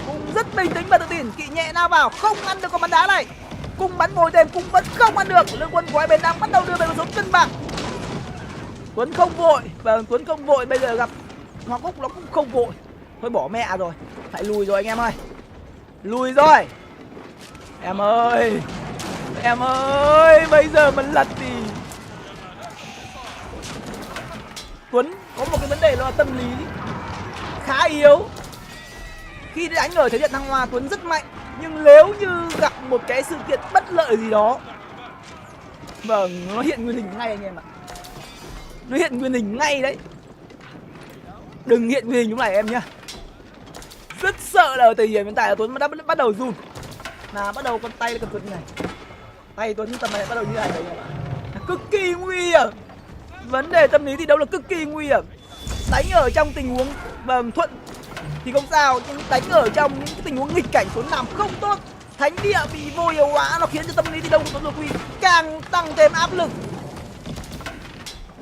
Cũng rất bình tĩnh và tự tin, kỵ nhẹ lao vào, không ăn được con bắn đá này. Cung bắn vội thêm cũng vẫn không ăn được. Lương quân của hai bên đang bắt đầu đưa về một số cân bằng. Tuấn không vội, và Tuấn không vội, bây giờ gặp Hoa Cúc nó cũng không vội. Thôi bỏ mẹ rồi, phải lùi rồi anh em ơi. Lùi rồi. Em ơi, bây giờ mình lật thì Tuấn có một cái vấn đề là tâm lý khá yếu. Khi đánh ở thế trận thăng hoa Tuấn rất mạnh, nhưng nếu như gặp một cái sự kiện bất lợi gì đó, vâng, nó hiện nguyên hình ngay anh em ạ. Nó hiện nguyên hình ngay đấy. Đừng hiện nguyên hình lúc này em nhá. Rất sợ là ở thời điểm hiện tại là Tuấn đã bắt đầu run. Là bắt đầu con tay cầm Tuấn như này. Tay Tuấn tầm này bắt đầu như này đấy. Cực kỳ nguy hiểm. Vấn đề tâm lý thi đấu là cực kỳ nguy hiểm. Đánh ở trong tình huống thuận thì không sao, nhưng đánh ở trong những tình huống nghịch cảnh Tuấn làm không tốt. Thánh địa bị vô hiệu hóa, nó khiến cho tâm lý thi đấu của Tuấn Lực Huy càng tăng thêm áp lực.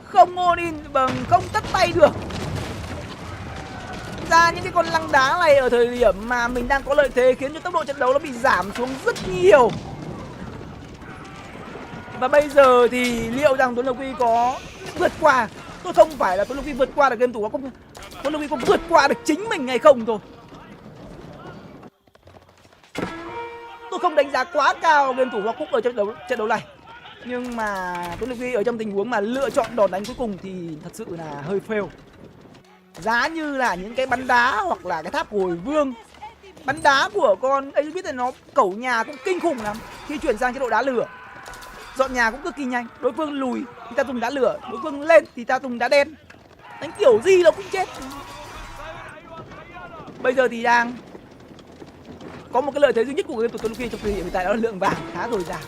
Không all in, không tất tay được. Ra những cái con lăng đá này ở thời điểm mà mình đang có lợi thế khiến cho tốc độ trận đấu nó bị giảm xuống rất nhiều. Và bây giờ thì liệu rằng Tuấn Lực Huy có vượt qua? Tôi không phải là Tuấn Lực Huy vượt qua được game thủ Hoa Cúc, Tuấn Lực Huy có vượt qua được chính mình hay không thôi. Tôi không đánh giá quá cao game thủ Hoa Cúc ở trận đấu này. Nhưng mà Tuấn Lực Huy ở trong tình huống mà lựa chọn đòn đánh cuối cùng thì thật sự là hơi fail. Giá như là những cái bắn đá hoặc là cái tháp hồi vương. Bắn đá của con ấy biết là nó cẩu nhà cũng kinh khủng lắm. Khi chuyển sang chế độ đá lửa, dọn nhà cũng cực kỳ nhanh. Đối phương lùi thì ta dùng đá lửa, đối phương lên thì ta dùng đá đen. Đánh kiểu gì nó cũng chết. Bây giờ thì đang có một cái lợi thế duy nhất của game thủ Tuấn Lực Huy trong thời điểm hiện tại, đó là lượng vàng khá dồi dào.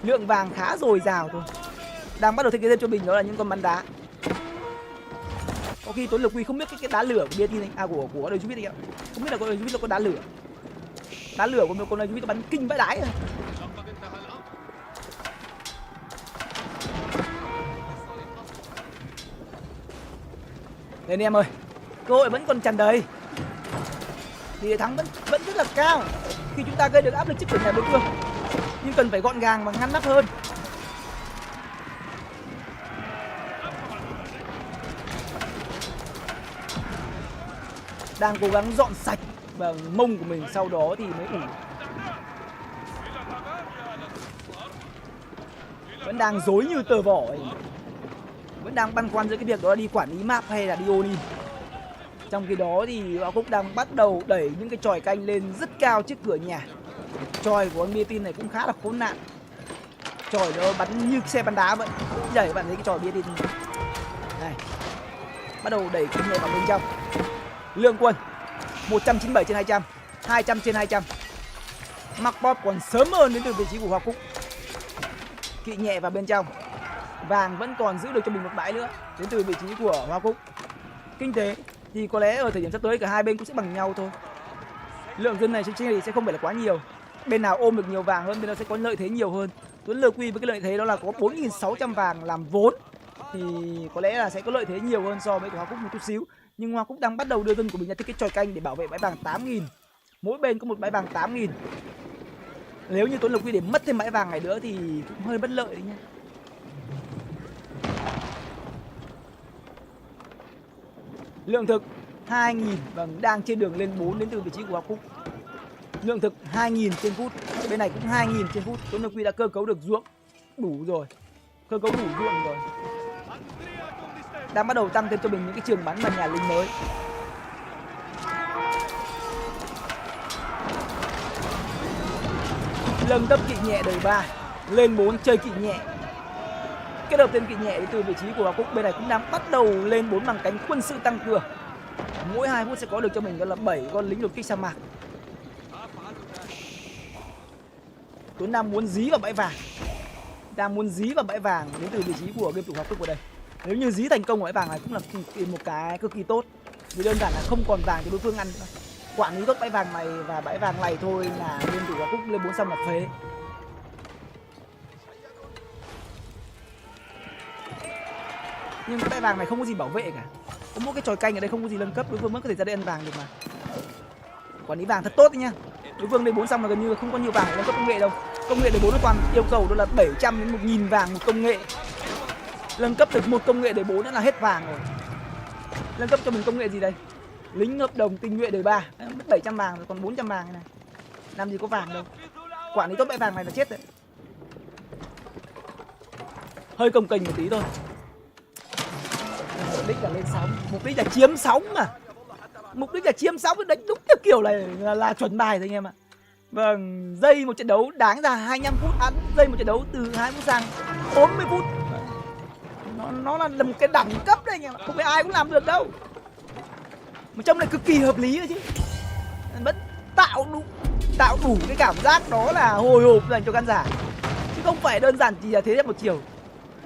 Lượng vàng khá dồi dào thôi. Đang bắt đầu thiết kế thêm cho mình đó là những con bắn đá. Có khi Tuấn Lực Huy không biết cái đá lửa của BT này, của đời chú biết đấy ạ. Không biết là con đời chú biết là con đá lửa. Đá lửa của con đời chú biết nó bắn kinh vãi đái rồi. Nên em ơi, cơ hội vẫn còn tràn đầy. Thì thắng vẫn rất là cao khi chúng ta gây được áp lực trước cửa nhà đối phương. Nhưng cần phải gọn gàng và ngăn nắp hơn. Đang cố gắng dọn sạch và mông của mình, sau đó thì mới ủ. Vẫn đang dối như tờ vỏ ấy. Vẫn đang băn khoăn giữa cái việc đó là đi quản lý map hay là đi all-in. Trong khi đó thì Hoa Cúc đang bắt đầu đẩy những cái chòi canh lên rất cao trước cửa nhà. Chòi của con Bia này cũng khá là khốn nạn. Chòi nó bắn như xe bắn đá vậy. Đẩy bạn thấy cái chòi Bia này. Bắt đầu đẩy cái nhẹ vào bên trong. Lượng quân 197/200, 200/200. Macpop còn sớm hơn đến từ vị trí của Hoa Cúc. Kỵ nhẹ vào bên trong. Vàng vẫn còn giữ được cho mình một bãi nữa đến từ vị trí của Hoa Cúc. Kinh tế thì có lẽ ở thời điểm sắp tới cả hai bên cũng sẽ bằng nhau thôi. Lượng dân này trên sẽ không phải là quá nhiều. Bên nào ôm được nhiều vàng hơn bên nào sẽ có lợi thế nhiều hơn. Tuấn Lực Huy với cái lợi thế đó là có 4.600 vàng làm vốn thì có lẽ là sẽ có lợi thế nhiều hơn so với của Hoa Cúc một chút xíu. Nhưng Hoa Cúc đang bắt đầu đưa dân của mình ra thiết kế chòi canh để bảo vệ bãi vàng 8.000. Mỗi bên có một bãi vàng 8.000. Nếu như Tuấn Lực Huy để mất thêm bãi vàng này nữa thì cũng hơi bất lợi đấy nha. Lượng thực 2.000 và đang trên đường lên 4 đến từ vị trí của Hoa Cúc. Lượng thực 2.000 trên phút. Bên này cũng 2.000 trên phút. Tuấn Lực Huy đã cơ cấu được ruộng đủ rồi. Cơ cấu đủ ruộng rồi. Đang bắt đầu tăng thêm cho mình những cái trường bắn và nhà lính mới. Nâng cấp kỵ nhẹ đời 3 lên 4 chơi kỵ nhẹ. Kết hợp thêm kỵ nhẹ đến từ vị trí của Hoa Cúc. Bên này cũng đang bắt đầu lên 4 bằng cánh quân sự tăng cường. Mỗi 2 phút sẽ có được cho mình đó là 7 con lính đột kích sa mạc. Tuấn đang muốn dí vào bãi vàng. Đang muốn dí vào bãi vàng đến từ vị trí của game thủ Hoa Cúc ở đây. Nếu như dí thành công ở bãi vàng này cũng là một cái cực kỳ tốt. Vì đơn giản là không còn vàng cho đối phương ăn nữa. Quản lý tốt bãi vàng này và bãi vàng này thôi là game thủ Hoa Cúc lên 4 xong là phế. Nhưng cái bãi vàng này không có gì bảo vệ cả. Có mỗi cái chòi canh ở đây không có gì nâng cấp, đối phương vẫn có thể ra đây ăn vàng được mà. Quản lý vàng thật tốt đấy nha. Đối phương lên 4 xong là gần như không có nhiều vàng để nâng cấp công nghệ đâu. Công nghệ đời 4 nó toàn yêu cầu đó là 700 đến 1.000 vàng một công nghệ. Nâng cấp được một công nghệ đời 4 đã là hết vàng rồi. Nâng cấp cho mình công nghệ gì đây? Lính hợp đồng tinh nhuệ đời 3, 700 vàng rồi còn 400 vàng này. Làm gì có vàng đâu. Quản lý tốt bãi vàng này là chết đấy. Hơi cồng kềnh một tí thôi. Mục đích là lên sóng, mục đích là chiếm sóng mà. Mục đích là chiếm sóng, đánh đúng theo kiểu này là chuẩn bài thôi anh em ạ. Vâng, dây một trận đấu đáng ra 25 phút, dây một trận đấu từ 2 phút sang 40 phút. Nó là một cái đẳng cấp đấy anh em ạ, không phải ai cũng làm được đâu. Mà trong này cực kỳ hợp lý đấy chứ. Vẫn tạo đủ cái cảm giác đó là hồi hộp dành cho khán giả. Chứ không phải đơn giản chỉ là thế một chiều.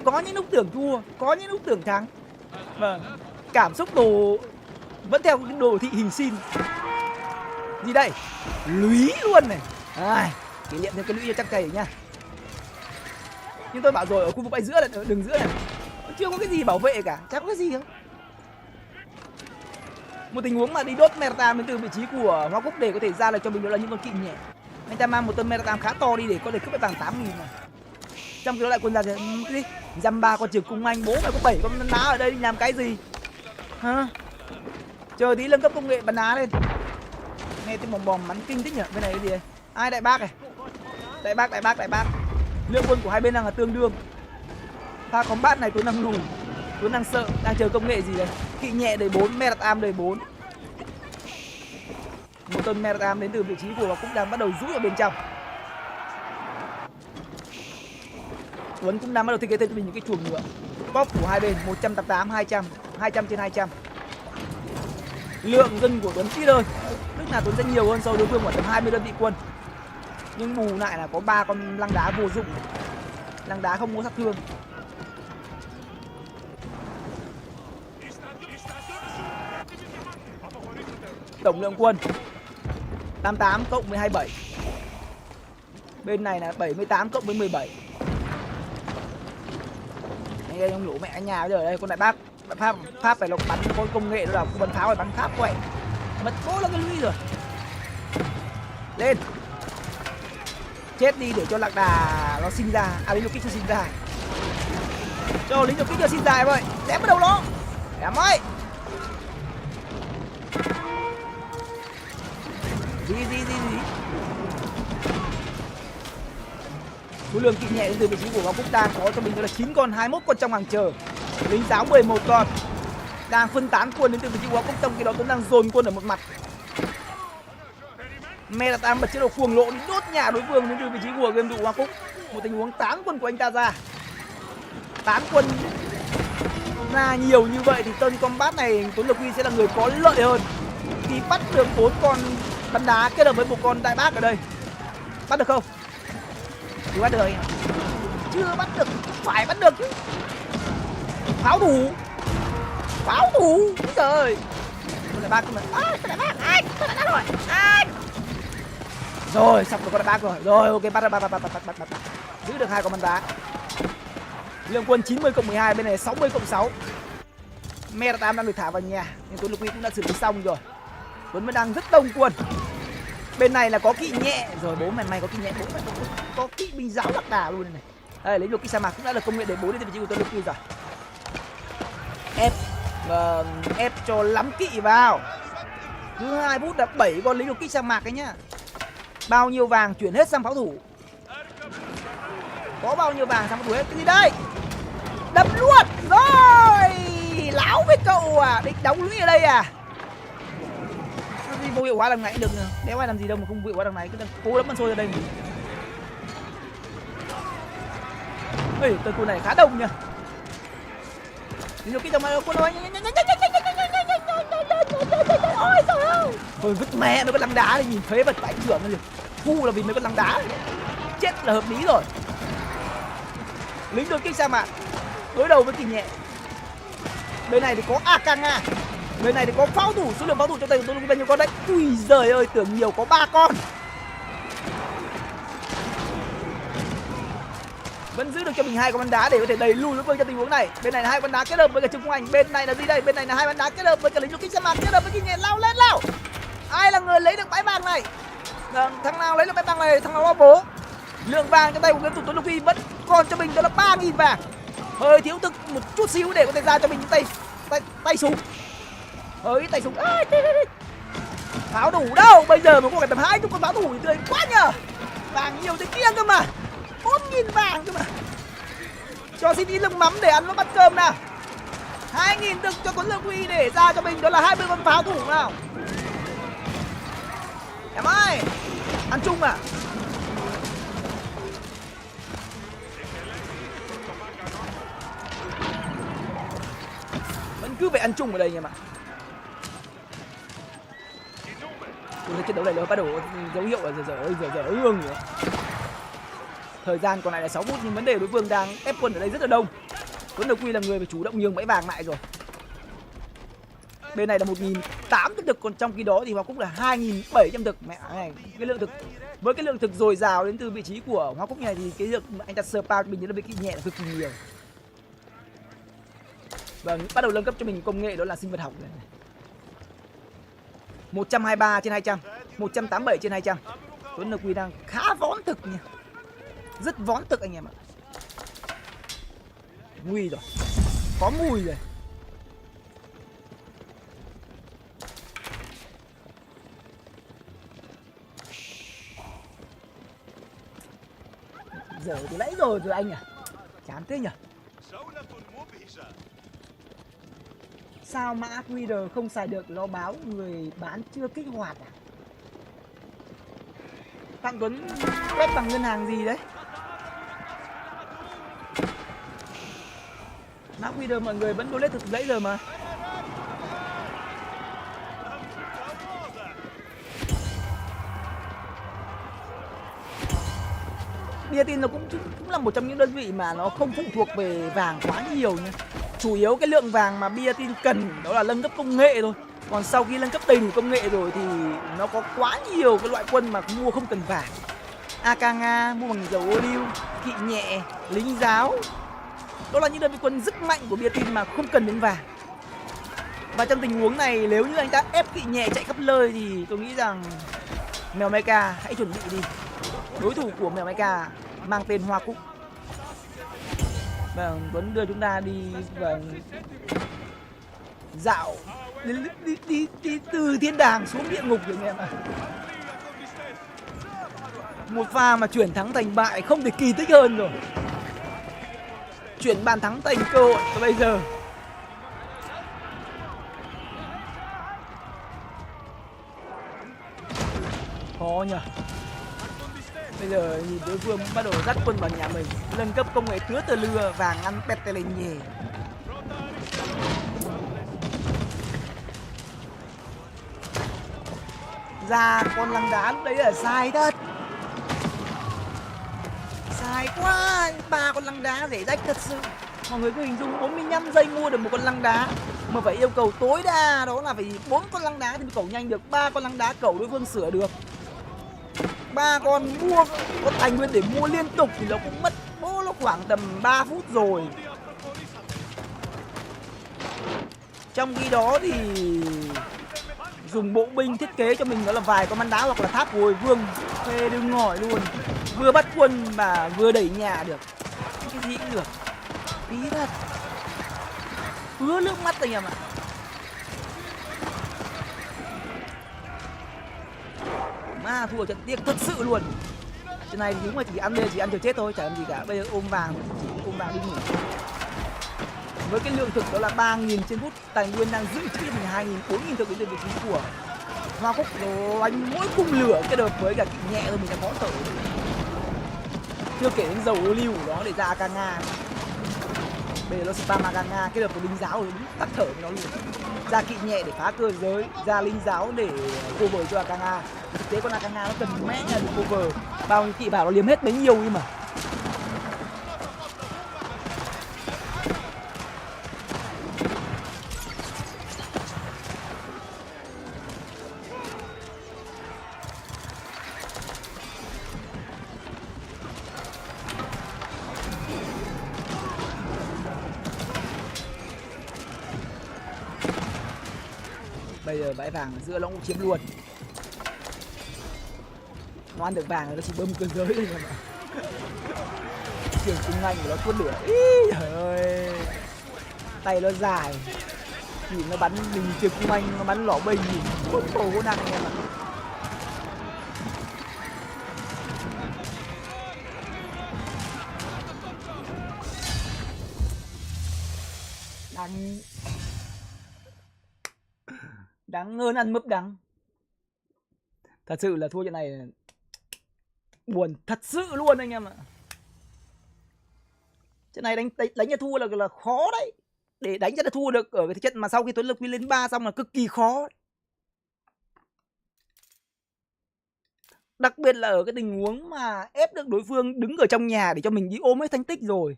có những lúc tưởng thua, có những lúc tưởng thắng. Vâng, cảm xúc đồ vẫn theo cái đồ thị hình sin. Gì đây? Lũy luôn này. Kỷ niệm thêm cái lũy cho chắc thầy nha. Nhưng tôi bảo rồi, ở khu vực bãi giữa này, ở đường giữa này chưa có cái gì bảo vệ cả, chả có cái gì đâu. Một tình huống mà đi đốt Meratam đến từ vị trí của Hoa Cúc để có thể ra được cho mình đó là những con kỵ nhẹ. Anh ta mang một tên Meratam khá to đi để có thể cướp được vàng 8.000 này. Trong khi đó lại quân ra cái gì? Dăm ba con trường cung anh, bố mày có 7 con ná ở đây đi làm cái gì? Hả? Chờ tí nâng cấp công nghệ bắn ná lên. Nghe tiếng bòm bòm bắn kinh thích nhỉ? Bên này cái gì đây? Ai đại bác này? Đại bác. Lượng quân của hai bên đang là tương đương. Pha combat này tôi đang lùi, tôi đang sợ, đang chờ công nghệ gì đây? Kỵ nhẹ đời 4, Meratam đời 4. Một tên Meratam đến từ vị trí của cũng đang bắt đầu rút ở bên trong. Tuấn cũng đang bắt đầu thiết kế thêm cho mình những cái chuồng nữa. Pop của hai bên 188, 200, 200 trên 200. Lượng dân của Tuấn ít hơn, tức là Tuấn sẽ nhiều hơn so với đối phương khoảng tầm 20 đơn vị quân. Nhưng bù lại là có 3 con lăng đá vô dụng. Lăng đá không có sát thương. Tổng lượng quân 88 cộng với 27. Bên này là 78 cộng với 17. Anh ơi, ông lũ mẹ anh nhà bây giờ ở đây con đại bác Pháp phải lộc bắn con công nghệ đó là bắn pháo phải bắn Pháp quậy. Mất cố là cái lũy rồi. Lên. Chết đi để cho lạc đà nó sinh ra, lính đột kích cho sinh ra. Cho lính đột kích cho sinh ra em ơi. Ném vào đầu nó. Em ơi. Gì. Số lượng kỵ nhẹ đến từ vị trí của Ngọc Quốc đang có cho mình đó là 9 con, 21 con trong hàng chờ. Lính giáo 11 con. Đang phân tán quân đến từ vị trí của Ngọc Quốc, trong khi đó Tuấn đang dồn quân ở một mặt. Meratam bật chế độ cuồng lộ đi đốt nhà đối phương đến từ vị trí của game thủ Hoa Cúc. Một tình huống tán quân của anh ta ra. Tán quân ra nhiều như vậy thì turn combat này Tuấn Lực Huy sẽ là người có lợi hơn khi bắt được 4 con bắn đá kết hợp với một con đại bác ở đây. Bắt được không? Chưa bắt được anh ạ. Chưa bắt được, phải bắt được chứ. Pháo thủ. Trời ơi. Con đại bác cơ mà. Con đại bác rồi. Rồi, xong rồi con đại bác rồi. Rồi, ok, bắt. Giữ được 2 con bắn đá. Lượng quân 90 cộng 12, bên này 60 cộng 6. Meratam đang được thả vào nhà, nhưng Tuấn Lực Huy cũng đã xử lý xong rồi. Tuấn vẫn đang rất đông quân. Bên này là có kỵ nhẹ rồi, bố mày có kỵ nhẹ, bố mày có kỵ binh giáo lạc đà luôn này. Đây, lấy được kỵ sa mạc cũng đã được công nghệ để 4 đến vị trí của Tuấn Lực Huy rồi. Ép cho lắm kỵ vào. Cứ 2 phút là 7 con lính đột kích sa mạc ấy nhá. Bao nhiêu vàng chuyển hết sang pháo thủ. Có bao nhiêu vàng sang pháo thủ hết. Cái gì đây? Đập luôn. Rồi. Láo với cậu à. Định đóng lũy ở đây à? Cái gì vô hiệu hóa đằng này được nữa. Đéo ai làm gì đâu mà không vô hiệu hóa đằng này. Cứ cố đấm con xôi ở đây. Ê, tên cô này khá đông nha. Lính đột kích trong này quân ơi. Ôi trời ơi. Thôi vứt mẹ mấy con lăng đá này, nhìn phế vật bãi trưởng này. Ngu là vì mấy con lăng đá này. Chết là hợp lý rồi. Lính đột kích sa mạc đối đầu với kỵ nhẹ. Bên này thì có Akanga. Bên này thì có pháo thủ, số lượng pháo thủ trong tay của tôi bao nhiêu con đấy? Ui giời ơi, tưởng nhiều có 3 con. Vẫn giữ được cho mình 2 con bắn đá để có thể đẩy lùi đối phương trong tình huống này. Bên này là 2 bắn đá kết hợp với cả Trung Anh. Bên này là gì đây? Bên này là 2 bắn đá kết hợp với cả lính đột kích sa mạc kết hợp với kỵ nhẹ. Lao lên lao. Ai là người lấy được bãi vàng này? Thằng nào lấy được bãi vàng này? Thằng nào bố? Lượng vàng trong tay của game thủ Tuấn Lực Huy vẫn còn cho mình đó là 3.000 vàng. Hơi thiếu thực một chút xíu để có thể ra cho mình những tay súng. Hơi tay súng. Pháo thủ đâu? Bây giờ mới có cái tầm 20 con pháo thủ thì tươi quá nhờ. Vàng nhiều thế kia cơ mà. 4.000 vàng cơ mà. Cho xin ít lưng mắm để ăn nó bắt cơm nào. 2.000 thực cho Tuấn Lực Huy để ra cho mình đó là 20 con pháo thủ nào. Em ơi, ăn chung à? Vẫn cứ phải ăn chung ở đây nha mà. Cái trận đấu này nó bắt đầu dấu hiệu là giờ ương rồi. Thời gian còn lại là 6 phút nhưng vấn đề đối phương đang ép quân ở đây rất là đông. Tuấn Lực Quy là người phải chủ động nhường bẫy vàng lại rồi. Bên này là 1.800 thực, còn trong khi đó thì Hoa Cúc là 2.700 thực. Mẹ này, cái lượng thực với cái lượng thực dồi dào đến từ vị trí của Hoa Cúc này thì cái lượng anh ta spam cho mình là bị kỵ nhẹ là cực kỳ nhiều. Vâng, bắt đầu nâng cấp cho mình công nghệ đó là sinh vật học này. 123/200, 187/200. Tuấn Lực Quy đang khá vón thực nha. Rất vón thực anh em ạ. Nguy rồi. Có mùi rồi. Giờ từ nãy rồi anh à. Chán thế nhỉ. Sao mã QR không xài được, nó báo người bán chưa kích hoạt à? Phạm Tuấn quét bằng ngân hàng gì đấy? Mã QR mọi người vẫn donate từ nãy giờ mà. Bia tin nó cũng là một trong những đơn vị mà nó không phụ thuộc về vàng quá nhiều nha. Chủ yếu cái lượng vàng mà bia tin cần đó là nâng cấp công nghệ thôi. Còn sau khi nâng cấp đầy đủ công nghệ rồi thì nó có quá nhiều cái loại quân mà mua không cần vàng. AK Nga mua bằng dầu ô liu, kỵ nhẹ, lính giáo. Đó là những đơn vị quân rất mạnh của bia tin mà không cần đến vàng. Và trong tình huống này nếu như anh ta ép kỵ nhẹ chạy khắp nơi thì tôi nghĩ rằng Mèo Mecha hãy chuẩn bị đi. Đối thủ của Mèo Mecha mang tên Hoa Cúc. Vâng, Tuấn đưa chúng ta đi dạo đi từ thiên đàng xuống địa ngục rồi anh em ạ. Một pha mà chuyển thắng thành bại không thể kỳ tích hơn rồi. Chuyển bàn thắng thành cơ hội và bây giờ khó nhỉ. Bây giờ nhìn đối phương bắt đầu dắt quân vào nhà mình, nâng cấp công nghệ tứa tờ lưa và ngăn pete lên nhề. Ra con lăng đá lúc đấy là sai thật. Sai quá, 3 con lăng đá rẻ rách thật sự. Mọi người cứ hình dung 45 giây mua được một con lăng đá mà phải yêu cầu tối đa đó là phải 4 con lăng đá thì mới cẩu nhanh được. 3 con lăng đá cẩu đối phương sửa được. 3 con mua con tài nguyên để mua liên tục thì nó cũng mất nó khoảng tầm 3 phút rồi. Trong khi đó thì dùng bộ binh thiết kế cho mình đó là vài con bắn đá hoặc là tháp hồi vương, phê đừng ngỏi luôn. Vừa bắt quân mà vừa đẩy nhà được. Cái gì cũng được. Tí thật. Ứa nước mắt anh em ạ. Mà thua trận tiếc thật sự luôn. Trận này thì đúng là chỉ ăn lên chỉ ăn chờ chết thôi, chả làm gì cả. Bây giờ ôm vàng, chỉ ôm vàng đi ngủ. Với cái lượng thực đó là 3.000 trên phút, tài nguyên đang giữ chữ mình 2.000, 4.000 thực đến từ vị trí của Hoa Cúc. Nó đánh mỗi cung lửa cái đợt với cả kỵ nhẹ thôi mình đã có thở. Chưa kể đến dầu ô liu của nó để ra AK Nga. Bây giờ nó spam AK Nga, cái đợt của lính giáo rồi đúng tắt thở với nó luôn. Ra kỵ nhẹ để phá cơ giới, ra lính giáo để cover cho AK Nga. Thực tế con AK Nga nó cần mẽ là được cover. Bao nhiêu kỵ bảo nó liếm hết bấy nhiêu nhưng mà bây giờ bãi vàng ở giữa nó cũng chiếm luôn. Nó ăn được vàng rồi nó chỉ bơm cơ giới thôi mà. Trường cung anh của nó tuôn lửa. Ý trời ơi. Tay nó dài. Nhìn nó bắn mình trường cung anh, nó bắn lỏ binh nhìn không tổ vô năng em ạ. Đáng hơn ăn mướp đắng. Thật sự là thua trận này buồn thật sự luôn anh em ạ. Trận này đánh cho thua là khó đấy. Để đánh cho nó thua được ở cái trận mà sau khi Tuấn Lực Quy lên 3 xong là cực kỳ khó. Đặc biệt là ở cái tình huống mà ép được đối phương đứng ở trong nhà để cho mình đi ôm hết thành tích rồi.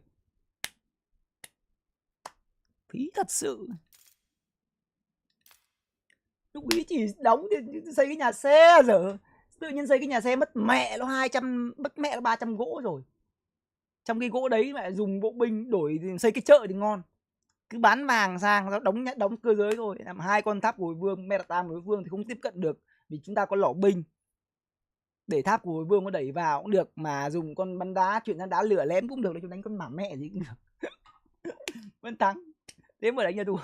Phí thật sự. Lúc ý chỉ đóng thì xây cái nhà xe giờ. Tự nhiên xây cái nhà xe mất mẹ nó 200, mất mẹ nó 300 gỗ rồi. Trong cái gỗ đấy mẹ dùng bộ binh đổi xây cái chợ thì ngon. Cứ bán vàng sang nó đóng cơ giới thôi. Làm 2 con tháp của hồi vương, mẹ tam của hồi vương thì không tiếp cận được vì chúng ta có lỏ binh. Để tháp của hồi vương nó đẩy vào cũng được, mà dùng con bắn đá chuyển sang đá lửa lém cũng được, nói chung đánh con mả mẹ gì cũng được. Vẫn thắng. Thế mà đánh nhà thua.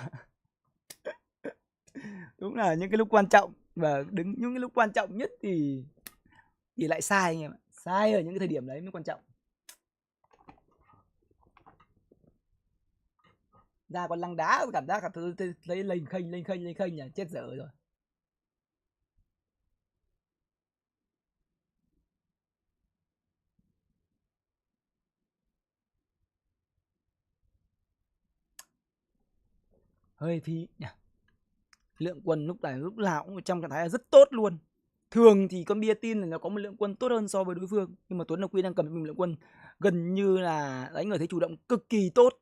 Đúng là những cái lúc quan trọng, và đứng những cái lúc quan trọng nhất thì lại sai anh em ạ. Sai ở những cái thời điểm đấy mới quan trọng. Ra còn lăng đá cảm giác thấy lênh khênh là chết dở rồi. Hơi phí nhỉ. Lượng quân lúc nào cũng trong trạng thái là rất tốt luôn. Thường thì con bia tin là nó có một lượng quân tốt hơn so với đối phương, nhưng mà Tuấn Ngọc Quy đang cầm một lượng quân gần như là đánh ở thế chủ động cực kỳ tốt.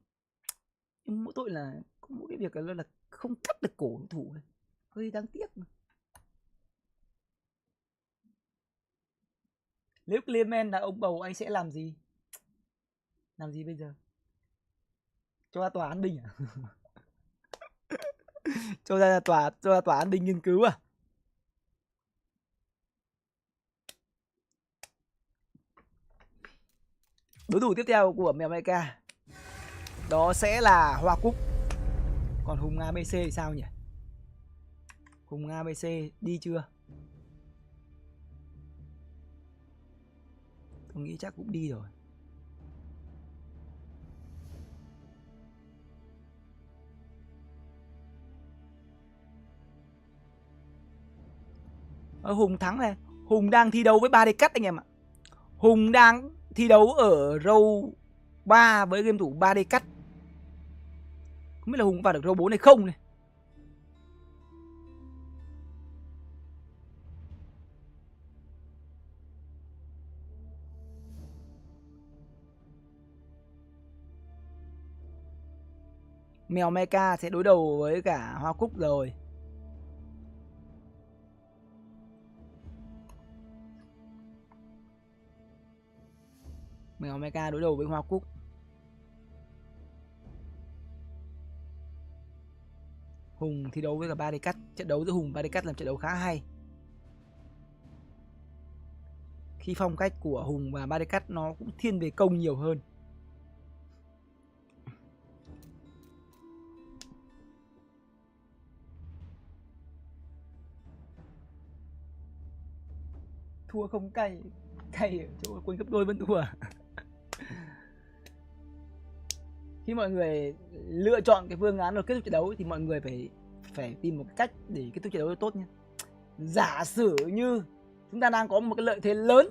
Nhưng mỗi tội là có mỗi cái việc là không cắt được cổ đối thủ, hơi đáng tiếc. Nếu Clement là ông bầu anh sẽ làm gì? Làm gì bây giờ? Cho ra tòa án binh à? cho ra tòa án binh nghiên cứu à? Đối thủ tiếp theo của mèo Mecha đó sẽ là Hoa Cúc. Còn Hùng ABC thì sao nhỉ? Hùng ABC đi chưa? Tôi nghĩ chắc cũng đi rồi. Hùng thắng này. Hùng đang thi đấu với 3D Cut anh em ạ. Hùng đang thi đấu ở row 3 với game thủ 3D Cut. Không biết là Hùng vào được row 4 hay không này. Mèo Mecha sẽ đối đầu với cả Hoa Cúc rồi. Mèo Mecha đối đầu với Hoa Cúc. Hùng thi đấu với cả 3D Cut. Trận đấu giữa Hùng và 3D Cut là trận đấu khá hay. Khi phong cách của Hùng và 3D Cut nó cũng thiên về công nhiều hơn. Thua không cay. Cay ở chỗ quân gấp đôi vẫn thua. Khi mọi người lựa chọn cái phương án rồi kết thúc trận đấu thì mọi người phải tìm một cách để kết thúc trận đấu tốt nhé. Giả sử như chúng ta đang có một cái lợi thế lớn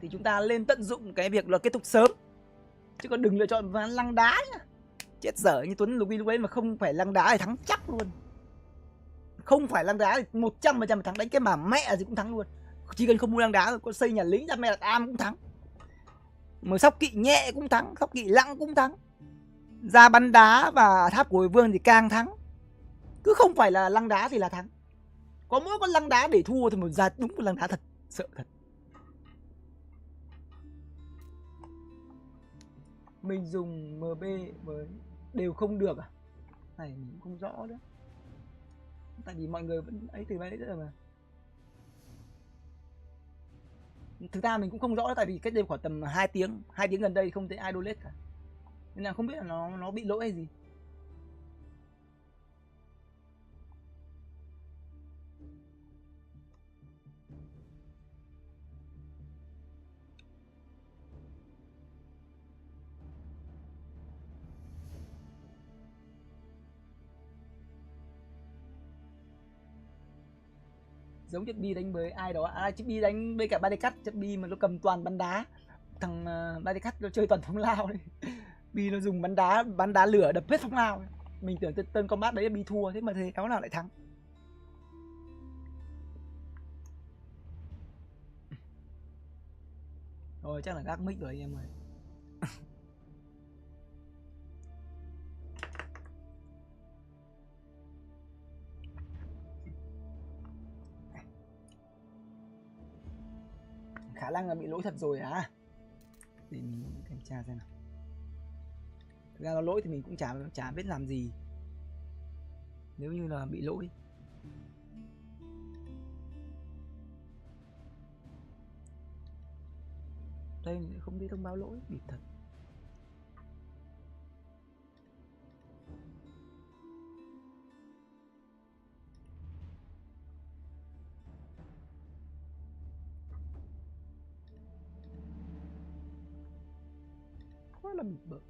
thì chúng ta lên tận dụng cái việc là kết thúc sớm, chứ còn đừng lựa chọn phương án lăng đá nhá. Chết dở như Tuấn lúc ấy mà không phải lăng đá thì thắng chắc luôn. Không phải lăng đá thì 100% thắng, đánh cái mà mẹ gì cũng thắng luôn. Chỉ cần không mua lăng đá rồi có xây nhà lính ra mẹ là am cũng thắng. Mà sóc kỵ nhẹ cũng thắng, sóc kỵ nặng cũng thắng. Ra bắn đá và tháp của hồi vương thì càng thắng. Cứ không phải là lăng đá thì là thắng. Có mỗi con lăng đá để thua thì một ra đúng một lăng đá thật, sợ thật. Mình dùng MB với đều không được à? Này mình không rõ nữa. Tại vì mọi người vẫn ấy từ đấy rồi mà. Thực ra mình cũng không rõ, tại vì cách đây khoảng tầm 2 tiếng gần đây không thấy ai donate cả. Nên là không biết là nó bị lỗi hay gì. Giống chất bi đánh với ai đó, chất bi đánh với cả 3D Cut, chất bi mà nó cầm toàn bắn đá. Thằng 3D Cut nó chơi toàn phóng lao đấy. Bi nó dùng bắn đá lửa đập hết phóng lao. Mình tưởng tên combat đấy là Bi thua, thế mà thế kéo nào lại thắng. Rồi chắc là gác mic rồi anh em ơi. khả năng là bị lỗi thật rồi à? Để mình kiểm tra xem nào. Thực ra nó lỗi thì mình cũng chả biết làm gì nếu như là bị lỗi. Đây không thấy thông báo lỗi, bịp thật. Quá là bịp bợm.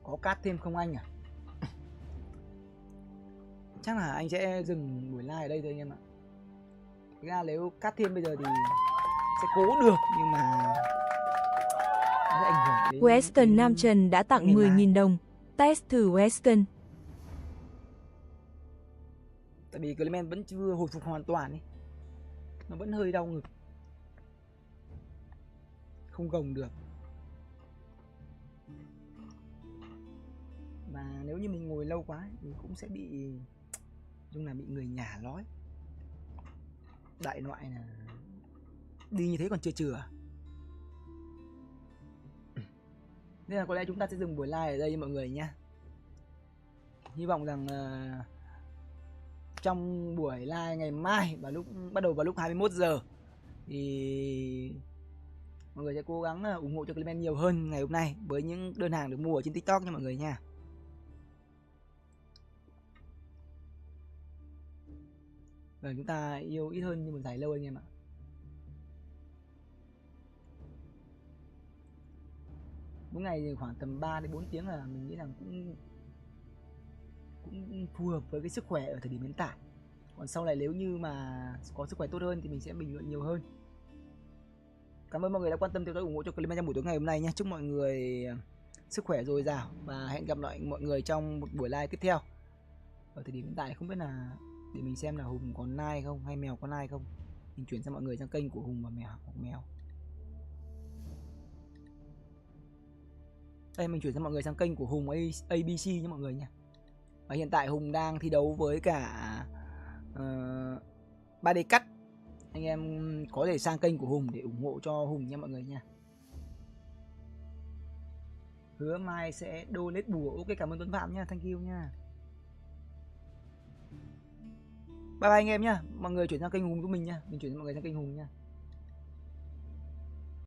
Có cát thêm không anh à? Chắc là anh sẽ dừng buổi live ở đây thôi anh em ạ. Thực ra nếu cắt thêm bây giờ thì sẽ cố được, nhưng mà nó sẽ ảnh hưởng đến Weston Nam Trần đã tặng ngày mai. 10.000 đồng. Test thử Weston. Tại vì Clement vẫn chưa hồi phục hoàn toàn ấy. Nó vẫn hơi đau ngực, không gồng được. Và nếu như mình ngồi lâu quá ấy, thì cũng sẽ bị chung là bị người nhà nói. Đại loại là đi như thế còn chưa chừa. Nên là có lẽ chúng ta sẽ dừng buổi live ở đây mọi người nhé. Hy vọng rằng trong buổi live ngày mai và bắt đầu vào lúc 21 giờ thì mọi người sẽ cố gắng ủng hộ cho Clement nhiều hơn ngày hôm nay với những đơn hàng được mua ở trên TikTok nha mọi người nha. Và chúng ta yêu ít hơn như một giải lâu anh em ạ. Mỗi ngày thì khoảng tầm 3 đến 4 tiếng là mình nghĩ rằng cũng phù hợp với cái sức khỏe ở thời điểm hiện tại. Còn sau này nếu như mà có sức khỏe tốt hơn thì mình sẽ bình luận nhiều hơn. Cảm ơn mọi người đã quan tâm theo dõi ủng hộ cho Clement trong buổi tối ngày hôm nay nhé. Chúc mọi người sức khỏe dồi dào và hẹn gặp lại mọi người trong một buổi live tiếp theo. Ở thời điểm hiện tại không biết là để mình xem là Hùng còn like không hay mèo có like không. Mình chuyển sang mọi người sang kênh của Hùng và mèo. Đây mình chuyển sang mọi người sang kênh của Hùng ABC nha mọi người nha. Và hiện tại Hùng đang thi đấu với cả 3D Cut. Anh em có thể sang kênh của Hùng để ủng hộ cho Hùng nha mọi người nha. Hứa mai sẽ donate bùa. Ok, cảm ơn Tuấn Phạm nha, thank you nha. Bye bye anh em nhá. Mọi người chuyển sang kênh Hùng của mình nha. Mình chuyển sang mọi người sang kênh Hùng nha.